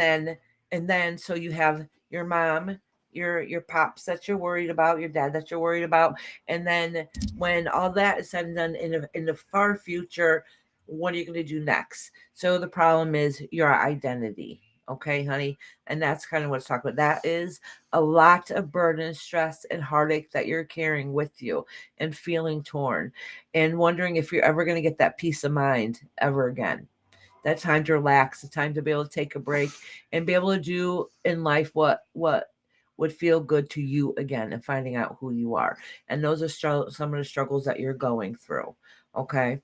then so you have your mom, your pops that you're worried about, your dad that you're worried about, and then when all that is said and done in the far future, what are you going to do next? So the problem is your identity. Okay, honey. And that's kind of what it's talking about. That is a lot of burden, stress, and heartache that you're carrying with you and feeling torn and wondering if you're ever going to get that peace of mind ever again. That time to relax, the time to be able to take a break and be able to do in life what would feel good to you again and finding out who you are. And those are some of the struggles that you're going through. Okay.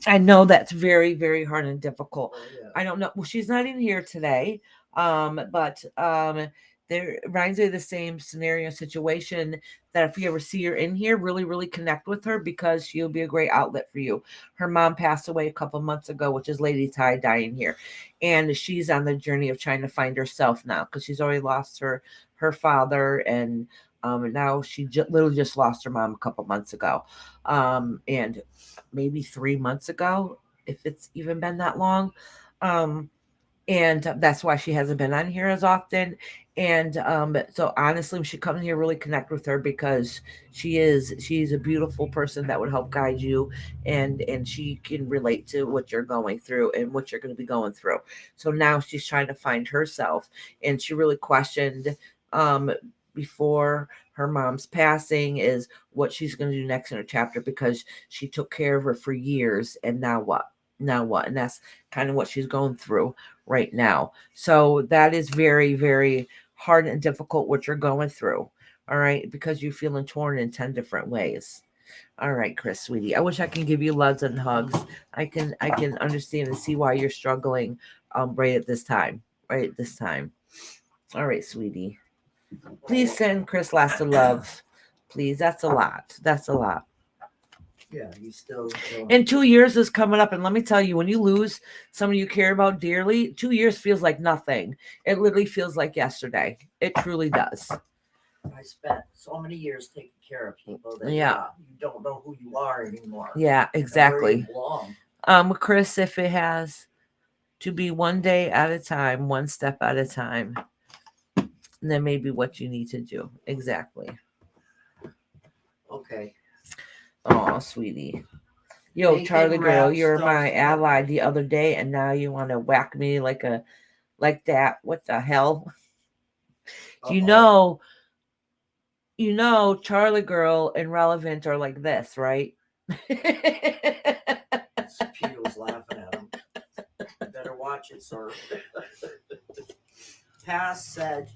I know that's very, very hard and difficult. Oh, yeah. I don't know. Well, she's not in here today. But there reminds me of the same scenario situation that if you ever see her in here, really, really connect with her because she'll be a great outlet for you. Her mom passed away a couple months ago, which is Lady Ty dying here. And she's on the journey of trying to find herself now because she's already lost her father and now she literally just lost her mom a couple months ago. And maybe 3 months ago, if it's even been that long. Um, and that's why she hasn't been on here as often. And so honestly, we should come here really connect with her because she's a beautiful person that would help guide you, and she can relate to what you're going through and what you're going to be going through. So now she's trying to find herself, and she really questioned um before her mom's passing is what she's going to do next in her chapter because she took care of her for years, and now what, and that's kind of what she's going through right now. So that is very, very hard and difficult what you're going through. All right, because you're feeling torn in 10 different ways. All right, Chris, sweetie. I wish I can give you loves and hugs. I can understand and see why you're struggling right at this time. Right at this time. All right, sweetie. Please send Chris lots of love. Please. That's a lot. That's a lot. Yeah, you still. And 2 years is coming up, and let me tell you, when you lose someone you care about dearly, 2 years feels like nothing. It literally feels like yesterday. It truly does. I spent so many years taking care of people that Yeah. you don't know who you are anymore. Yeah, and where you exactly. belong. Chris, if it has to be one day at a time, one step at a time, then maybe what you need to do. Exactly. Okay. Oh, sweetie. Yo, Bacon Charlie girl, wrapped you're stuffed my ally peppers. the other day, and now you want to whack me like that. What the hell? You Uh-oh. know, Charlie girl and Relevant are like this, right? Peter was laughing at him. You better watch it, sir. Pass said,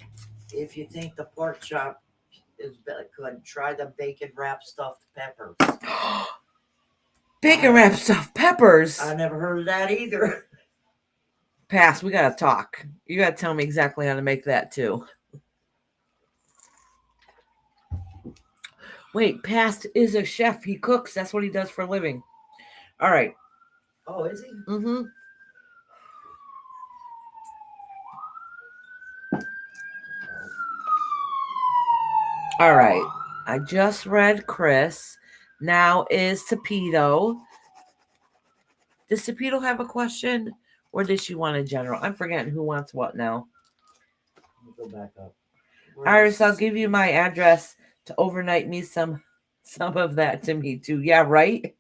if you think the pork chop is good, try the bacon wrapped stuffed peppers. Bacon wrapped stuffed peppers. I never heard of that either. Pass, we gotta talk. You gotta tell me exactly how to make that too. Wait, Past is a chef. He cooks. That's what he does for a living. All right. Oh, is he? Mm-hmm. All right. I just read Chris. Now is Tapito. Does Tapito have a question? Or does she want a general? I'm forgetting who wants what now. Let me go back up. Iris, I'll give you my address to overnight me some of that to me too. Yeah, right?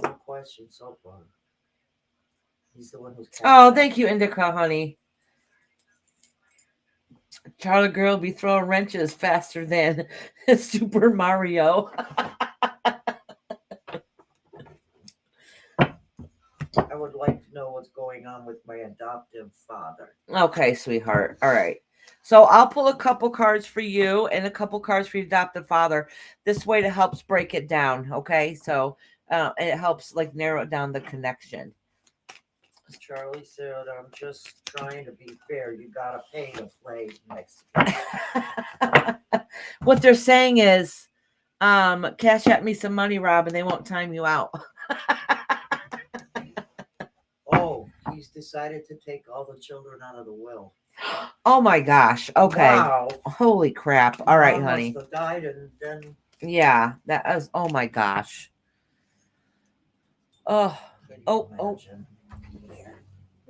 No question so far. He's the one who's. Oh, thank you, Indica, honey. Charlie girl be throwing wrenches faster than Super Mario. I would like to know what's going on with my adoptive father. Okay, sweetheart. All right. So I'll pull a couple cards for you and a couple cards for your adoptive father. This way to helps break it down. Okay. So it helps like narrow down the connection. Charlie said, I'm just trying to be fair. You gotta pay to play next. What they're saying is, cash at me some money, Rob, and they won't time you out. Oh, he's decided to take all the children out of the will. Oh my gosh. Okay. Wow. Holy crap. All right, Mom honey. must have died and then. Yeah, that was, oh my gosh. Oh, oh.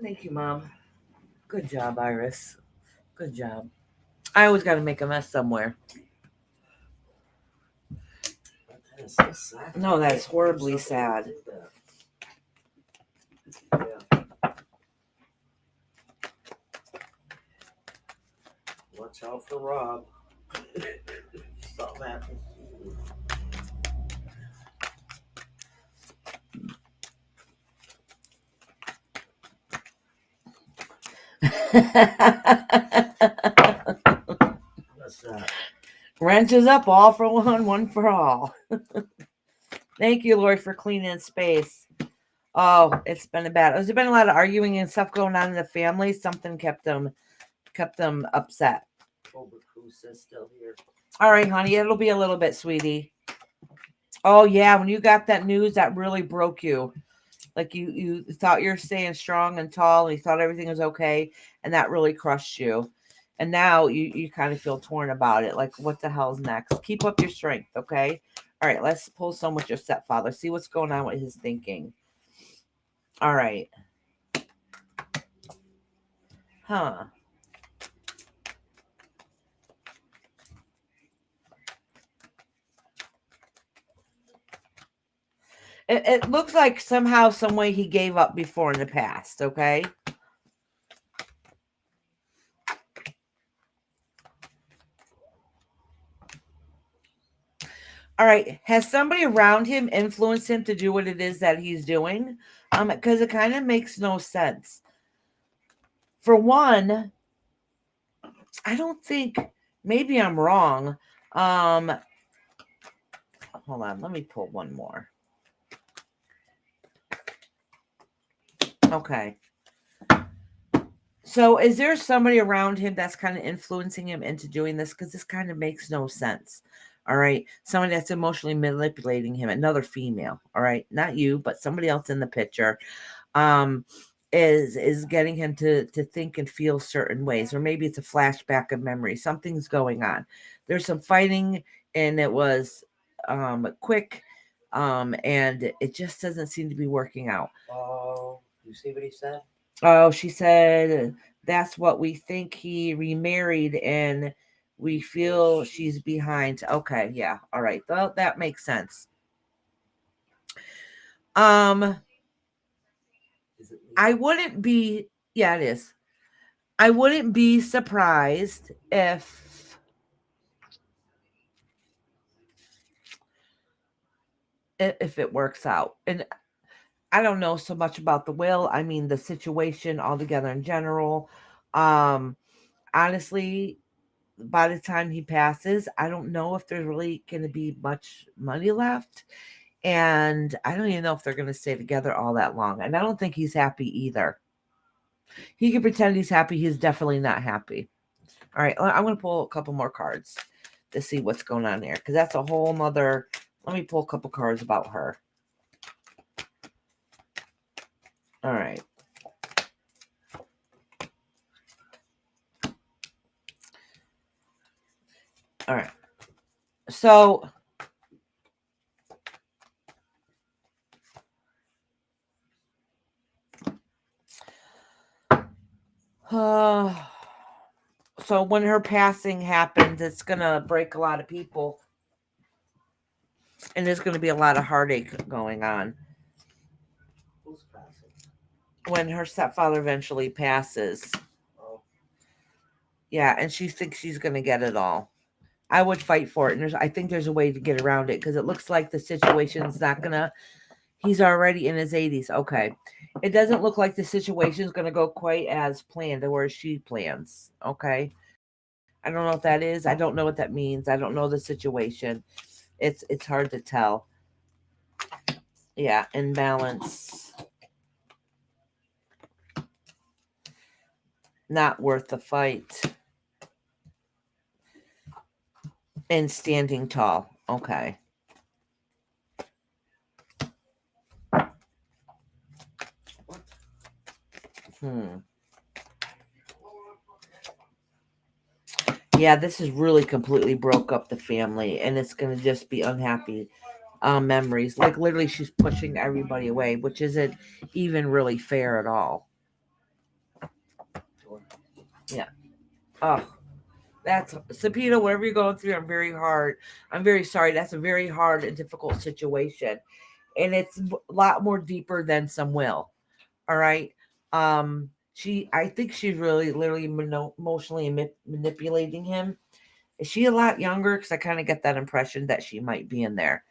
Thank you, Mom. Good job, Iris. Good job. I always got to make a mess somewhere. That is so sad. No, that's horribly sad. Yeah. Watch out for Rob. Something happens. What's that? Wrench is up, all for one, one for all. Thank you, Lori, for cleaning space. Oh, it's been a bad. There's been a lot of arguing and stuff going on in the family. Something kept them upset. Cobra Cruz is still here. All right, honey, it'll be a little bit, sweetie. Oh yeah, when you got that news, that really broke you. Like you thought you were staying strong and tall, and you thought everything was okay, and that really crushed you. And now you kind of feel torn about it. Like, what the hell's next? Keep up your strength, okay? All right, let's pull some with your stepfather. See what's going on with his thinking. All right. Huh. It looks like somehow, some way he gave up before in the past, okay? All right. Has somebody around him influenced him to do what it is that he's doing? Because it kind of makes no sense. For one, I don't think, maybe I'm wrong. Hold on, let me pull one more. Okay. So is there somebody around him that's kind of influencing him into doing this? Because this kind of makes no sense. All right. Somebody that's emotionally manipulating him, another female. All right. Not you, but somebody else in the picture. Is getting him to think and feel certain ways, or maybe it's a flashback of memory. Something's going on. There's some fighting, and it was quick, and it just doesn't seem to be working out. Oh, you see what he said? Oh, she said that's what we think. He remarried, and we feel she's behind. Okay, yeah, all right. Well, that makes sense. I wouldn't be. Yeah, it is. I wouldn't be surprised if it works out. And I don't know so much about the will. I mean, the situation altogether in general. Honestly, by the time he passes, I don't know if there's really going to be much money left. And I don't even know if they're going to stay together all that long. And I don't think he's happy either. He can pretend he's happy. He's definitely not happy. All right, I'm going to pull a couple more cards to see what's going on there, because that's a whole nother. Let me pull a couple cards about her. All right. All right. So so when her passing happens, it's going to break a lot of people. And there's going to be a lot of heartache going on. Who's passing? When her stepfather eventually passes. Oh. Yeah, and she thinks she's going to get it all. I would fight for it. And I think there's a way to get around it, because it looks like the situation's not going to. He's already in his 80s. Okay. It doesn't look like the situation's going to go quite as planned or as she plans. Okay. I don't know what that is. I don't know what that means. I don't know the situation. It's hard to tell. Yeah, imbalance. Not worth the fight. And standing tall. Okay. Yeah, this is really completely broke up the family, and it's going to just be unhappy memories. Like, literally, she's pushing everybody away, which isn't even really fair at all. Yeah. Oh. That's Sapito, whatever you're going through, I'm very sorry. That's a very hard and difficult situation. And it's a lot more deeper than some will. All right. I think she's really literally emotionally manipulating him. Is she a lot younger? Because I kind of get that impression that she might be in there.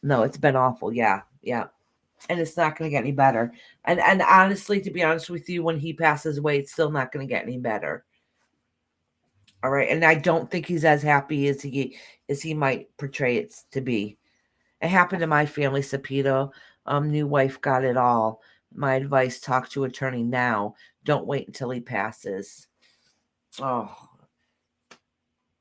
No, it's been awful. Yeah. Yeah. And it's not going to get any better. And honestly, to be honest with you, when he passes away, it's still not going to get any better. All right. And I don't think he's as happy as he might portray it to be. It happened to my family, Sapito. New wife got it all. My advice: talk to attorney now. Don't wait until he passes. Oh,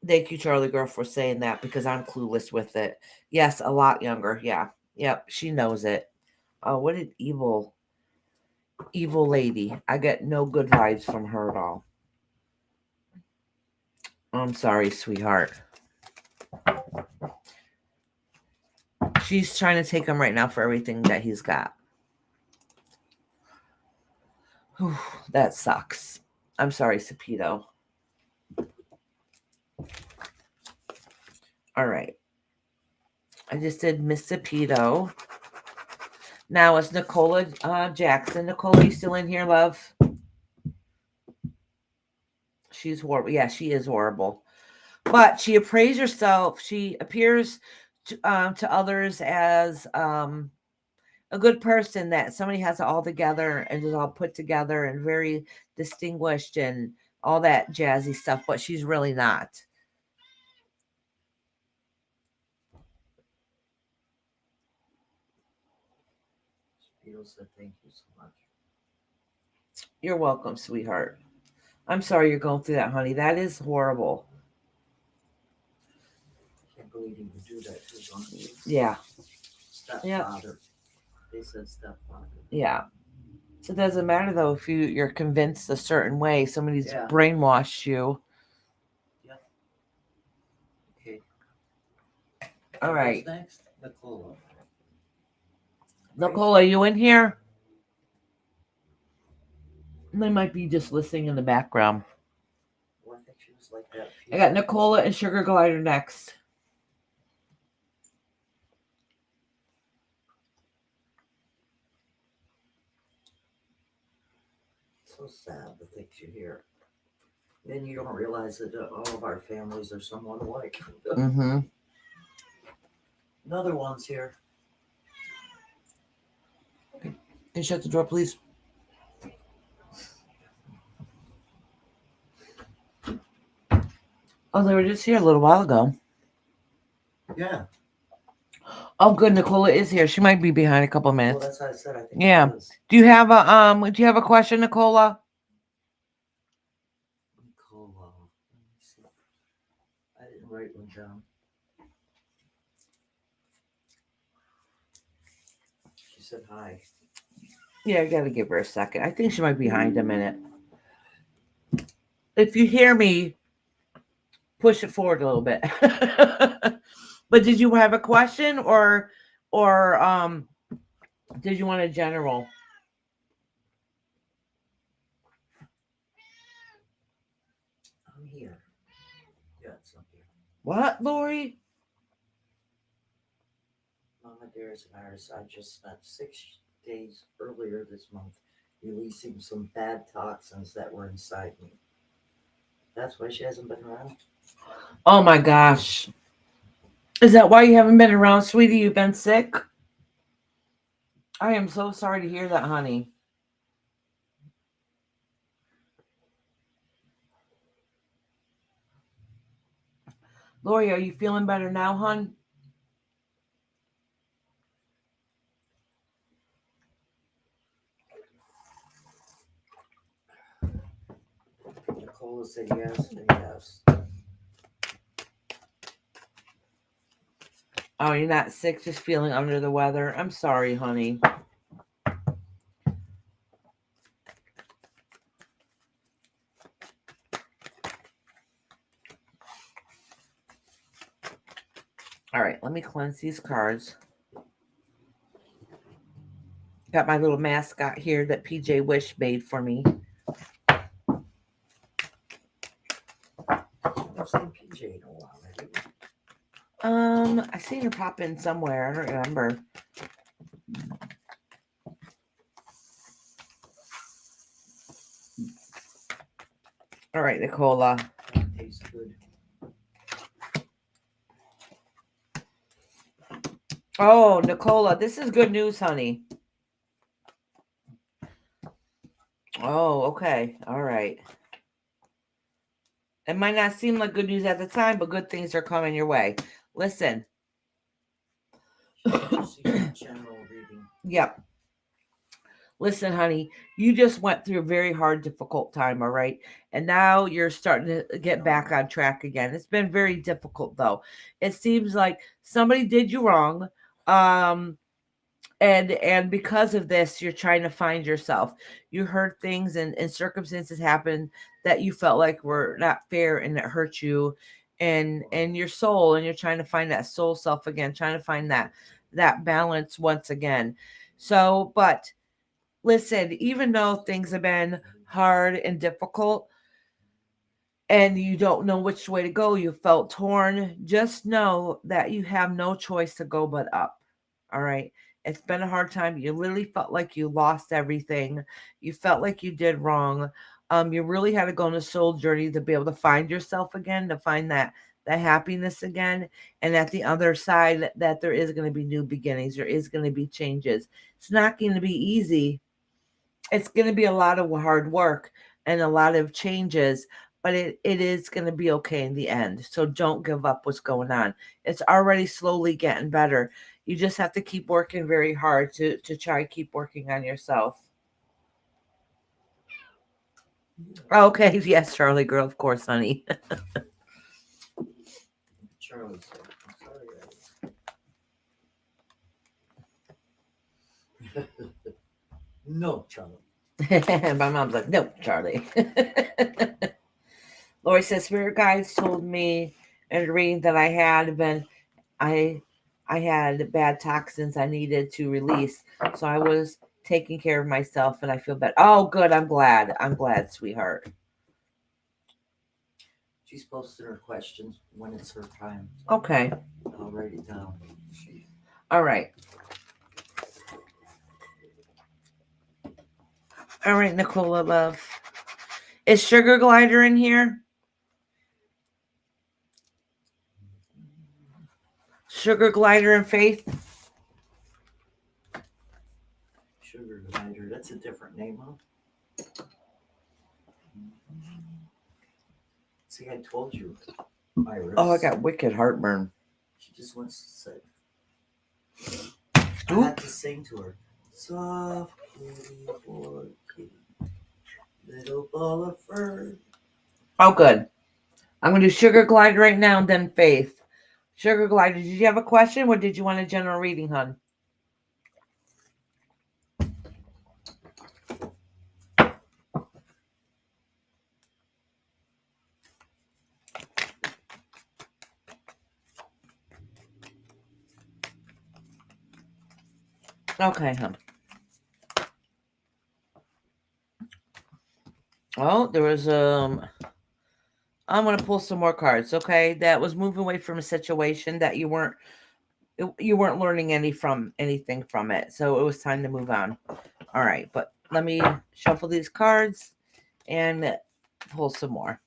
thank you, Charlie girl, for saying that because I'm clueless with it. Yes, a lot younger. Yeah. Yep. She knows it. Oh, what an evil lady. I get no good vibes from her at all. I'm sorry, sweetheart. She's trying to take him right now for everything that he's got. Whew, that sucks. I'm sorry, Sapito. All right. I just did Miss Sapito. Now it's Nicola Jackson. Nicola, you still in here, love? She's horrible. Yeah, she is horrible. But she appraised herself. She appears to others as a good person, that somebody has it all together and is all put together and very distinguished and all that jazzy stuff, but she's really not. Beetle said thank you so much. You're welcome, sweetheart. I'm sorry you're going through that, honey. That is horrible. I can't believe you would do that to his uncle. Yeah. Stepfather. Yep. They said stepfather. Yeah. It doesn't matter though if you're convinced a certain way. Somebody's brainwashed you. Yep. Okay. All right. Who's next? Nicola. Nicola, you in here? They might be just listening in the background. Well, I think she was like that. I got Nicola and Sugar Glider next. So sad the things you hear. Then you don't realize that all of our families are somewhat alike. Mm-hmm. Another one's here. Can you shut the door, please? Oh, they were just here a little while ago. Yeah. Oh, good. Nicola is here. She might be behind a couple minutes. Well, that's how I said. I think. Yeah. Do you have a question, Nicola? Nicola. Let me see. I didn't write one down. She said hi. Yeah, I gotta give her a second. I think she might be behind a minute. If you hear me, push it forward a little bit. But did you have a question or did you want a general? I'm here. Yeah, it's up here. What, Lori? Mama Dearest and Iris, I just spent 6 days earlier this month releasing some bad toxins that were inside me. That's why she hasn't been around. Oh my gosh. Is that why you haven't been around, sweetie? You've been sick? I am so sorry to hear that, honey. Lori, are you feeling better now, hon? Nicola said yes and yes. Oh, you're not sick, just feeling under the weather. I'm sorry, honey. All right, let me cleanse these cards. Got my little mascot here that PJ Wish made for me. seen PJ in a while. I seen her pop in somewhere. I don't remember. All right, Nicola. That tastes good. Oh, Nicola, this is good news, honey. Oh, okay. All right. It might not seem like good news at the time, but good things are coming your way. Listen. General reading. Yep. Listen, honey, you just went through a very hard, difficult time, all right? And now you're starting to get back on track again. It's been very difficult, though. It seems like somebody did you wrong. And because of this, you're trying to find yourself. You heard things and circumstances happen that you felt like were not fair and it hurt you and your soul, and you're trying to find that soul self again, trying to find that balance once again. So, but listen, even though things have been hard and difficult and you don't know which way to go, you felt torn, just know that you have no choice to go but up. All right. It's been a hard time. You literally felt like you lost everything. You felt like you did wrong. You really had to go on a soul journey to be able to find yourself again, to find that happiness again. And at the other side, that there is going to be new beginnings. There is going to be changes. It's not going to be easy. It's going to be a lot of hard work and a lot of changes, but it is going to be okay in the end. So don't give up what's going on. It's already slowly getting better. You just have to keep working very hard to try and keep working on yourself. Okay, yes, Charlie girl, of course, honey. Charlie said, I'm sorry. No, Charlie. My mom's like, no, Charlie. Lori says, spirit guides told me in a reading that I had bad toxins I needed to release. So I was taking care of myself and I feel better. Oh, good. I'm glad. I'm glad, sweetheart. She's posted her questions when it's her time. Okay. I'll write it down. All right. All right, Nicola, love. Is Sugar Glider in here? Sugar Glider and Faith? Sugar Glider. That's a different name, huh? See, I told you. Iris. Oh, I got wicked heartburn. She just wants to say. I had to sing to her. Soft kitty boy, kitty, little ball of fur. Oh, good. I'm going to do Sugar Glider right now and then Faith. Sugar Glider, did you have a question or did you want a general reading, hon? Okay, hon. Oh, there was I'm going to pull some more cards, okay? That was moving away from a situation that you weren't learning anything from it. So it was time to move on. All right, but let me shuffle these cards and pull some more.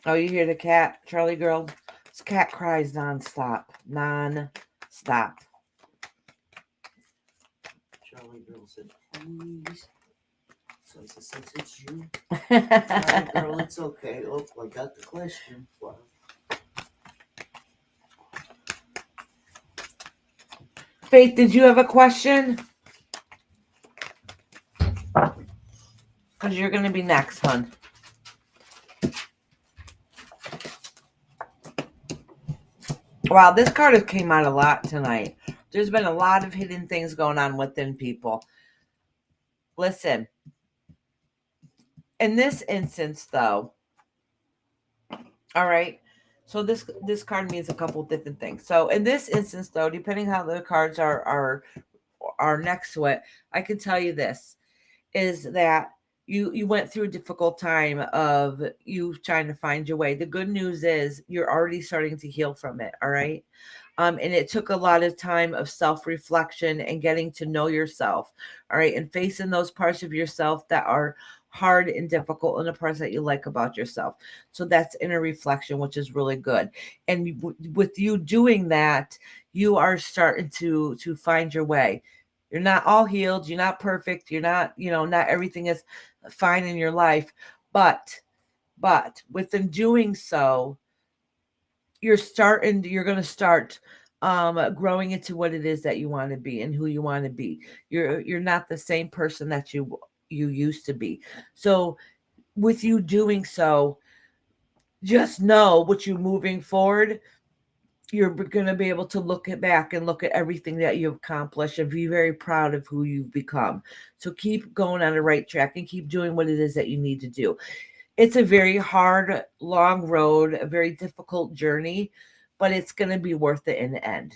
Oh, you hear the cat, Charlie girl? This cat cries nonstop. Nonstop. Charlie girl said, please. So I said, since it's you. Charlie girl, it's okay. Oh, I got the question. Wow. Faith, did you have a question? Because you're going to be next, hon. Wow, this card has came out a lot tonight. There's been a lot of hidden things going on within people. Listen. In this instance, though, all right, so this card means a couple different things. So in this instance, though, depending how the cards are are next to it, I can tell you this, is that you went through a difficult time of you trying to find your way. The good news is you're already starting to heal from it. All right. And it took a lot of time of self-reflection and getting to know yourself. All right. And facing those parts of yourself that are hard and difficult and the parts that you like about yourself. So that's inner reflection, which is really good. And with you doing that, you are starting to find your way. You're not all healed. You're not perfect. You're not, not everything is fine in your life. But within doing so, you're going to start growing into what it is that you want to be and who you want to be. You're not the same person that you used to be. So with you doing so, just know what you're moving forward, you're going to be able to look back and look at everything that you've accomplished and be very proud of who you've become. So keep going on the right track and keep doing what it is that you need to do. It's a very hard, long road, a very difficult journey, but it's going to be worth it in the end.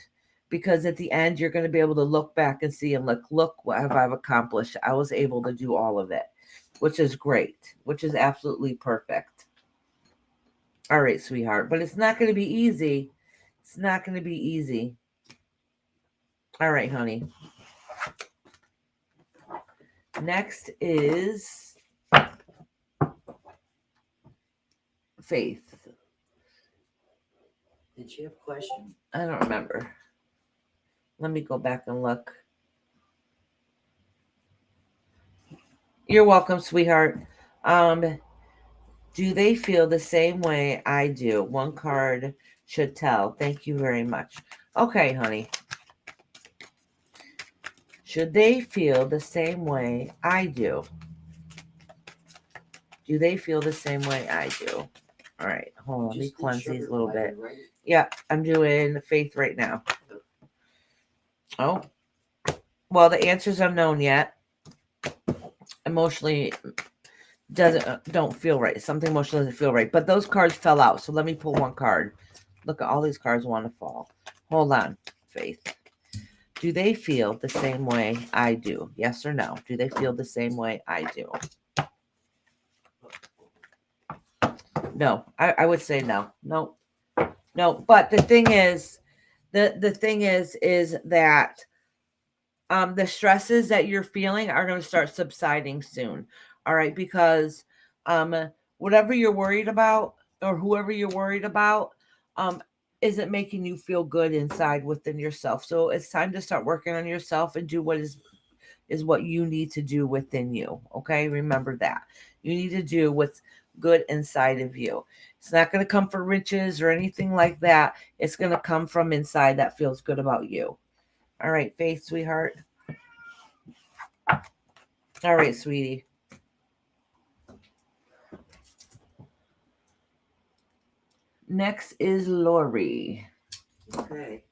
Because at the end, you're going to be able to look back and see and look what have I've accomplished. I was able to do all of it, which is great, which is absolutely perfect. All right, sweetheart. But it's not going to be easy. It's not going to be easy. All right, honey. Next is Faith. Did she have a question? I don't remember. Let me go back and look. You're welcome, sweetheart. Do they feel the same way I do? One card should tell. Thank you very much. Okay, honey. Should they feel the same way I do? Do they feel the same way I do? All right, hold on. Let me cleanse these a little bit. Right? Yeah, I'm doing Faith right now. Oh, well, the answer's unknown yet. Emotionally don't feel right. Something emotionally doesn't feel right. But those cards fell out. So let me pull one card. Look at all these cards want to fall. Hold on, Faith. Do they feel the same way I do? Yes or no? Do they feel the same way I do? No. I would say no. No. No. But the thing is, the thing is that the stresses that you're feeling are going to start subsiding soon. All right, because whatever you're worried about or whoever you're worried about isn't making you feel good inside within yourself. So it's time to start working on yourself and do what is what you need to do within you. Okay, remember that. You need to do what's good inside of you. It's not going to come from riches or anything like that. It's going to come from inside that feels good about you. All right, Faith, sweetheart. All right, sweetie. Next is Lori. Okay.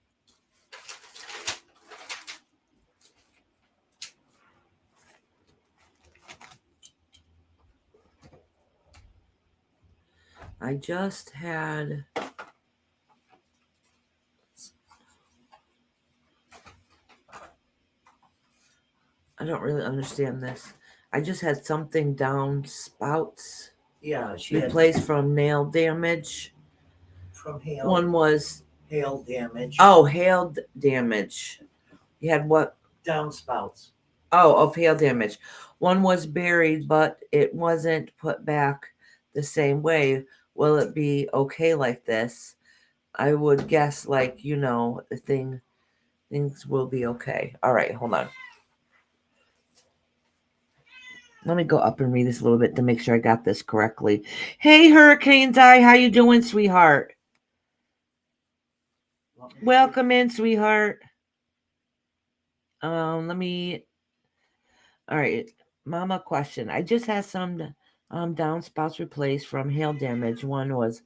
I just had... I don't really understand this. I just had something down spouts. Yeah, she replaced from nail damage. From hail. One was hail damage. Oh, hail damage. You had what? Downspouts. Oh, of hail damage. One was buried, but it wasn't put back the same way. Will it be okay like this? I would guess, things will be okay. All right, hold on. Let me go up and read this a little bit to make sure I got this correctly. Hey, Hurricane Di, how you doing, sweetheart? Welcome in, sweetheart. All right, Mama question. I just had some downspouts replaced from hail damage. One was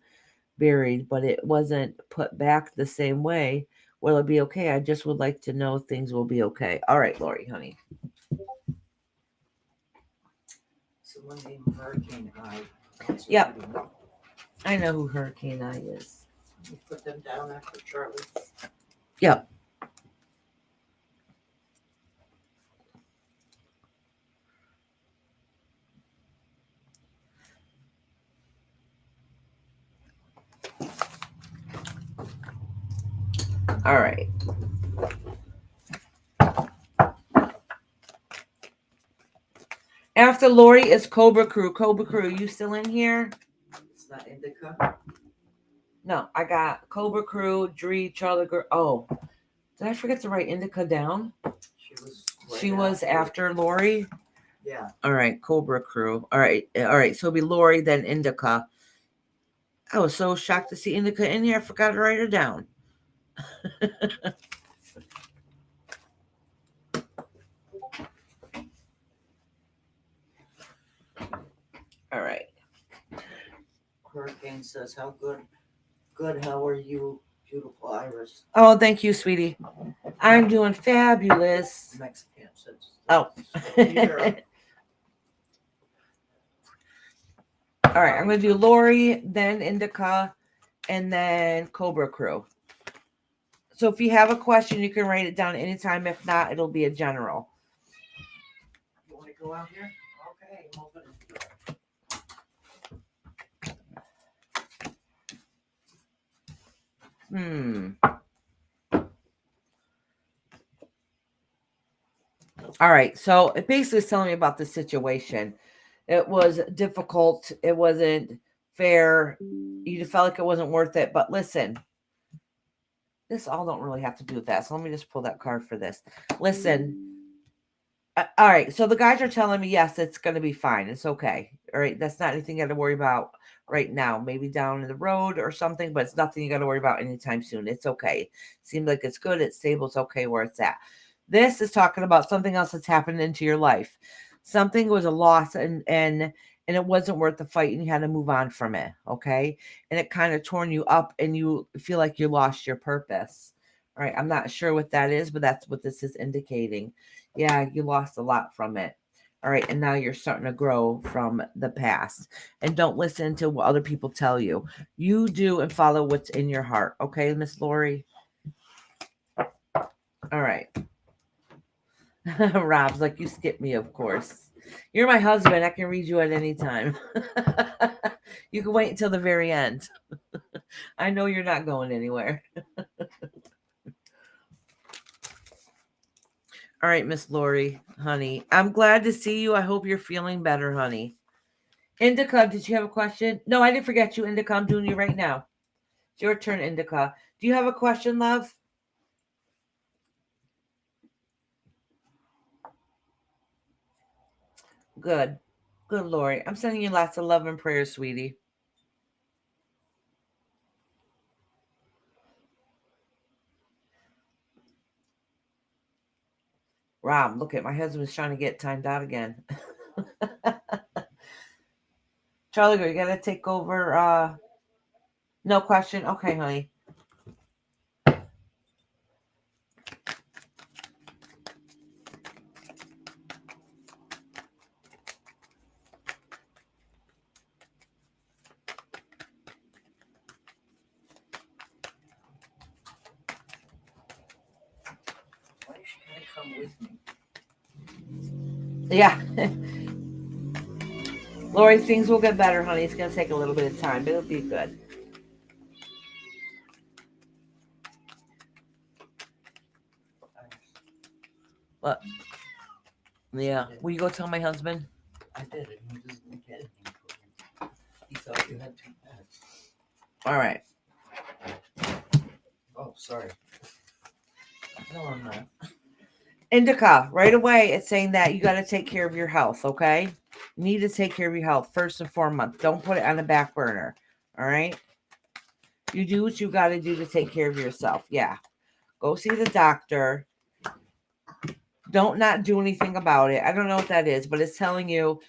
buried, but it wasn't put back the same way. Will it be okay? I just would like to know things will be okay. All right, Lori, honey. Someone named Hurricane Eye. Yep. I know who Hurricane Eye is. You put them down after Charlie. Yep. All right. After Lori is Cobra Crew. Cobra Crew, you still in here? It's not indica. No, I got Cobra Crew, Dree, Charlie Girl. Oh, did I forget to write Indica down? She was after Lori. Yeah. All right, Cobra Crew. All right. So it'll be Lori, then Indica. I was so shocked to see Indica in here. I forgot to write her down. All right. Hurricane says, how good. Good. How are you, beautiful Iris? Oh, thank you, sweetie. I'm doing fabulous. Mexican says. Oh. All right, I'm going to do Lori, then Indica, and then Cobra Crew. So if you have a question, you can write it down anytime. If not, it'll be a general. You want to go out here? Okay, I'm opening the door. All right, so it basically is telling me about the situation. It was difficult. It wasn't fair. You felt like it wasn't worth it. But listen, this all don't really have to do with that. So let me just pull that card for this. Listen. All right, so the guys are telling me, yes, it's going to be fine. It's okay. All right, that's not anything you got to worry about right now. Maybe down the road or something, but it's nothing you got to worry about anytime soon. It's okay. Seems like it's good. It's stable. It's okay where it's at. This is talking about something else that's happened into your life. Something was a loss and it wasn't worth the fight and you had to move on from it, okay? And it kind of torn you up and you feel like you lost your purpose. All right, I'm not sure what that is, but that's what this is indicating. Yeah, you lost a lot from it. All right, and now you're starting to grow from the past. And don't listen to what other people tell you. You do and follow what's in your heart, okay, Miss Lori? All right. Rob's like, you skipped me, of course. You're my husband. I can read you at any time. You can wait until the very end. I know you're not going anywhere. All right, Miss Lori, honey. I'm glad to see you. I hope you're feeling better, honey. Indica, did you have a question? No, I didn't forget you, Indica. I'm doing you right now. It's your turn, Indica. Do you have a question, love? Good. Good, Lori. I'm sending you lots of love and prayers, sweetie. Rob, look at my husband's trying to get timed out again. Charlie, you gotta take over. No question. Okay, honey. Why is she going to come with me? Yeah. Lori, things will get better, honey. It's gonna take a little bit of time, but it'll be good. What? Yeah. Will you go tell my husband? I did it. He doesn't get it. He thought you had 2 minutes. All right. Oh, sorry. No, I'm not. Indica, right away, it's saying that you got to take care of your health, okay? You need to take care of your health first and foremost. Don't put it on the back burner, all right? You do what you got to do to take care of yourself. Yeah. Go see the doctor. Don't not do anything about it. I don't know what that is, but it's telling you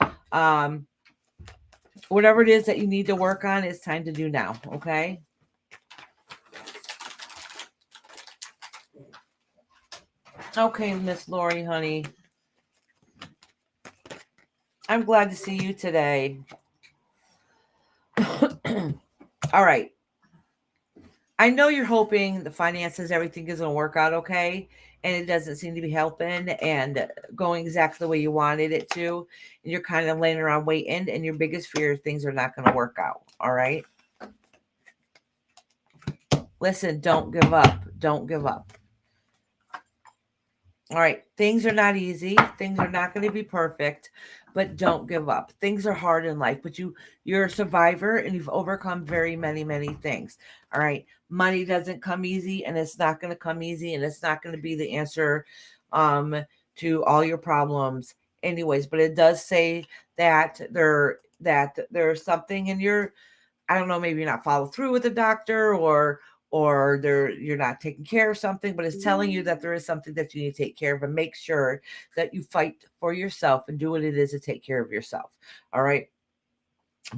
whatever it is that you need to work on, it's time to do now, okay? Okay, Miss Lori, honey. I'm glad to see you today. All right. I know you're hoping the finances, everything is going to work out okay. And it doesn't seem to be helping and going exactly the way you wanted it to. And you're kind of laying around waiting. And your biggest fear is things are not going to work out. All right. Listen, don't give up. Don't give up. All right. Things are not easy. Things are not going to be perfect, but don't give up. Things are hard in life, but you're a survivor and you've overcome very many, many things. All right. Money doesn't come easy and it's not going to come easy and it's not going to be the answer um to all your problems anyways, but it does say that there's something in your, I don't know, maybe you're not follow through with the doctor or you're not taking care of something, but it's telling you that there is something that you need to take care of, and make sure that you fight for yourself and do what it is to take care of yourself. All right.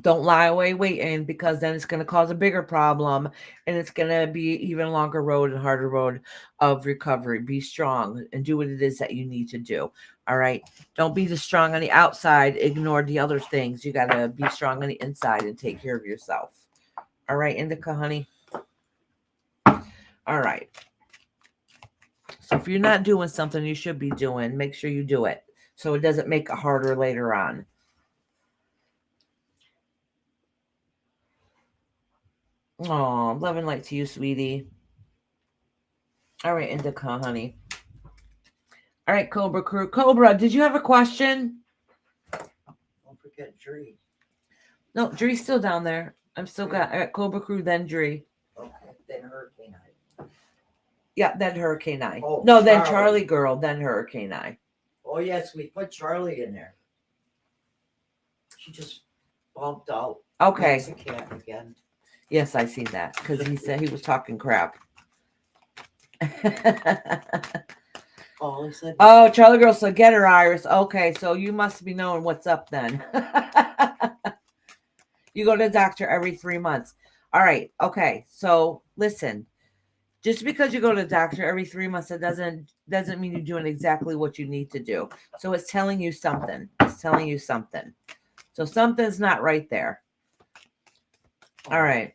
Don't lie away waiting, because then it's going to cause a bigger problem and it's going to be even longer road and harder road of recovery. Be strong and do what it is that you need to do. All right. Don't be just strong on the outside, ignore the other things. You got to be strong on the inside and take care of yourself. All right, Indica, honey. All right. So if you're not doing something you should be doing, make sure you do it so it doesn't make it harder later on. Oh, love and light to you, sweetie. All right, Indica, honey. All right, Cobra Crew. Cobra, did you have a question? Don't forget Dree. No, Dree's still down there. I'm still got Cobra Crew, then Dree. Okay, then Hurricane Eye. Yeah, then Hurricane Eye. Oh, no, then Charlie. Charlie Girl, then Hurricane Eye. Oh, yes, we put Charlie in there. She just bumped out. Okay. That's a cat again. Yes, I see that because he said he was talking crap. Oh, he said. Oh, Charlie Girl, so get her, Iris. Okay, so you must be knowing what's up then. You go to the doctor every 3 months. All right. Okay. So listen, just because you go to the doctor every 3 months, it doesn't mean you're doing exactly what you need to do. So it's telling you something. It's telling you something. So something's not right there. All right.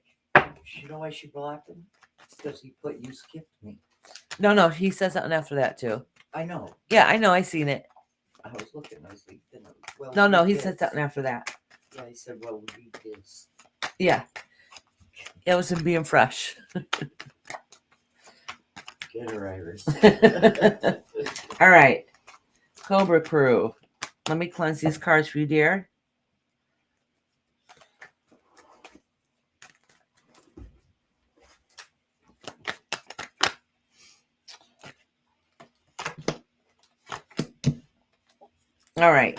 You know why she blocked him? It's because he put "you skipped me." No, he said something after that too. I know. Yeah, I know. I seen it. I was looking. I was like, well, No, he said something after that. Yeah, he said, well, read this. Yeah. It was him being fresh. Get her, Iris. All right. Cobra Crew. Let me cleanse these cards for you, dear. All right.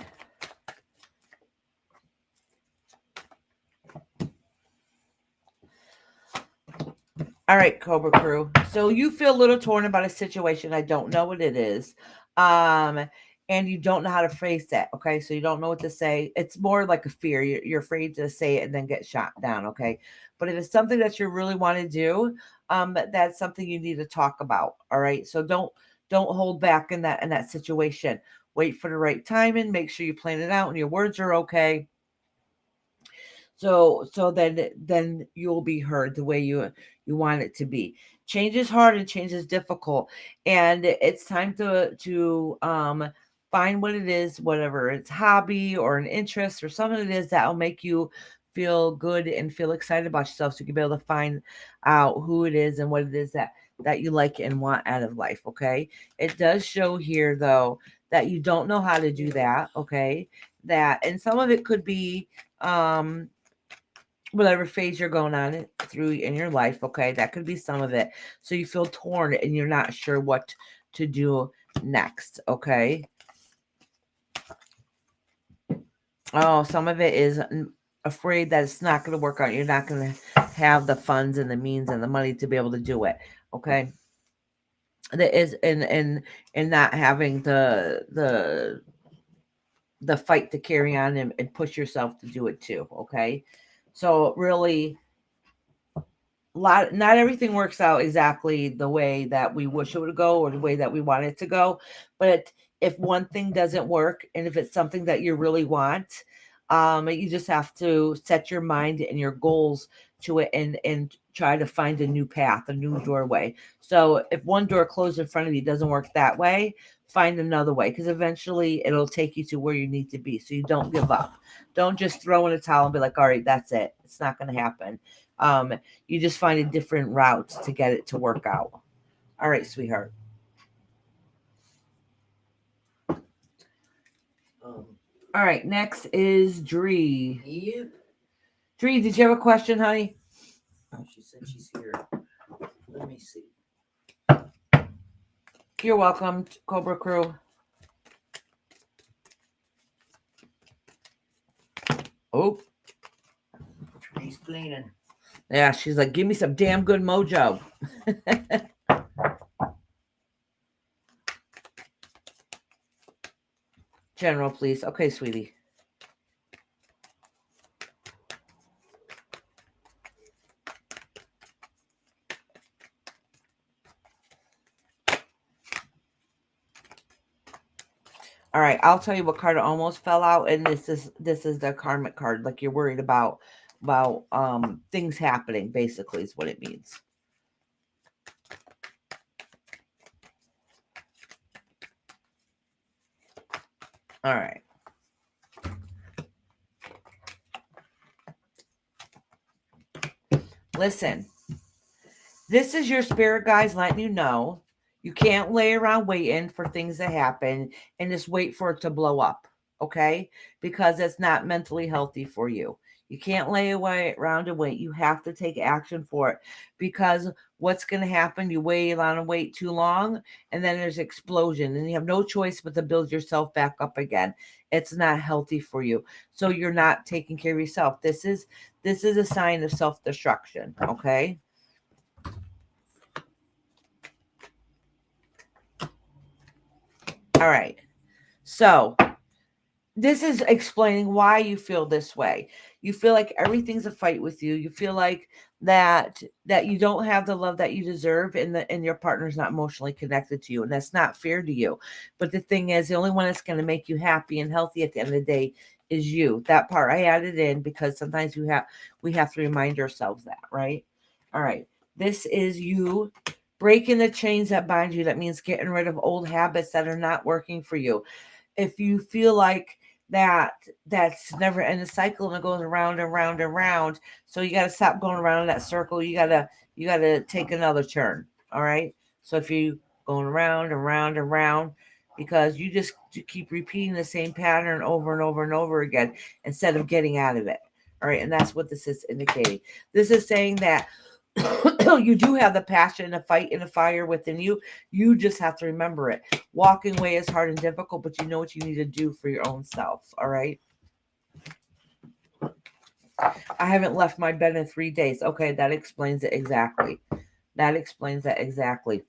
All right, Cobra Crew. So you feel a little torn about a situation. I don't know what it is. And you don't know how to phrase that. Okay. So you don't know what to say. It's more like a fear. You're afraid to say it and then get shot down. Okay. But if it's something that you really want to do, that's something you need to talk about. All right. So don't hold back in that situation. Wait for the right time and make sure you plan it out and your words are okay. So then you'll be heard the way you want it to be. Change is hard and change is difficult, and it's time to find what it is, whatever it's hobby or an interest or something it is that will make you feel good and feel excited about yourself, so you can be able to find out who it is and what it is that you like and want out of life. Okay, it does show here though that you don't know how to do that. Okay, that, and some of it could be whatever phase you're going on through in your life. Okay, that could be some of it. So you feel torn and you're not sure what to do next. Okay. Oh, some of it is afraid that it's not going to work out. You're not going to have the funds and the means and the money to be able to do it. Okay. That is in not having the fight to carry on and push yourself to do it too. Okay. So really, not everything works out exactly the way that we wish it would go or the way that we want it to go. But if one thing doesn't work, and if it's something that you really want, you just have to set your mind and your goals to it and try to find a new path, a new doorway. So if one door closed in front of you doesn't work that way, find another way, because eventually it'll take you to where you need to be. So you don't give up. Don't just throw in a towel and be like, all right, that's it. It's not going to happen. You just find a different route to get it to work out. All right, sweetheart. All right, next is Dree. Yep. Dree, did you have a question, honey? She said she's here. Let me see. You're welcome, Cobra Crew. Oh, He's cleaning. yeah, she's like, give me some damn good mojo. General, please. Okay, sweetie. All right, I'll tell you what card almost fell out, and this is the karmic card. Like you're worried about things happening. Basically, is what it means. All right. Listen, this is your spirit guides letting you know you can't lay around waiting for things to happen and just wait for it to blow up, okay? Because it's not mentally healthy for you. You can't lay around and wait. You have to take action for it because what's going to happen, you wait around and wait too long, and then there's explosion, and you have no choice but to build yourself back up again. It's not healthy for you. So you're not taking care of yourself. This is a sign of self-destruction, okay? All right. So this is explaining why you feel this way. You feel like everything's a fight with you. You feel like that you don't have the love that you deserve, and your partner's not emotionally connected to you, and that's not fair to you. But the thing is, the only one that's going to make you happy and healthy at the end of the day is you. That part I added in because sometimes we have to remind ourselves that, right? All right. This is you breaking the chains that bind you. That means getting rid of old habits that are not working for you. If you feel like that's never ending cycle and it goes around and round and round, so you got to stop going around in that circle. You gotta take another turn. All right. So if you going around and round and round, because you just keep repeating the same pattern over and over and over again instead of getting out of it. All right. And that's what this is indicating. This is saying that you do have the passion, the fight, and the fire within you. You just have to remember it. Walking away is hard and difficult, but you know what you need to do for your own self. All right. I haven't left my bed in 3 days. Okay, that explains it exactly. That explains that exactly.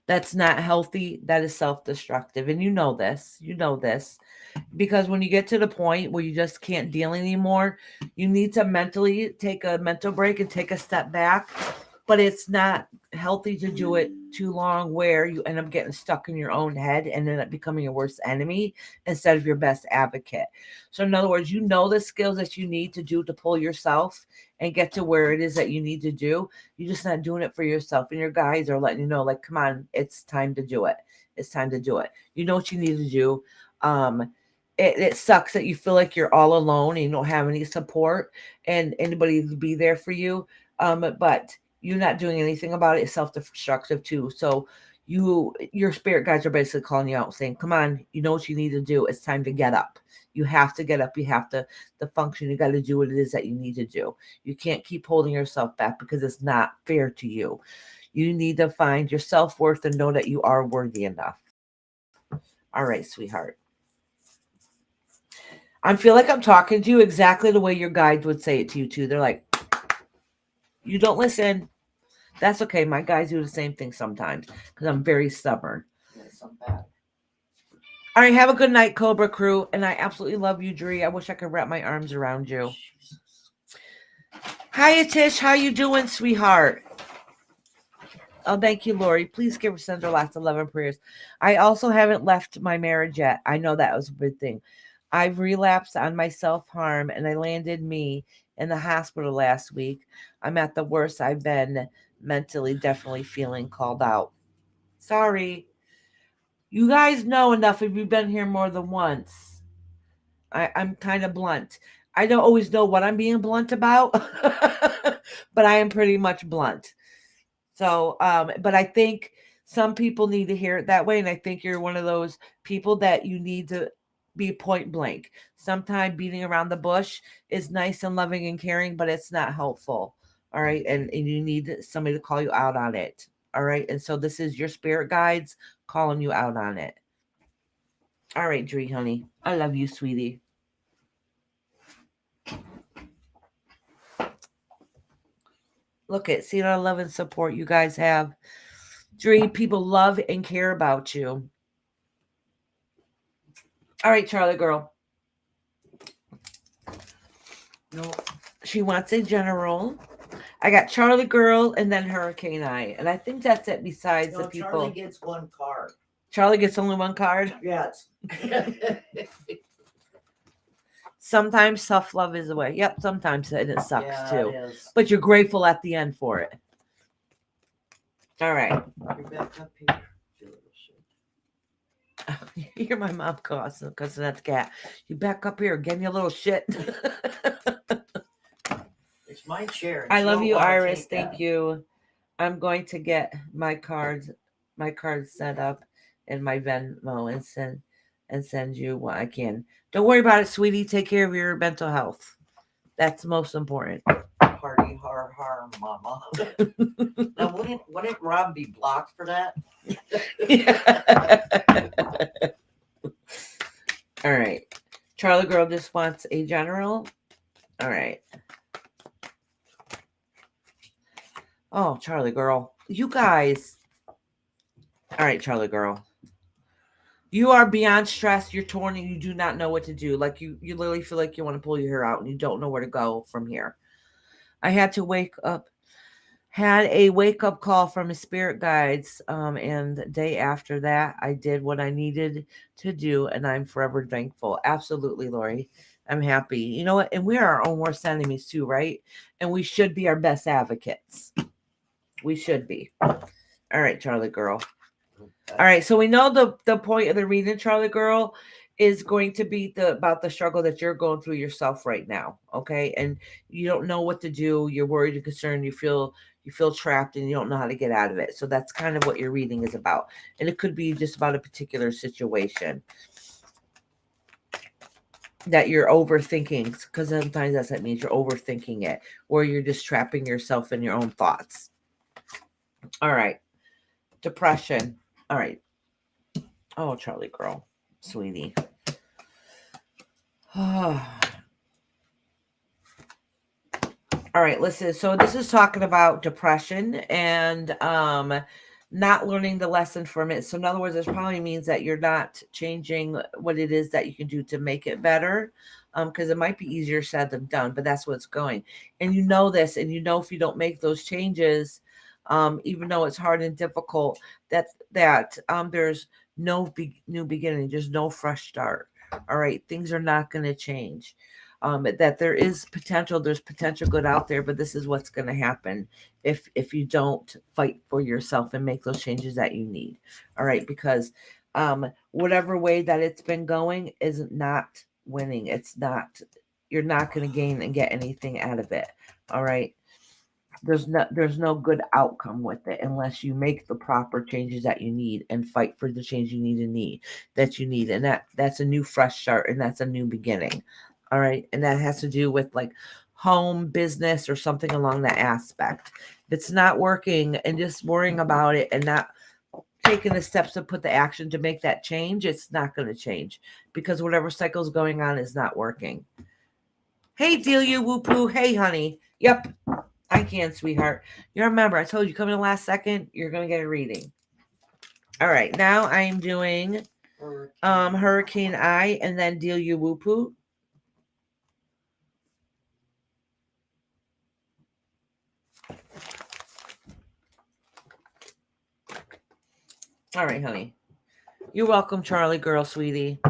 That's not healthy. That is self-destructive. And you know this. You know this. Because when you get to the point where you just can't deal anymore, you need to mentally take a mental break and take a step back. But it's not healthy to do it too long where you end up getting stuck in your own head and end up becoming your worst enemy instead of your best advocate. So in other words, you know the skills that you need to do to pull yourself and get to where it is that you need to do. You're just not doing it for yourself. And your guys are letting you know, like, come on, it's time to do it. It's time to do it. You know what you need to do. It sucks that you feel like you're all alone and you don't have any support and anybody to be there for you. But you're not doing anything about it. It's self-destructive too. So your spirit guides are basically calling you out saying, come on, you know what you need to do. It's time to get up. You have to get up. You have to function. You got to do what it is that you need to do. You can't keep holding yourself back because it's not fair to you. You need to find your self-worth and know that you are worthy enough. All right, sweetheart. I feel like I'm talking to you exactly the way your guides would say it to you too. They're like, you don't listen. That's okay. My guys do the same thing sometimes because I'm very stubborn. Yes, I'm bad. All right, have a good night, Cobra Crew. And I absolutely love you, Dree. I wish I could wrap my arms around you. Jesus. Hiya, Tish. How you doing, sweetheart? Oh, thank you, Lori. Please give her send her last 11 prayers. I also haven't left my marriage yet. I know that was a big thing. I've relapsed on my self-harm and I landed me in the hospital last week. I'm at the worst I've been mentally, definitely feeling called out. Sorry. You guys know enough if you've been here more than once. I'm kind of blunt. I don't always know what I'm being blunt about, but I am pretty much blunt. So, but I think some people need to hear it that way. And I think you're one of those people that you need to be point blank. Sometimes beating around the bush is nice and loving and caring, but it's not helpful. All right. And you need somebody to call you out on it. All right. And so this is your spirit guides calling you out on it. All right, Dree, honey. I love you, sweetie. Look at, see the love and support you guys have. Dree, people love and care about you. All right, Charlie girl. No. She wants a general. I got Charlie girl and then Hurricane Eye. And I think that's it besides the people. Charlie gets one card. Charlie gets only one card? Yes. Sometimes tough love is the way. Yep, sometimes it sucks Yeah, too. it is. But you're grateful at the end for it. All right. You're back up here. You little shit. You're my mom because of that cat. You back up here, getting your little shit. It's my chair. I love you, Iris. Thank you. I'm going to get my cards set up in my Venmo and send you what I can. Don't worry about it, sweetie. Take care of your mental health. That's most important. Party har har, mama. Now, wouldn't Rob be blocked for that? All right. Charlie girl just wants a general. All right. Oh, Charlie girl. You guys. All right, Charlie girl. You are beyond stressed. You're torn and you do not know what to do. Like you literally feel like you want to pull your hair out and you don't know where to go from here. I had to had a wake up call from his spirit guides. And the day after that, I did what I needed to do. And I'm forever thankful. Absolutely, Lori. I'm happy. You know what? And we are our own worst enemies too, right? And we should be our best advocates. We should be. All right, Charlie girl. All right, so we know the point of the reading, Charlie girl, is going to be about the struggle that you're going through yourself right now. Okay, and you don't know what to do. You're worried and concerned. You feel trapped, and you don't know how to get out of it. So that's kind of what your reading is about, and it could be just about a particular situation that you're overthinking, because sometimes that means you're overthinking it, or you're just trapping yourself in your own thoughts. All right, depression. All right. Oh, Charlie girl, sweetie. All right, listen. So this is talking about depression and not learning the lesson from it. So in other words, this probably means that you're not changing what it is that you can do to make it better. Because it might be easier said than done, but that's what's going. And you know this, and you know if you don't make those changes, even though it's hard and difficult, that there's no new beginning, there's no fresh start. All right, things are not going to change. That there is potential, there's potential good out there, but this is what's going to happen if you don't fight for yourself and make those changes that you need. All right, because whatever way that it's been going is not winning. It's not, you're not going to gain and get anything out of it. All right. There's no good outcome with it unless you make the proper changes that you need and fight for the change you need. And that's a new fresh start, and that's a new beginning. All right. And that has to do with like home, business, or something along that aspect. If it's not working and just worrying about it and not taking the steps to put the action to make that change, it's not going to change because whatever cycle is going on is not working. Hey, Delia Woo Poo. Hey, honey. Yep. I can, sweetheart. You remember, I told you, come in the last second, you're going to get a reading. All right, now I am doing Hurricane Eye and then Delia Woo Poo. All right, honey. You're welcome, Charlie girl, sweetie.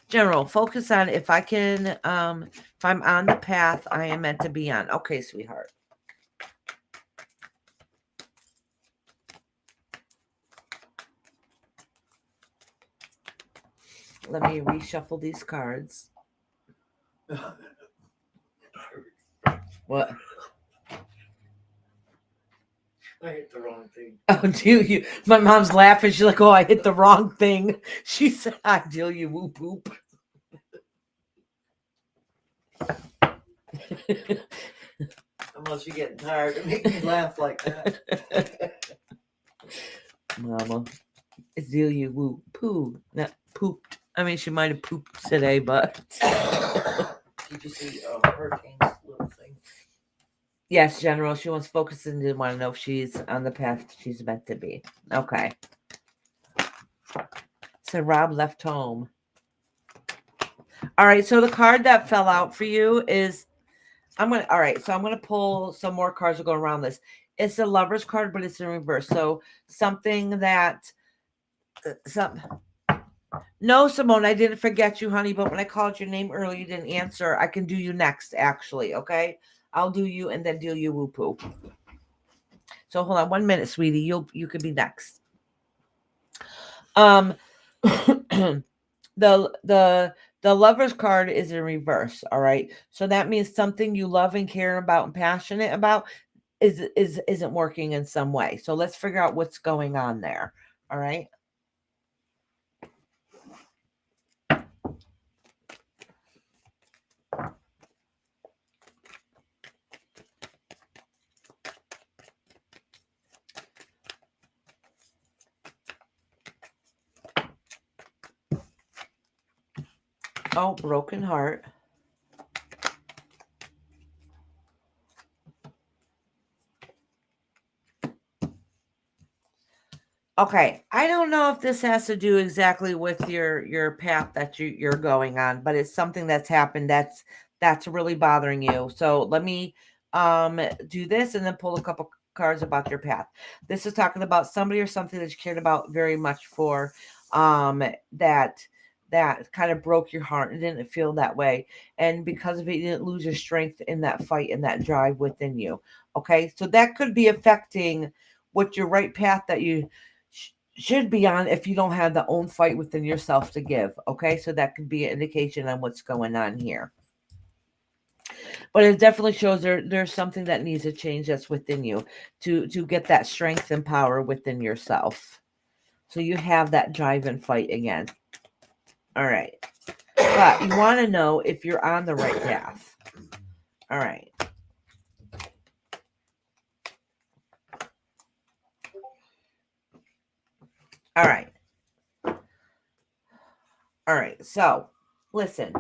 General, focus on if I can, if I'm on the path I am meant to be on. Okay, sweetheart. Let me reshuffle these cards. What? I hit the wrong thing. Oh, do you? My mom's laughing. She's like, "Oh, I hit the wrong thing." She said, "I deal you whoop whoop." Unless you're getting tired of making me laugh like that. Mama, it's deal you whoop poo, not pooped. I mean, she might have pooped today, but Did you see Hurricane's little thing? yes, General. She wants focus and didn't want to know if she's on the path she's meant to be. Okay. So Rob left home. All right. So the card that fell out for you is all right. So I'm gonna pull some more cards to go around this. It's the Lover's card, but it's in reverse. So something that No, Simone, I didn't forget you, honey. But when I called your name earlier, you didn't answer. I can do you next, actually. Okay, I'll do you and then do you woo poo. So hold on 1 minute, sweetie. You could be next. The Lover's card is in reverse. All right, so that means something you love and care about and passionate about isn't working in some way. So let's figure out what's going on there. All right. Oh, broken heart. Okay, I don't know if this has to do exactly with your path that you're going on, but it's something that's happened that's really bothering you. So let me do this and then pull a couple cards about your path. This is talking about somebody or something that you cared about very much for that kind of broke your heart and didn't feel that way. And because of it, you didn't lose your strength in that fight and that drive within you. Okay, so that could be affecting what your right path that you should be on if you don't have the own fight within yourself to give. Okay, so that could be an indication on what's going on here. But it definitely shows there's something that needs to change that's within you to get that strength and power within yourself. So you have that drive and fight again. All right. But you want to know if you're on the right path. All right. All right. All right. So, listen.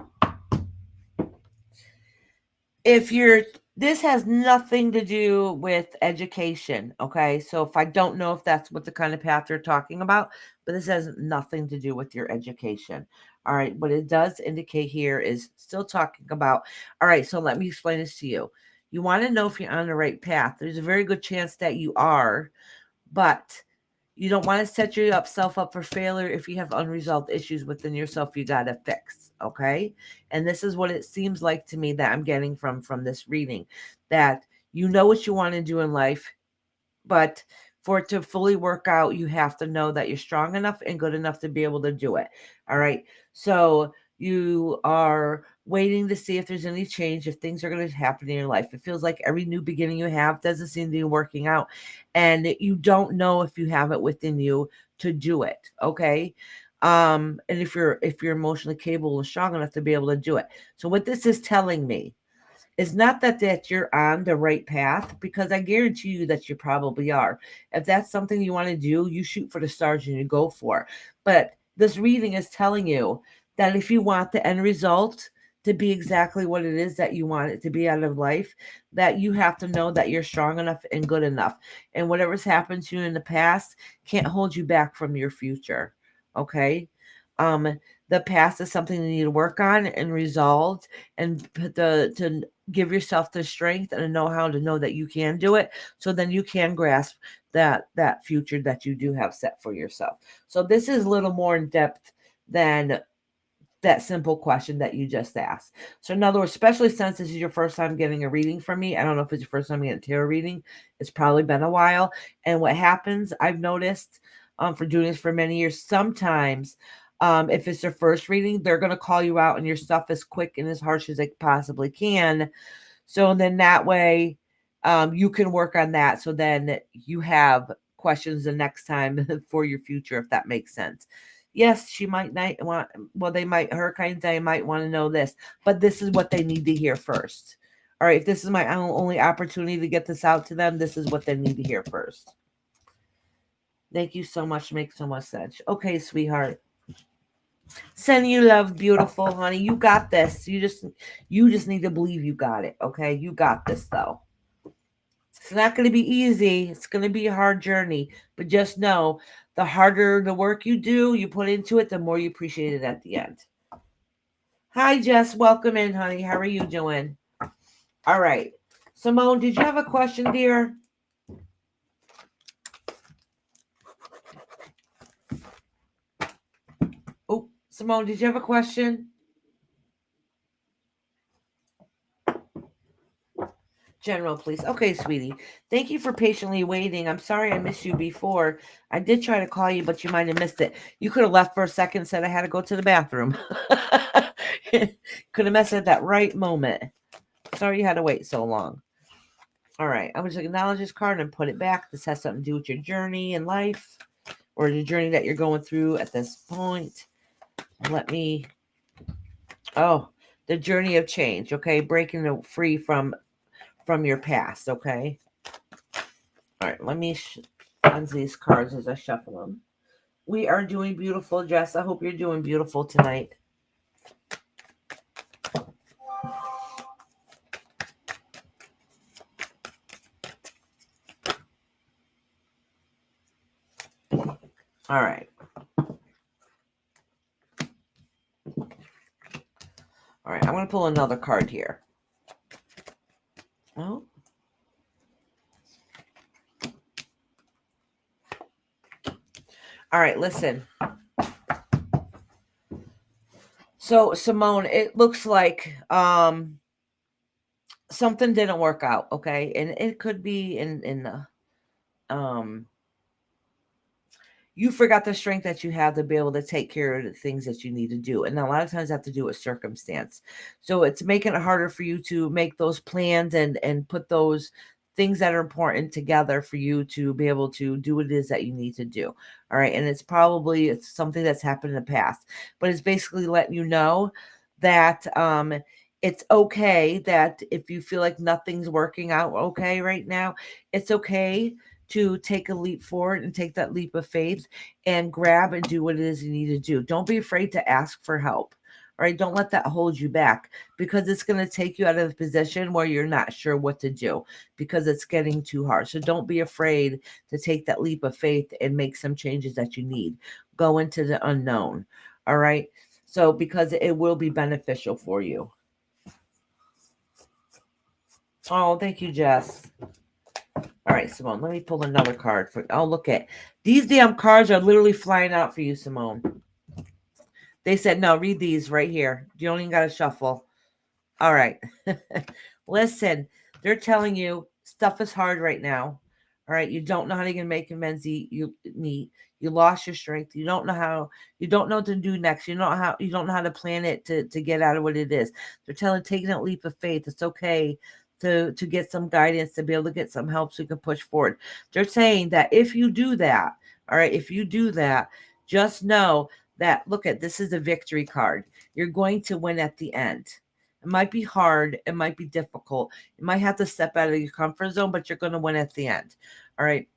This has nothing to do with education, okay? So if I don't know if that's what the kind of path you're talking about, but this has nothing to do with your education. All right, what it does indicate here is still talking about, all right, so let me explain this to you. You want to know if you're on the right path. There's a very good chance that you are, but you don't want to set yourself up for failure if you have unresolved issues within yourself you got to fix, okay? And this is what it seems like to me that I'm getting from this reading, that you know what you want to do in life, but for it to fully work out, you have to know that you're strong enough and good enough to be able to do it. All right. So you are waiting to see if there's any change, if things are going to happen in your life. It feels like every new beginning you have doesn't seem to be working out. And you don't know if you have it within you to do it. Okay. And if you're emotionally capable and strong enough to be able to do it. So what this is telling me is not that you're on the right path, because I guarantee you that you probably are. If that's something you want to do, you shoot for the stars and you go for it. But this reading is telling you that if you want the end result to be exactly what it is that you want it to be out of life, that you have to know that you're strong enough and good enough. And whatever's happened to you in the past can't hold you back from your future. Okay? The past is something you need to work on and resolve, and to give yourself the strength and a know-how to know that you can do it, so then you can grasp that future that you do have set for yourself. So this is a little more in depth than that simple question that you just asked. So in other words, especially since this is your first time getting a reading from me, I don't know if it's your first time getting a tarot reading. It's probably been a while. And what happens, I've noticed for doing this for many years, sometimes If it's their first reading, they're going to call you out and your stuff as quick and as harsh as they possibly can. So then that way you can work on that. So then you have questions the next time for your future, if that makes sense. Yes, she might not want, well, they might, Hurricane Day might want to know this, but this is what they need to hear first. All right, if this is my only opportunity to get this out to them, this is what they need to hear first. Thank you so much. Makes so much sense. Okay, sweetheart. Sending you love, beautiful honey. You got this. You just need to believe you got it. Okay, you got this though. It's not going to be easy. It's going to be a hard journey, but just know the harder the work you do, you put into it, the more you appreciate it at the end. Hi, Jess. Welcome in, honey. How are you doing? All right. Simone, did you have a question, dear? Oh, Simone, did you have a question? General, please. Okay, sweetie. Thank you for patiently waiting. I'm sorry I missed you before. I did try to call you, but you might have missed it. You could have left for a second and said I had to go to the bathroom. Could have messed at that right moment. Sorry you had to wait so long. All right. I'm going to acknowledge this card and put it back. This has something to do with your journey in life or the journey that you're going through at this point. Let me... Oh, the journey of change, okay? Breaking free from your past, okay? All right, let me cleanse these cards as I shuffle them. We are doing beautiful, Jess. I hope you're doing beautiful tonight. All right. All right, I'm going to pull another card here. Oh. All right, listen. So, Simone, it looks like something didn't work out, okay? And it could be in the you forgot the strength that you have to be able to take care of the things that you need to do. And a lot of times have to do with circumstance. So it's making it harder for you to make those plans and put those things that are important together for you to be able to do what it is that you need to do. All right. And it's something that's happened in the past, but it's basically letting you know that it's okay that if you feel like nothing's working out okay right now, it's okay to take a leap forward and take that leap of faith and grab and do what it is you need to do. Don't be afraid to ask for help. All right. Don't let that hold you back because it's going to take you out of the position where you're not sure what to do because it's getting too hard. So don't be afraid to take that leap of faith and make some changes that you need. Go into the unknown. All right. So because it will be beneficial for you. Oh, thank you, Jess. All right, Simone, let me pull another card. Look at these damn cards are literally flying out for you, Simone. They said, no, read these right here. You don't even got to shuffle. All right. Listen, they're telling you stuff is hard right now. All right. You don't know how to make amends. You lost your strength. You don't know what to do next. You don't know how to plan it to get out of what it is. They're taking a leap of faith. It's okay to get some guidance, to be able to get some help so you can push forward. They're saying that if you do that, all right, if you do that, just know that, this is a victory card. You're going to win at the end. It might be hard. It might be difficult. You might have to step out of your comfort zone, but you're going to win at the end. All right.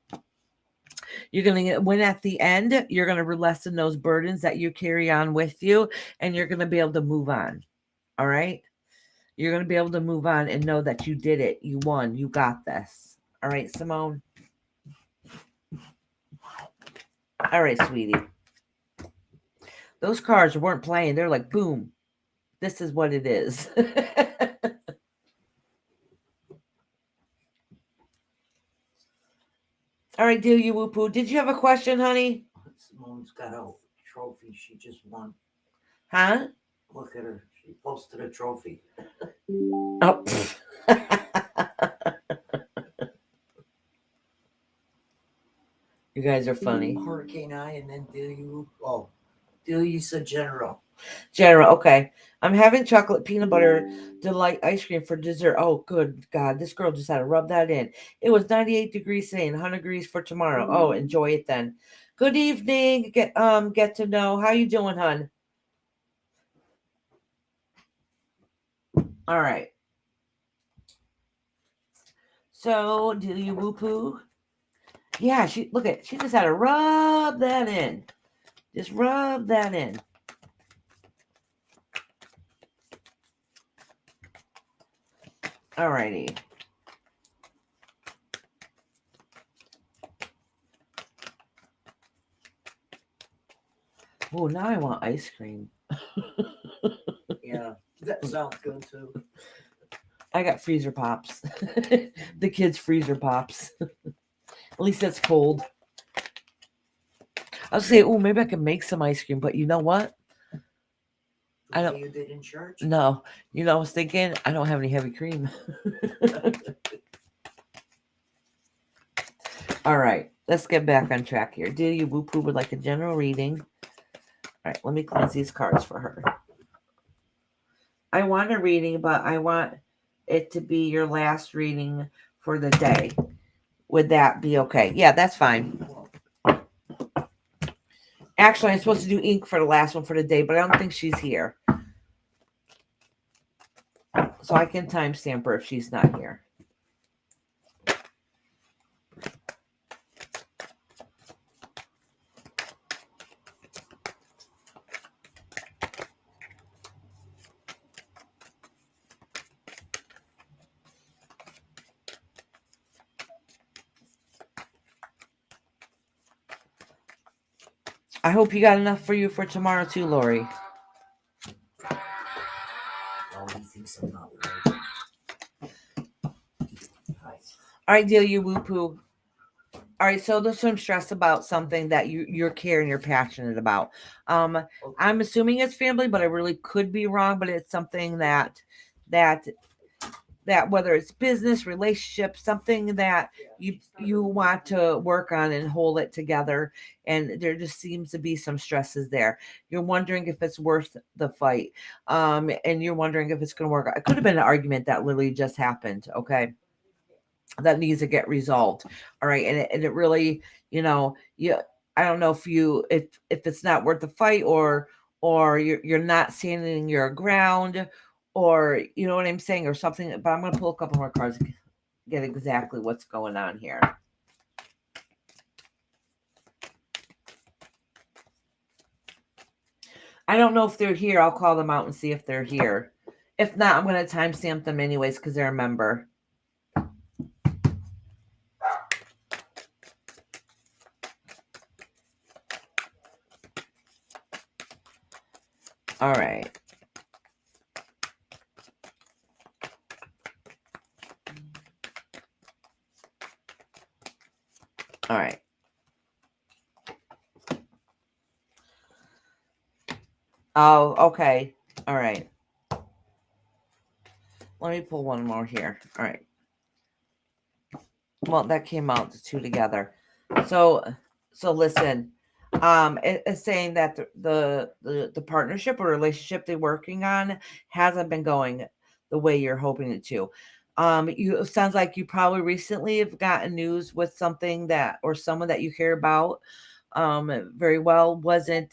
You're going to win at the end. You're going to lessen those burdens that you carry on with you, and you're going to be able to move on. All right. You're going to be able to move on and know that you did it. You won. You got this. All right, Simone. All right, sweetie. Those cards weren't playing. They're like, boom. This is what it is. All right, dear you woo poo. Did you have a question, honey? Simone's got a trophy she just won. Huh? Look at her. She posted a trophy. Oh. You guys are funny. Hurricane Eye and then do you? Oh, You said general. General, okay. I'm having chocolate peanut butter delight ice cream for dessert. Oh, good God. This girl just had to rub that in. It was 98 degrees today and 100 degrees for tomorrow. Oh, enjoy it then. Good evening. Get to know. How you doing, hon? All right. So, do you woo poo? Yeah, she just had to rub that in. Just rub that in. Alrighty. Oh, now I want ice cream. Yeah, that sounds good too. I got freezer pops. The kids' freezer pops. At least that's cold. I was saying, oh, maybe I can make some ice cream, but you know what? I don't. You did in church? No, I was thinking I don't have any heavy cream. All right, let's get back on track here. Do you woo poo would like a general reading? All right, let me cleanse these cards for her. I want a reading, but I want it to be your last reading for the day. Would that be okay? Yeah, that's fine. Actually, I'm supposed to do ink for the last one for the day, but I don't think she's here. So I can timestamp her if she's not here. I hope you got enough for you for tomorrow too, Lori. Oh, he thinks I'm not All right, deal you woo poo. All right, so there's some stress about something that you're caring, you're passionate about. Okay. I'm assuming it's family, but I really could be wrong. But it's something that whether it's business, relationship, something that you want to work on and hold it together, and there just seems to be some stresses there. You're wondering if it's worth the fight, and you're wondering if it's going to work. It could have been an argument that literally just happened. Okay, that needs to get resolved. All right, and it really, I don't know if it's not worth the fight, or you're not standing your ground, or you know what I'm saying, or something. But I'm going to pull a couple more cards to get exactly what's going on here. I don't know if they're here. I'll call them out and see if they're here. If not, I'm going to timestamp them anyways because they're a member. All right. All right. Oh, okay. All right. Let me pull one more here. All right. Well, that came out the two together. So listen. It's saying that the partnership or relationship they're working on hasn't been going the way you're hoping it to. It sounds like you probably recently have gotten news with something that, or someone that you care about very well, wasn't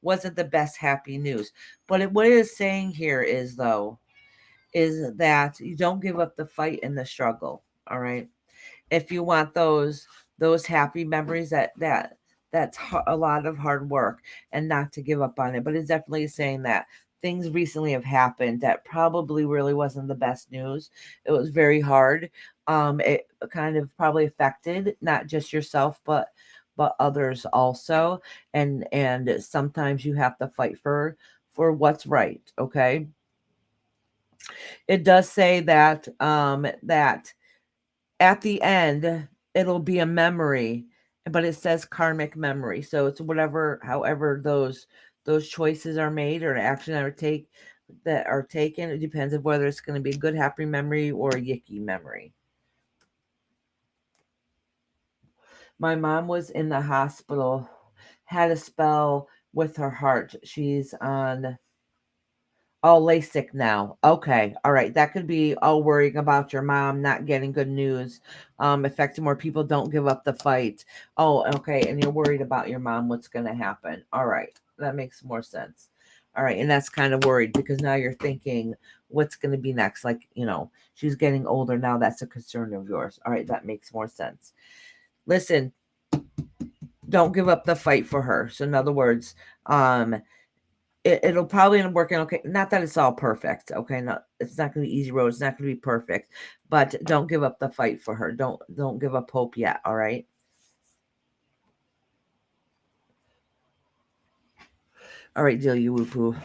the best happy news. But what it is saying here is that you don't give up the fight and the struggle. All right, if you want those happy memories, that's a lot of hard work, and not to give up on it. But it's definitely saying that things recently have happened that probably really wasn't the best news. It was very hard. It kind of probably affected not just yourself, but others also. And sometimes you have to fight for what's right. Okay. It does say that that at the end it'll be a memory, but it says karmic memory, so it's however those choices are made or action that are taken. It depends on whether it's going to be a good happy memory or a yicky memory. My mom was in the hospital, had a spell with her heart. She's on LASIK now. Okay. All right. That could be all worrying about your mom not getting good news. Affecting more people. Don't give up the fight. Oh, okay. And you're worried about your mom, what's going to happen. All right. That makes more sense. All right. And that's kind of worried because now you're thinking what's going to be next. Like, she's getting older now. That's a concern of yours. All right. That makes more sense. Listen, don't give up the fight for her. So in other words, it'll probably end up working okay. Not that it's all perfect, okay? It's not going to be easy road. It's not going to be perfect, but don't give up the fight for her. Don't give up hope yet. All right. All right, Delia Whoopoo.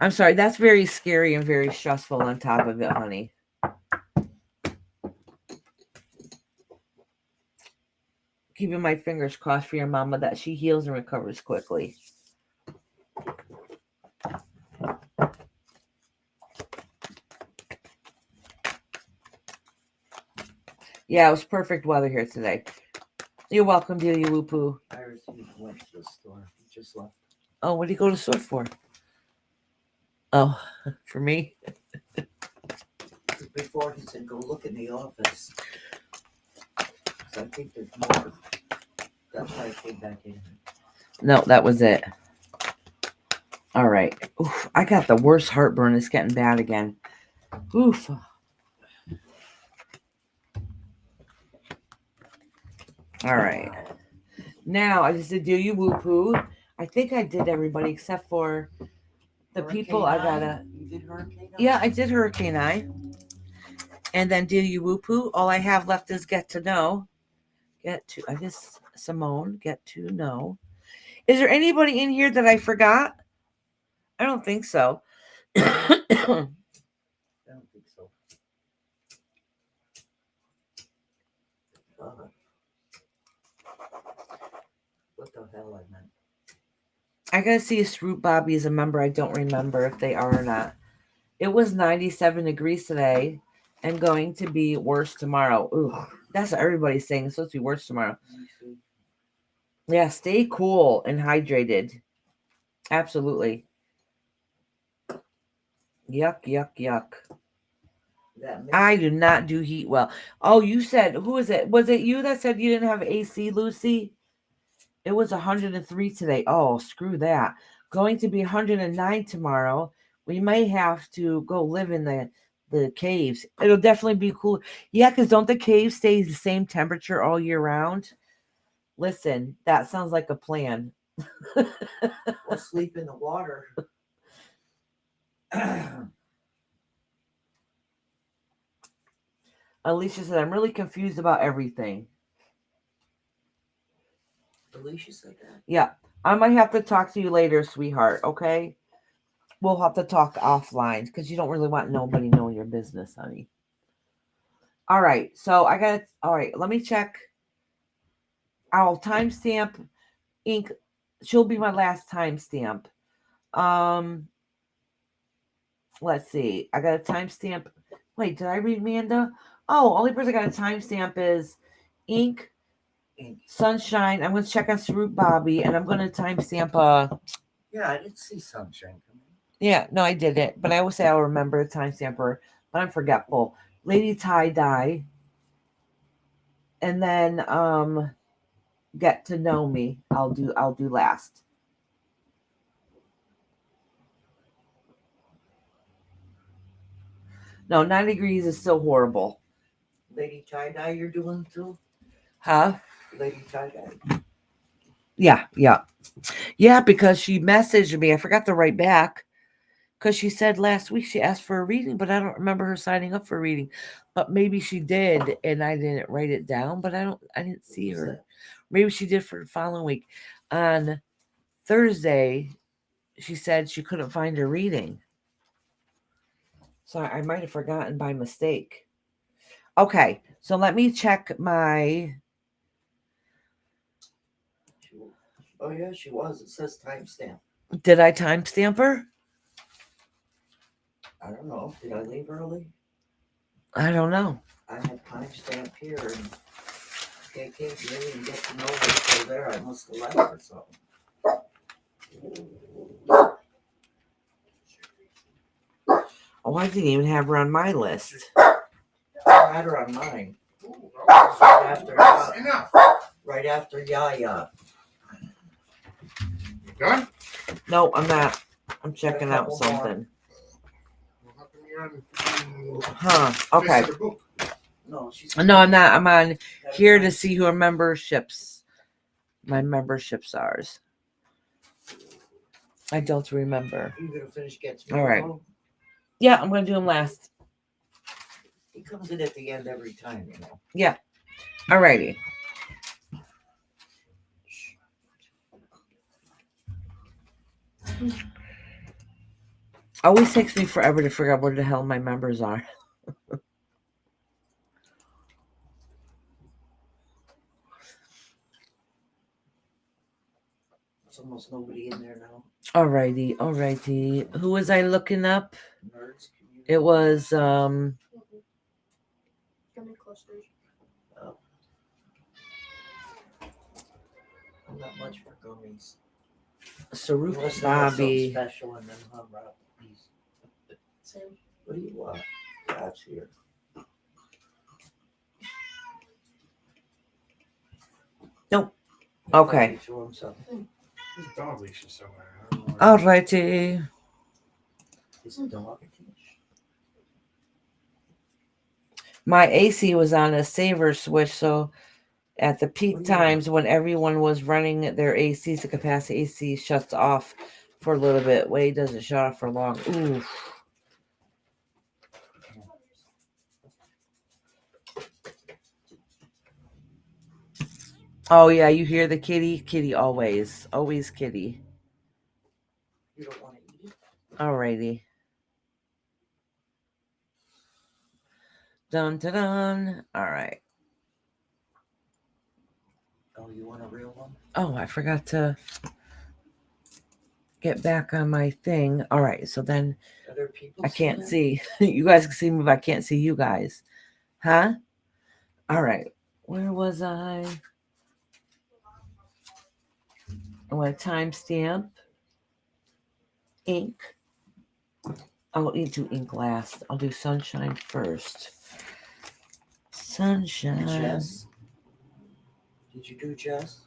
I'm sorry. That's very scary and very stressful on top of it, honey. Keeping my fingers crossed for your mama that she heals and recovers quickly. Yeah, it was perfect weather here today. You're welcome, Delia Whoopoo. Iris, he went to the store. He just left. Oh, what did he go to the store for? Oh, for me? Before he said, go look in the office. So I think there's more. That's why I came back in. No, that was it. All right. Oof, I got the worst heartburn. It's getting bad again. Oof. All right. Now, I just did Do You Woo Poo. I think I did everybody except for the Hurricane people I Eye? gotta. You did Hurricane Eye? Yeah, I did Hurricane Eye. And then Do You Woo Poo. All I have left is Get to Know. I guess Simone, Get to Know. Is there anybody in here that I forgot? I don't think so. I don't think so. What the hell I meant? I gotta see if Swoop Bobby is a member. I don't remember if they are or not. It was 97 degrees today and going to be worse tomorrow. Ooh, that's what everybody's saying. It's supposed to be worse tomorrow. Yeah, stay cool and hydrated. Absolutely. Yuck, yuck, yuck. I do not do heat well. Oh, you said, who is it? Was it you that said you didn't have AC, Lucy? It was 103 today. Oh, screw that. Going to be 109 tomorrow. We may have to go live in the caves. It'll definitely be cool. Yeah, because don't the caves stay the same temperature all year round? Listen, that sounds like a plan. Or sleep in the water. Alicia said, I'm really confused about everything. Alicia said that? Yeah. I might have to talk to you later, sweetheart, okay? We'll have to talk offline because you don't really want nobody knowing your business, honey. All right. So all right, let me check. I'll timestamp ink. She'll be my last timestamp. Let's see. I got a timestamp. Wait, did I read Amanda? Oh, only person I got a timestamp is Ink Sunshine. I'm going to check on Swoop Bobby, and I'm going to timestamp. Yeah, I didn't see Sunshine coming. Yeah, no, I didn't. But I always say I'll remember the timestamper, but I'm forgetful. Lady Tie Dye. And then Get to Know Me. I'll do last. No, 9 degrees is still horrible. Lady Tie-Dye you're doing too? Huh? Lady Tie-Dye. Yeah. Yeah, because she messaged me. I forgot to write back. Because she said last week she asked for a reading, but I don't remember her signing up for a reading. But maybe she did, and I didn't write it down, but I didn't see her. Maybe she did for the following week. On Thursday, she said she couldn't find her reading. So I might have forgotten by mistake. Okay, so let me check my... Oh, yeah, she was. It says timestamp. Did I timestamp her? I don't know. Did I leave early? I don't know. I have timestamp here, and they can't really get to know me still there. I must have left or something. Oh, I didn't even have her on my list. I had her on mine. Ooh, that was Enough. Right after Yaya. You done? No, I'm not. I'm checking out Couple something. Well, how come you're on freaking Huh. face Okay. of the book? No, she's No, I'm not. I'm on here to see who our memberships. My memberships are. I don't remember. You gonna finish Gets All right. Miracle? Yeah, I'm gonna do them last. He comes in at the end every time, you know. Yeah. Alrighty. Always takes me forever to figure out where the hell my members are. There's almost nobody in there now. Alrighty, alrighty. Who was I looking up? Nerds. Community. It was Gummy clusters. I'm not much for gummies. Saruk Unless they have something Bobby. special and then hum up these. Same. What do you want? God's here. Nope. I thought Okay. you threw him something. There's a dog leash somewhere. I don't know where- Alrighty. It's a dog. My AC was on a saver switch, so at the peak What do you times when everyone was running their ACs, the capacity AC shuts off for a little bit. Wait, doesn't shut off for long. Ooh. Oh yeah, you hear the kitty? Kitty always. Always kitty. You don't want to eat it? Alrighty. Dun dun dun. Alright. Oh, you want a real one? Oh, I forgot to get back on my thing. Alright, so then Other people? I can't see. You guys can see me, but I can't see you guys. Huh? Alright. Where was I? I want a timestamp. Ink. I'll do ink last. I'll do sunshine first. Sunshine. Jess? Did you do Jess?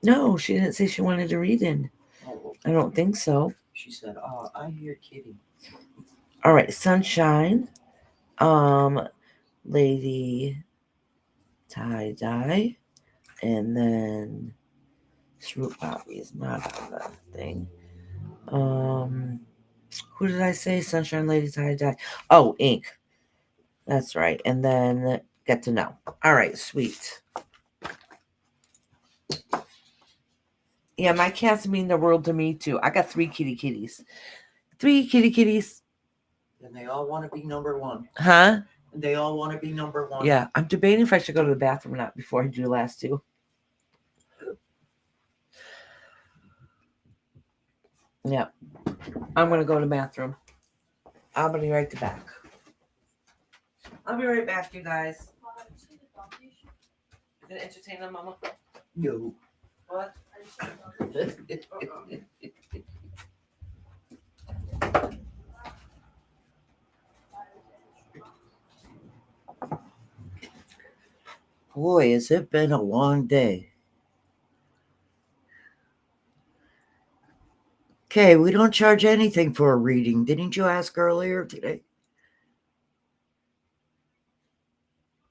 No, she didn't say she wanted to read in. Oh, I don't think so. she said, "Oh, I hear Kitty." All right, sunshine. Lady tie dye, and then Swoop Bobby is not on that thing. Who did I say? Sunshine, Lady tie dye. Oh, ink. That's right. And then get to know. All right, sweet. Yeah, my cats mean the world to me too. I got 3 kitties. 3 kitties. And they all want to be number one. Huh? And they all want to be number one. Yeah, I'm debating if I should go to the bathroom or not before I do the last 2. Yeah, I'm gonna go to the bathroom. I'll be right back. I'll be right back, you guys. You gonna entertain them, Mama? No. What? Boy, has it been a long day. Okay, we don't charge anything for a reading. Didn't you ask earlier today?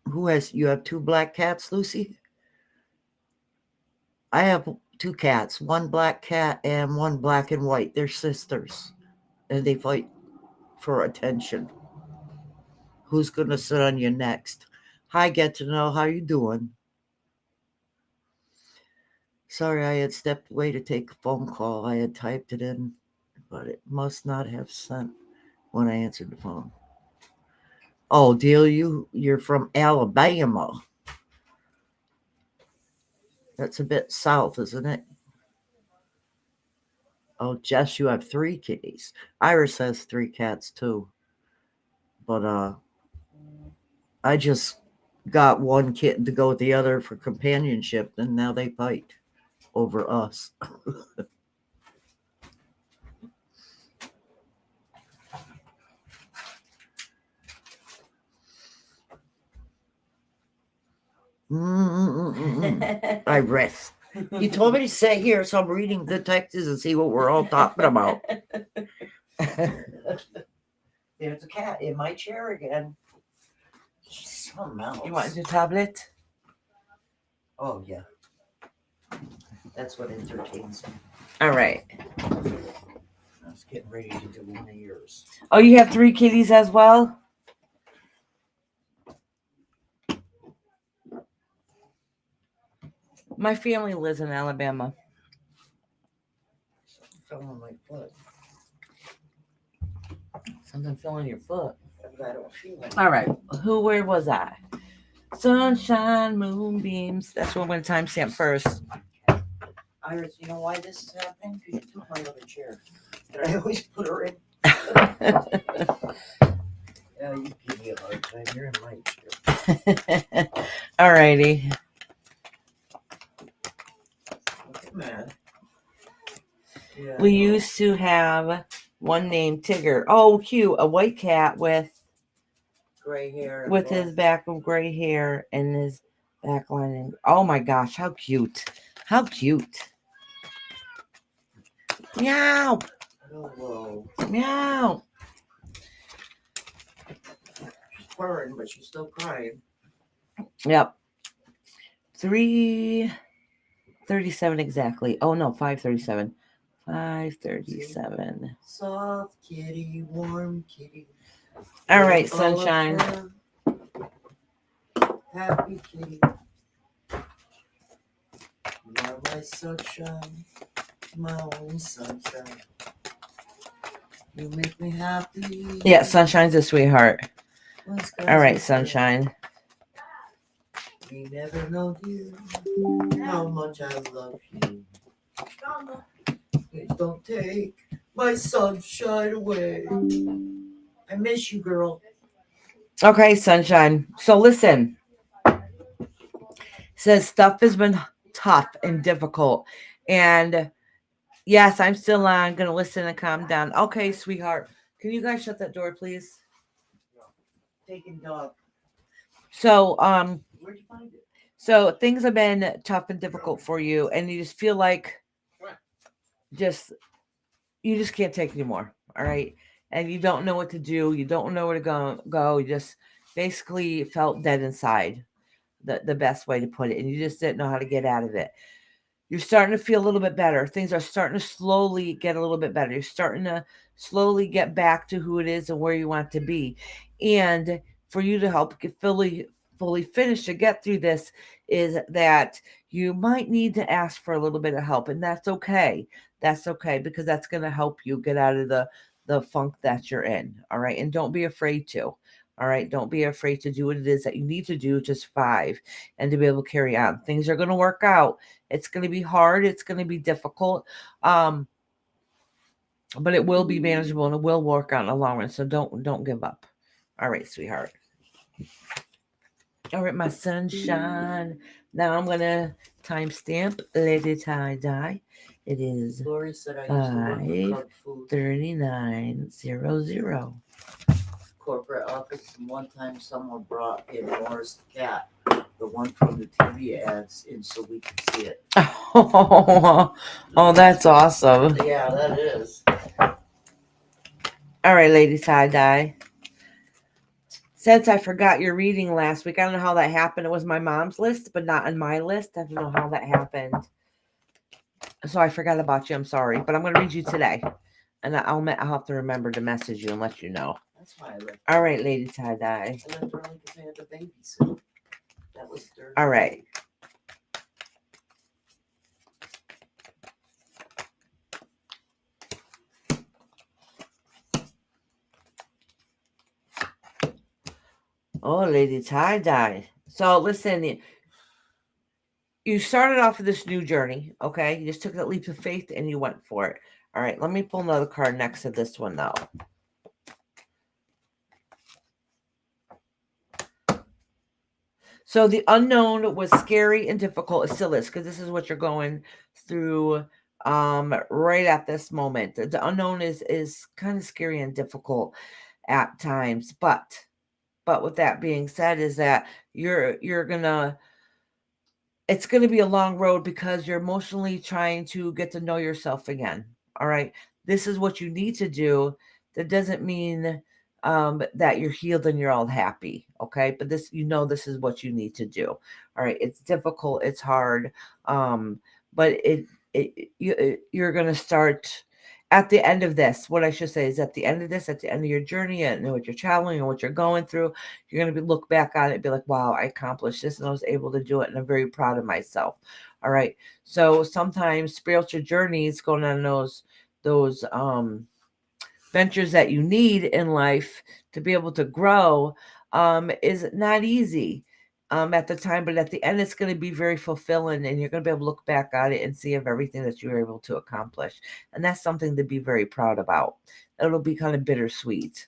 You have 2 black cats, Lucy? I have 2 cats, one black cat and one black and white. They're sisters. And they fight for attention. Who's going to sit on you next? Hi, get to know. How you doing? Sorry, I had stepped away to take a phone call. I had typed it in, but it must not have sent when I answered the phone. Oh, deal, you're from Alabama. That's a bit south, isn't it? Oh, Jess, you have 3 kitties. Iris has 3 cats too. But I just got one kitten to go with the other for companionship, and now they fight over us. I rest. You told me to sit here, so I'm reading the texts and see what we're all talking about. There's a cat in my chair again. Something else. You want your tablet? Oh, yeah. That's what entertains me. All right. I was getting ready to do one of yours. Oh, you have 3 kitties as well? My family lives in Alabama. Fell on my foot. Something fell on your foot. But I don't feel it. All right. Where was I? Sunshine, moonbeams. That's what I'm going to timestamp first. Iris, you know why this is happening? Because you took my other chair. And I always put her in. Yeah, you give me a hard time. You're in my chair. All righty. Look at Matt. Yeah, We used to have one named Tigger. Oh, cute. A white cat with gray hair. his back of gray hair and his back line. Oh my gosh, how cute. How cute. Meow. Hello. Meow. She's purring, but she's still crying. Yep. 3:37 exactly. Oh no, 5:37. 5:37. Soft kitty, warm kitty. All right, full of sunshine. fur. Happy kitty. You are my sunshine, my own sunshine. You make me happy. Yeah, sunshine's a sweetheart. When skies All right, are sunshine. clear, you never know, dear, how much I love you. Please don't take my sunshine away. I miss you, girl. Okay, sunshine. So listen. It says stuff has been tough and difficult. And yes, I'm still on. Gonna listen and calm down. Okay, sweetheart. Can you guys shut that door, please? Taking dog. So, Where'd you find it? so things have been tough and difficult for you, and you just feel like you just can't take anymore. All right. And you don't know what to do. You don't know where to go. You just basically felt dead inside. The best way to put it. And you just didn't know how to get out of it. You're starting to feel a little bit better. Things are starting to slowly get a little bit better. You're starting to slowly get back to who it is and where you want to be. And for you to help get fully finish to get through this is that you might need to ask for a little bit of help. And that's okay. That's okay, because that's going to help you get out of the funk that you're in. All right. And don't be afraid to. All right. Don't be afraid to do what it is that you need to do to survive and to be able to carry on. Things are going to work out. It's going to be hard. It's going to be difficult. But it will be manageable and it will work out in the long run. So don't give up. All right, sweetheart. All right, my sunshine. Now I'm going to timestamp Lady Tie Dye. It is Lori said I used to work for Cub Food 3900. corporate office, and one time someone brought in Morris the cat, the one from the TV ads, in so we could see it. Oh, that's awesome. Yeah, that is. All right, Lady Tie Dye. Since I forgot your reading last week, I don't know how that happened. It was my mom's list, but not on my list. I don't know how that happened. So I forgot about you. I'm sorry, but I'm going to read you today. And I'll have to remember to message you and let you know. That's why I left. All right, Lady Tie Dye. I left early because I had to babysit. That was Thursday. All right. Oh, Lady Tie Dye. So listen, you started off with this new journey, okay? You just took that leap of faith and you went for it. All right, let me pull another card next to this one, though. So the unknown was scary and difficult. It still is, because this is what you're going through right at this moment. The unknown is kind of scary and difficult at times, but with that being said, is that you're gonna it's going to be a long road because you're emotionally trying to get to know yourself again. All right. This is what you need to do. That doesn't mean that you're healed and you're all happy. Okay. But this, this is what you need to do. All right. It's difficult. It's hard. But you're going to start at the end of this. What I should say is at the end of this, at the end of your journey and what you're traveling and what you're going through, you're going to look back on it and be like, wow, I accomplished this and I was able to do it. And I'm very proud of myself. All right. So sometimes spiritual journeys, going on those ventures that you need in life to be able to grow, is not easy at the time, but at the end, it's going to be very fulfilling, and you're going to be able to look back at it and see of everything that you were able to accomplish. And that's something to be very proud about. It'll be kind of bittersweet.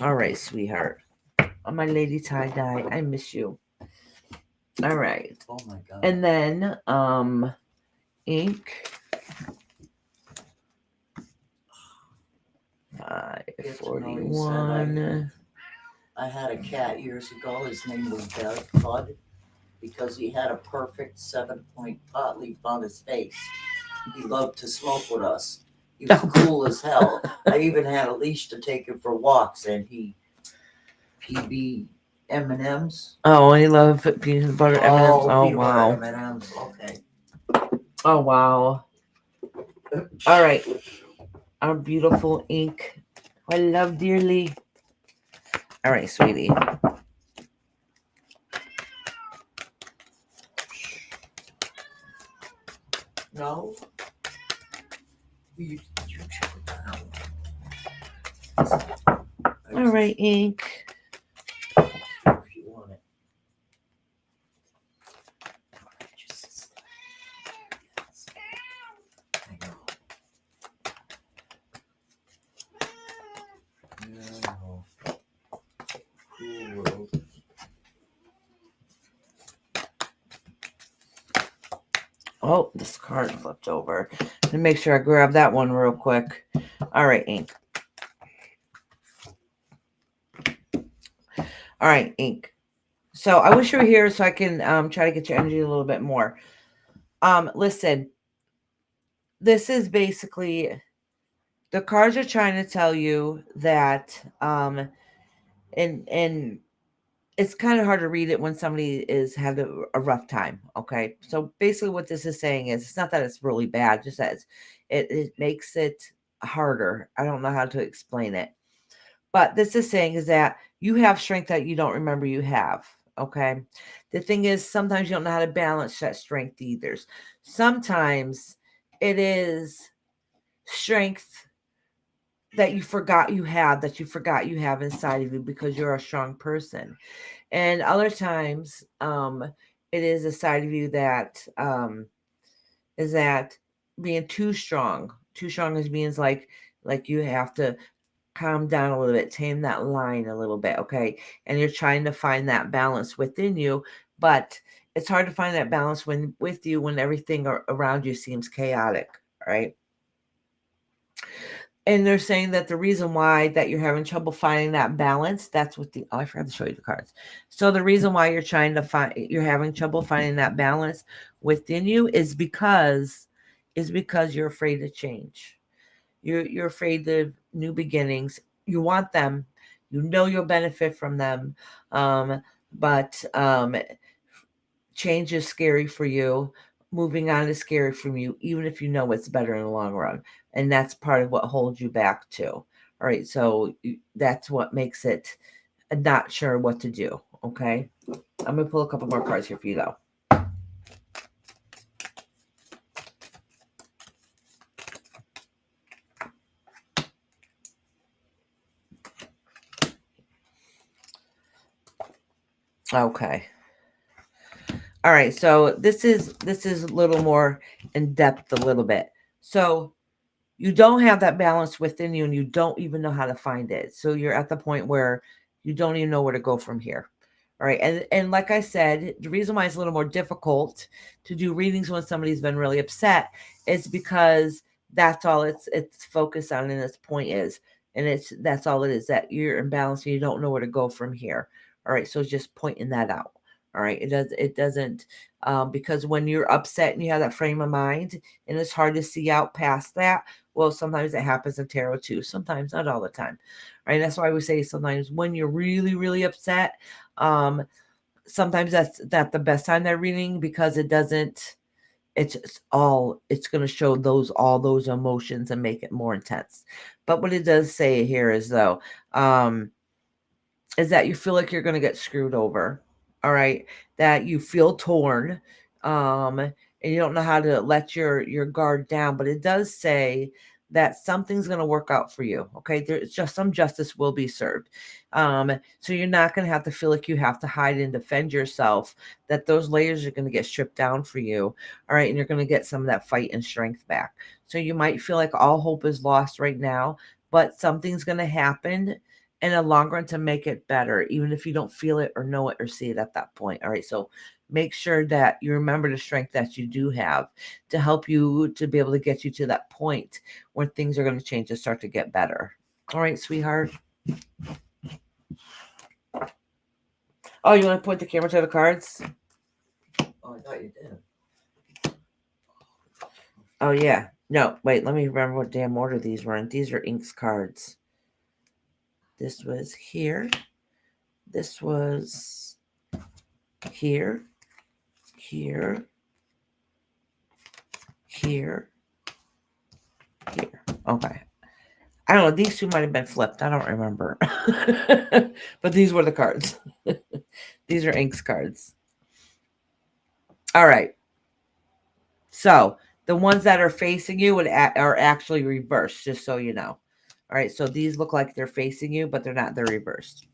All right, sweetheart. Oh, my lady tie-dye, I miss you. All right. Oh my God. And then ink. 541. I had a cat years ago. His name was Bud because he had a perfect 7-point pot leaf on his face. He loved to smoke with us. He was cool as hell. I even had a leash to take him for walks, and he PB M&Ms. Oh, he loved peanut butter M&Ms. Oh, peanut wow. butter M&Ms. Okay. Oh, wow. All right. Our beautiful ink. I love dearly. All right, sweetie. No. You check it down. All right, ink. If you want it. I know. Cool world. Oh, this card flipped over. Let me make sure I grab that one real quick. All right, ink. All right, ink. So I wish you were here so I can try to get your energy a little bit more. Listen, this is basically the cards are trying to tell you that and it's kind of hard to read it when somebody is had a rough time. Okay. So basically what this is saying is it's not that it's really bad, just that it makes it harder. I don't know how to explain it. But this is saying is that you have strength that you don't remember you have. Okay. The thing is, sometimes you don't know how to balance that strength either. Sometimes it is strength that you forgot you have inside of you because you're a strong person. And other times, it is a side of you that is that being too strong. Too strong is means like you have to calm down a little bit, tame that line a little bit, okay? And you're trying to find that balance within you, but it's hard to find that balance when everything around you seems chaotic, right? And they're saying that the reason why that you're having trouble finding that balance, that's what I forgot to show you the cards. So the reason why you're having trouble finding that balance within you is because you're afraid to change. You're afraid of new beginnings. You want them. You'll benefit from them. But change is scary for you. Moving on is scary for you, even if you know it's better in the long run. And that's part of what holds you back too. All right. So that's what makes it not sure what to do. Okay. I'm going to pull a couple more cards here for you though. Okay. All right. So this is a little more in depth a little bit. So you don't have that balance within you and you don't even know how to find it. So you're at the point where you don't even know where to go from here. All right. And like I said, the reason why it's a little more difficult to do readings when somebody's been really upset is because that's all it's focused on and its point is. And that's all it is, that you're imbalanced and you don't know where to go from here. All right. So just pointing that out. All right. It doesn't, because when you're upset and you have that frame of mind and it's hard to see out past that, well, sometimes it happens in tarot too. Sometimes, not all the time. Right. That's why we say sometimes when you're really, really upset, sometimes that's not the best time they're reading, because it's going to show all those emotions and make it more intense. But what it does say here is though, is that you feel like you're going to get screwed over. All right. That you feel torn. And you don't know how to let your guard down, but it does say that something's going to work out for you. Okay. There's just some justice will be served. So you're not going to have to feel like you have to hide and defend yourself, that those layers are going to get stripped down for you. All right. And you're going to get some of that fight and strength back. So you might feel like all hope is lost right now, but something's going to happen in the long run to make it better, even if you don't feel it or know it or see it at that point. All right. So make sure that you remember the strength that you do have to help you to be able to get you to that point where things are going to change and start to get better. All right, sweetheart. Oh, you want to point the camera to the cards? Oh, I thought you did. Oh, yeah. No, wait, let me remember what damn order these were in. These are Inks cards. This was here. This was here. Here. Here. Here. Okay. I don't know. These two might have been flipped. I don't remember. But these were the cards. These are Inks cards. All right. So the ones that are facing you are actually reversed, just so you know. All right. So these look like they're facing you, but they're not. They're reversed.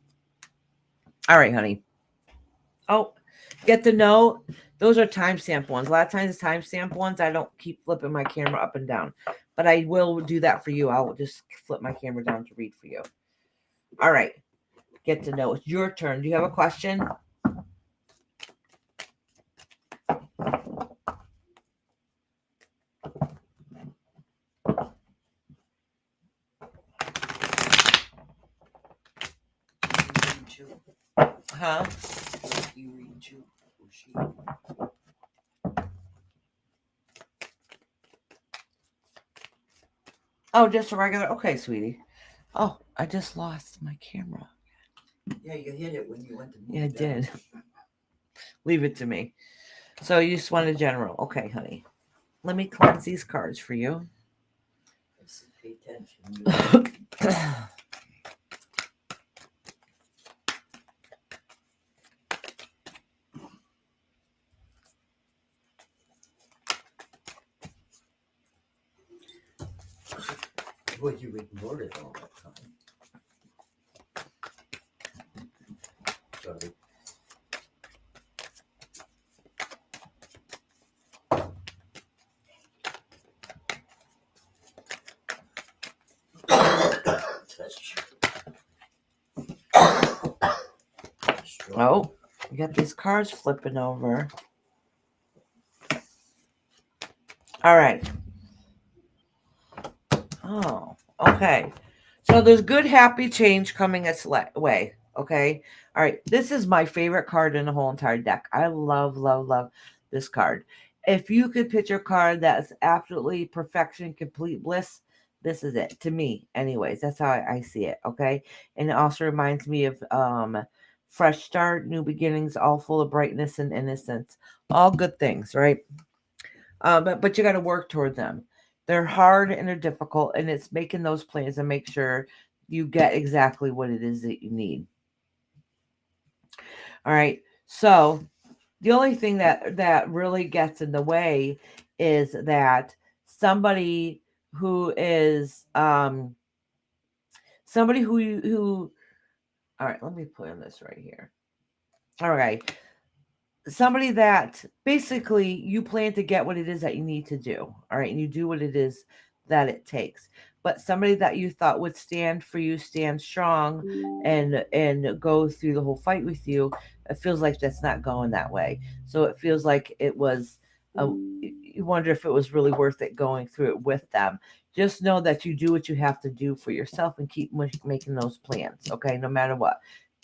All right, honey. Oh, get to know. Those are timestamp ones. A lot of times, timestamp ones, I don't keep flipping my camera up and down, but I will do that for you. I'll just flip my camera down to read for you. All right. Get to know. It's your turn. Do you have a question? Huh? You read too. Or she. Oh, just a regular. Okay, sweetie. Oh, I just lost my camera. Yeah, you hit it when you went to move. Yeah, I it did. down. Leave it to me. So you just want a general. Okay, honey. Let me cleanse these cards for you. Just pay attention. Well, you ignored it all that time. Sorry. Touch. Oh, you got these cards flipping over. All right. Oh, okay. So there's good, happy change coming its way. Okay. All right. This is my favorite card in the whole entire deck. I love, love, love this card. If you could picture a card that's absolutely perfection, complete bliss, this is it to me. Anyways, that's how I see it. Okay. And it also reminds me of fresh start, new beginnings, all full of brightness and innocence. All good things, right? But you got to work toward them. They're hard and they're difficult, and it's making those plans and make sure you get exactly what it is that you need. All right. So the only thing that really gets in the way is that somebody who is somebody who all right, let me put in this right here. All right. Somebody that basically you plan to get what it is that you need to do. All right. And you do what it is that it takes. But somebody that you thought would stand for you, stand strong and go through the whole fight with you, it feels like that's not going that way. So it feels like it was you wonder if it was really worth it going through it with them. Just know that you do what you have to do for yourself and keep making those plans. Okay. No matter what.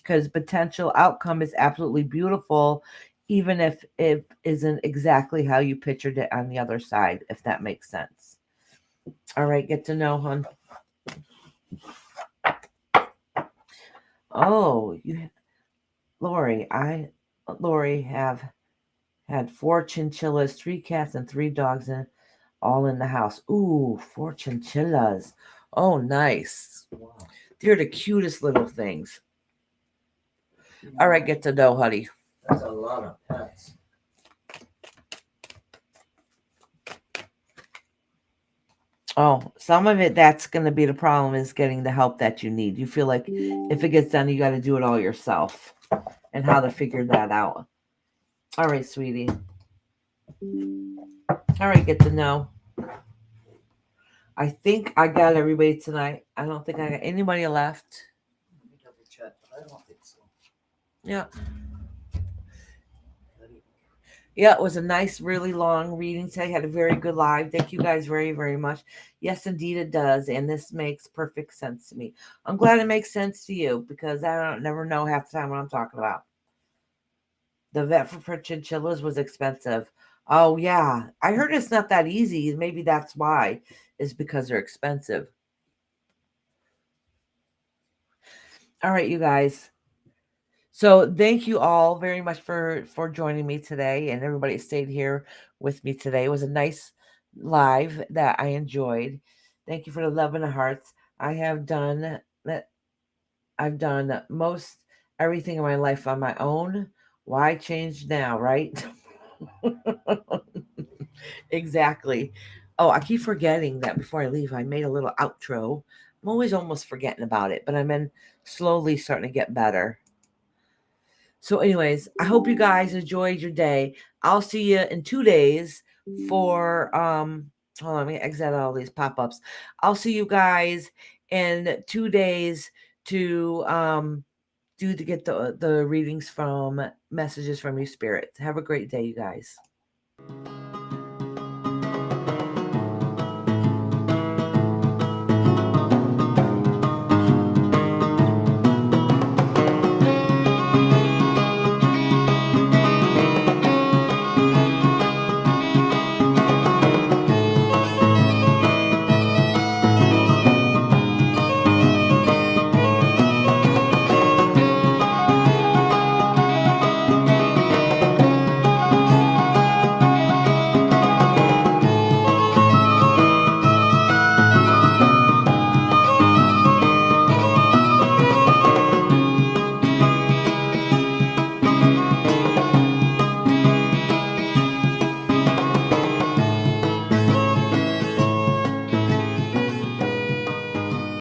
because potential outcome is absolutely beautiful, even if it isn't exactly how you pictured it on the other side, if that makes sense. All right, get to know, hon. Oh, Lori, Lori have had 4 chinchillas, 3 cats, and 3 dogs, and all in the house. Ooh, 4 chinchillas. Oh, nice. Wow. They're the cutest little things. All right, get to know, honey. That's a lot of pets. Oh, some of it, that's going to be the problem, is getting the help that you need. You feel like if it gets done, you got to do it all yourself, and how to figure that out. All right, sweetie. All right, get to know. I think I got everybody tonight. I don't think I got anybody left. Let me double check, but I don't think so. Yeah. Yeah, it was a nice, really long reading today. Had a very good live. Thank you guys very, very much. Yes, indeed it does. And this makes perfect sense to me. I'm glad it makes sense to you, because I don't never know half the time what I'm talking about. The vet for chinchillas was expensive. Oh, yeah. I heard it's not that easy. Maybe that's why. Is because they're expensive. All right, you guys. So thank you all very much for joining me today, and everybody that stayed here with me today. It was a nice live that I enjoyed. Thank you for the love and the hearts. I've done most everything in my life on my own. Why change now, right? Exactly. Oh, I keep forgetting that before I leave, I made a little outro. I'm always almost forgetting about it, but I'm slowly starting to get better. So, anyways, I hope you guys enjoyed your day. I'll see you in 2 days for hold on, let me exit all these pop-ups. I'll see you guys in 2 days to get the readings from Messages from Your Spirit. Have a great day, you guys.